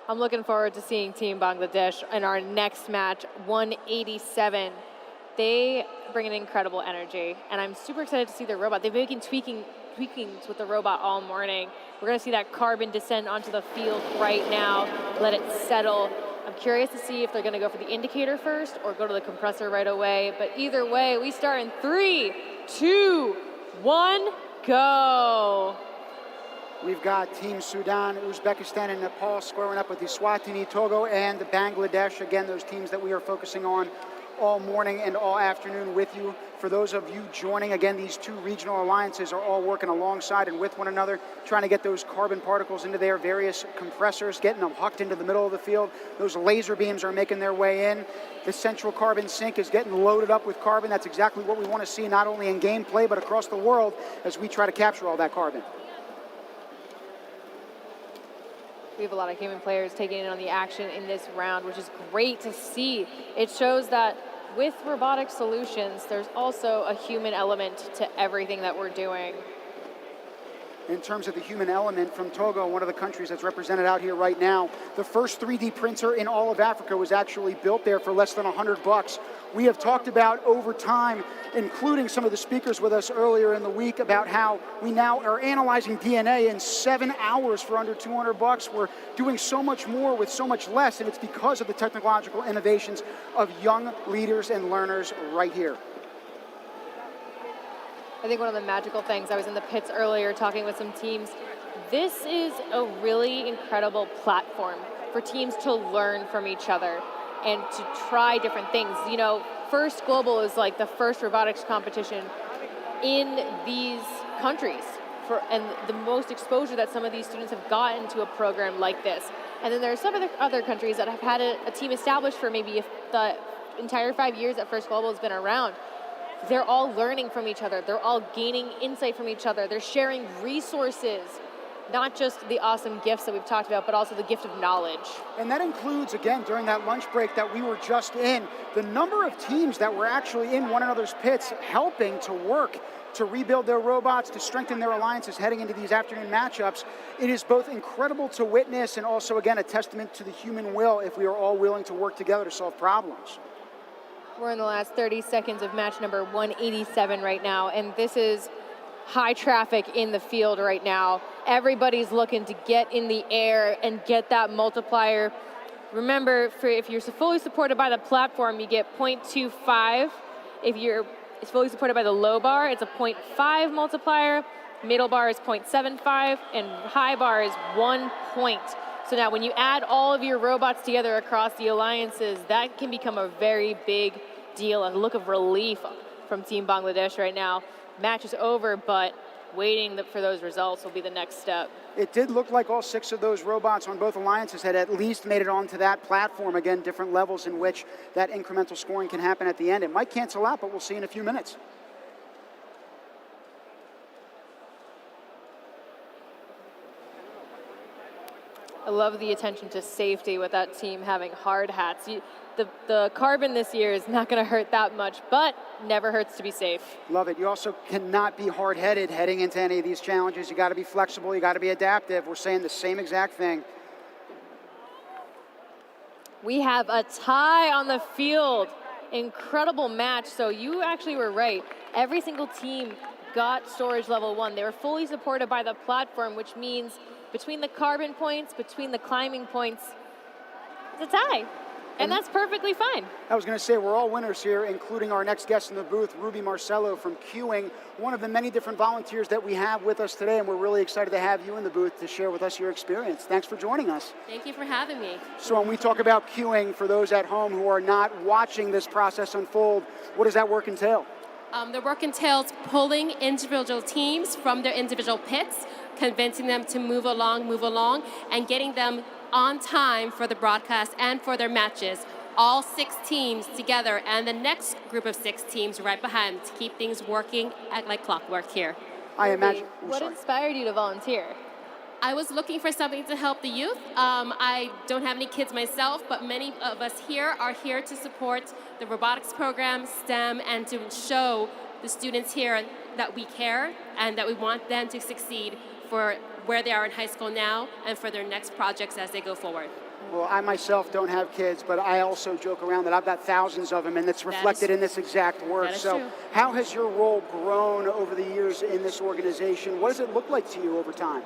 I'm looking forward to seeing Team Bangladesh in our next match, 187. They bring an incredible energy, and I'm super excited to see their robot. They've been making tweakings with the robot all morning. We're going to see that carbon descend onto the field right now, let it settle. I'm curious to see if they're going to go for the indicator first or go to the compressor right away. But either way, we start in 3, 2, 1, go. We've got Team Sudan, Uzbekistan, and Nepal squaring up with Eswatini, Togo, and Bangladesh. Again, those teams that we are focusing on all morning and all afternoon with you. For those of you joining, again, these two regional alliances are all working alongside and with one another, trying to get those carbon particles into their various compressors, getting them hucked into the middle of the field. Those laser beams are making their way in. The central carbon sink is getting loaded up with carbon. That's exactly what we want to see, not only in gameplay, but across the world as we try to capture all that carbon. We have a lot of human players taking in on the action in this round, which is great to see. It shows that with robotic solutions, there's also a human element to everything that we're doing. In terms of the human element from Togo, one of the countries that's represented out here right now, the first 3D printer in all of Africa was actually built there for less than $100. We have talked about over time, including some of the speakers with us earlier in the week, about how we now are analyzing DNA in 7 hours for under $200. We're doing so much more with so much less, and it's because of the technological innovations of young leaders and learners right here. I think one of the magical things, I was in the pits earlier talking with some teams, this is a really incredible platform for teams to learn from each other and to try different things. You know, First Global is like the first robotics competition in these countries, and the most exposure that some of these students have gotten to a program like this. And then there are some other countries that have had a team established for maybe if the entire 5 years that First Global has been around. They're all learning from each other. They're all gaining insight from each other. They're sharing resources, not just the awesome gifts that we've talked about, but also the gift of knowledge. And that includes, again, during that lunch break that we were just in, the number of teams that were actually in one another's pits helping to work to rebuild their robots, to strengthen their alliances heading into these afternoon matchups. It is both incredible to witness and also, again, a testament to the human will if we are all willing to work together to solve problems. We're in the last 30 seconds of match number 187 right now, and this is high traffic in the field right now. Everybody's looking to get in the air and get that multiplier. Remember, if you're fully supported by the platform, you get 0.25. If you're is fully supported by the low bar. It's a 0.5 multiplier, middle bar is 0.75, and high bar is 1 point. So now when you add all of your robots together across the alliances, that can become a very big deal, a look of relief from Team Bangladesh right now. Match is over, but waiting for those results will be the next step. It did look like all 6 of those robots on both alliances had at least made it onto that platform. Again, different levels in which that incremental scoring can happen at the end. It might cancel out, but we'll see in a few minutes. I love the attention to safety with that team having hard hats. The carbon this year is not going to hurt that much, but never hurts to be safe. Love it. You also cannot be hard-headed heading into any of these challenges. You got to be flexible. You got to be adaptive. We're saying the same exact thing. We have a tie on the field. Incredible match. So you actually were right. Every single team got storage level 1. They were fully supported by the platform, which means between the carbon points, between the climbing points, it's a tie. And that's perfectly fine. I was going to say, we're all winners here, including our next guest in the booth, Ruby Marcello from Queuing, one of the many different volunteers that we have with us today, and we're really excited to have you in the booth to share with us your experience. Thanks for joining us. Thank you for having me. So when we talk about queuing, for those at home who are not watching this process unfold, what does that work entail? The work entails pulling individual teams from their individual pits, convincing them to move along, and getting them on time for the broadcast and for their matches. All 6 teams together and the next group of 6 teams right behind to keep things working like clockwork here. I imagine. What inspired you to volunteer? I was looking for something to help the youth. I don't have any kids myself, but many of us here are here to support the robotics program, STEM, and to show the students here that we care and that we want them to succeed for where they are in high school now and for their next projects as they go forward. Well, I myself don't have kids, but I also joke around that I've got thousands of them, and it's reflected in this exact work. That is so true. How has your role grown over the years in this organization? What does it look like to you over time?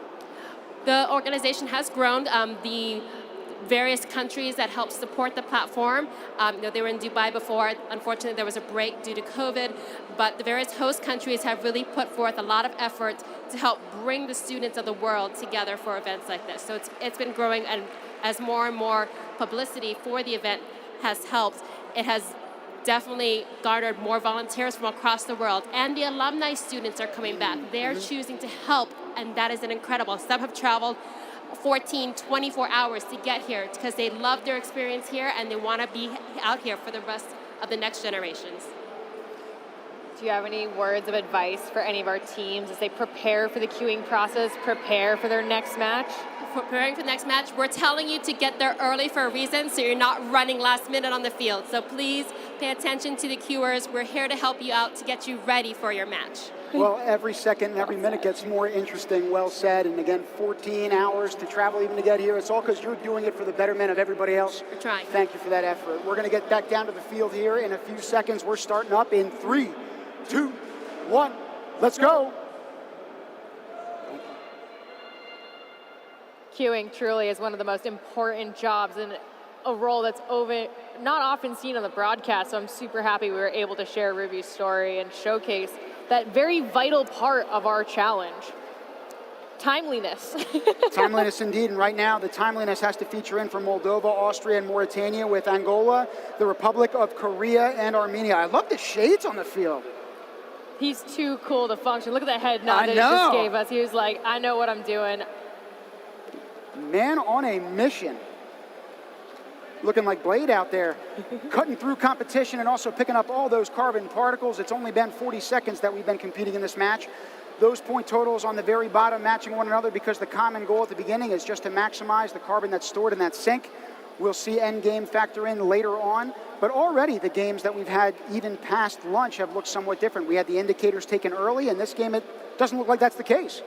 The organization has grown. The various countries that help support the platform. They were in Dubai before. Unfortunately, there was a break due to COVID, but the various host countries have really put forth a lot of effort to help bring the students of the world together for events like this. So it's been growing, and as more and more publicity for the event has helped, it has definitely garnered more volunteers from across the world. And the alumni students are coming back. They're choosing to help, and that is an incredible. Some have traveled 14, 24 hours to get here because they love their experience here and they want to be out here for the rest of the next generations. Do you have any words of advice for any of our teams as they prepare for the queuing process, prepare for their next match? Preparing for the next match, we're telling you to get there early for a reason so you're not running last minute on the field. So please pay attention to the queuers. We're here to help you out to get you ready for your match. Well, every second and every minute gets more interesting, well said. And again, 14 hours to travel even to get here. It's all because you're doing it for the betterment of everybody else. We're trying. Thank you for that effort. We're going to get back down to the field here in a few seconds. We're starting up in 3, 2, 1. Let's go. Queuing truly is one of the most important jobs and a role that's not often seen on the broadcast, so I'm super happy we were able to share Ruby's story and showcase that very vital part of our challenge. Timeliness. Timeliness indeed, and right now the timeliness has to feature in from Moldova, Austria, and Mauritania, with Angola, the Republic of Korea, and Armenia. I love the shades on the field. He's too cool to function. Look at that head nod that he just gave us. He was like, I know what I'm doing. Man on a mission. Looking like Blade out there, cutting through competition and also picking up all those carbon particles. It's only been 40 seconds that we've been competing in this match. Those point totals on the very bottom matching one another because the common goal at the beginning is just to maximize the carbon that's stored in that sink. We'll see end game factor in later on, but already the games that we've had even past lunch have looked somewhat different. We had the indicators taken early, and this game, it doesn't look like that's the case.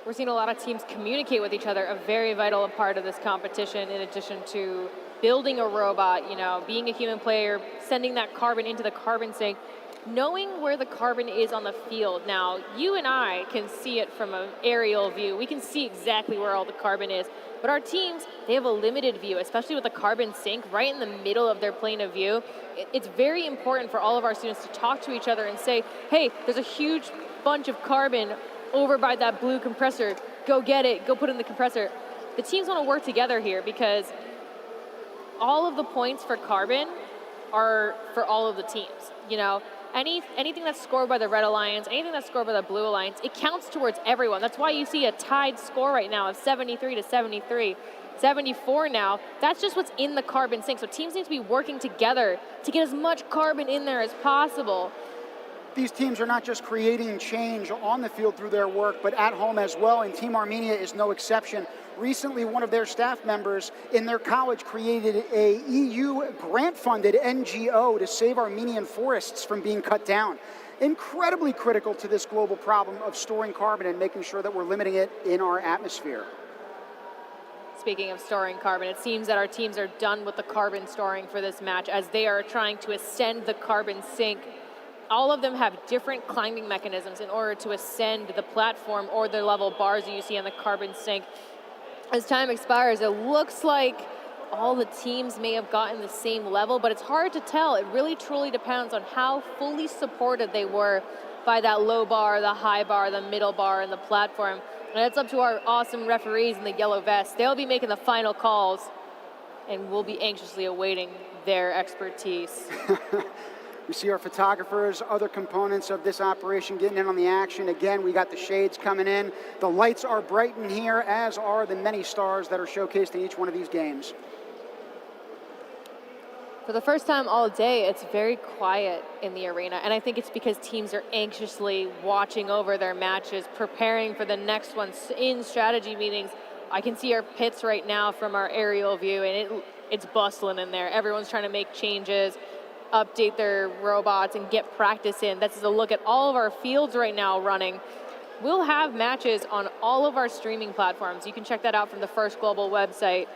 We're seeing a lot of teams communicate with each other, a very vital part of this competition, in addition to building a robot, being a human player, sending that carbon into the carbon sink, knowing where the carbon is on the field. Now, you and I can see it from an aerial view. We can see exactly where all the carbon is. But our teams, they have a limited view, especially with the carbon sink right in the middle of their plane of view. It's very important for all of our students to talk to each other and say, hey, there's a huge bunch of carbon over by that blue compressor. Go get it, go put it in the compressor. The teams want to work together here because all of the points for carbon are for all of the teams. You know, anything that's scored by the Red Alliance, anything that's scored by the Blue Alliance, it counts towards everyone. That's why you see a tied score right now of 73 to 73, 74 now. That's just what's in the carbon sink. So teams need to be working together to get as much carbon in there as possible. These teams are not just creating change on the field through their work, but at home as well, and Team Armenia is no exception. Recently, one of their staff members in their college created a EU grant-funded NGO to save Armenian forests from being cut down. Incredibly critical to this global problem of storing carbon and making sure that we're limiting it in our atmosphere. Speaking of storing carbon, it seems that our teams are done with the carbon storing for this match as they are trying to ascend the carbon sink. All of them have different climbing mechanisms in order to ascend the platform or the level bars that you see on the carbon sink. As time expires, it looks like all the teams may have gotten the same level, but it's hard to tell. It really truly depends on how fully supported they were by that low bar, the high bar, the middle bar, and the platform. And it's up to our awesome referees in the yellow vest. They'll be making the final calls, and we'll be anxiously awaiting their expertise. We see our photographers, other components of this operation getting in on the action. Again, we got the shades coming in. The lights are bright in here, as are the many stars that are showcased in each one of these games. For the first time all day, it's very quiet in the arena, and I think it's because teams are anxiously watching over their matches, preparing for the next ones in strategy meetings. I can see our pits right now from our aerial view, and it's bustling in there. Everyone's trying to make changes, update their robots, and get practice in. That's a look at all of our fields right now running. We'll have matches on all of our streaming platforms. You can check that out from the First Global website.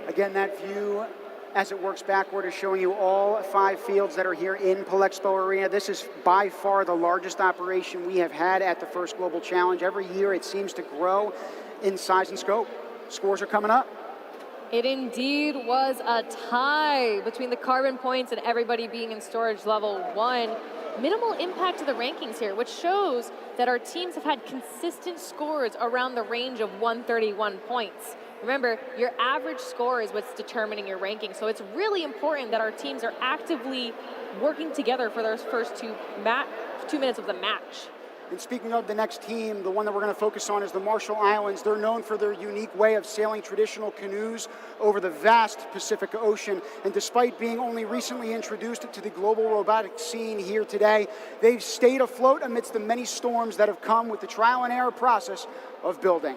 Again, that view, as it works backward, is showing you all 5 fields that are here in Palexpo Arena. This is by far the largest operation we have had at the First Global Challenge. Every year it seems to grow in size and scope. Scores are coming up. It indeed was a tie between the carbon points and everybody being in storage level 1. Minimal impact to the rankings here, which shows that our teams have had consistent scores around the range of 131 points. Remember, your average score is what's determining your ranking, so it's really important that our teams are actively working together for those first 2 minutes of the match. And speaking of the next team, the one that we're going to focus on is the Marshall Islands. They're known for their unique way of sailing traditional canoes over the vast Pacific Ocean. And despite being only recently introduced to the global robotic scene here today, they've stayed afloat amidst the many storms that have come with the trial and error process of building.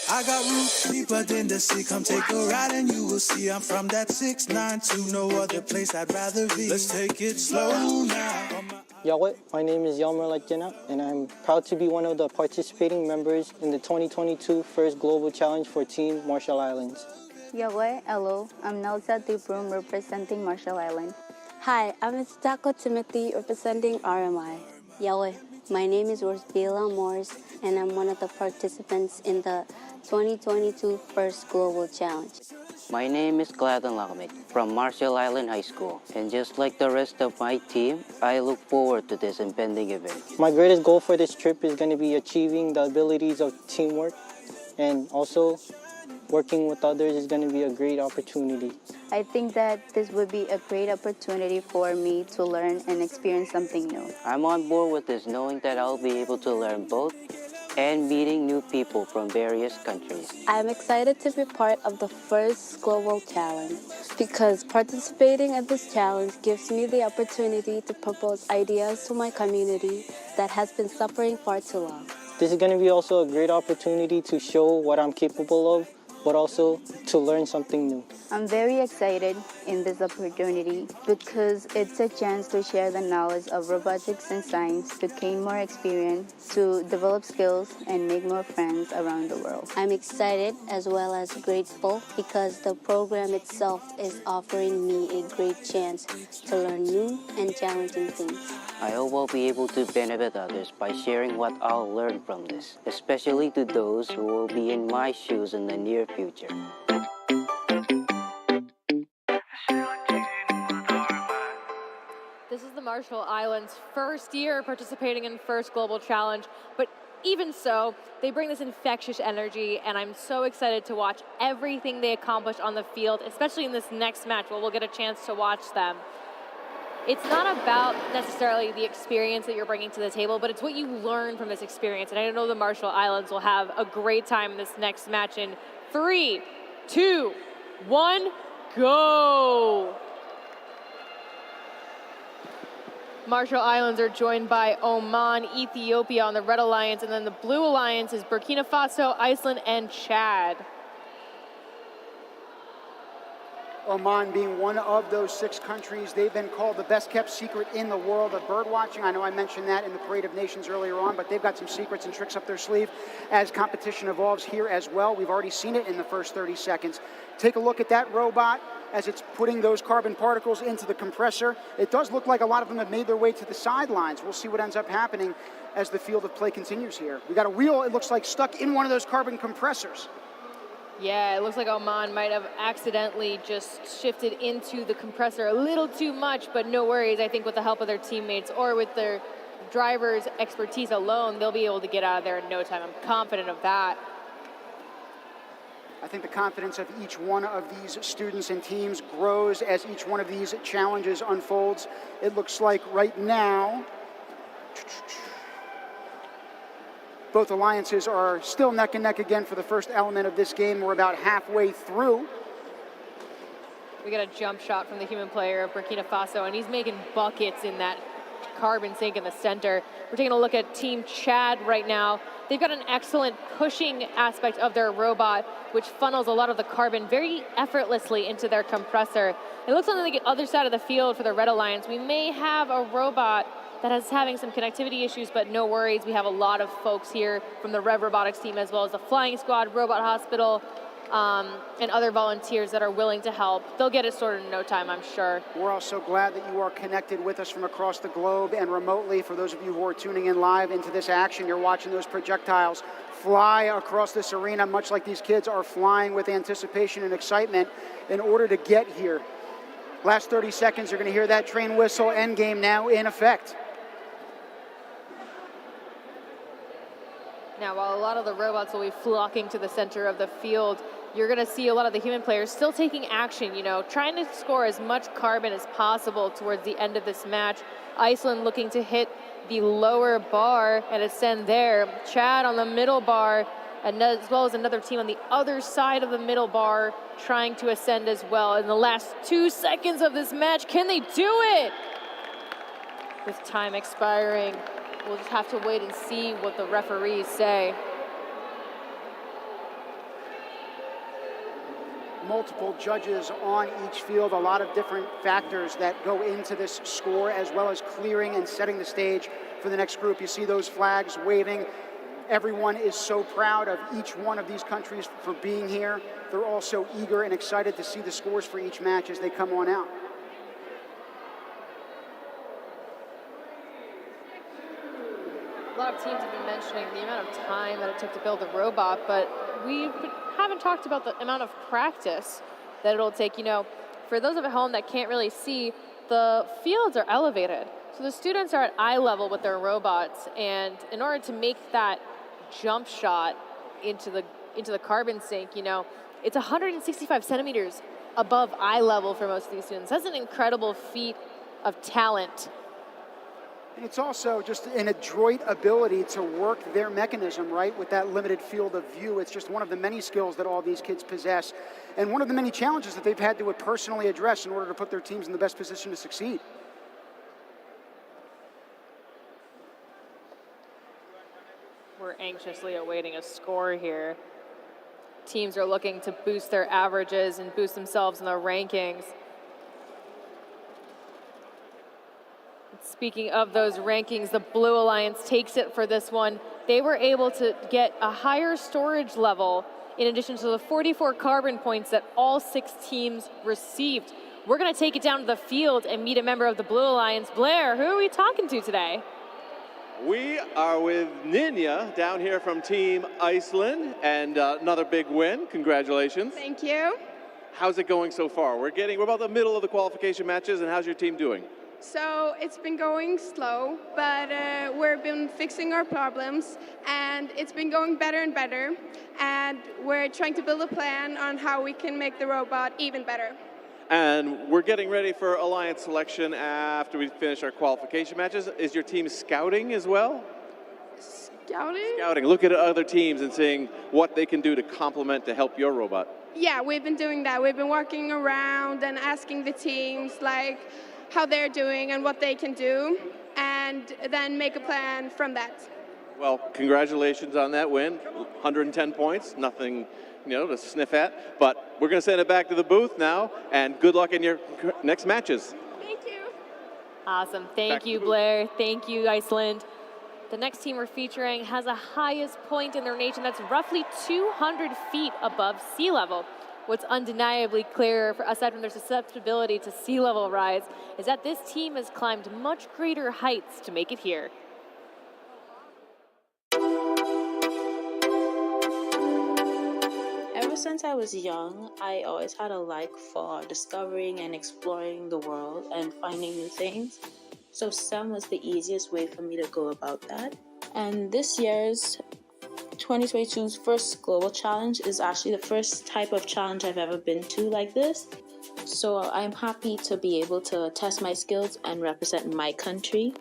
I got roots deeper than the sea. Come take a ride and you will see. I'm from that 692. No other place I'd rather be. Let's take it slow now. Yahweh, my name is Yalmer Lakjena, and I'm proud to be one of the participating members in the 2022 First Global Challenge for Team Marshall Islands. Yahweh, hello, I'm Nelza Dubrum representing Marshall Islands. Hi, I'm Istako Timothy representing RMI. Yahweh, my name is Rosbila Morris, and I'm one of the participants in the 2022 First Global Challenge. My name is Gladden Lakmek from Marshall Island High School, and just like the rest of my team, I look forward to this impending event. My greatest goal for this trip is going to be achieving the abilities of teamwork, and also working with others is going to be a great opportunity. I think that this would be a great opportunity for me to learn and experience something new. I'm on board with this knowing that I'll be able to learn both and meeting new people from various countries. I'm excited to be part of the First Global Challenge because participating in this challenge gives me the opportunity to propose ideas to my community that has been suffering far too long. This is going to be also a great opportunity to show what I'm capable of but also to learn something new. I'm very excited in this opportunity because it's a chance to share the knowledge of robotics and science, to gain more experience, to develop skills, and make more friends around the world. I'm excited as well as grateful because the program itself is offering me a great chance to learn new and challenging things. I hope I'll be able to benefit others by sharing what I'll learn from this, especially to those who will be in my shoes in the near future. This is the Marshall Islands' first year participating in First Global Challenge, but even so, they bring this infectious energy, and I'm so excited to watch everything they accomplish on the field, especially in this next match where we'll get a chance to watch them. It's not about necessarily the experience that you're bringing to the table, but it's what you learn from this experience. And I know the Marshall Islands will have a great time in this next match in 3, 2, 1, go! Marshall Islands are joined by Oman, Ethiopia on the Red Alliance, and then the Blue Alliance is Burkina Faso, Iceland, and Chad. Oman being one of those 6 countries. They've been called the best kept secret in the world of bird watching. I know I mentioned that in the Parade of Nations earlier on, but they've got some secrets and tricks up their sleeve as competition evolves here as well. We've already seen it in the first 30 seconds. Take a look at that robot as it's putting those carbon particles into the compressor. It does look like a lot of them have made their way to the sidelines. We'll see what ends up happening as the field of play continues here. We got a wheel, it looks like, stuck in one of those carbon compressors. Yeah, it looks like Oman might have accidentally just shifted into the compressor a little too much, but no worries. I think with the help of their teammates or with their driver's expertise alone, they'll be able to get out of there in no time. I'm confident of that. I think the confidence of each one of these students and teams grows as each one of these challenges unfolds. It looks like right now, both alliances are still neck and neck again for the first element of this game. We're about halfway through. We got a jump shot from the human player of Burkina Faso, and he's making buckets in that carbon sink in the center. We're taking a look at Team Chad right now. They've got an excellent pushing aspect of their robot, which funnels a lot of the carbon very effortlessly into their compressor. It looks on the other side of the field for the Red Alliance. We may have a robot that is having some connectivity issues, but no worries. We have a lot of folks here from the Rev Robotics team, as well as the Flying Squad, Robot Hospital, and other volunteers that are willing to help. They'll get it sorted in no time, I'm sure. We're also glad that you are connected with us from across the globe and remotely. For those of you who are tuning in live into this action, you're watching those projectiles fly across this arena, much like these kids are flying with anticipation and excitement in order to get here. Last 30 seconds, you're going to hear that train whistle. End game now in effect. Now, while a lot of the robots will be flocking to the center of the field, you're going to see a lot of the human players still taking action, trying to score as much carbon as possible towards the end of this match. Iceland looking to hit the lower bar and ascend there. Chad on the middle bar, and as well as another team on the other side of the middle bar trying to ascend as well. In the last 2 seconds of this match, can they do it? With time expiring, we'll just have to wait and see what the referees say. Multiple judges on each field, a lot of different factors that go into this score, as well as clearing and setting the stage for the next group. You see those flags waving. Everyone is so proud of each one of these countries for being here. They're all so eager and excited to see the scores for each match as they come on out. A lot of teams have been mentioning the amount of time that it took to build the robot, but we haven't talked about the amount of practice that it'll take. For those at home that can't really see, the fields are elevated. So the students are at eye level with their robots, and in order to make that jump shot into the carbon sink, it's 165 centimeters above eye level for most of these students. That's an incredible feat of talent. And it's also just an adroit ability to work their mechanism, right, with that limited field of view. It's just one of the many skills that all these kids possess, and one of the many challenges that they've had to personally address in order to put their teams in the best position to succeed. We're anxiously awaiting a score here. teams are looking to boost their averages and boost themselves in the rankings. Speaking of those rankings, the Blue Alliance takes it for this one. They were able to get a higher storage level in addition to the 44 carbon points that all 6 teams received. We're going to take it down to the field and meet a member of the Blue Alliance. Blair, who are we talking to today? We are with Ninja down here from Team Iceland, and another big win. Congratulations. Thank you. How's it going so far? We're about the middle of the qualification matches, and how's your team doing? So it's been going slow, but we've been fixing our problems, and it's been going better and better. And we're trying to build a plan on how we can make the robot even better. And we're getting ready for Alliance selection after we finish our qualification matches. Is your team scouting as well? Scouting? Scouting, looking at other teams and seeing what they can do to complement to help your robot. Yeah, we've been doing that. We've been walking around and asking the teams like how they're doing and what they can do, and then make a plan from that. Well, congratulations on that win. 110 points, nothing to sniff at, but we're going to send it back to the booth now, and good luck in your next matches. Thank you. Awesome. Thank you, Blair. Thank you, Iceland. The next team we're featuring has the highest point in their nation that's roughly 200 feet above sea level. What's undeniably clear, aside from their susceptibility to sea level rise, is that this team has climbed much greater heights to make it here. Ever since I was young, I always had a like for discovering and exploring the world and finding new things. So STEM was the easiest way for me to go about that. And this year's 2022's first global challenge is actually the first type of challenge I've ever been to like this. So I'm happy to be able to test my skills and represent my country.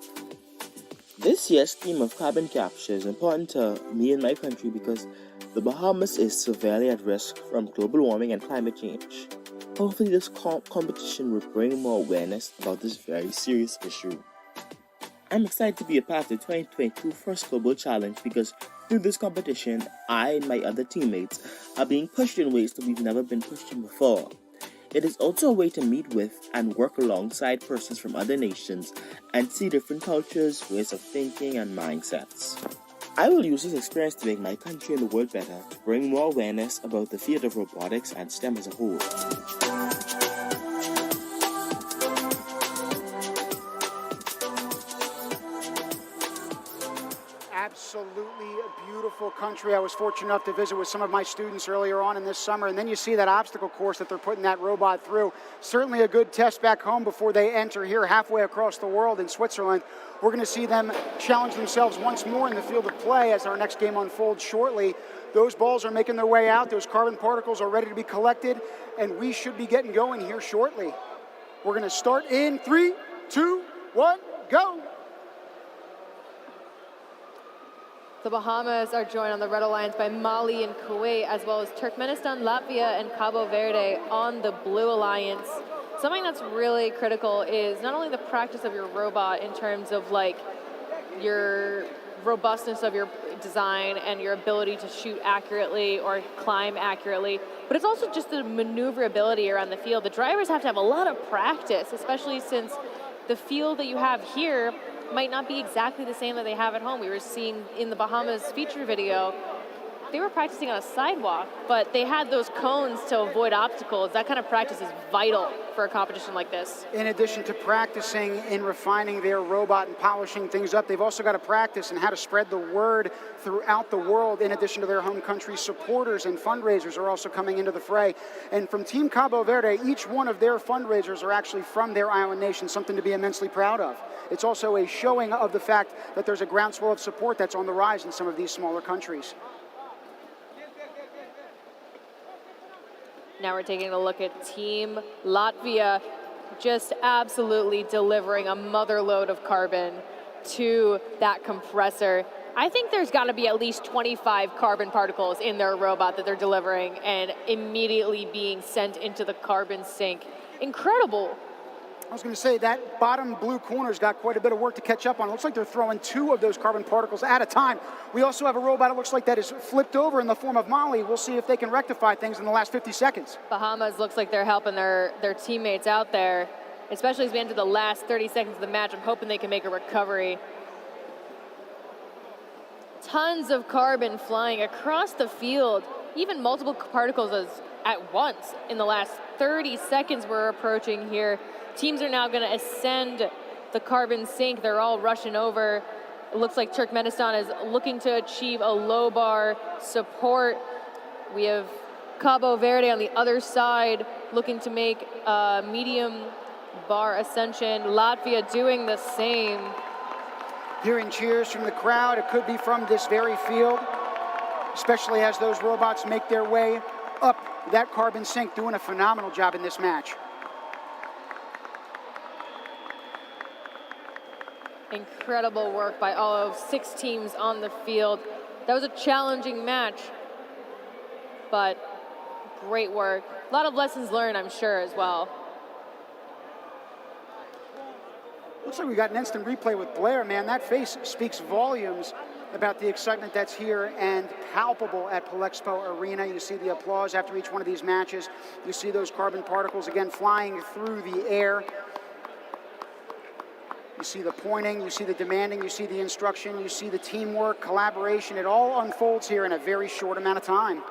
This year's theme of carbon capture is important to me and my country because the Bahamas is severely at risk from global warming and climate change. Hopefully this competition will bring more awareness about this very serious issue. I'm excited to be a part of the 2022 First Global Challenge because through this competition, I and my other teammates are being pushed in ways that we've never been pushed in before. It is also a way to meet with and work alongside persons from other nations and see different cultures, ways of thinking, and mindsets. I will use this experience to make my country and the world better, to bring more awareness about the field of robotics and STEM as a whole. Absolutely a beautiful country. I was fortunate enough to visit with some of my students earlier on in this summer, and then you see that obstacle course that they're putting that robot through. Certainly a good test back home before they enter here halfway across the world in Switzerland. We're going to see them challenge themselves once more in the field of play as our next game unfolds shortly. Those balls are making their way out. Those carbon particles are ready to be collected, and we should be getting going here shortly. We're going to start in 3, 2, 1, go. The Bahamas are joined on the Red Alliance by Mali and Kuwait, as well as Turkmenistan, Latvia, and Cabo Verde on the Blue Alliance. Something that's really critical is not only the practice of your robot in terms of like your robustness of your design and your ability to shoot accurately or climb accurately, but it's also just the maneuverability around the field. The drivers have to have a lot of practice, especially since the field that you have here might not be exactly the same that they have at home. We were seeing in the Bahamas feature video, they were practicing on a sidewalk, but they had those cones to avoid obstacles. That kind of practice is vital for a competition like this. In addition to practicing in refining their robot and polishing things up, they've also got to practice in how to spread the word throughout the world. In addition to their home country, supporters and fundraisers are also coming into the fray. And from Team Cabo Verde, each one of their fundraisers are actually from their island nation, something to be immensely proud of. It's also a showing of the fact that there's a groundswell of support that's on the rise in some of these smaller countries. Now we're taking a look at Team Latvia, just absolutely delivering a mother load of carbon to that compressor. I think there's got to be at least 25 carbon particles in their robot that they're delivering and immediately being sent into the carbon sink. Incredible. I was going to say that bottom blue corner's got quite a bit of work to catch up on. It looks like they're throwing 2 of those carbon particles at a time. We also have a robot, it looks like, that is flipped over in the form of Molly. We'll see if they can rectify things in the last 50 seconds. Bahamas looks like they're helping their teammates out there, especially as we enter the last 30 seconds of the match. I'm hoping they can make a recovery. Tons of carbon flying across the field, even multiple particles at once in the last 30 seconds we're approaching here. Teams are now going to ascend the carbon sink. They're all rushing over. It looks like Turkmenistan is looking to achieve a low bar support. We have Cabo Verde on the other side looking to make a medium bar ascension. Latvia doing the same. Hearing cheers from the crowd. It could be from this very field, especially as those robots make their way up that carbon sink, doing a phenomenal job in this match. Incredible work by all of 6 teams on the field. That was a challenging match, but great work. A lot of lessons learned, I'm sure, as well. Looks like we got an instant replay with Blair. Man, that face speaks volumes about the excitement that's here and palpable at Palexpo Arena. You see the applause after each one of these matches. You see those carbon particles again flying through the air. You see the pointing, you see the demanding, you see the instruction, you see the teamwork, collaboration. It all unfolds here in a very short amount of time.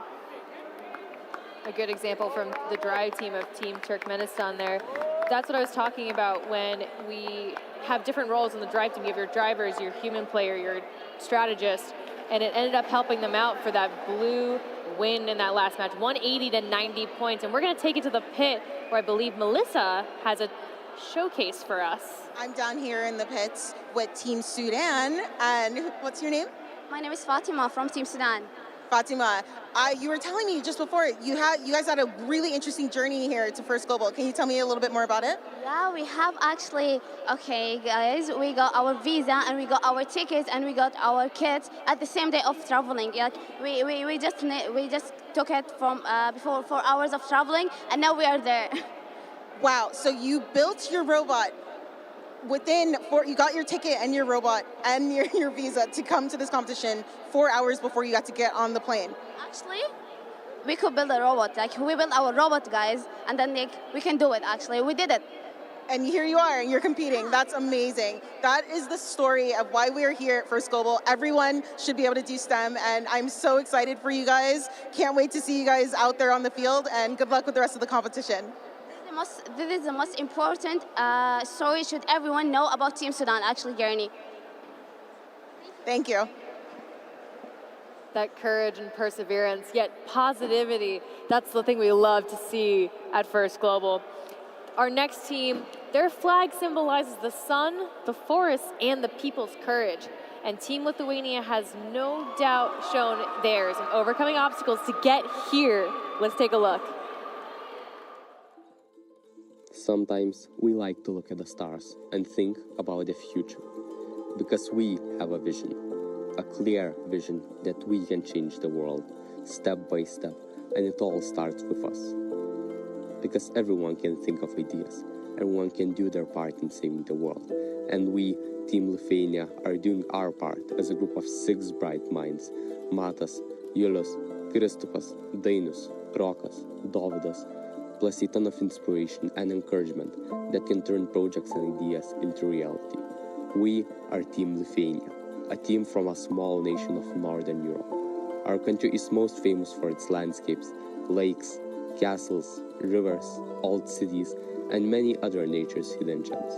A good example from the drive team of Team Turkmenistan there. That's what I was talking about when we have different roles in the drive team. You have your drivers, your human player, your strategist, and it ended up helping them out for that blue win in that last match, 180 to 90 points. And we're going to take it to the pit where I believe Melissa has a showcase for us. I'm down here in the pits with Team Sudan, and what's your name? My name is Fatima from Team Sudan. Fatima, you were telling me just before, you guys had a really interesting journey here to First Global. Can you tell me a little bit more about it? Yeah, we have actually, okay guys, we got our visa and we got our tickets and we got our kits at the same day of traveling. Like we just took it from before 4 hours of traveling, and now we are there. Wow, so you built your robot you got your ticket and your robot and your visa to come to this competition 4 hours before you got to get on the plane. Actually, we could build a robot. Like, we built our robot, guys, and then we can do it, actually. We did it. And here you are, and you're competing. That's amazing. That is the story of why we're here at First Global. Everyone should be able to do STEM, and I'm so excited for you guys. Can't wait to see you guys out there on the field, and good luck with the rest of the competition. This is the most important story should everyone know about Team Sudan, actually, Gurney. Thank you. That courage and perseverance, yet positivity, that's the thing we love to see at First Global. Our next team, their flag symbolizes the sun, the forest, and the people's courage. And Team Lithuania has no doubt shown theirs in overcoming obstacles to get here. Let's take a look. Sometimes we like to look at the stars and think about the future, because we have a vision, a clear vision that we can change the world step by step, and it all starts with us. Because everyone can think of ideas, everyone can do their part in saving the world, and we, Team Lithuania, are doing our part as a group of 6 bright minds: Matas, Julius, Kristupas, Dainius, Rokas, Dovydas, plus a ton of inspiration and encouragement that can turn projects and ideas into reality. We are Team Lithuania, a team from a small nation of Northern Europe. Our country is most famous for its landscapes, lakes, castles, rivers, old cities, and many other nature's hidden gems.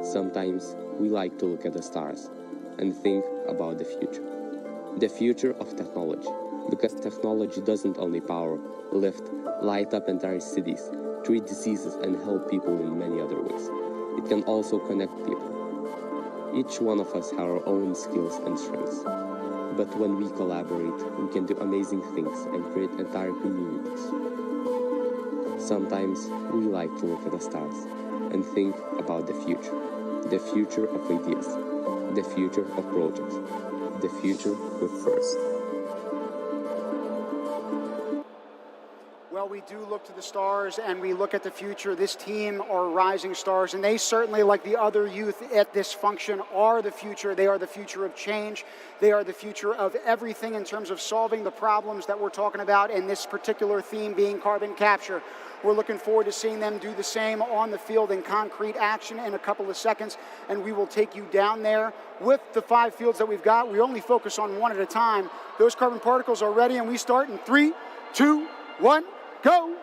Sometimes we like to look at the stars and think about the future of technology. Because technology doesn't only power, lift, light up entire cities, treat diseases, and help people in many other ways. It can also connect people. Each one of us have our own skills and strengths. But when we collaborate, we can do amazing things and create entire communities. Sometimes we like to look at the stars and think about the future of ideas, the future of projects, the future with First. Well, we do look to the stars and we look at the future. This team are rising stars, and they certainly, like the other youth at this function, are the future. They are the future of change. They are the future of everything in terms of solving the problems that we're talking about, and this particular theme being carbon capture. We're looking forward to seeing them do the same on the field in concrete action in a couple of seconds, and we will take you down there with the 5 fields that we've got. We only focus on one at a time. Those carbon particles are ready, and we start in 3, 2, 1, go!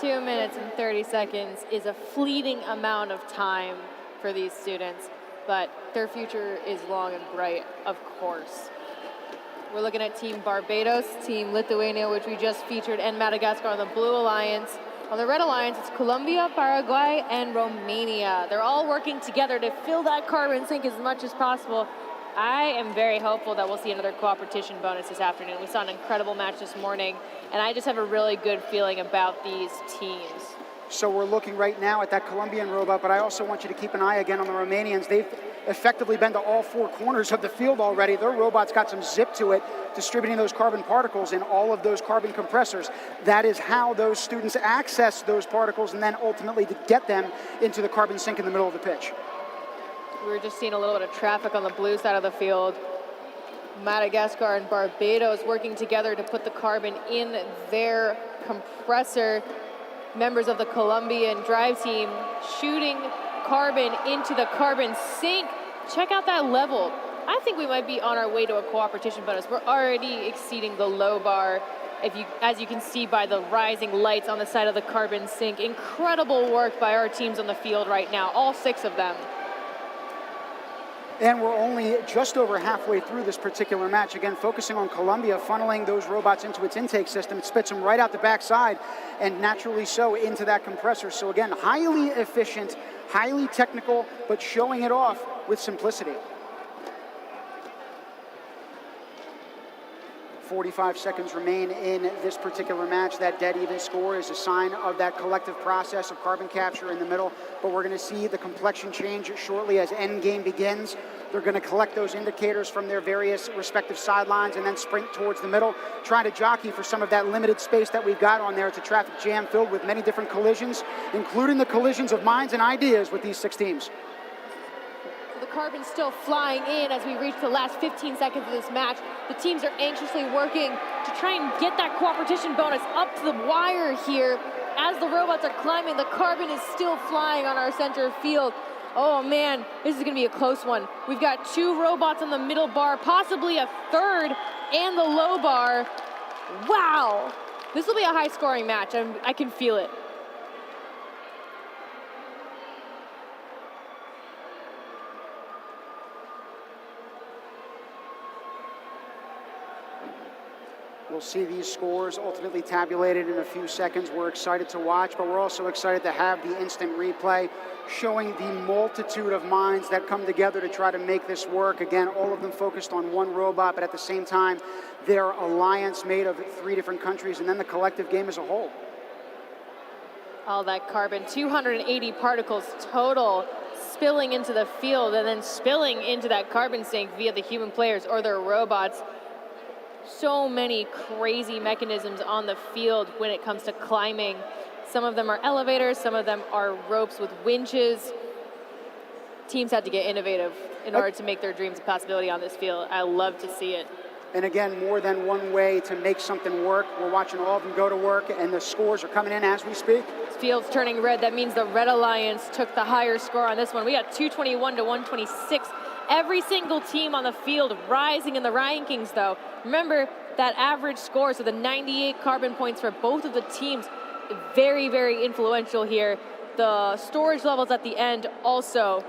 2 minutes and 30 seconds is a fleeting amount of time for these students, but their future is long and bright, of course. We're looking at Team Barbados, Team Lithuania, which we just featured, and Madagascar on the Blue Alliance. On the Red Alliance, it's Colombia, Paraguay, and Romania. They're all working together to fill that carbon sink as much as possible. I am very hopeful that we'll see another cooperation bonus this afternoon. We saw an incredible match this morning, and I just have a really good feeling about these teams. So we're looking right now at that Colombian robot, but I also want you to keep an eye again on the Romanians. They've effectively been to all 4 corners of the field already. Their robot's got some zip to it, distributing those carbon particles in all of those carbon compressors. That is how those students access those particles and then ultimately to get them into the carbon sink in the middle of the pitch. We were just seeing a little bit of traffic on the blue side of the field. Madagascar and Barbados working together to put the carbon in their compressor. Members of the Colombian drive team shooting carbon into the carbon sink. Check out that level. I think we might be on our way to a cooperation bonus. We're already exceeding the low bar, as you can see by the rising lights on the side of the carbon sink. Incredible work by our teams on the field right now, all 6 of them. And we're only just over halfway through this particular match. Again, focusing on Colombia, funneling those robots into its intake system. It spits them right out the backside, and naturally so into that compressor. So again, highly efficient, highly technical, but showing it off with simplicity. 45 seconds remain in this particular match. That dead even score is a sign of that collective process of carbon capture in the middle, but we're going to see the complexion change shortly as end game begins. They're going to collect those indicators from their various respective sidelines and then sprint towards the middle, trying to jockey for some of that limited space that we've got on there. It's a traffic jam filled with many different collisions, including the collisions of minds and ideas with these 6 teams. The carbon's still flying in as we reach the last 15 seconds of this match. The teams are anxiously working to try and get that cooperation bonus up to the wire here. As the robots are climbing, the carbon is still flying on our center field. Oh man, this is gonna be a close one. We've got 2 robots on the middle bar, possibly a third, and the low bar. Wow, this will be a high scoring match. I can feel it. We'll see these scores ultimately tabulated in a few seconds. We're excited to watch, but we're also excited to have the instant replay showing the multitude of minds that come together to try to make this work. Again, all of them focused on one robot, but at the same time, their alliance made of 3 different countries, and then the collective game as a whole. All that carbon, 280 particles total, spilling into the field and then spilling into that carbon sink via the human players or their robots. So many crazy mechanisms on the field when it comes to climbing. Some of them are elevators, some of them are ropes with winches. Teams had to get innovative in order to make their dreams a possibility on this field. I love to see it. And again, more than one way to make something work. We're watching all of them go to work, and the scores are coming in as we speak. This field's turning red. That means the Red Alliance took the higher score on this one. We got 221 to 126. Every single team on the field rising in the rankings, though. Remember that average score, so the 98 carbon points for both of the teams, very, very influential here. The storage levels at the end, also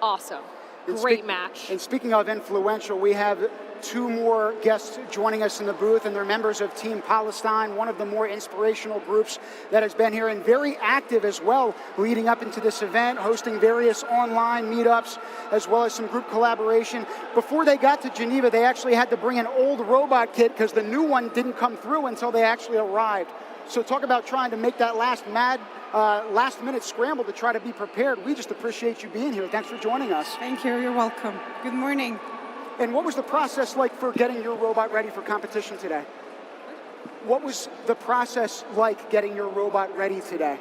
awesome. Great match. And speaking of influential, we have 2 more guests joining us in the booth, and they're members of Team Palestine, one of the more inspirational groups that has been here and very active as well leading up into this event, hosting various online meetups as well as some group collaboration. Before they got to Geneva, they actually had to bring an old robot kit because the new one didn't come through until they actually arrived. So talk about trying to make that last-minute scramble to try to be prepared. We just appreciate you being here. Thanks for joining us. Thank you. You're welcome. Good morning. And what was the process like for getting your robot ready for competition today? What was the process like getting your robot ready today?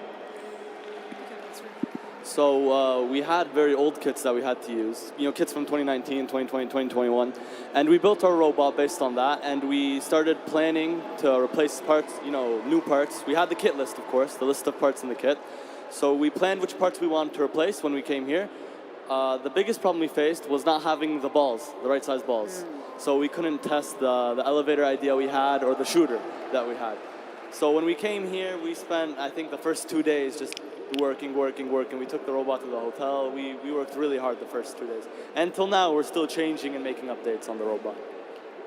So we had very old kits that we had to use, kits from 2019, 2020, 2021, and we built our robot based on that, and we started planning to replace parts, new parts. We had the kit list, of course, the list of parts in the kit. So we planned which parts we wanted to replace when we came here. The biggest problem we faced was not having the balls, the right size balls. So we couldn't test the elevator idea we had or the shooter that we had. So when we came here, we spent, I think, the first 2 days just working. We took the robot to the hotel. We worked really hard the first 2 days. And till now, we're still changing and making updates on the robot.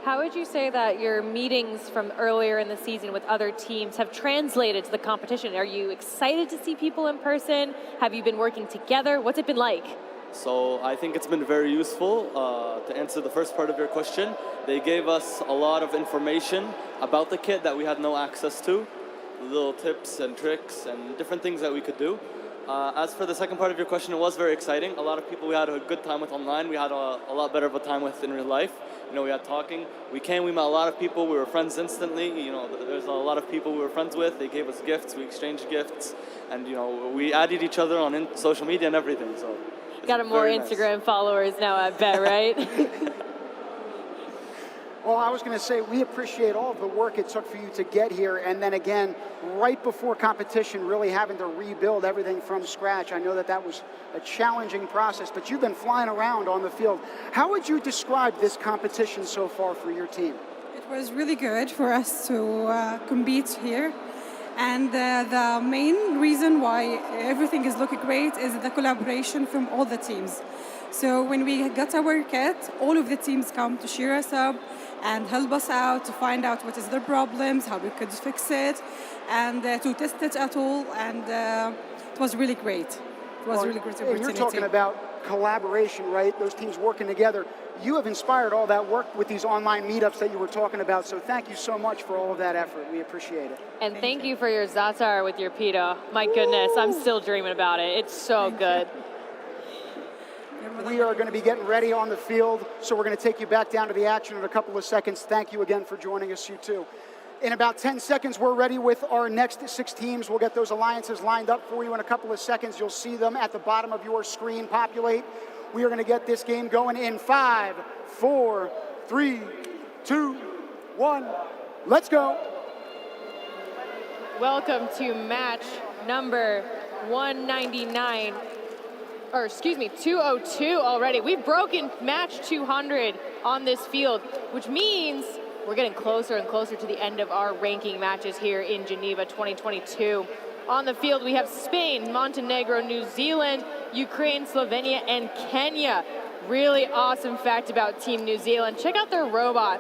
How would you say that your meetings from earlier in the season with other teams have translated to the competition? Are you excited to see people in person? Have you been working together? What's it been like? So I think it's been very useful. To answer the first part of your question, they gave us a lot of information about the kit that we had no access to, little tips and tricks and different things that we could do. As for the second part of your question, it was very exciting. A lot of people we had a good time with online. We had a lot better of a time with in real life. We had talking. We met a lot of people. We were friends instantly. There's a lot of people we were friends with. They gave us gifts. We exchanged gifts. And, we added each other on social media and everything. So got more Instagram followers now, I bet, right? Well, I was going to say, we appreciate all of the work it took for you to get here, and then again, right before competition, really having to rebuild everything from scratch. I know that was a challenging process, but you've been flying around on the field. How would you describe this competition so far for your team? It was really good for us to compete here. And the main reason why everything is looking great is the collaboration from all the teams. So when we got our kit, all of the teams come to cheer us up and help us out to find out what is their problems, how we could fix it, and to test it at all. And it was really great. It was really great opportunity. And you're talking about collaboration, right? Those teams working together. You have inspired all that work with these online meetups that you were talking about. So thank you so much for all of that effort. We appreciate it. And thank you for your za'atar with your pita. My goodness, I'm still dreaming about it. It's so good. We are going to be getting ready on the field, so we're going to take you back down to the action in a couple of seconds. Thank you again for joining us, you too. In about 10 seconds, we're ready with our next 6 teams. We'll get those alliances lined up for you in a couple of seconds. You'll see them at the bottom of your screen populate. We are going to get this game going in 5, 4, 3, 2, 1. Let's go. Welcome to match number 199. 202 already. We've broken match 200 on this field, which means we're getting closer and closer to the end of our ranking matches here in Geneva 2022. On the field, we have Spain, Montenegro, New Zealand, Ukraine, Slovenia, and Kenya. Really awesome fact about Team New Zealand. Check out their robot.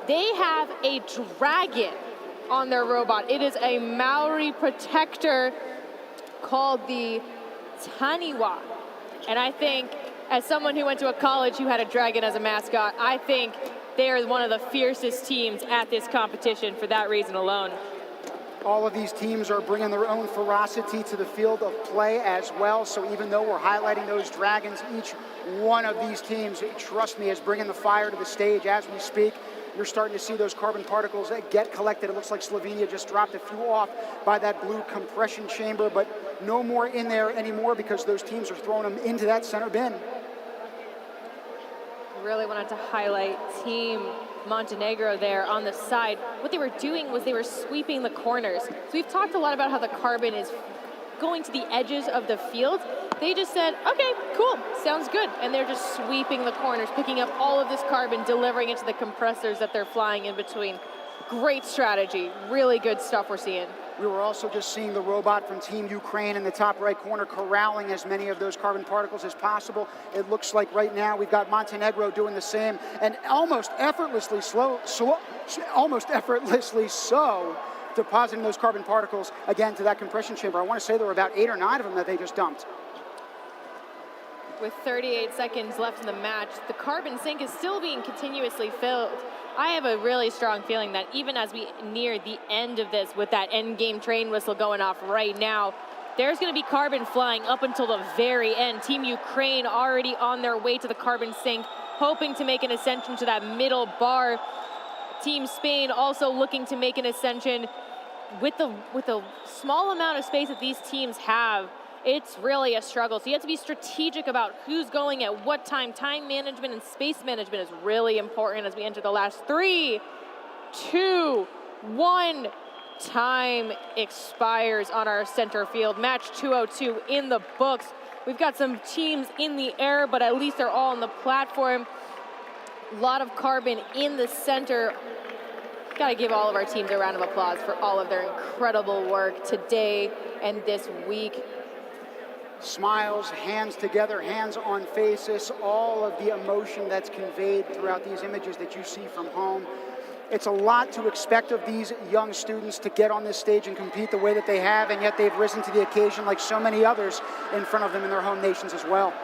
They have a dragon on their robot. It is a Maori protector called the Taniwa. And I think, as someone who went to a college who had a dragon as a mascot, I think they are one of the fiercest teams at this competition for that reason alone. All of these teams are bringing their own ferocity to the field of play as well. So even though we're highlighting those dragons, each one of these teams, trust me, is bringing the fire to the stage as we speak. You're starting to see those carbon particles that get collected. It looks like Slovenia just dropped a few off by that blue compression chamber, but no more in there anymore because those teams are throwing them into that center bin. Really wanted to highlight Team Montenegro there on the side. What they were doing was they were sweeping the corners. So we've talked a lot about how the carbon is going to the edges of the field. They just said, okay, cool, sounds good. And they're just sweeping the corners, picking up all of this carbon, delivering it to the compressors that they're flying in between. Great strategy, really good stuff we're seeing. We were also just seeing the robot from Team Ukraine in the top right corner corralling as many of those carbon particles as possible. It looks like right now we've got Montenegro doing the same and almost effortlessly so, depositing those carbon particles again to that compression chamber. I want to say there were about 8 or 9 of them that they just dumped. With 38 seconds left in the match, the carbon sink is still being continuously filled. I have a really strong feeling that even as we near the end of this, with that end game train whistle going off right now, there's going to be carbon flying up until the very end. Team Ukraine already on their way to the carbon sink, hoping to make an ascension to that middle bar. Team Spain also looking to make an ascension. With the small amount of space that these teams have, it's really a struggle. So you have to be strategic about who's going at what time. Time management and space management is really important as we enter the last 3, 2, 1. Time expires on our center field. Match 202 in the books. We've got some teams in the air, but at least they're all on the platform. A lot of carbon in the center. Got to give all of our teams a round of applause for all of their incredible work today and this week. Smiles, hands together, hands on faces, all of the emotion that's conveyed throughout these images that you see from home. It's a lot to expect of these young students to get on this stage and compete the way that they have, and yet they've risen to the occasion like so many others in front of them in their home nations as well.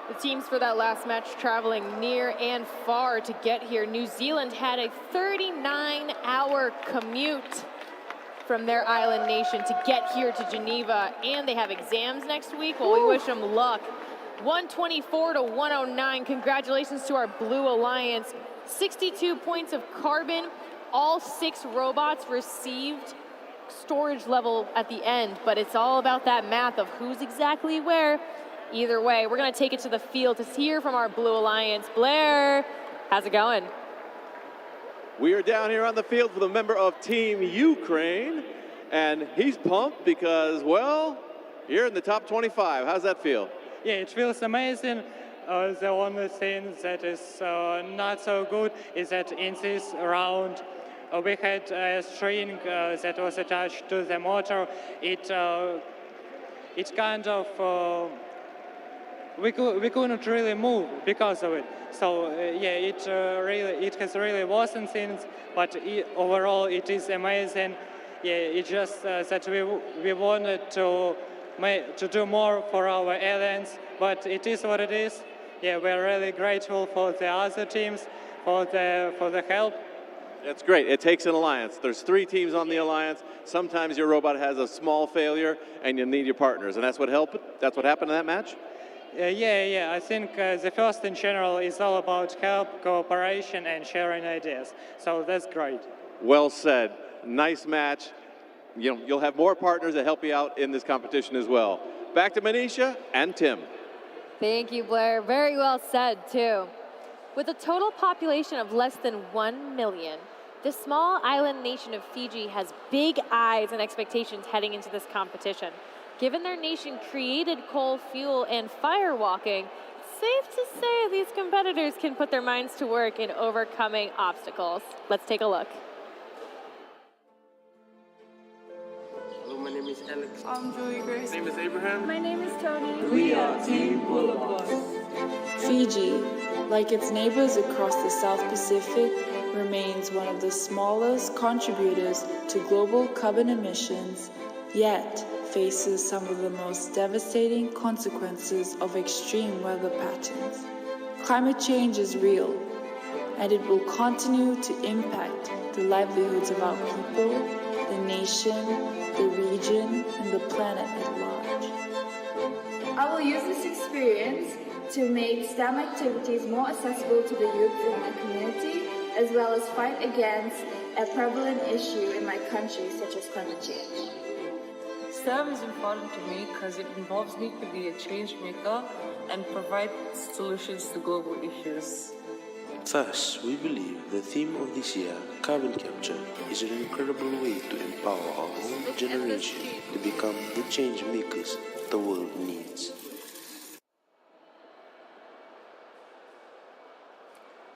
The teams for that last match traveling near and far to get here. New Zealand had a 39-hour commute from their island nation to get here to Geneva, and they have exams next week. Well, we wish them luck. 124 to 109. Congratulations to our Blue Alliance. 62 points of carbon. All 6 robots received storage level at the end, but it's all about that math of who's exactly where. Either way, we're going to take it to the field to hear from our Blue Alliance. Blair, how's it going? We are down here on the field with a member of Team Ukraine, and he's pumped because, well, you're in the top 25. How's that feel? Yeah, it feels amazing. The only thing that is not so good is that in this round we had a string that was attached to the motor. It kind of we couldn't really move because of it. So yeah, it has really worsened things, but overall it is amazing. Yeah, it's just that we wanted to do more for our aliens, but it is what it is. Yeah, we're really grateful for the other teams for the help. That's great. It takes an alliance. There's 3 teams on the alliance. Sometimes your robot has a small failure, and you need your partners, and that's what happened in that match. Yeah. I think the first in general is all about help, cooperation, and sharing ideas. So that's great. Well said. Nice match. You'll have more partners that help you out in this competition as well. Back to Manisha and Tim. Thank you, Blair. Very well said, too. With a total population of less than 1 million, the small island nation of Fiji has big eyes and expectations heading into this competition. Given their nation created coal fuel and firewalking, it's safe to say these competitors can put their minds to work in overcoming obstacles. Let's take a look. Hello, my name is Alex. I'm Julie Grace. My name is Abraham. My name is Tony. We are Team Boulevard. Fiji, like its neighbors across the South Pacific, remains one of the smallest contributors to global carbon emissions, yet faces some of the most devastating consequences of extreme weather patterns. Climate change is real, and it will continue to impact the livelihoods of our people, the nation, the region, and the planet at large. I will use this experience to make STEM activities more accessible to the youth in my community, as well as fight against a prevalent issue in my country, such as climate change. STEM is important to me because it involves me to be a change maker and provide solutions to global issues. Thus, we believe the theme of this year, carbon capture, is an incredible way to empower our own generation to become the change makers the world needs.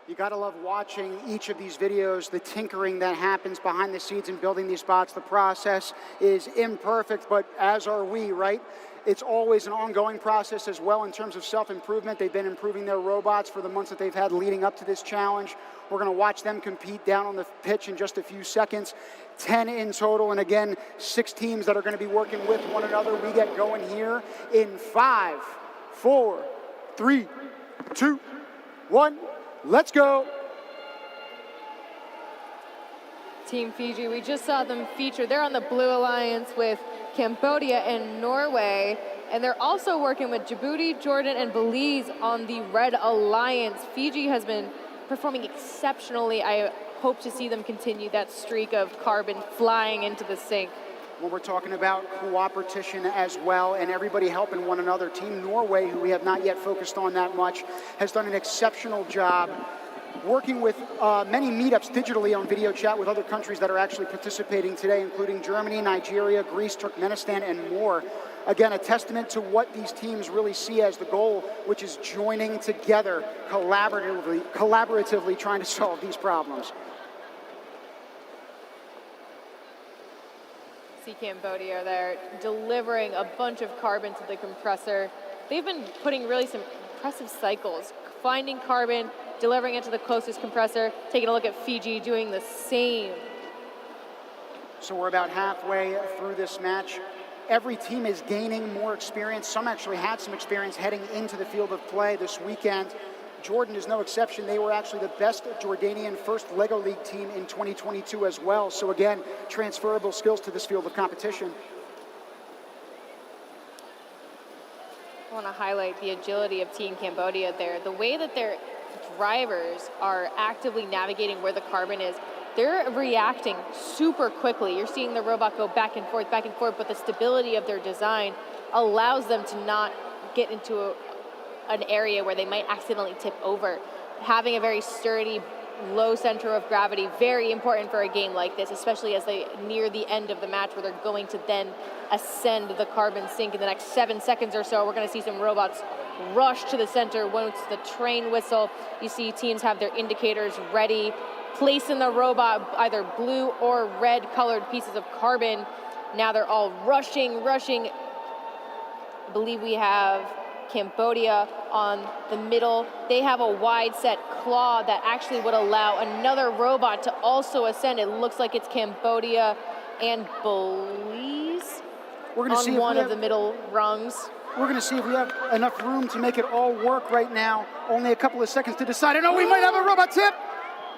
You gotta love watching each of these videos, the tinkering that happens behind the scenes in building these bots. The process is imperfect, but as are we, right? It's always an ongoing process as well in terms of self-improvement. They've been improving their robots for the months that they've had leading up to this challenge. We're gonna watch them compete down on the pitch in just a few seconds. 10 in total, and again, 6 teams that are gonna be working with one another. We get going here in 5, 4, 3, 2, 1. Let's go. Team Fiji, we just saw them feature. They're on the Blue Alliance with Cambodia and Norway. And they're also working with Djibouti, Jordan, and Belize on the Red Alliance. Fiji has been performing exceptionally. I hope to see them continue that streak of carbon flying into the sink. When we're talking about cooperation as well and everybody helping one another, Team Norway, who we have not yet focused on that much, has done an exceptional job working with many meetups digitally on video chat with other countries that are actually participating today, including Germany, Nigeria, Greece, Turkmenistan, and more. Again, a testament to what these teams really see as the goal, which is joining together collaboratively trying to solve these problems. See Cambodia there delivering a bunch of carbon to the compressor. They've been putting really some impressive cycles, finding carbon, delivering it to the closest compressor, taking a look at Fiji doing the same. So we're about halfway through this match. Every team is gaining more experience. Some actually had some experience heading into the field of play this weekend. Jordan is no exception. They were actually the best Jordanian first Lego League team in 2022 as well. So again, transferable skills to this field of competition. I want to highlight the agility of Team Cambodia there. The way that their drivers are actively navigating where the carbon is, they're reacting super quickly. You're seeing the robot go back and forth, but the stability of their design allows them to not get into an area where they might accidentally tip over. Having a very sturdy, low center of gravity, very important for a game like this, especially as they near the end of the match where they're going to then ascend the carbon sink in the next 7 seconds or so. We're going to see some robots rush to the center once the train whistle. You see teams have their indicators ready, place in the robot either blue or red colored pieces of carbon. Now they're all rushing. I believe we have Cambodia on the middle. They have a wide set claw that actually would allow another robot to also ascend. It looks like it's Cambodia and Belize on one of the middle rungs. We're going to see if we have enough room to make it all work right now. Only a couple of seconds to decide. And we might have a robot tip.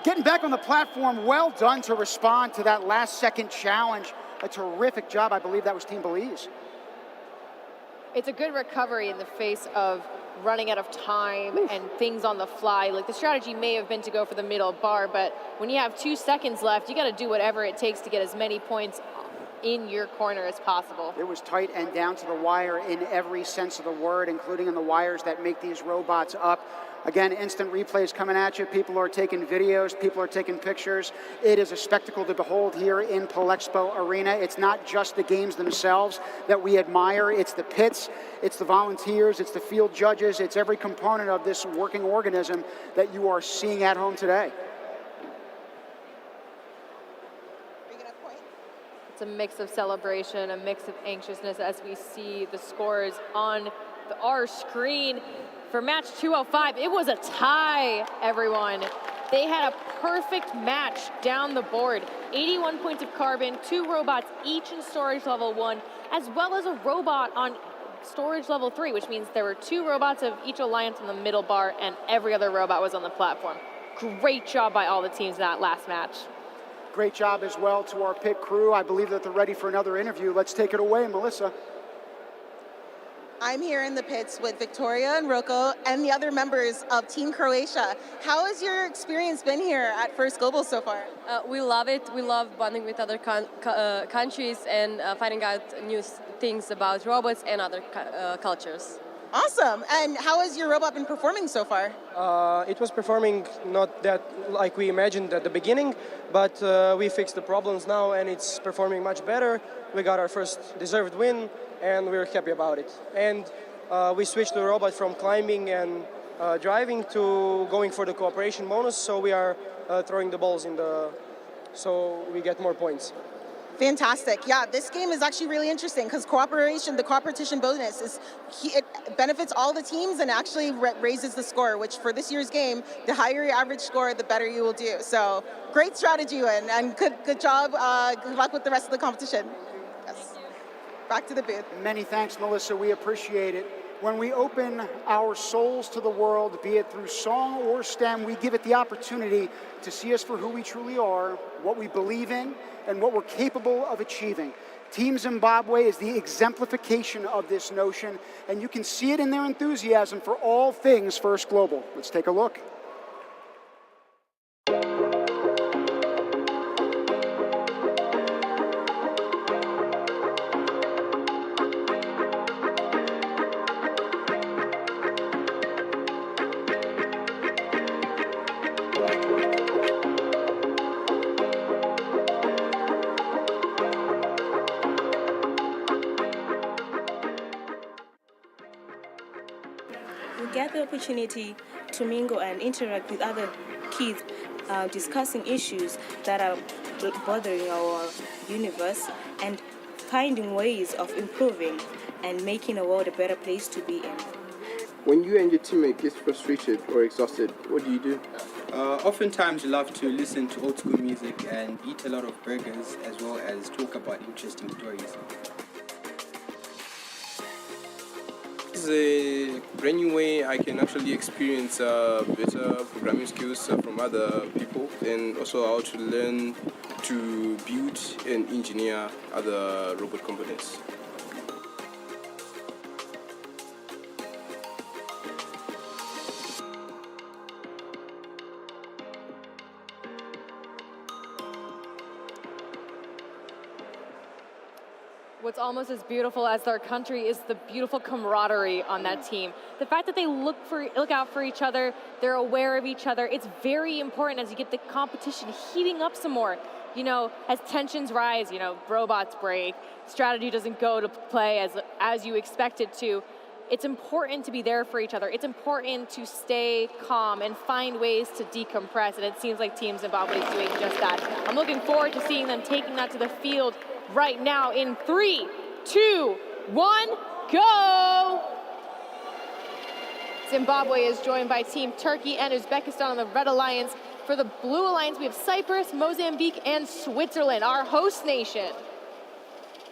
Getting back on the platform, well done to respond to that last second challenge. A terrific job. I believe that was Team Belize. It's a good recovery in the face of running out of time and things on the fly. Like, the strategy may have been to go for the middle bar, but when you have 2 seconds left, you got to do whatever it takes to get as many points in your corner as possible. It was tight and down to the wire in every sense of the word, including in the wires that make these robots up. Again, instant replays coming at you. People are taking videos. People are taking pictures. It is a spectacle to behold here in Palexpo Arena. It's not just the games themselves that we admire. It's the pits. It's the volunteers. It's the field judges. It's every component of this working organism that you are seeing at home today. It's a mix of celebration, a mix of anxiousness as we see the scores on our screen. For match 205, it was a tie, everyone. They had a perfect match down the board. 81 points of carbon, 2 robots each in storage level 1, as well as a robot on storage level 3, which means there were 2 robots of each alliance on the middle bar, and every other robot was on the platform. Great job by all the teams in that last match. Great job as well to our pit crew. I believe that they're ready for another interview. Let's take it away, Melissa. I'm here in the pits with Victoria and Rocco and the other members of Team Croatia. How has your experience been here at First Global so far? We love it. We love bonding with other countries and finding out new things about robots and other cultures. Awesome. And how has your robot been performing so far? It was performing not that like we imagined at the beginning, but we fixed the problems now and it's performing much better. We got our first deserved win and we're happy about it. And we switched the robot from climbing and driving to going for the cooperation bonus, so we are throwing the balls in so we get more points. Fantastic. Yeah, this game is actually really interesting because the cooperation bonus it benefits all the teams and actually raises the score, which for this year's game, the higher your average score, the better you will do. So great strategy, Win, and good job. Good luck with the rest of the competition. Yes. Back to the booth. Many thanks, Melissa. We appreciate it. When we open our souls to the world, be it through song or STEM, we give it the opportunity to see us for who we truly are, what we believe in, and what we're capable of achieving. Team Zimbabwe is the exemplification of this notion, and you can see it in their enthusiasm for all things First Global. Let's take a look. We get the opportunity to mingle and interact with other kids, discussing issues that are bothering our universe and finding ways of improving and making the world a better place to be in. When you and your teammate get frustrated or exhausted, what do? Oftentimes we love to listen to old school music and eat a lot of burgers, as well as talk about interesting stories. This is a brand new way I can actually experience better programming skills from other people, and also how to learn to build and engineer other robot components. What's almost as beautiful as their country is the beautiful camaraderie on that team. The fact that they look out for each other, they're aware of each other. It's very important as you get the competition heating up some more. You know, as tensions rise, robots break, strategy doesn't go to play as you expect it to. It's important to be there for each other. It's important to stay calm and find ways to decompress, and it seems like Team Zimbabwe is doing just that. I'm looking forward to seeing them taking that to the field right now in 3, 2, 1, go! Zimbabwe is joined by Team Turkey and Uzbekistan on the Red Alliance. For the Blue Alliance, we have Cyprus, Mozambique, and Switzerland, our host nation.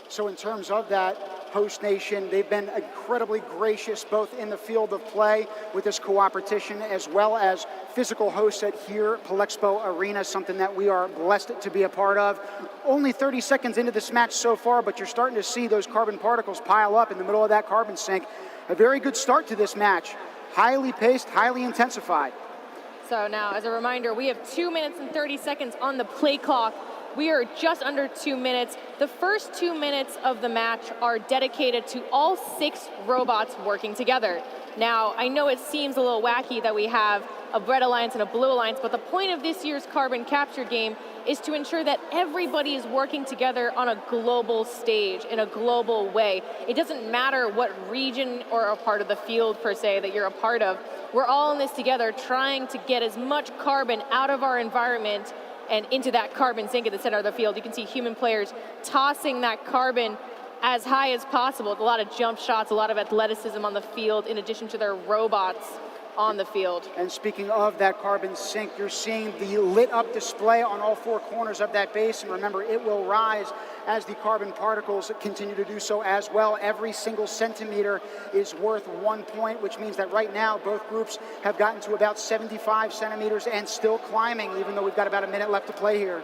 So in terms of that host nation, they've been incredibly gracious both in the field of play with this cooperation as well as physical hosts at here, Palexpo Arena, something that we are blessed to be a part of. Only 30 seconds into this match so far, but you're starting to see those carbon particles pile up in the middle of that carbon sink. A very good start to this match. Highly paced, highly intensified. So now, as a reminder, we have 2 minutes and 30 seconds on the play clock. We are just under 2 minutes. The first 2 minutes of the match are dedicated to all 6 robots working together. Now, I know it seems a little wacky that we have a Red Alliance and a Blue Alliance, but the point of this year's carbon capture game is to ensure that everybody is working together on a global stage, in a global way. It doesn't matter what region or a part of the field, per se, that you're a part of. We're all in this together, trying to get as much carbon out of our environment and into that carbon sink at the center of the field. You can see human players tossing that carbon as high as possible. A lot of jump shots, a lot of athleticism on the field, in addition to their robots on the field. And speaking of that carbon sink, you're seeing the lit up display on all 4 corners of that base. And remember, it will rise as the carbon particles continue to do so as well. Every single centimeter is worth 1 point, which means that right now both groups have gotten to about 75 centimeters and still climbing, even though we've got about a minute left to play here.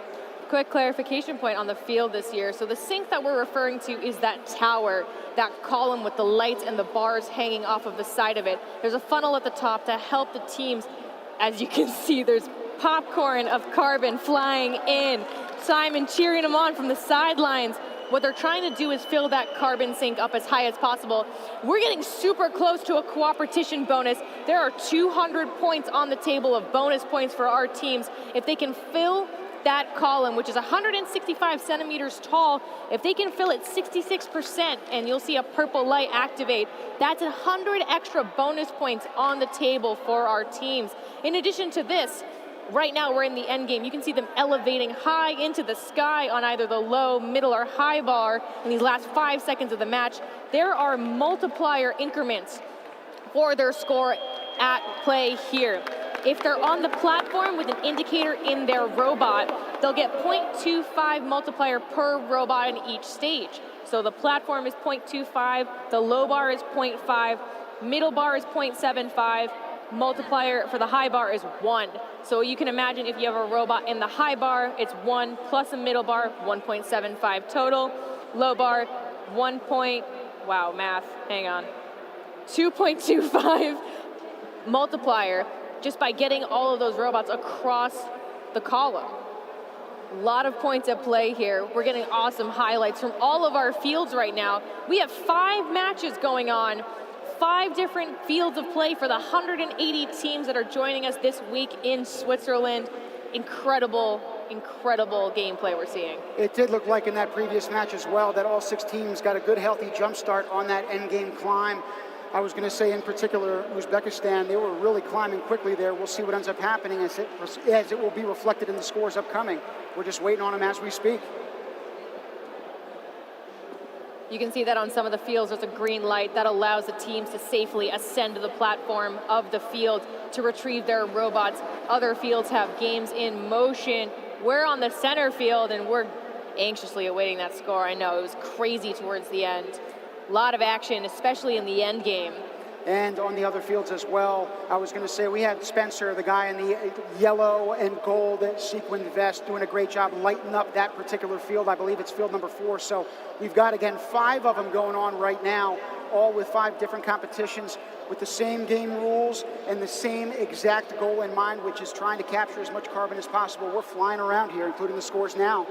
Quick clarification point on the field this year. So the sink that we're referring to is that tower, that column with the lights and the bars hanging off of the side of it. There's a funnel at the top to help the teams. As you can see, there's popcorn of carbon flying in. Simon cheering them on from the sidelines. What they're trying to do is fill that carbon sink up as high as possible. We're getting super close to a cooperation bonus. There are 200 points on the table of bonus points for our teams. If they can fill that column, which is 165 centimeters tall, if they can fill it 66%, and you'll see a purple light activate, that's 100 extra bonus points on the table for our teams. In addition to this, right now we're in the end game. You can see them elevating high into the sky on either the low, middle, or high bar in these last 5 seconds of the match. There are multiplier increments for their score at play here. If they're on the platform with an indicator in their robot, they'll get 0.25 multiplier per robot in each stage. So the platform is 0.25, the low bar is 0.5, middle bar is 0.75, multiplier for the high bar is 1. So you can imagine if you have a robot in the high bar, it's 1 plus a middle bar, 1.75 total. Low bar, 1 point, wow, math, hang on, 2.25 multiplier just by getting all of those robots across the column. A lot of points at play here. We're getting awesome highlights from all of our fields right now. We have 5 matches going on, 5 different fields of play for the 180 teams that are joining us this week in Switzerland. Incredible, incredible gameplay we're seeing. It did look like in that previous match as well that all 6 teams got a good healthy jump start on that end game climb. I was going to say in particular Uzbekistan, they were really climbing quickly there. We'll see what ends up happening as it will be reflected in the scores upcoming. We're just waiting on them as we speak. You can see that on some of the fields, there's a green light that allows the teams to safely ascend to the platform of the field to retrieve their robots. Other fields have games in motion. We're on the center field and we're anxiously awaiting that score. I know, it was crazy towards the end. A lot of action, especially in the end game. And on the other fields as well, I was going to say we had Spencer, the guy in the yellow and gold sequined vest, doing a great job lighting up that particular field. I believe it's field number 4. So we've got, again, 5 of them going on right now, all with 5 different competitions with the same game rules and the same exact goal in mind, which is trying to capture as much carbon as possible. We're flying around here, including the scores now.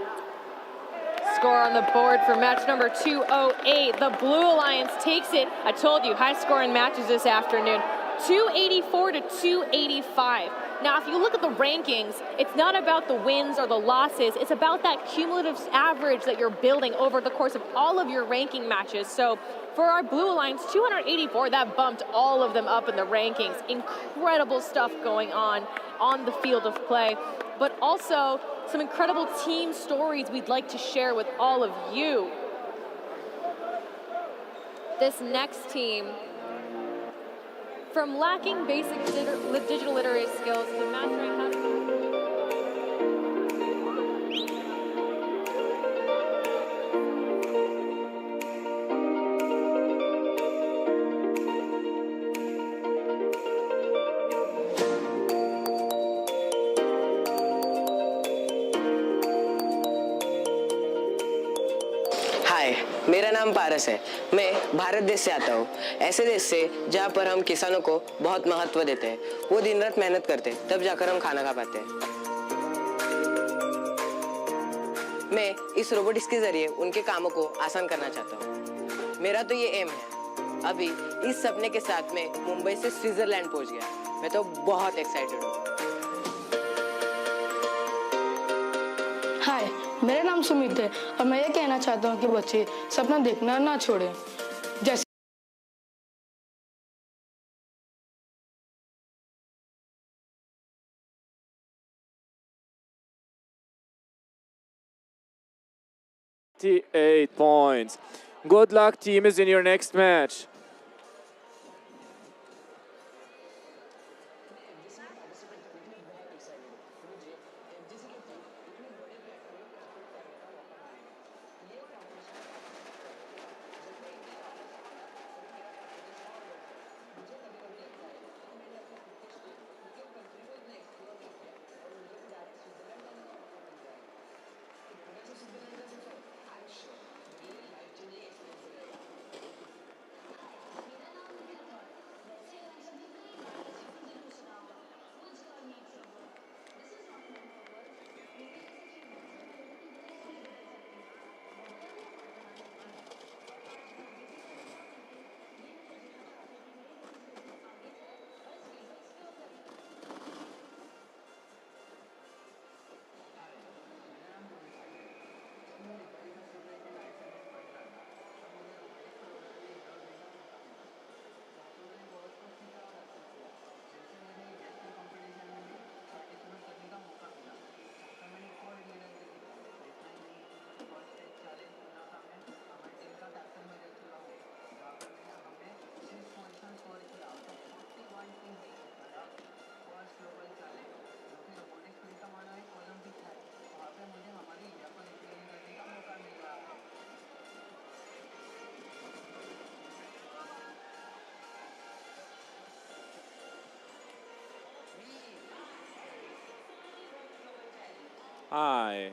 Score on the board for match number 208. The Blue Alliance takes it. I told you, high scoring matches this afternoon. 284 to 285. Now, if you look at the rankings, it's not about the wins or the losses. It's about that cumulative average that you're building over the course of all of your ranking matches. So for our Blue Alliance, 284, that bumped all of them up in the rankings. Incredible stuff going on the field of play, but also some incredible team stories we'd like to share with all of you. This next team, from lacking basic digital literacy skills to mastering how to... मेरा नाम पारस है। मैं भारत देश से आता हूँ, ऐसे देश से जहाँ पर हम किसानों को बहुत महत्व देते हैं। वो दिन रात मेहनत करते हैं, तब जाकर हम खाना खा पाते हैं। मैं इस रोबोटिक्स के जरिए उनके कामों को आसान करना चाहता हूँ। मेरा तो ये एम है। अभी इस सपने के साथ मैं मुंबई से स्विट्जरलैंड पहुँच गया। मैं तो बहुत एक्साइटेड हूँ। हाय, मेरा नाम सुमित है और मैं ये कहना चाहता हूँ कि बच्चे सपना देखना ना छोड़ें। जैसे $8 points. Good luck, team is in your next match. Hi.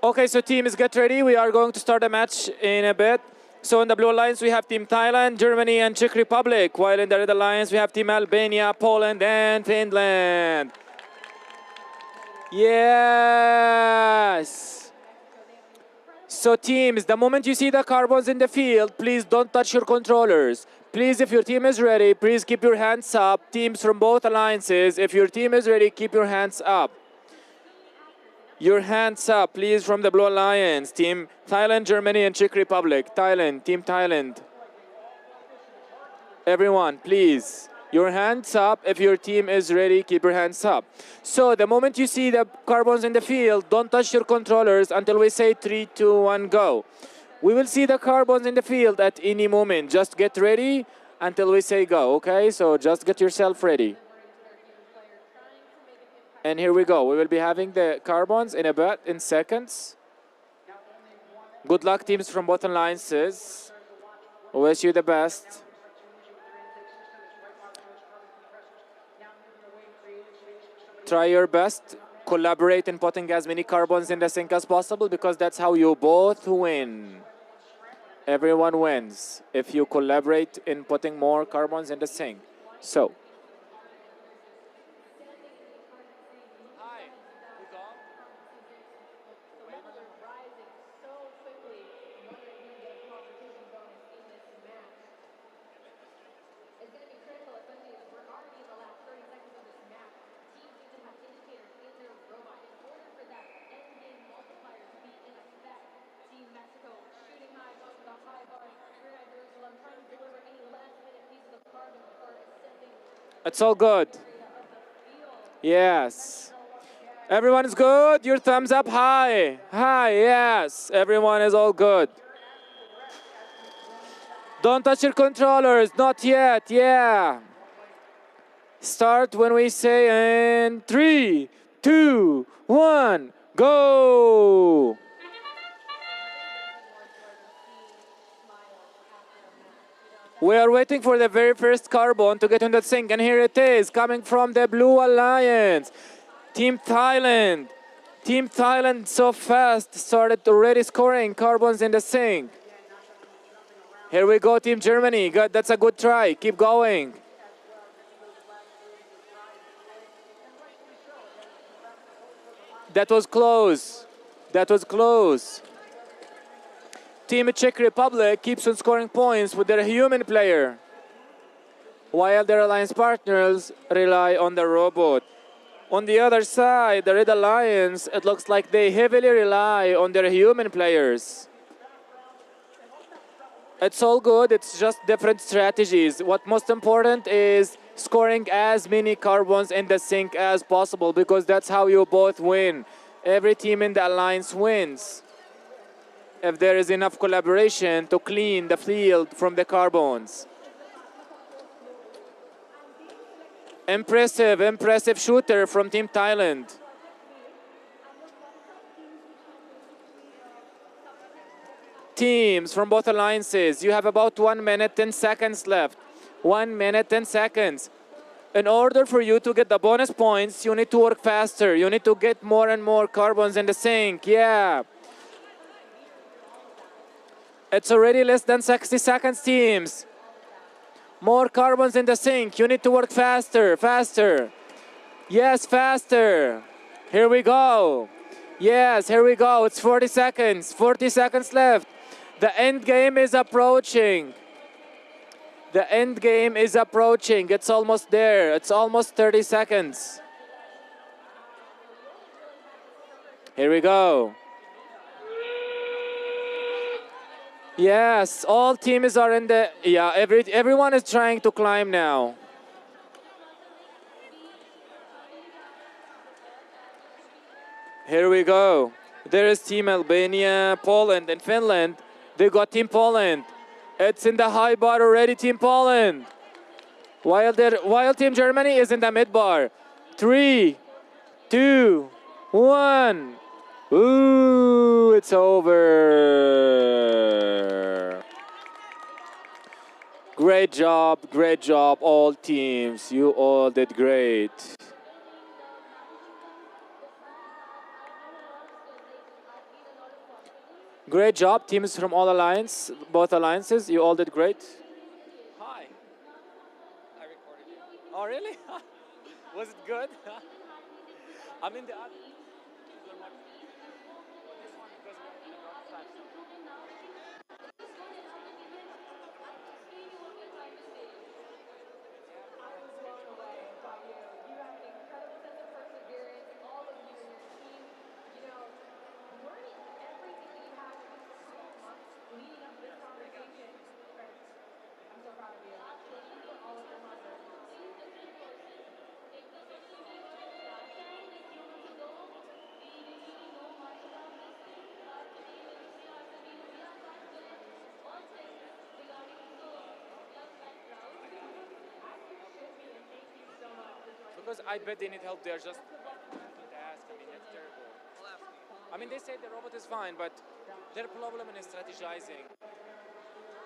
Okay, so teams, get ready. We are going to start a match in a bit. So in the blue alliance, we have Team Thailand, Germany, and Czech Republic. While in the red alliance, we have Team Albania, Poland, and Finland. Yes. So teams, the moment you see the carbons in the field, please don't touch your controllers. Please, if your team is ready, please keep your hands up. Teams from both alliances, if your team is ready, keep your hands up. Your hands up, please, from the Blue Alliance. Team Thailand, Germany, and Czech Republic. Thailand, Team Thailand. Everyone, please. Your hands up. If your team is ready, keep your hands up. So the moment you see the carbons in the field, don't touch your controllers until we say 3, 2, 1, go. We will see the carbons in the field at any moment. Just get ready until we say go, okay? So just get yourself ready. And here we go. We will be having the carbons in a bit, in seconds. Good luck, teams from both alliances. Wish you the best. Try your best. Collaborate in putting as many carbons in the sink as possible because that's how you both win. Everyone wins if you collaborate in putting more carbons in the sink. So. It's all good. Yes. Everyone is good? Your thumbs up high. High, yes. Everyone is all good. Don't touch your controllers. Not yet. Yeah. Start when we say in 3, 2, 1, go. We are waiting for the very first carbon to get in the sink, and here it is, coming from the Blue Alliance. Team Thailand. Team Thailand so fast, started already scoring carbons in the sink. Here we go, Team Germany. Good, that's a good try. Keep going. That was close. That was close. Team Czech Republic keeps on scoring points with their human player, while their alliance partners rely on the robot. On the other side, the Red Alliance, it looks like they heavily rely on their human players. It's all good, it's just different strategies. What most important is scoring as many carbons in the sink as possible because that's how you both win. Every team in the alliance wins if there is enough collaboration to clean the field from the carbons. Impressive, impressive shooter from Team Thailand. Teams from both alliances, you have about 1 minute, 10 seconds left. 1 minute, 10 seconds. In order for you to get the bonus points, you need to work faster. You need to get more and more carbons in the sink, yeah. It's already less than 60 seconds, teams. More carbons in the sink. You need to work faster, faster. Yes, faster. Here we go. Yes, here we go. It's 40 seconds. 40 seconds left. The end game is approaching. The end game is approaching. It's almost there. It's almost 30 seconds. Here we go. Yes, all teams are in the, yeah, everyone is trying to climb now. Here we go. There is Team Albania, Poland, and Finland. They got Team Poland. It's in the high bar already, Team Poland. While Team Germany is in the mid bar. 3, 2, 1. Ooh, it's over. Great job, all teams. You all did great. Great job, teams from all alliance, both alliances. You all did great. Hi. I recorded you. Oh, really? Was it good? I'm in the other. Because I bet they need help. They're just task. I mean, it's terrible. I mean, they say the robot is fine, but their problem is strategizing.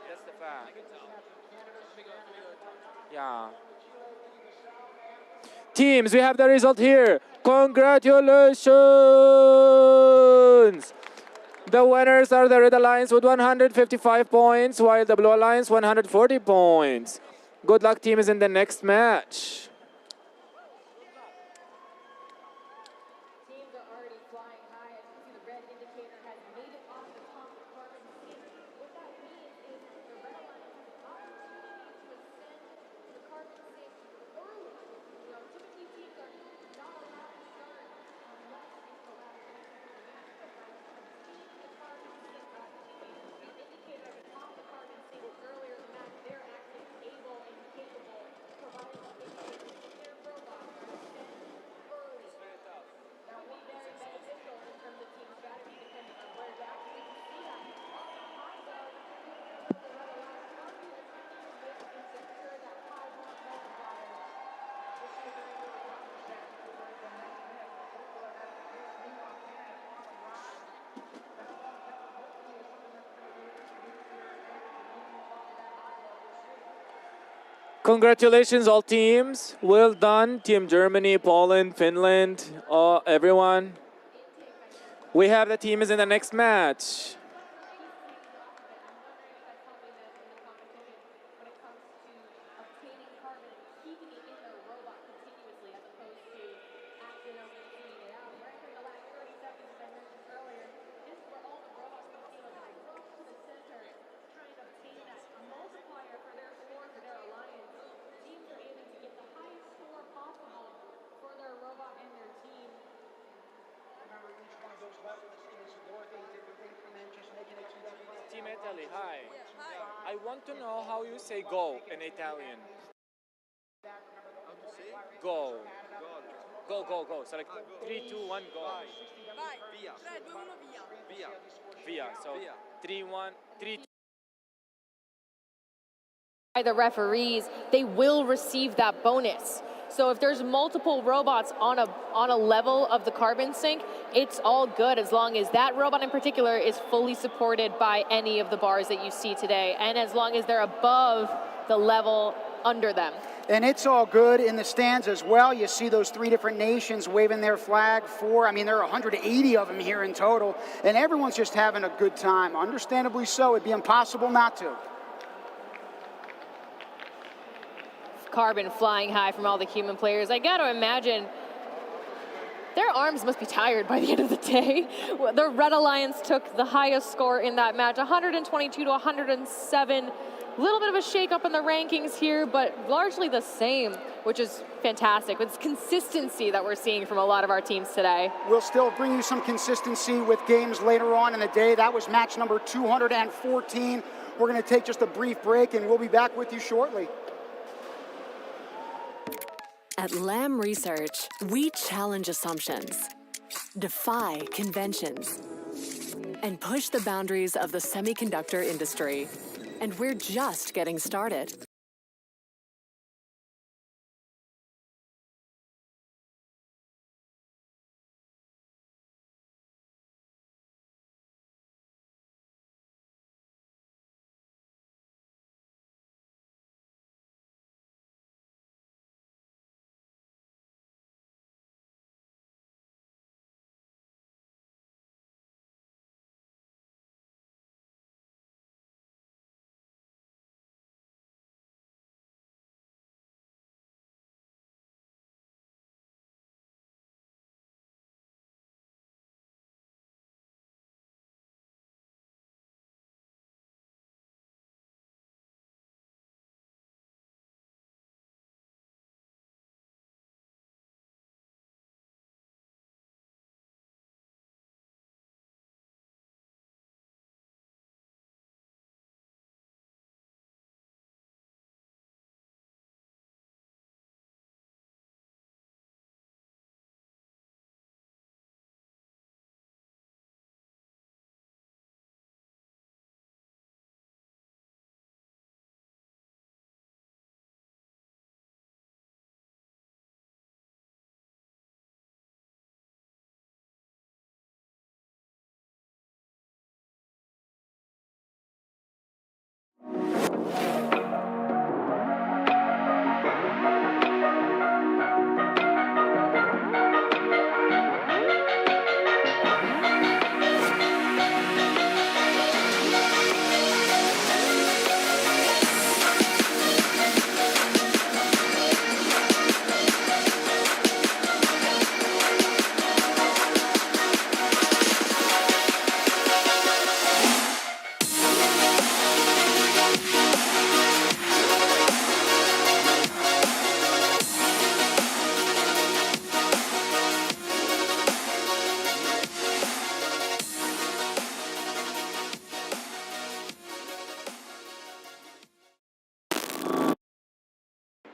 That's the fact. Yeah. Teams, we have the result here. Congratulations! The winners are the Red Alliance with 155 points, while the Blue Alliance 140 points. Good luck, teams, in the next match. Congratulations, all teams. Well done, Team Germany, Poland, Finland, everyone. We have the teams in the next match. Team Italy, hi. I want to know how you say go in Italian. Go. Go, go, go. So like 3, 2, 1, go. Via. 3, 2, 1, via. Via. So 3, 1, 3, 2. By the referees, they will receive that bonus. So if there's multiple robots on a level of the carbon sink, it's all good as long as that robot in particular is fully supported by any of the bars that you see today, and as long as they're above the level under them. And it's all good in the stands as well. You see those 3 different nations waving their flag. There are 180 of them here in total, and everyone's just having a good time. Understandably so. It'd be impossible not to. Carbon flying high from all the human players. I got to imagine their arms must be tired by the end of the day. The Red Alliance took the highest score in that match, 122 to 107. A little bit of a shake-up in the rankings here, but largely the same, which is fantastic. It's consistency that we're seeing from a lot of our teams today. We'll still bring you some consistency with games later on in the day. That was match number 214. We're going to take just a brief break, and we'll be back with you shortly. At Lamb Research, we challenge assumptions, defy conventions, and push the boundaries of the semiconductor industry. And we're just getting started.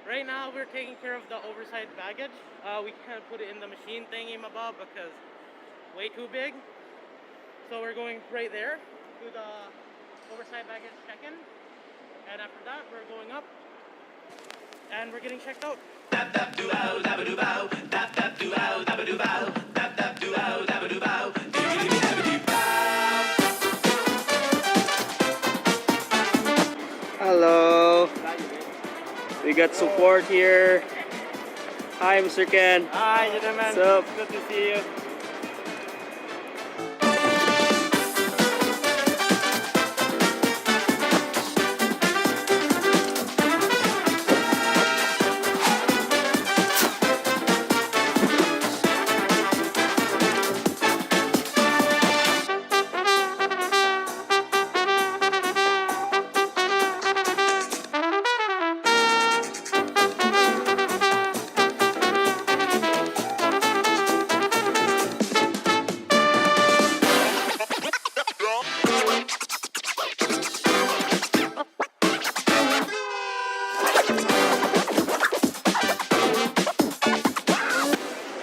Right now we're taking care of the oversized baggage. We can't put it in the machine thingy above because way too big. So we're going right there to the oversized baggage check-in. And after that we're going up and we're getting checked out. Hello. We got support here. Hi, Mr. Ken. Hi, gentlemen. What's up? Good to see you.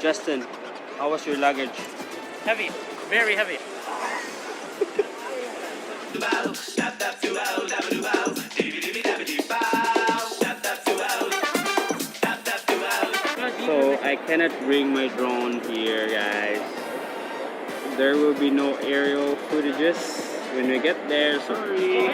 Justin, how was your luggage? Heavy, very heavy. So I cannot bring my drone here, guys. There will be no aerial footages when we get there. Sorry.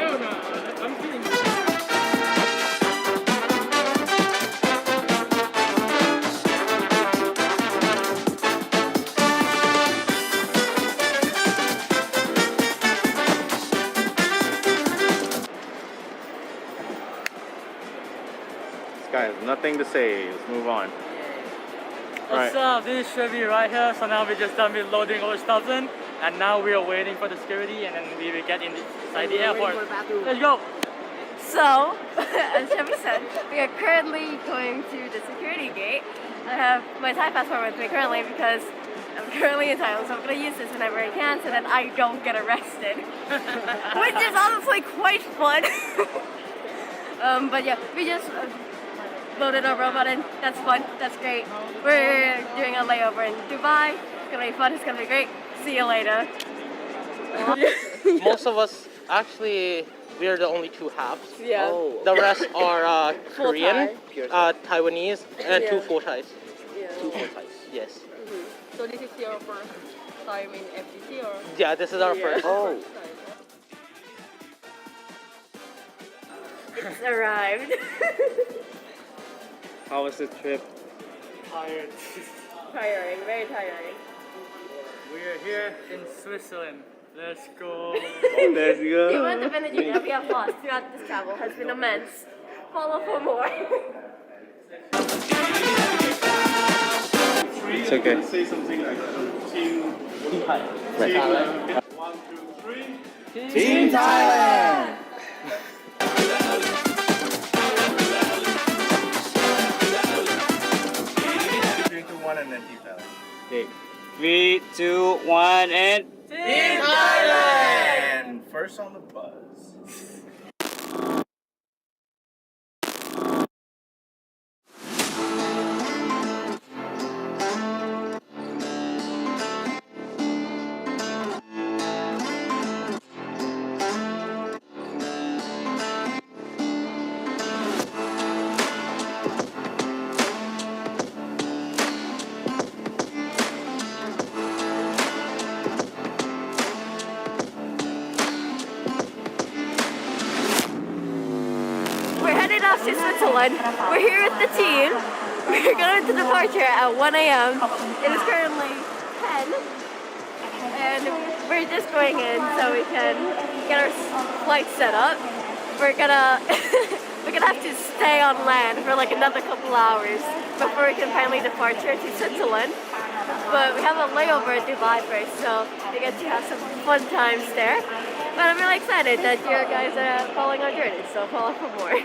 Guys, nothing to say. Let's move on. What's up? This is Chevy right here. So now we just done with loading our stuff in, and now we are waiting for the security, and then we will get inside the airport. Let's go. So, as Chevy said, we are currently going to the security gate. I have my Thai passport with me currently because I'm currently in Thailand, so I'm going to use this whenever I can so that I don't get arrested. Which is honestly quite fun. But yeah, we just loaded our robot in. That's fun. That's great. We're doing a layover in Dubai. It's going to be fun. It's going to be great. See you later. Most of us, actually, we are the only two halves. Yeah. Oh. The rest are Korean, Thai. Taiwanese, and Yeah. two full Thais. Yeah. Two full Thais, yes. So this is your first time in FTC or? Yeah, this is our first. Oh. It's arrived. How was the trip? Tired. Tiring, very tiring. We are here in Switzerland. Let's go. Let's go. The amount of energy that we have lost throughout this travel has been immense. Follow for more. It's okay. Say something like Team Right. 1, 2, 3. Team Thailand! And then Team Thailand. Okay. 3, 2, 1, and Team Thailand! First on the buzz. to Switzerland. We're here with the team. We're going to departure at 1 a.m. It is currently 10. And we're just going in so we can get our flight set up. We're gonna have to stay on land for like another couple hours before we can finally departure to Switzerland. But we have a layover at Dubai first, so we get to have some fun times there. But I'm really excited that you guys are following our journey, so follow for more.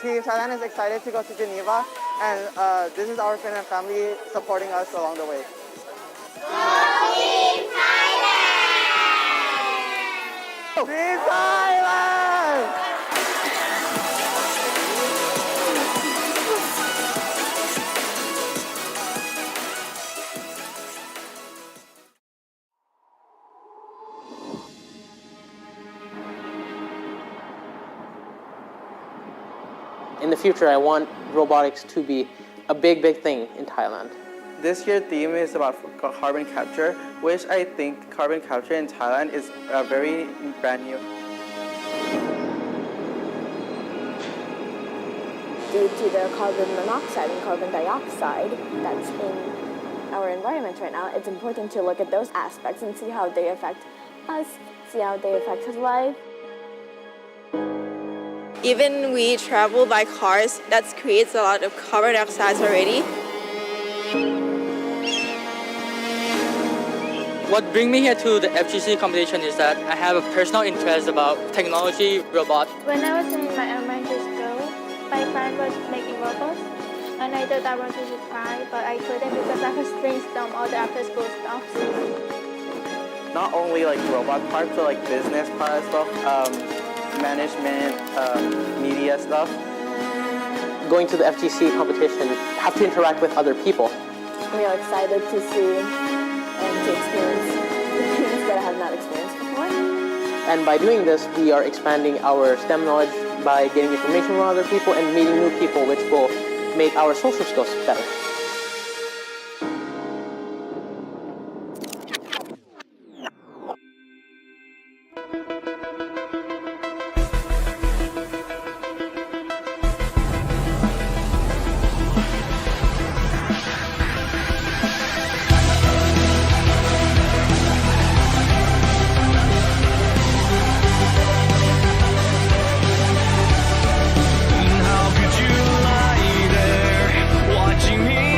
Team Thailand is excited to go to Geneva, and this is our friend and family supporting us along the way. Team Thailand! Team Thailand! In the future, I want robotics to be a big thing in Thailand. This year's theme is about carbon capture, which I think carbon capture in Thailand is very brand new. Due to the carbon monoxide and carbon dioxide that's in our environment right now, it's important to look at those aspects and see how they affect us, see how they affect his life. Even we travel by cars, that creates a lot of carbon dioxide already. What brings me here to the FGC competition is that I have a personal interest about technology, robots. When I was in my elementary school, my friend was making robots, and I thought I wanted to try, but I couldn't because I was brainstorm all the after-school stuff. Not only like robot parts, but like business part stuff, management, media stuff. Going to the FGC competition, have to interact with other people. We are excited to see and to experience things that I have not experienced before. And by doing this, we are expanding our STEM knowledge by getting information from other people and meeting new people, which will make our social skills better. How could you lie there, watching me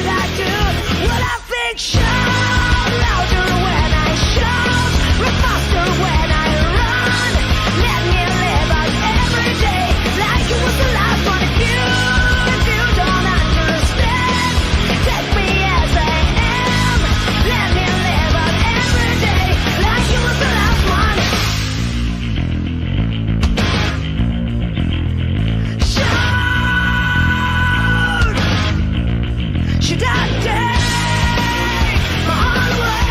I do what I think. Shout louder when I shout, run faster when I run. Let me live out every day like it was the last one. If you don't understand, take me as I am. Let me live out every day like it was the last one. Shout! Should I take my own way?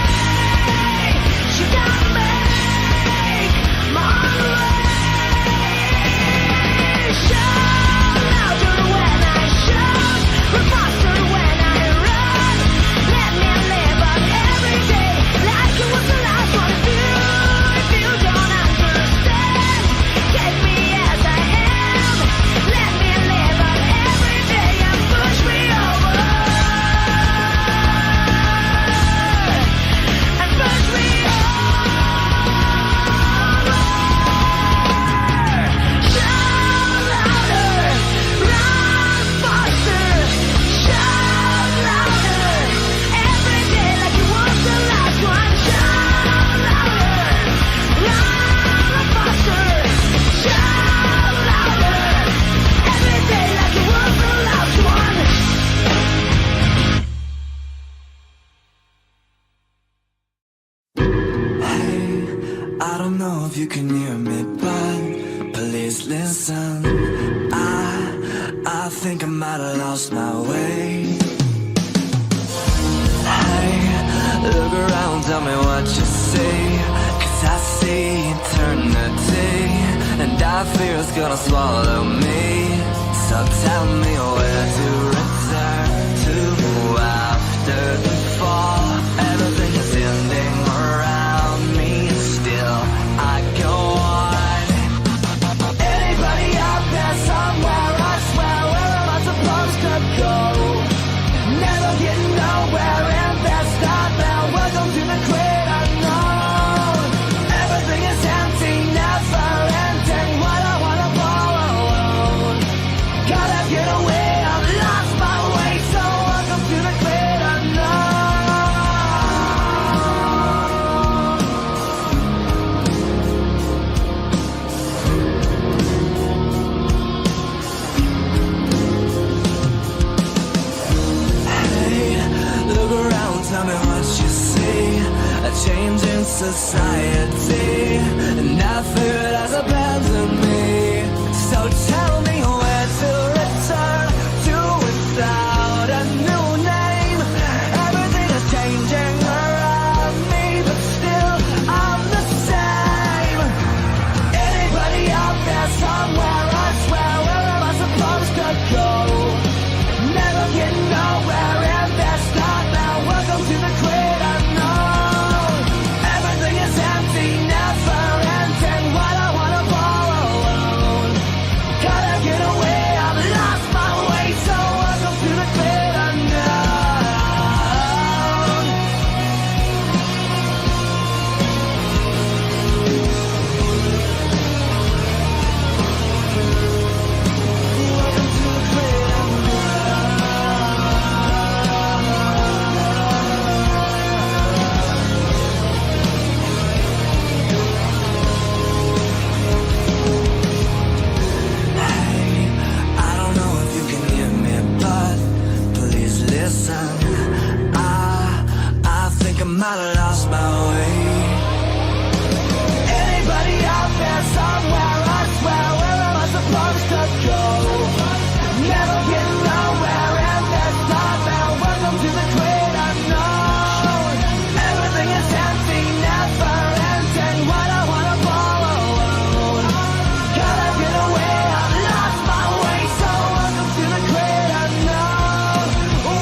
Should I make my own way? Shout louder when I shout, run faster when I run. Let me live out every day like it was the last one. If you don't understand, take me as I am. Let me live out every day and push me over. And push me over. Shout louder, run faster. Shout louder every day like it was the last one. Shout louder, run faster. Shout louder every day like it was the last one. I don't know if you can hear me, but please listen. I think I might have lost my way. Hey, look around, tell me what you see. 'Cause I see eternity, and I fear it's gonna swallow me. So tell me where to return to after the fall. Everything is ending around me, still I go on. Anybody out there somewhere, I swear, where am I supposed to go? Never getting nowhere in this nightmare. Welcome to the great unknown. Everything is empty, never ending. What I wanna follow. Gotta get away, I've lost my way. So welcome to the great unknown. Hey, look around, tell me what you see. A change in society, and I fear it has abandoned me. So tell me where to return to without a new name. Everything is changing around me, but still I'm the same. Anybody out there somewhere, I swear, where am I supposed to go? Never getting nowhere in this nightmare. Welcome to the great unknown. Everything is empty, never ending. What I wanna follow. Gotta get away, I've lost my way. So welcome to the great unknown. Welcome to the great I don't know if you can hear me, but please listen. I think I might have lost my way. Anybody out there somewhere, I swear, where am I supposed to go? Never getting nowhere in this nightmare. Welcome to the great unknown. Everything is empty, never ending. What I wanna follow. Gotta get away, I've lost my way. So welcome to the great unknown.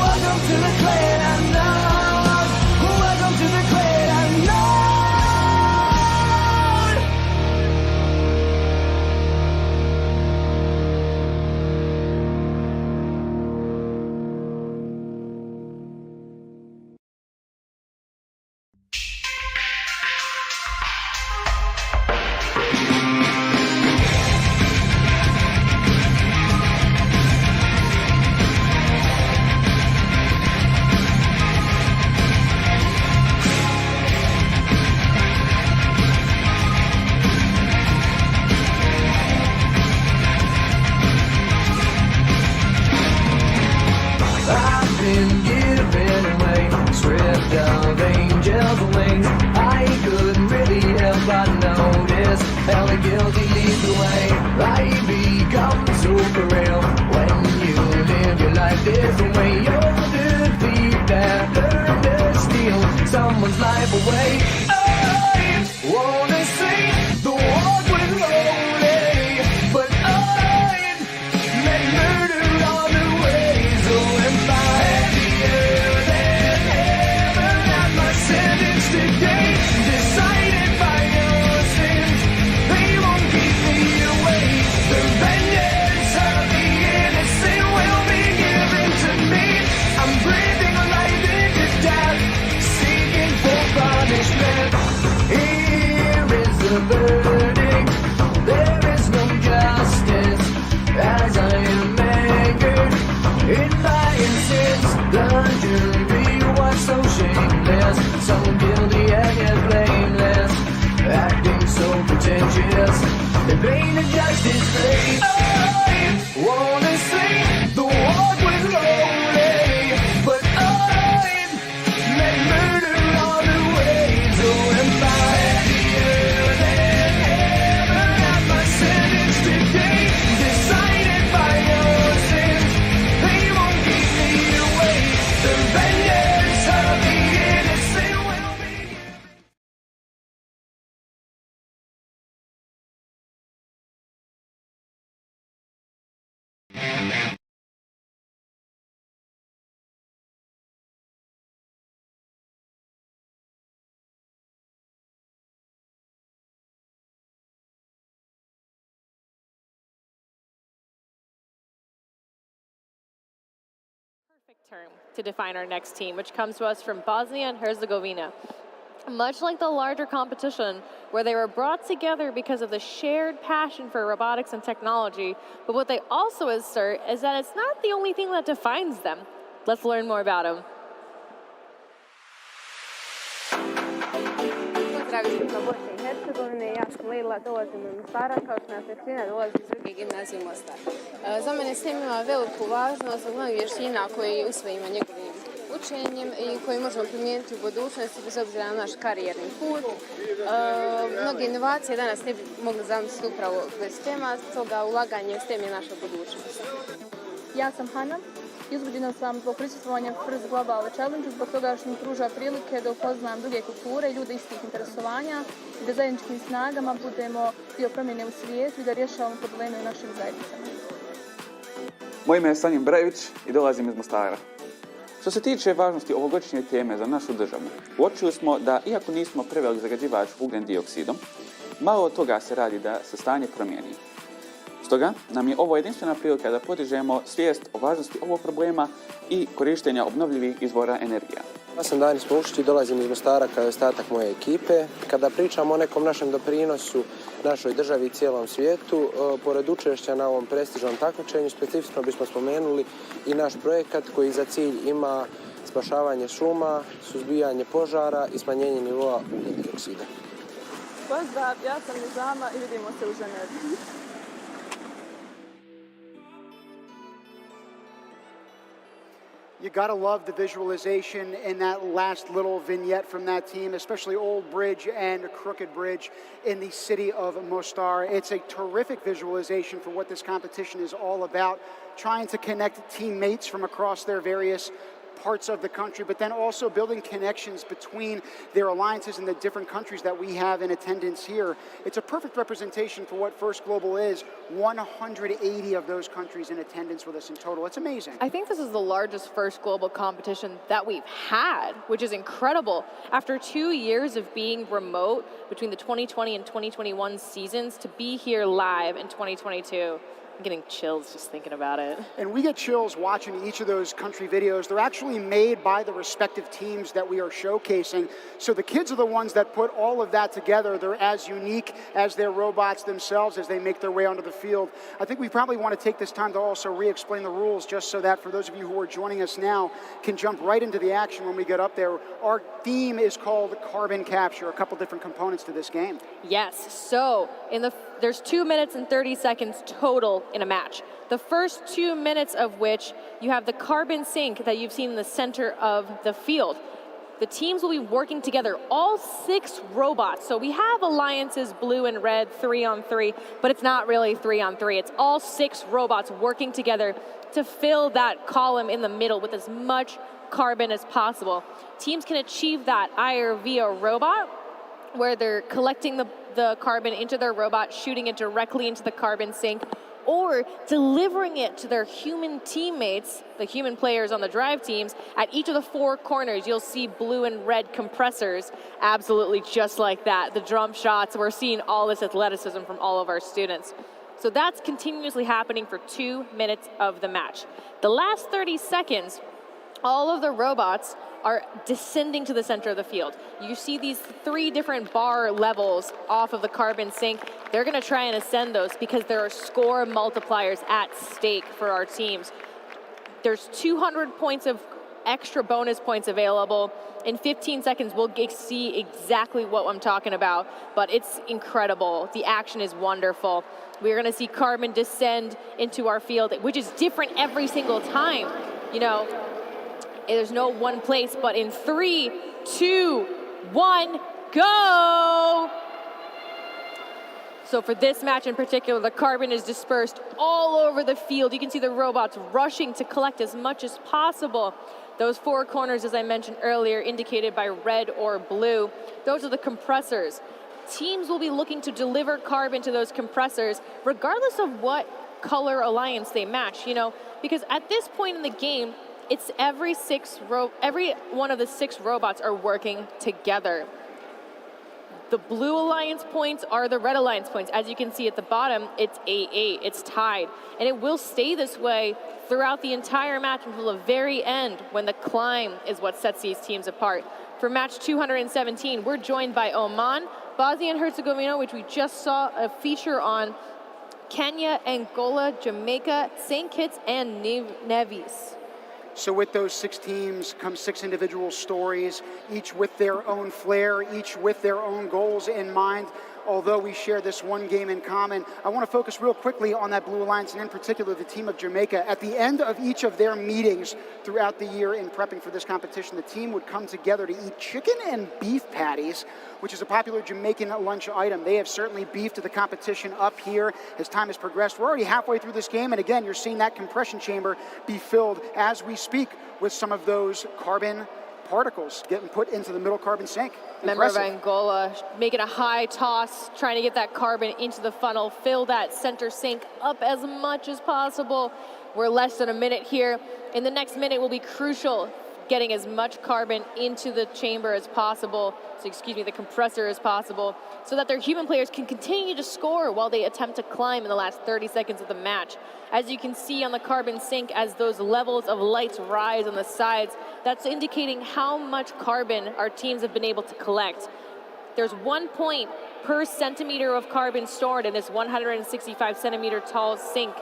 Welcome to the great unknown. Welcome to the great unknown. someone's life away. I wanna say the walk was lonely, but I'd make murder on the way. So am I happier than ever at my sentence today? Decided by your sins, they won't keep me away. The vengeance of the innocent will be given to me. I'm breathing life into death, seeking for punishment. Here is the verdict, there is no justice, as I am anchored in my sins. The jury was so shameless, so guilty and yet blameless, acting so pretentious, they painted justice fake. I wanna say the walk was lonely, but I'd make murder on the way. So am I happier than ever at my sentence today? Decided by your sins, they won't keep me away. The vengeance of the innocent will be. Term to define our next team, which comes to us from Bosnia and Herzegovina. Much like the larger competition, where they were brought together because of the shared passion for robotics and technology, but what they also assert is that it's not the only thing that defines them. Let's learn more about them. Pozdrav iz Bosne i Hercegovine, ja sam Lejla, dolazim iz Mostara, kao što nas većina dolazi iz druge gimnazije Mostar. Za mene STEM ima veliku važnost zbog mnogih vještina koje usvojimo njegovim učenjem i koje možemo primijeniti u budućnosti bez obzira na naš karijerni put. Mnoge inovacije danas ne bi mogli zamisliti upravo bez STEM-a, stoga ulaganje u STEM je naša budućnost. Ja sam Hana. Izbuđena sam zbog prisustvovanja First Global Challenge zbog toga što mi pruža prilike da upoznam druge kulture i ljude istih interesovanja i da zajedničkim snagama budemo dio promjene u svijetu i da rješavamo probleme u našim zajednicama. Moje ime je Sanjin Brević i dolazim iz Mostara. Što se tiče važnosti ovogodišnje teme za našu državu, uočili smo da, iako nismo prevelik zagađivač ugljen dioksidom, malo od toga se radi da se stanje promijeni. Stoga nam je ovo jedinstvena prilika da podižemo svijest o važnosti ovog problema i korištenja obnovljivih izvora energija. Ja sam Danis Mušić i dolazim iz Mostara kao i ostatak moje ekipe. Kada pričamo o nekom našem doprinosu našoj državi i cijelom svijetu, pored učešća na ovom prestižnom takmičenju, specifično bismo spomenuli i naš projekat koji za cilj ima spašavanje šuma, suzbijanje požara i smanjenje nivoa ugljen dioksida. Pozdrav, ja sam Nizama i vidimo se u Ženevi. You gotta love the visualization in that last little vignette from that team, especially Old Bridge and Crooked Bridge in the city of Mostar. It's a terrific visualization for what this competition is all about, trying to connect teammates from across their various parts of the country, but then also building connections between their alliances in the different countries that we have in attendance here. It's a perfect representation for what First Global is. 180 of those countries in attendance with us in total. It's amazing. I think this is the largest First Global competition that we've had, which is incredible. After 2 years of being remote between the 2020 and 2021 seasons, to be here live in 2022. I'm getting chills just thinking about it. And we get chills watching each of those country videos. They're actually made by the respective teams that we are showcasing. So the kids are the ones that put all of that together. They're as unique as their robots themselves as they make their way onto the field. I think we probably want to take this time to also re-explain the rules just so that for those of you who are joining us now can jump right into the action when we get up there. Our theme is called carbon capture, a couple different components to this game. Yes, so there's 2 minutes and 30 seconds total in a match. The first 2 minutes of which you have the carbon sink that you've seen in the center of the field. The teams will be working together, all 6 robots. So we have alliances, blue and red, 3-on-3, but it's not really 3-on-3. It's all 6 robots working together to fill that column in the middle with as much carbon as possible. Teams can achieve that either via robot, where they're collecting the carbon into their robot, shooting it directly into the carbon sink, or delivering it to their human teammates, the human players on the drive teams. At each of the 4 corners, you'll see blue and red compressors, absolutely just like that. The jump shots, we're seeing all this athleticism from all of our students. So that's continuously happening for 2 minutes of the match. The last 30 seconds, all of the robots are descending to the center of the field. You see these 3 different bar levels off of the carbon sink. They're gonna try and ascend those because there are score multipliers at stake for our teams. There's 200 points of extra bonus points available. In 15 seconds, we'll see exactly what I'm talking about, but it's incredible. The action is wonderful. We're gonna see carbon descend into our field, which is different every single time. You know, there's no one place, but in 3, 2, 1, go! So for this match in particular, the carbon is dispersed all over the field. You can see the robots rushing to collect as much as possible. Those 4 corners, as I mentioned earlier, indicated by red or blue, those are the compressors. Teams will be looking to deliver carbon to those compressors, regardless of what color alliance they match, you know, because at this point in the game, it's every one of the 6 robots are working together. The blue alliance points are the red alliance points. As you can see at the bottom, it's 8-8, it's tied. And it will stay this way throughout the entire match until the very end, when the climb is what sets these teams apart. For match 217, we're joined by Oman, Bosnia and Herzegovina, which we just saw a feature on, Kenya, Angola, Jamaica, St. Kitts, and Nevis. So with those 6 teams come 6 individual stories, each with their own flair, each with their own goals in mind. Although we share this one game in common, I want to focus real quickly on that Blue Alliance, and in particular the team of Jamaica. At the end of each of their meetings throughout the year in prepping for this competition, the team would come together to eat chicken and beef patties, which is a popular Jamaican lunch item. They have certainly beefed the competition up here as time has progressed. We're already halfway through this game, and again, you're seeing that compression chamber be filled as we speak with some of those carbon particles getting put into the middle carbon sink. Member of Angola making a high toss, trying to get that carbon into the funnel, fill that center sink up as much as possible. We're less than a minute here. In the next minute will be crucial, getting as much carbon into the chamber as possible, the compressor as possible, so that their human players can continue to score while they attempt to climb in the last 30 seconds of the match. As you can see on the carbon sink, as those levels of lights rise on the sides, that's indicating how much carbon our teams have been able to collect. There's 1 point per centimeter of carbon stored in this 165 centimeter tall sink.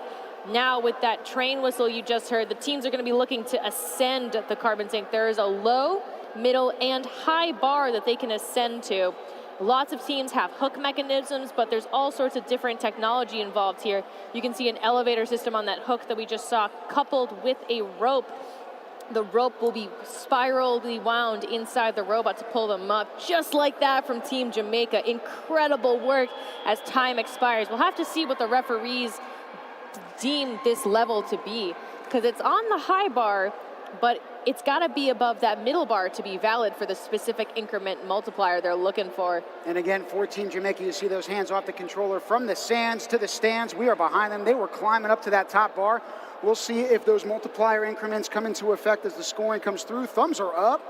Now with that train whistle you just heard, the teams are going to be looking to ascend the carbon sink. There is a low, middle, and high bar that they can ascend to. Lots of teams have hook mechanisms, but there's all sorts of different technology involved here. You can see an elevator system on that hook that we just saw, coupled with a rope. The rope will be spirally wound inside the robot to pull them up, just like that from Team Jamaica. Incredible work as time expires. We'll have to see what the referees deem this level to be, because it's on the high bar, but it's got to be above that middle bar to be valid for the specific increment multiplier they're looking for. And again, for Team Jamaica, you see those hands off the controller from the sands to the stands. We are behind them. They were climbing up to that top bar. We'll see if those multiplier increments come into effect as the scoring comes through. Thumbs are up.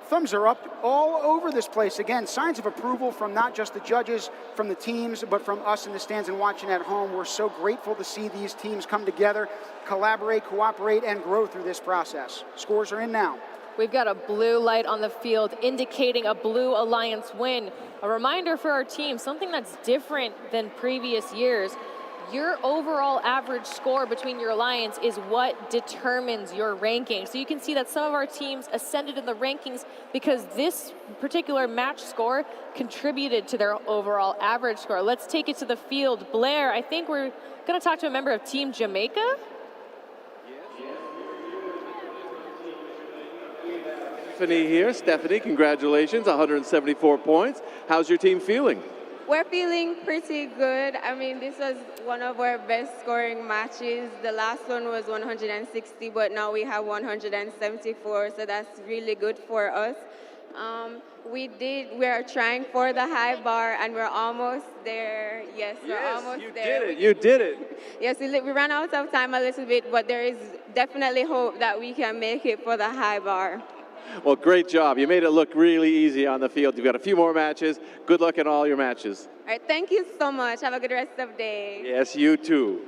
Thumbs are up all over this place. Again, signs of approval from not just the judges, from the teams, but from us in the stands and watching at home. We're so grateful to see these teams come together, collaborate, cooperate, and grow through this process. Scores are in now. We've got a blue light on the field indicating a Blue Alliance win. A reminder for our team, something that's different than previous years. Your overall average score between your alliance is what determines your ranking. So you can see that some of our teams ascended in the rankings because this particular match score contributed to their overall average score. Let's take it to the field. Blair, I think we're going to talk to a member of Team Jamaica. Stephanie here. Stephanie, congratulations, 174 points. How's your team feeling? We're feeling pretty good. I mean, this was one of our best scoring matches. The last one was 160, but now we have 174, so that's really good for us. We are trying for the high bar, and we're almost there. Yes, we're almost there. You did it. Yes, we ran out of time a little bit, but there is definitely hope that we can make it for the high bar. Well, great job. You made it look really easy on the field. You've got a few more matches. Good luck in all your matches. All right, thank you so much. Have a good rest of the day. Yes, you too.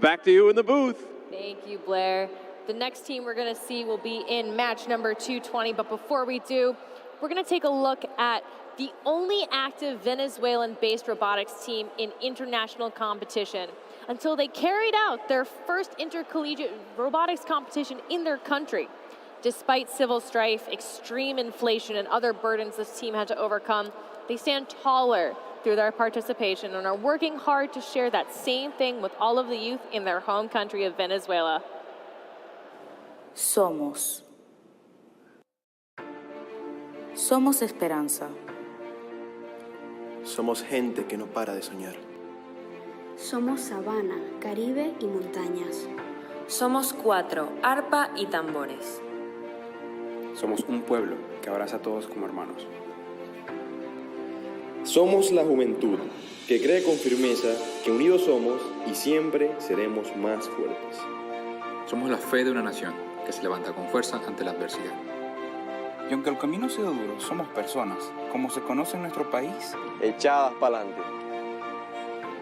Back to you in the booth. Thank you, Blair. The next team we're going to see will be in match number 220, but before we do, we're going to take a look at the only active Venezuelan-based robotics team in international competition. Until they carried out their first intercollegiate robotics competition in their country. Despite civil strife, extreme inflation, and other burdens this team had to overcome, they stand taller through their participation and are working hard to share that same thing with all of the youth in their home country of Venezuela. Somos esperanza. Somos gente que no para de soñar. Somos sabana, Caribe y montañas. Somos 4, arpa y tambores. Somos un pueblo que abraza a todos como hermanos. Somos la juventud que cree con firmeza que unidos somos y siempre seremos más fuertes. Somos la fe de una nación que se levanta con fuerza ante la adversidad. Y aunque el camino ha sido duro, somos personas, como se conoce en nuestro país, echadas para adelante.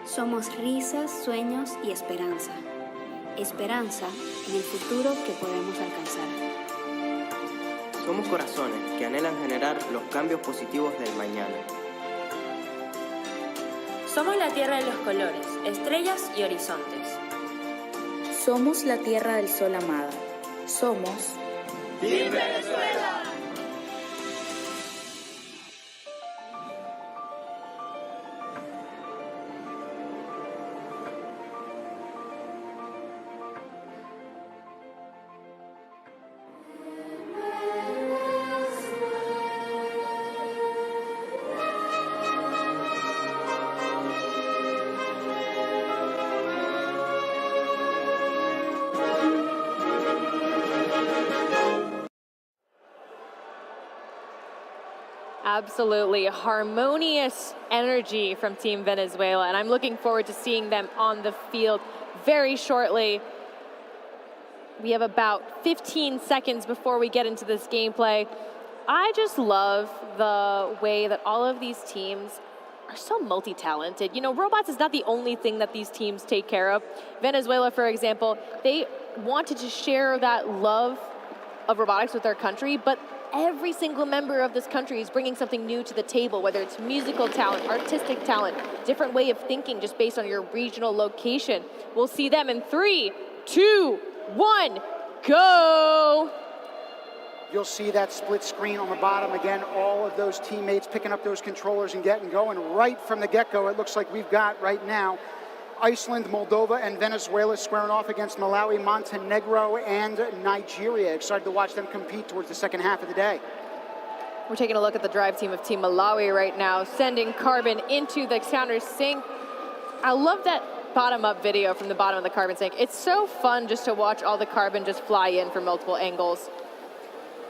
Somos risas, sueños y esperanza. Esperanza en el futuro que podemos alcanzar. Somos corazones que anhelan generar los cambios positivos del mañana. Somos la tierra de los colores, estrellas y horizontes. Somos la tierra del sol amada. Somos ¡Viva Venezuela! Absolutely harmonious energy from Team Venezuela, and I'm looking forward to seeing them on the field very shortly. We have about 15 seconds before we get into this gameplay. I just love the way that all of these teams are so multi-talented. You know, robots is not the only thing that these teams take care of. Venezuela, for example, they wanted to share that love of robotics with their country, but every single member of this country is bringing something new to the table, whether it's musical talent, artistic talent, different way of thinking just based on your regional location. We'll see them in 3, 2, 1, go! You'll see that split screen on the bottom. Again, all of those teammates picking up those controllers and getting going. Right from the get-go, it looks like we've got right now Iceland, Moldova, and Venezuela squaring off against Malawi, Montenegro, and Nigeria. Excited to watch them compete towards the second half of the day. We're taking a look at the drive team of Team Malawi right now, sending Carbon into the counter sink. I love that bottom-up video from the bottom of the Carbon sink. It's so fun just to watch all the Carbon just fly in from multiple angles.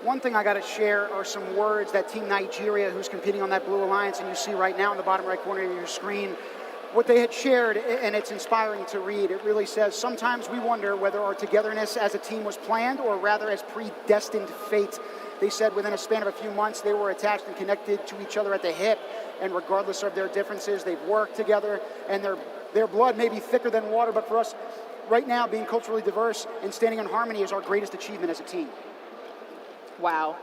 One thing I got to share are some words that Team Nigeria, who's competing on that Blue Alliance, and you see right now in the bottom right corner of your screen, what they had shared, and it's inspiring to read. It really says, sometimes we wonder whether our togetherness as a team was planned or rather as predestined fate. They said within a span of a few months, they were attached and connected to each other at the hip, and regardless of their differences, they've worked together, and their blood may be thicker than water, but for us, right now, being culturally diverse and standing in harmony is our greatest achievement as a team. Wow.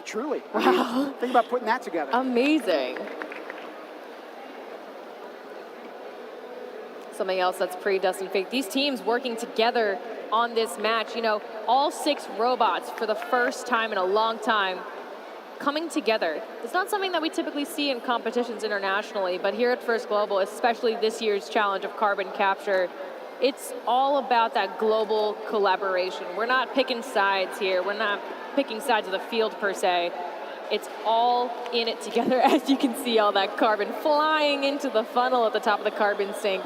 Truly. Wow. I mean, think about putting that together. Amazing. Something else that's predestined fate. These teams working together on this match, you know, all 6 robots for the first time in a long time coming together. It's not something that we typically see in competitions internationally, but here at First Global, especially this year's challenge of carbon capture, it's all about that global collaboration. We're not picking sides here. We're not picking sides of the field per se. It's all in it together, as you can see all that carbon flying into the funnel at the top of the carbon sink.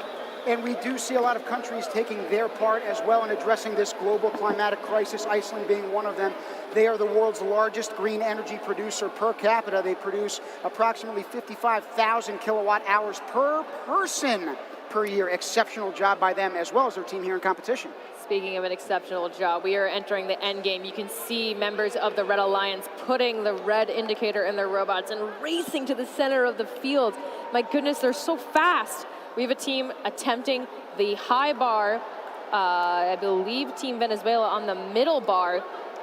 And we do see a lot of countries taking their part as well in addressing this global climatic crisis, Iceland being one of them. They are the world's largest green energy producer per capita. They produce approximately 55,000 kilowatt hours per person per year. Exceptional job by them, as well as their team here in competition. Speaking of an exceptional job, we are entering the end game. You can see members of the Red Alliance putting the red indicator in their robots and racing to the center of the field. My goodness, they're so fast. We have a team attempting the high bar, I believe Team Venezuela on the middle bar.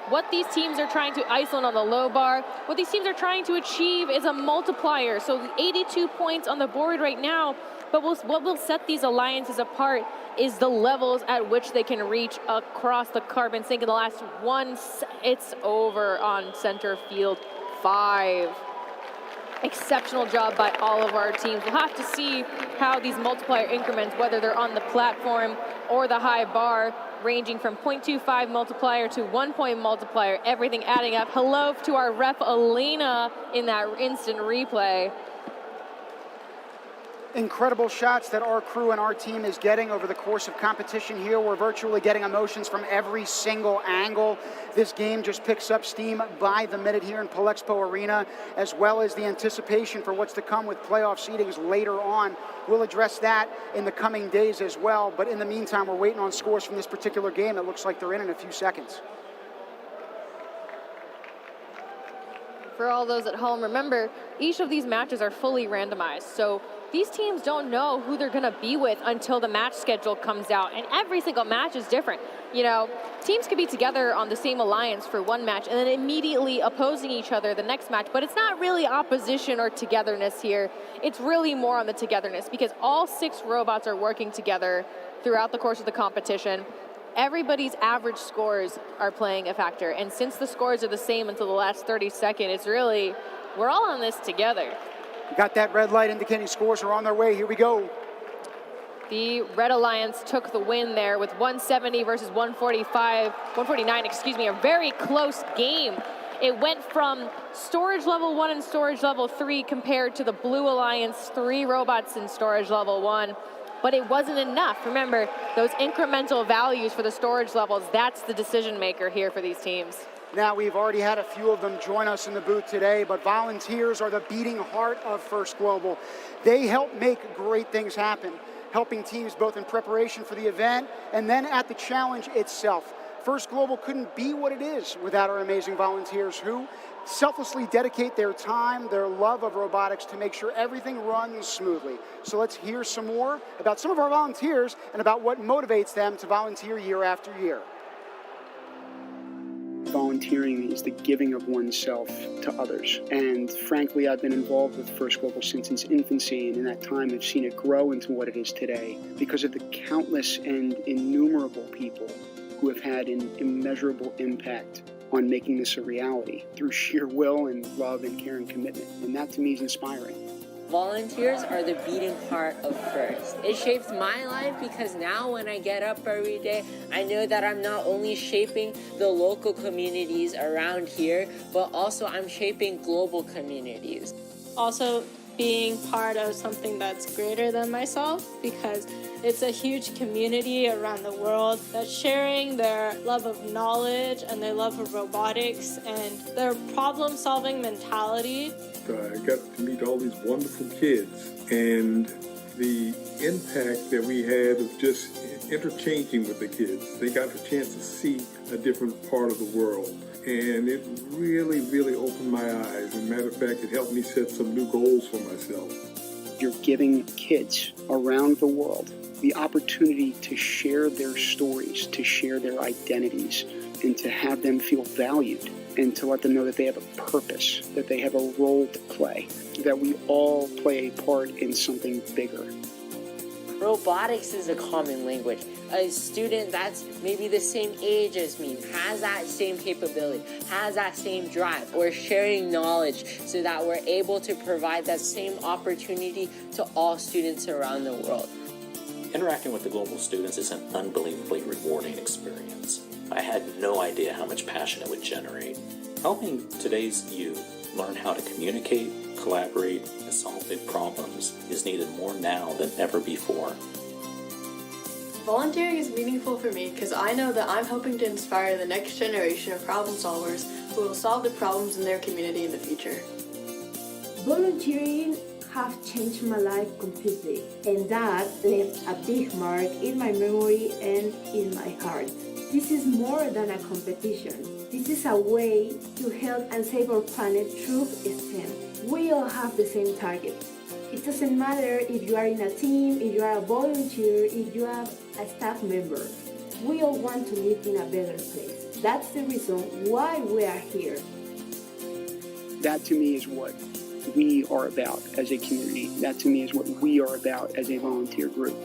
What these teams are trying to, Iceland on the low bar, what these teams are trying to achieve is a multiplier. So 82 points on the board right now, but what will set these alliances apart is the levels at which they can reach across the carbon sink. In the last one, it's over on center field 5. Exceptional job by all of our teams. We'll have to see how these multiplier increments, whether they're on the platform or the high bar, ranging from 0.25 multiplier to 1 point multiplier, everything adding up. Hello to our ref Elena in that instant replay. Incredible shots that our crew and our team is getting over the course of competition here. We're virtually getting emotions from every single angle. This game just picks up steam by the minute here in Palexpo Arena, as well as the anticipation for what's to come with playoff seedings later on. We'll address that in the coming days as well, but in the meantime, we're waiting on scores from this particular game. It looks like they're in a few seconds. For all those at home, remember, each of these matches are fully randomized, so these teams don't know who they're gonna be with until the match schedule comes out, and every single match is different. You know, teams could be together on the same alliance for one match and then immediately opposing each other the next match, but it's not really opposition or togetherness here. It's really more on the togetherness because all 6 robots are working together throughout the course of the competition. Everybody's average scores are playing a factor, and since the scores are the same until the last 30 seconds, it's really, we're all on this together. Got that red light indicating scores are on their way. Here we go. The Red Alliance took the win there with 170 versus 149, excuse me, a very close game. It went from storage level 1 and storage level 3 compared to the Blue Alliance 3 robots in storage level 1. But it wasn't enough. Remember, those incremental values for the storage levels, that's the decision maker here for these teams. Now, we've already had a few of them join us in the booth today, but volunteers are the beating heart of First Global. They help make great things happen, helping teams both in preparation for the event and then at the challenge itself. First Global couldn't be what it is without our amazing volunteers who selflessly dedicate their time, their love of robotics to make sure everything runs smoothly. So let's hear some more about some of our volunteers and about what motivates them to volunteer year after year. Volunteering is the giving of oneself to others. And frankly, I've been involved with First Global since its infancy, and in that time I've seen it grow into what it is today because of the countless and innumerable people who have had an immeasurable impact on making this a reality through sheer will and love and care and commitment. And that to me is inspiring. Volunteers are the beating heart of First. It shapes my life because now when I get up every day, I know that I'm not only shaping the local communities around here, but also I'm shaping global communities. Also being part of something that's greater than myself because it's a huge community around the world that's sharing their love of knowledge and their love of robotics and their problem-solving mentality. I got to meet all these wonderful kids, and the impact that we had of just interchanging with the kids. They got a chance to see a different part of the world, and it really, really opened my eyes. As a matter of fact, it helped me set some new goals for myself. You're giving kids around the world the opportunity to share their stories, to share their identities, and to have them feel valued, and to let them know that they have a purpose, that they have a role to play, that we all play a part in something bigger. Robotics is a common language. A student that's maybe the same age as me has that same capability, has that same drive. We're sharing knowledge so that we're able to provide that same opportunity to all students around the world. Interacting with the global students is an unbelievably rewarding experience. I had no idea how much passion it would generate. Helping today's youth learn how to communicate, collaborate, and solve big problems is needed more now than ever before. Volunteering is meaningful for me because I know that I'm helping to inspire the next generation of problem solvers who will solve the problems in their community in the future. Volunteering have changed my life completely, and that left a big mark in my memory and in my heart. This is more than a competition. This is a way to help and save our planet through STEM. We all have the same target. It doesn't matter if you are in a team, if you are a volunteer, if you are a staff member. We all want to live in a better place. That's the reason why we are here. That to me is what we are about as a community. That to me is what we are about as a volunteer group.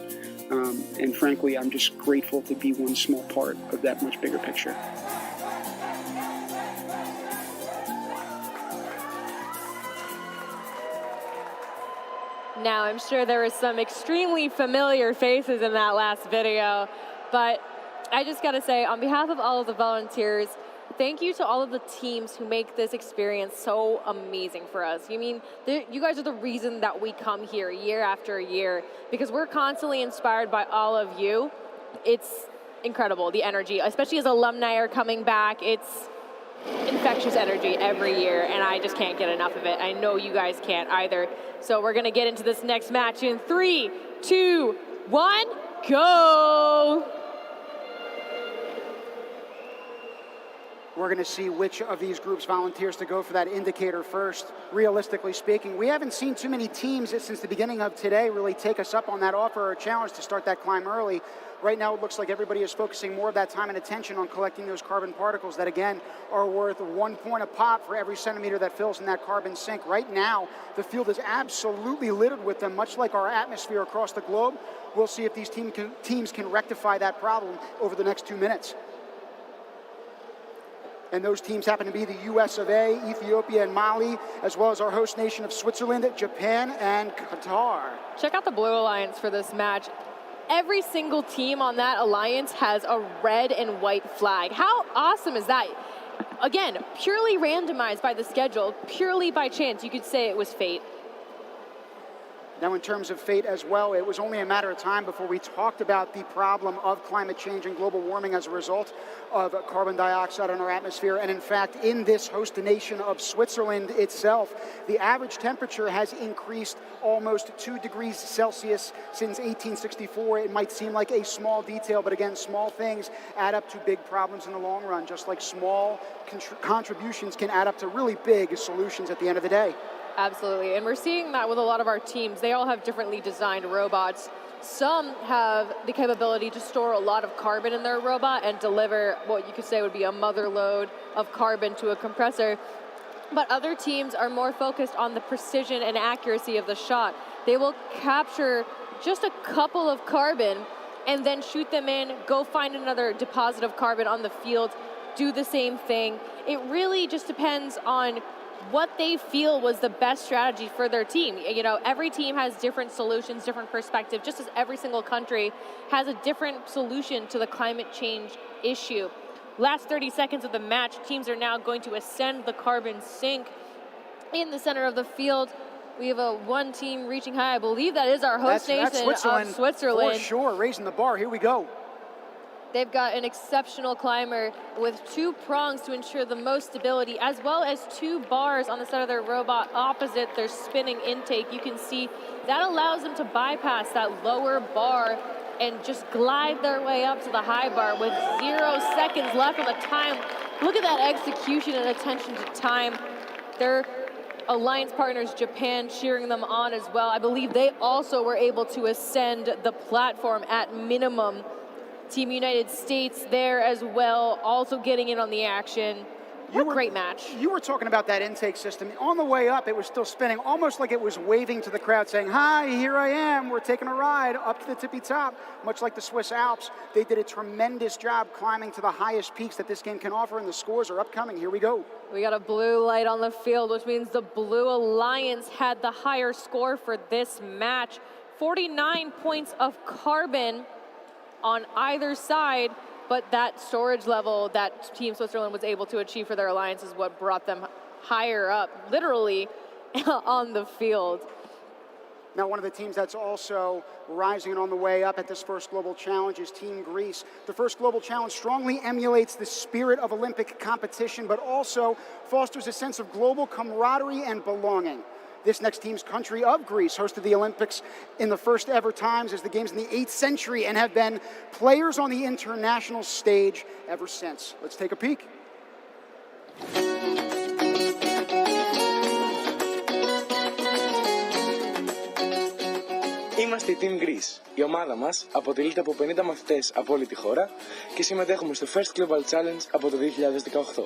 And frankly, I'm just grateful to be one small part of that much bigger picture. Now, I'm sure there were some extremely familiar faces in that last video, but I just gotta say, on behalf of all of the volunteers, thank you to all of the teams who make this experience so amazing for us. You guys are the reason that we come here year after year, because we're constantly inspired by all of you. It's incredible, the energy, especially as alumni are coming back. It's infectious energy every year, and I just can't get enough of it. I know you guys can't either. So we're gonna get into this next match in 3, 2, 1, go! We're going to see which of these groups volunteers to go for that indicator first. Realistically speaking, we haven't seen too many teams since the beginning of today really take us up on that offer or challenge to start that climb early. Right now, it looks like everybody is focusing more of that time and attention on collecting those carbon particles that, again, are worth 1 point a pop for every centimeter that fills in that carbon sink. Right now, the field is absolutely littered with them, much like our atmosphere across the globe. We'll see if these teams can rectify that problem over the next 2 minutes. And those teams happen to be the US of A, Ethiopia, and Mali, as well as our host nation of Switzerland, Japan, and Qatar. Check out the Blue Alliance for this match. Every single team on that alliance has a red and white flag. How awesome is that? Again, purely randomized by the schedule, purely by chance. You could say it was fate. Now, in terms of fate as well, it was only a matter of time before we talked about the problem of climate change and global warming as a result of carbon dioxide in our atmosphere. And in fact, in this host nation of Switzerland itself, the average temperature has increased almost 2 degrees Celsius since 1864. It might seem like a small detail, but again, small things add up to big problems in the long run, just like small contributions can add up to really big solutions at the end of the day. Absolutely, and we're seeing that with a lot of our teams. They all have differently designed robots. Some have the capability to store a lot of carbon in their robot and deliver what you could say would be a mother load of carbon to a compressor. But other teams are more focused on the precision and accuracy of the shot. They will capture just a couple of carbon and then shoot them in, go find another deposit of carbon on the field, do the same thing. It really just depends on what they feel was the best strategy for their team. You know, every team has different solutions, different perspective, just as every single country has a different solution to the climate change issue. Last 30 seconds of the match, teams are now going to ascend the carbon sink in the center of the field. We have one team reaching high. I believe that is our host nation of Switzerland. For sure, raising the bar. Here we go. They've got an exceptional climber with 2 prongs to ensure the most stability, as well as 2 bars on the side of their robot opposite their spinning intake. You can see that allows them to bypass that lower bar and just glide their way up to the high bar with 0 seconds left on the time. Look at that execution and attention to time. Their alliance partners, Japan, cheering them on as well. I believe they also were able to ascend the platform at minimum. Team United States there as well, also getting in on the action. What a great match. You were talking about that intake system. On the way up, it was still spinning, almost like it was waving to the crowd, saying, "Hi, here I am. We're taking a ride up to the tippy top." Much like the Swiss Alps, they did a tremendous job climbing to the highest peaks that this game can offer, and the scores are upcoming. Here we go. We got a blue light on the field, which means the Blue Alliance had the higher score for this match. 49 points of carbon on either side, but that storage level that Team Switzerland was able to achieve for their alliance is what brought them higher up, literally on the field. Now, one of the teams that's also rising and on the way up at this first Global Challenge is Team Greece. The first Global Challenge strongly emulates the spirit of Olympic competition, but also fosters a sense of global camaraderie and belonging. This next team's country of Greece hosted the Olympics in the first ever times as the games in the 8th century and have been players on the international stage ever since. Let's take a peek. Είμαστε η Team Greece. Η ομάδα μας αποτελείται από 50 μαθητές από όλη τη χώρα και συμμετέχουμε στο First Global Challenge από το 2018.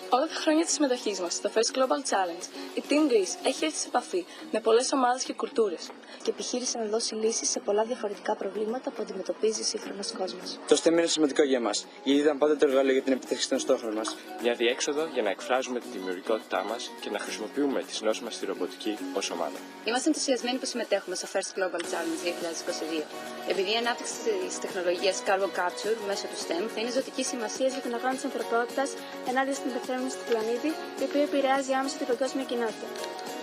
Όλα τα χρόνια της συμμετοχής μας στο First Global Challenge, η Team Greece έχει έρθει σε επαφή με πολλές ομάδες και κουλτούρες και επιχείρησε να δώσει λύσεις σε πολλά διαφορετικά προβλήματα που αντιμετωπίζει ο σύγχρονος κόσμος. Το STEM είναι σημαντικό για εμάς, γιατί ήταν πάντα το εργαλείο για την επιτεύξη των στόχων μας. Μια διέξοδο για να εκφράζουμε τη δημιουργικότητά μας και να χρησιμοποιούμε τις γνώσεις μας στη ρομποτική ως ομάδα. Είμαστε ενθουσιασμένοι που συμμετέχουμε στο First Global Challenge 2022. Επειδή η ανάπτυξη της τεχνολογίας carbon capture μέσω του STEM θα είναι ζωτική σημασία για την αγώνα της ανθρωπότητας ενάντια στην υπερθέρμανση του πλανήτη, η οποία επηρεάζει άμεσα την παγκόσμια κοινότητα.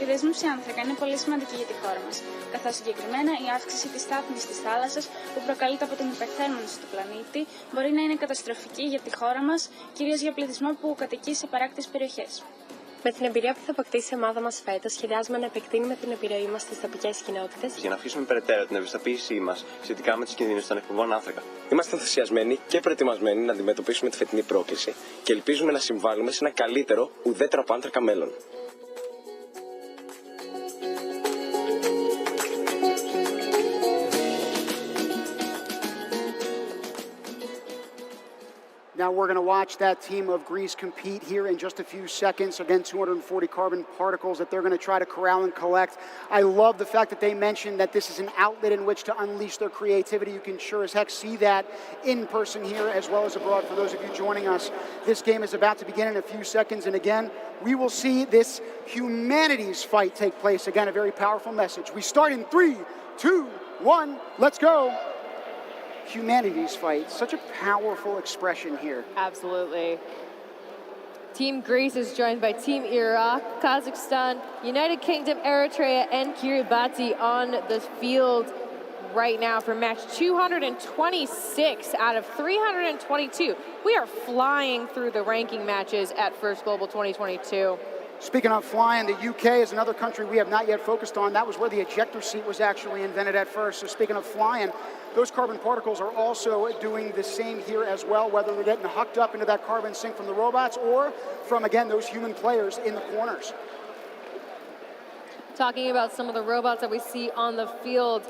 Η δέσμευση άνθρακα είναι πολύ σημαντική για τη χώρα μας, καθώς συγκεκριμένα η αύξηση της στάθμης της θάλασσας που προκαλείται από την υπερθέρμανση του πλανήτη μπορεί να είναι καταστροφική για τη χώρα μας, κυρίως για πληθυσμό που κατοικεί σε παράκτιες περιοχές. Με την εμπειρία που θα αποκτήσει η ομάδα μας φέτος, σχεδιάζουμε να επεκτείνουμε την επιρροή μας στις τοπικές κοινότητες Για να αυξήσουμε περαιτέρω την ευαισθητοποίησή μας σχετικά με τους κινδύνους των εκπομπών άνθρακα. Είμαστε ενθουσιασμένοι και προετοιμασμένοι να αντιμετωπίσουμε τη φετινή πρόκληση και ελπίζουμε να συμβάλλουμε σε ένα καλύτερο, ουδέτερο από άνθρακα μέλλον. Now we're going to watch that team of Greece compete here in just a few seconds. Again, 240 carbon particles that they're going to try to corral and collect. I love the fact that they mentioned that this is an outlet in which to unleash their creativity. You can sure as heck see that in person here as well as abroad for those of you joining us. This game is about to begin in a few seconds. And again, we will see this humanities fight take place. Again, a very powerful message. We start in 3, 2, 1, let's go. Humanities fight. Such a powerful expression here. Absolutely. Team Greece is joined by Team Iraq, Kazakhstan, United Kingdom, Eritrea, and Kiribati on the field right now for match 226 out of 322. We are flying through the ranking matches at First Global 2022. Speaking of flying, the UK is another country we have not yet focused on. That was where the ejector seat was actually invented at first. So speaking of flying, those carbon particles are also doing the same here as well, whether they're getting hucked up into that carbon sink from the robots or from, again, those human players in the corners. Talking about some of the robots that we see on the field,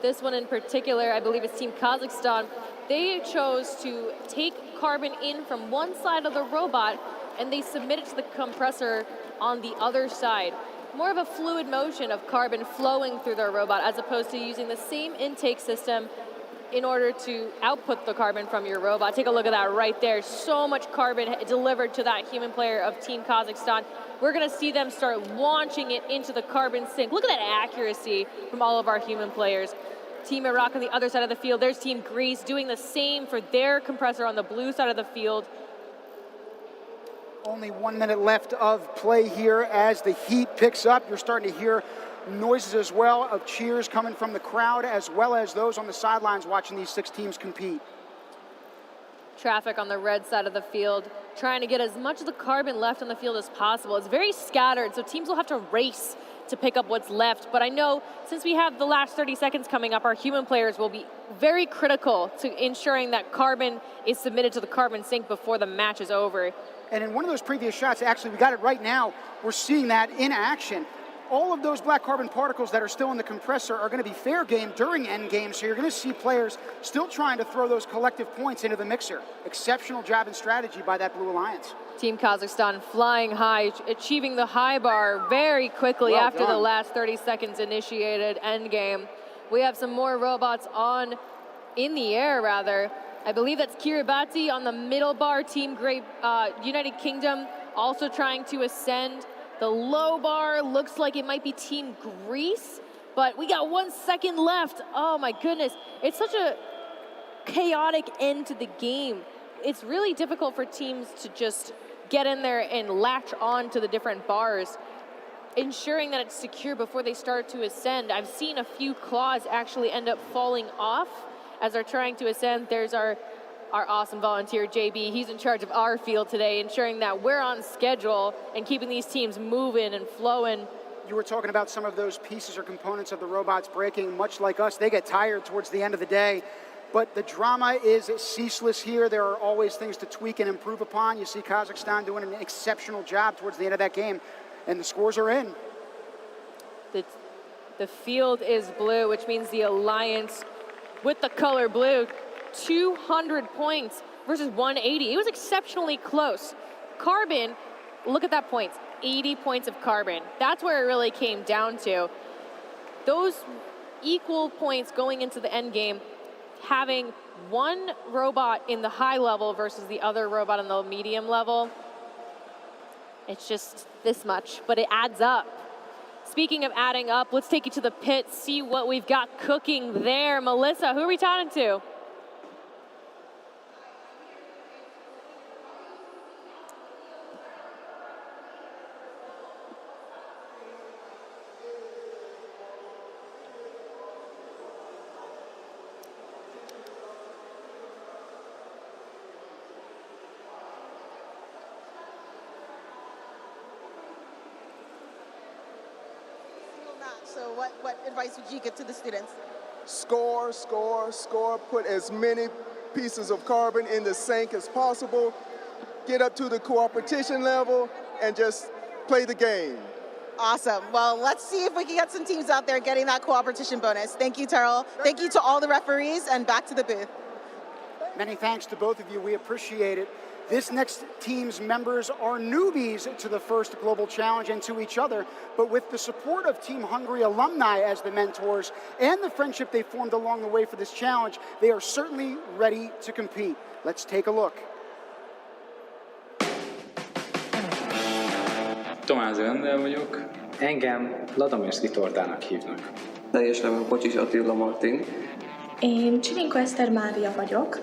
this one in particular, I believe it's Team Kazakhstan. They chose to take carbon in from one side of the robot and they submit it to the compressor on the other side. More of a fluid motion of carbon flowing through their robot as opposed to using the same intake system in order to output the carbon from your robot. Take a look at that right there. So much carbon delivered to that human player of Team Kazakhstan. We're gonna see them start launching it into the carbon sink. Look at that accuracy from all of our human players. Team Iraq on the other side of the field. There's Team Greece doing the same for their compressor on the blue side of the field. Only 1 minute left of play here as the heat picks up. You're starting to hear noises as well of cheers coming from the crowd as well as those on the sidelines watching these 6 teams compete. Traffic on the red side of the field, trying to get as much of the carbon left on the field as possible. It's very scattered, so teams will have to race to pick up what's left. But I know since we have the last 30 seconds coming up, our human players will be very critical to ensuring that carbon is submitted to the carbon sink before the match is over. And in one of those previous shots, actually, we got it right now, we're seeing that in action. All of those black carbon particles that are still in the compressor are going to be fair game during end game, so you're going to see players still trying to throw those collective points into the mixer. Exceptional job and strategy by that Blue Alliance. Team Kazakhstan flying high, achieving the high bar very quickly after the last 30 seconds initiated end game. We have some more robots in the air rather. I believe that's Kiribati on the middle bar. Team United Kingdom also trying to ascend. The low bar looks like it might be Team Greece, but we got 1 second left. Oh my goodness. It's such a chaotic end to the game. It's really difficult for teams to just get in there and latch on to the different bars, ensuring that it's secure before they start to ascend. I've seen a few claws actually end up falling off as they're trying to ascend. There's our awesome volunteer, JB. He's in charge of our field today, ensuring that we're on schedule and keeping these teams moving and flowing. You were talking about some of those pieces or components of the robots breaking. Much like us, they get tired towards the end of the day. But the drama is ceaseless here. There are always things to tweak and improve upon. You see Kazakhstan doing an exceptional job towards the end of that game, and the scores are in. The field is blue, which means the Alliance with the color blue, 200 points versus 180. It was exceptionally close. Carbon, look at that points, 80 points of Carbon. That's where it really came down to. Those equal points going into the end game, having one robot in the high level versus the other robot in the medium level, it's just this much, but it adds up. Speaking of adding up, let's take you to the pit, see what we've got cooking there. Melissa, who are we talking to? So what advice would you give to the students? Score, score, score. Put as many pieces of carbon in the sink as possible. Get up to the cooperation level and just play the game. Awesome. Well, let's see if we can get some teams out there getting that cooperation bonus. Thank you, Terrell. Thank you to all the referees, and back to the booth. Many thanks to both of you. We appreciate it. This next team's members are newbies to the first Global Challenge and to each other, but with the support of Team Hungary alumni as the mentors and the friendship they formed along the way for this challenge, they are certainly ready to compete. Let's take a look. Tomás Rendel vagyok. Engem Ladomérszki Tortának hívnak. Teljes nevem Kocsis Attila Martin. Én Csilinko Eszter Mária vagyok.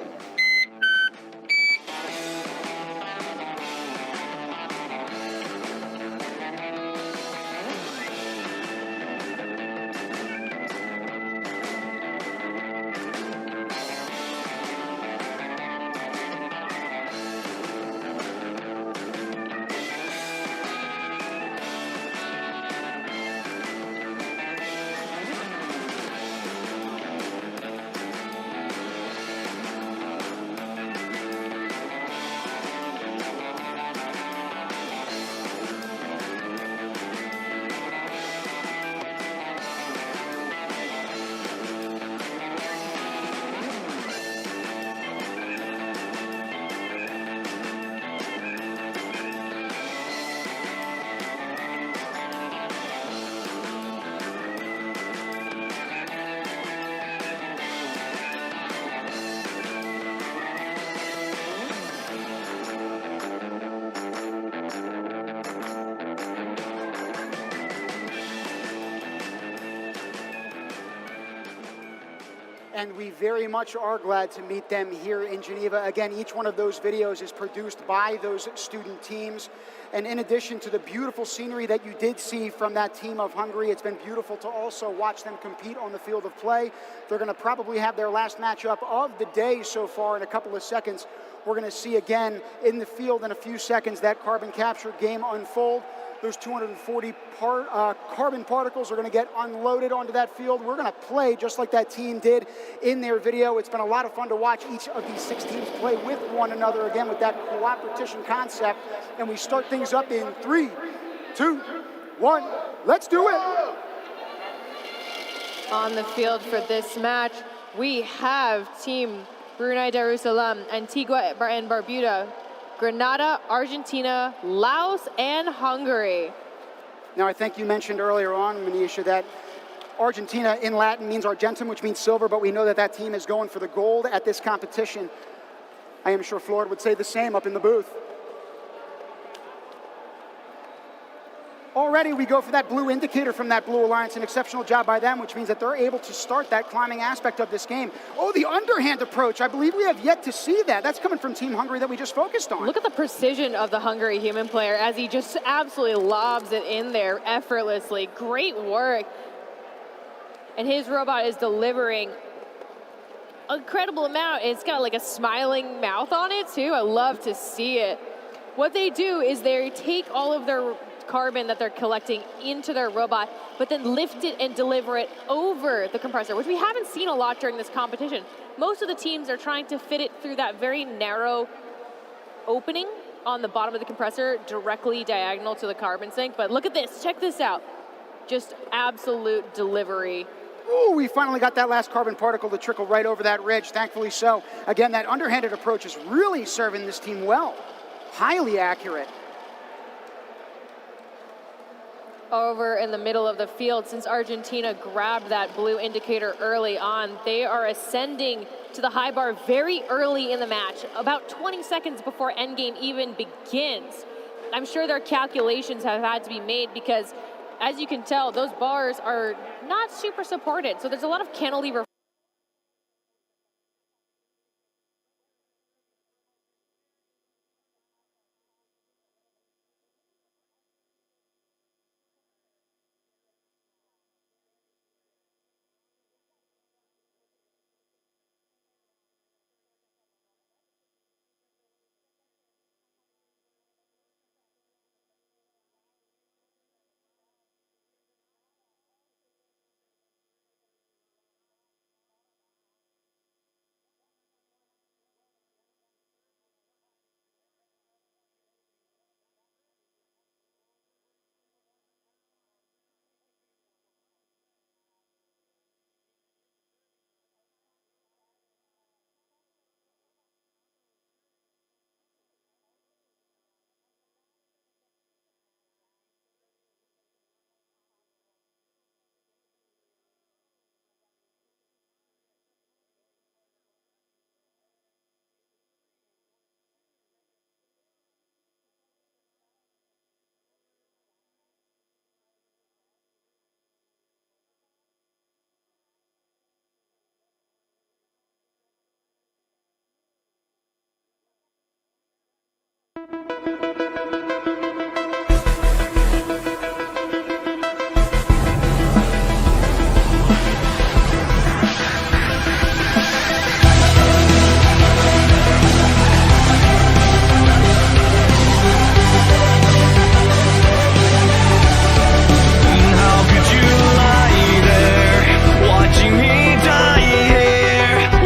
And we very much are glad to meet them here in Geneva. Again, each one of those videos is produced by those student teams. And in addition to the beautiful scenery that you did see from that team of Hungary, it's been beautiful to also watch them compete on the field of play. They're going to probably have their last matchup of the day so far in a couple of seconds. We're going to see again in the field in a few seconds that carbon capture game unfold. Those 240 carbon particles are going to get unloaded onto that field. We're going to play just like that team did in their video. It's been a lot of fun to watch each of these 6 teams play with one another, again, with that cooperation concept. And we start things up in 3, 2, 1. Let's do it! On the field for this match, we have Team Brunei Darussalam, Antigua and Barbuda, Grenada, Argentina, Laos, and Hungary. Now, I think you mentioned earlier on, Manisha, that Argentina in Latin means Argentum, which means silver, but we know that that team is going for the gold at this competition. I am sure Florida would say the same up in the booth. Already we go for that blue indicator from that Blue Alliance, an exceptional job by them, which means that they're able to start that climbing aspect of this game. Oh, the underhand approach. I believe we have yet to see that. That's coming from Team Hungary that we just focused on. Look at the precision of the Hungary human player as he just absolutely lobs it in there effortlessly. Great work. And his robot is delivering an incredible amount. It's got like a smiling mouth on it too. I love to see it. What they do is they take all of their carbon that they're collecting into their robot, but then lift it and deliver it over the compressor, which we haven't seen a lot during this competition. Most of the teams are trying to fit it through that very narrow opening on the bottom of the compressor, directly diagonal to the carbon sink. But look at this, check this out. Just absolute delivery. Ooh, we finally got that last carbon particle to trickle right over that ridge, thankfully so. Again, that underhanded approach is really serving this team well. Highly accurate. Over in the middle of the field, since Argentina grabbed that blue indicator early on, they are ascending to the high bar very early in the match, about 20 seconds before endgame even begins. I'm sure their calculations have had to be made because, as you can tell, those bars are not super supported, so there's a lot of cantilever.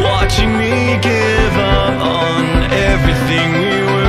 Watching me give up on everything we were.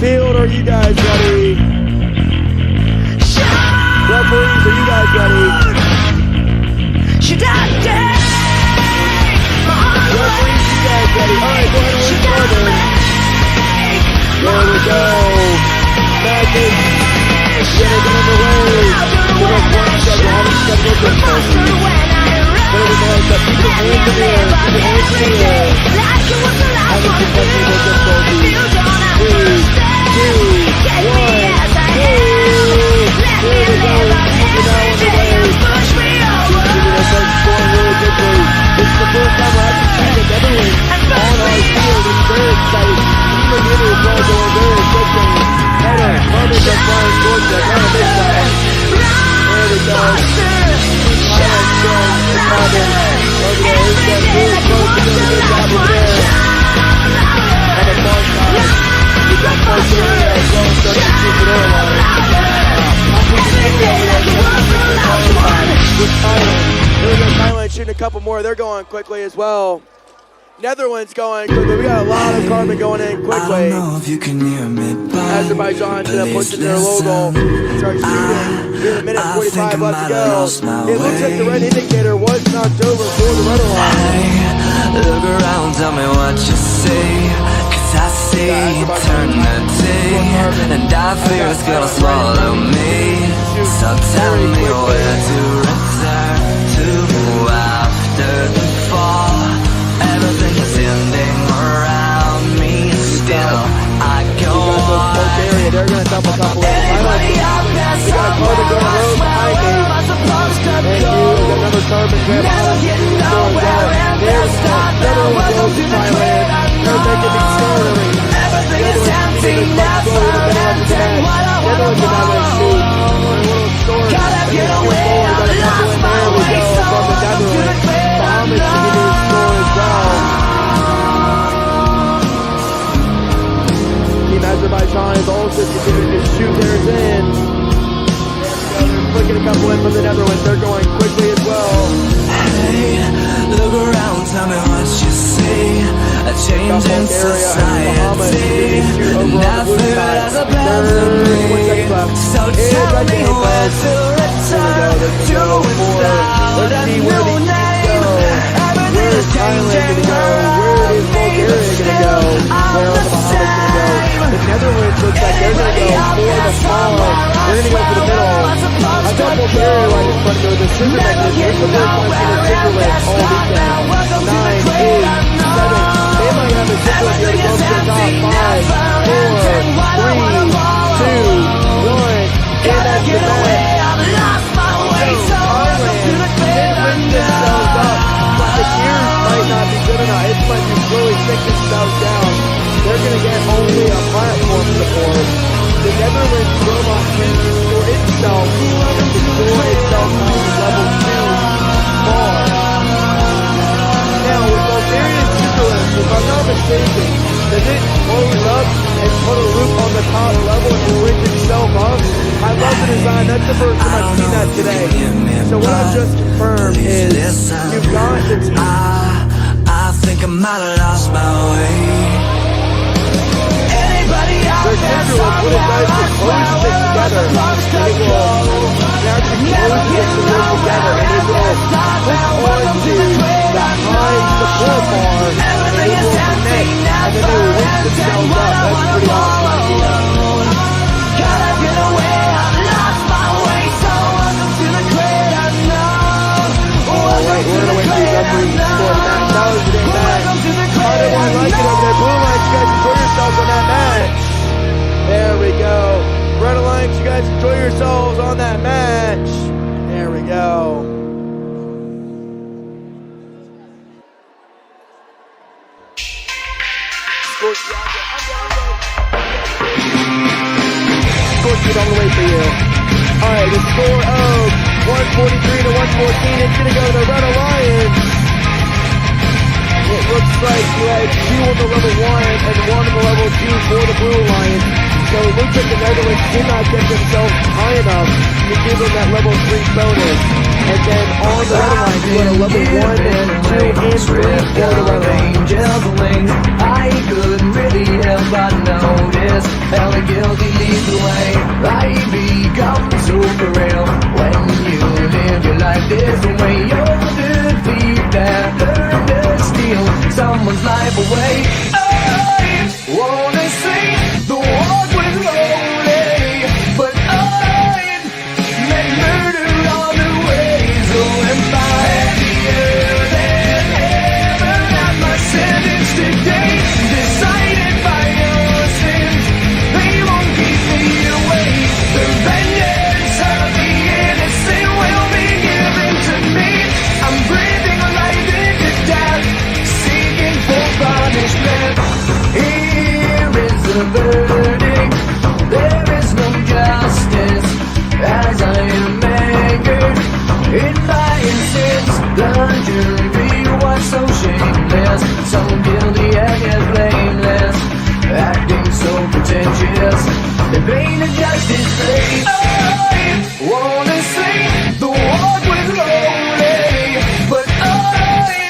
Field, are you guys ready? Referees, are you guys ready? Referees, you guys ready? All right, go ahead and get started. There we go. Magic. Getting underway. Give us 1 second. How much you got to go for? There we go. So keep your hands in the air. Keep your hands in the air. How much you got to go for? 3, 2, 1, go! Here we go. You're now on the way. This is going really quickly. This is the first time we're actually seeing the Netherlands on our field. It's very exciting. Even India is all going very quickly. Header, Herman just flying towards them. Not a big shot. There we go. Thailand strong. It's happening. Over there. Here's that really close to doing a good job over there. Have a fun time. We got folks in there as well as substitute for their line. With Thailand. Here we go, Thailand shooting a couple more. They're going quickly as well. Netherlands going quickly. We got a lot of carbon going in quickly. Azerbaijan pushing their logo. Starts shooting. Here in a minute 45 left to go. It looks like the red indicator was knocked over for the red line. Look around, tell me what you see. I see eternity, and I fear it's gonna swallow me. So tell me where to return to after the fall. Everything is ending around me. Still, I go on. They're gonna dump a couple in. We got a carbon going road behind me. And you, another carbon grab behind me. There's another one goes to Thailand. They're making me scary. Everything is empty, never ending. What I wanna know. Gotta get away, I lost my way. So welcome to the great unknown. Team Azerbaijan is also continuing to shoot theirs in. They're flicking a couple in from the Netherlands. They're going quickly as well. Hey, look around, tell me what you see. A change in society, and I feel it as a blasphemy. So tell me where to return to without a new name. Everything is changing around me, but still I'm the same. The Netherlands looks like they're going to go for the fall. They're going to go for the middle. I thought Bulgaria right in front of the scissor method. This is the first time I've seen a scissor lift all weekend. 9, 8, 7. They might have a scissor here to go to the top 5, 4, 3, 2, 1. And that's the match. Thailand didn't lift themselves up, but the gears might not be good enough. It might be really stick themselves down. They're going to get only a platform support. The Netherlands robot can restore itself and destroy itself to level 2 bar. Now, with Bulgarian Superlift, if I'm not mistaken, does it close up and put a loop on the top level and bridge itself up? I love the design. That's the first time I've seen that today. So what I've just confirmed is you've got the I think I might have lost my way. Their center will put it right to close it together, and it will actually close it together, and it will hook onto the high support bar, and it will connect, and then they will lift themselves up. That's pretty awesome idea. Gotta get away, I've lost my way, so welcome to the great unknown. Alright, we're gonna wait for the referee to score the match. That was the game match. How did one like it over there? Blue Lights, you guys enjoy yourselves on that match. There we go. Red Alliance, you guys enjoy yourselves on that match. There we go. Score sheet all the way for you. Alright, the score of 143 to 114. It's going to go to the Red Alliance. It looks looks like you had 2 on the level 1 and 1 on the level 2 for the Blue Alliance. So it looks like the Netherlands did not get themselves high enough to give them that level 3 bonus. And then on the Red Alliance, you had a level 1 and 2 and 3 for the Red Alliance. I couldn't really help but notice how the guilty leads the way. Life becomes super real when you live your life this way. You're the thief that learned to steal someone's life away. I wanna say the war was lonely, but I made murder all the way. So am I happier than ever at my sentence today. Decided by your sins, they won't keep me away. The vengeance of the innocent will be given to me. I'm breathing life into death, seeking for punishment. Here is the verdict, there is no justice, as I am anchored in my sins. The jury was so shameless, so guilty and yet blameless, acting so pretentious, the pain of justice fade. I wanna say the war was lonely, but I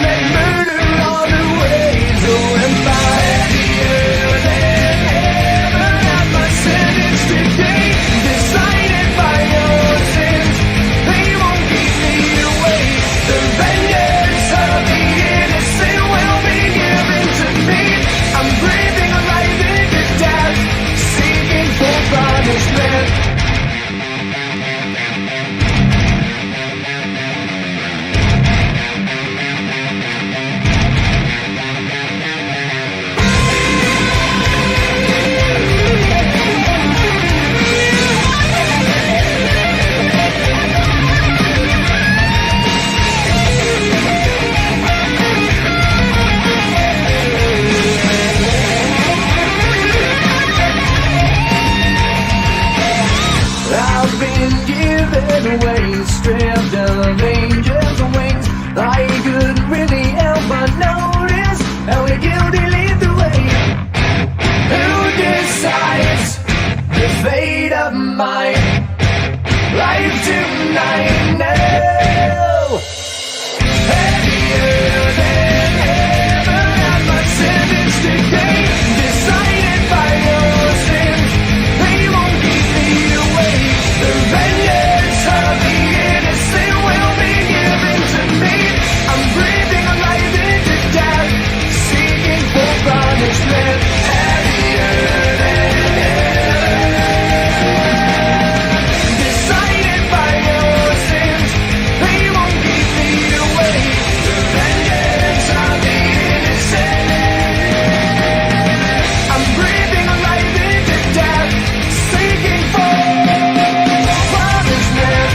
made murder all the way. So am I happier than ever at my sentence today. Decided by your sins, they won't keep me away. The vengeance of the innocent will be given to me. I'm breathing life into death, seeking for punishment. I've been given away, stripped of angels' wings. I couldn't really help but notice how the guilty lead the way. Who decides the fate of my life tonight? No. Happier than ever at my sentence today. Decided by your sins, they won't keep me away. The vengeance of the innocent will be given to me. I'm breathing life into death, seeking for punishment. Happier than ever. Decided by your sins, they won't keep me away. The vengeance of the innocent. I'm breathing life into death, seeking for punishment.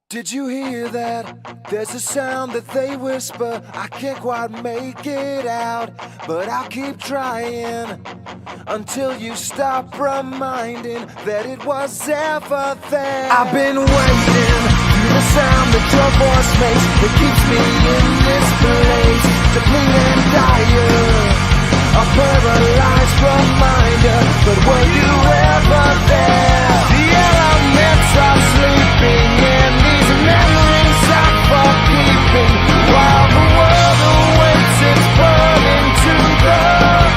Did you hear that? There's a sound that they whisper. I can't quite make it out, but I'll keep trying until you stop reminding that it was ever there. I've been waiting for the sound that your voice makes that keeps me in this place, depleted and dire, a paralyzed reminder. But were you ever there? The elements are sleeping in these memories are for keeping, while the world awaits its burning to the ground.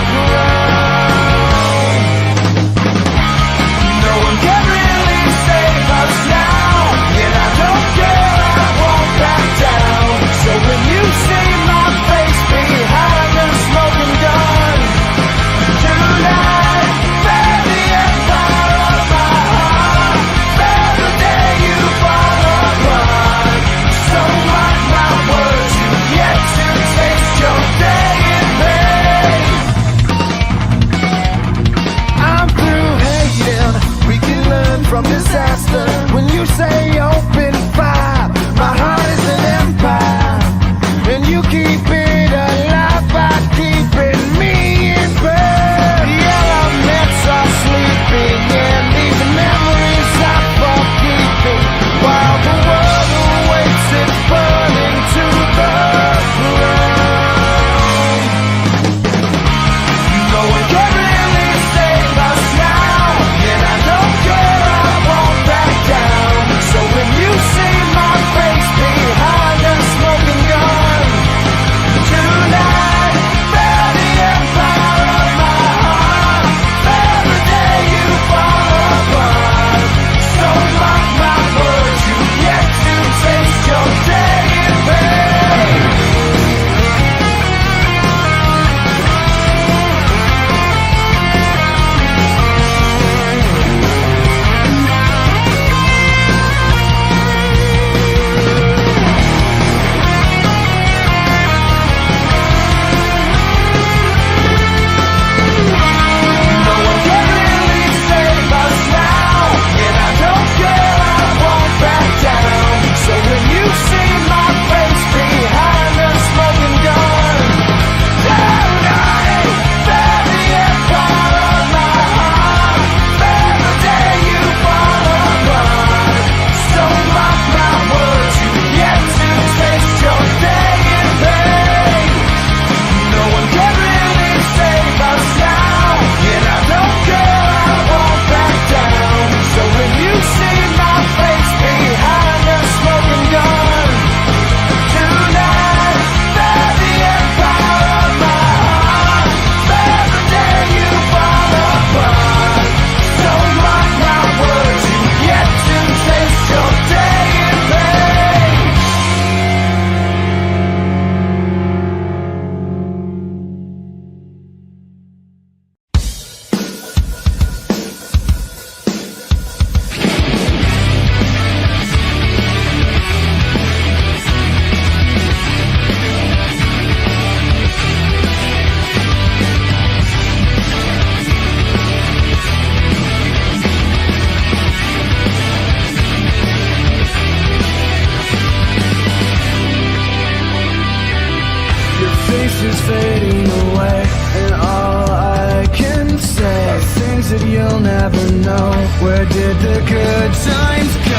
No one can really save us now, and I don't care, I won't back down. So when you see my face behind the smoking gun tonight, bear the empire of my heart, bear the day you fall. did the good times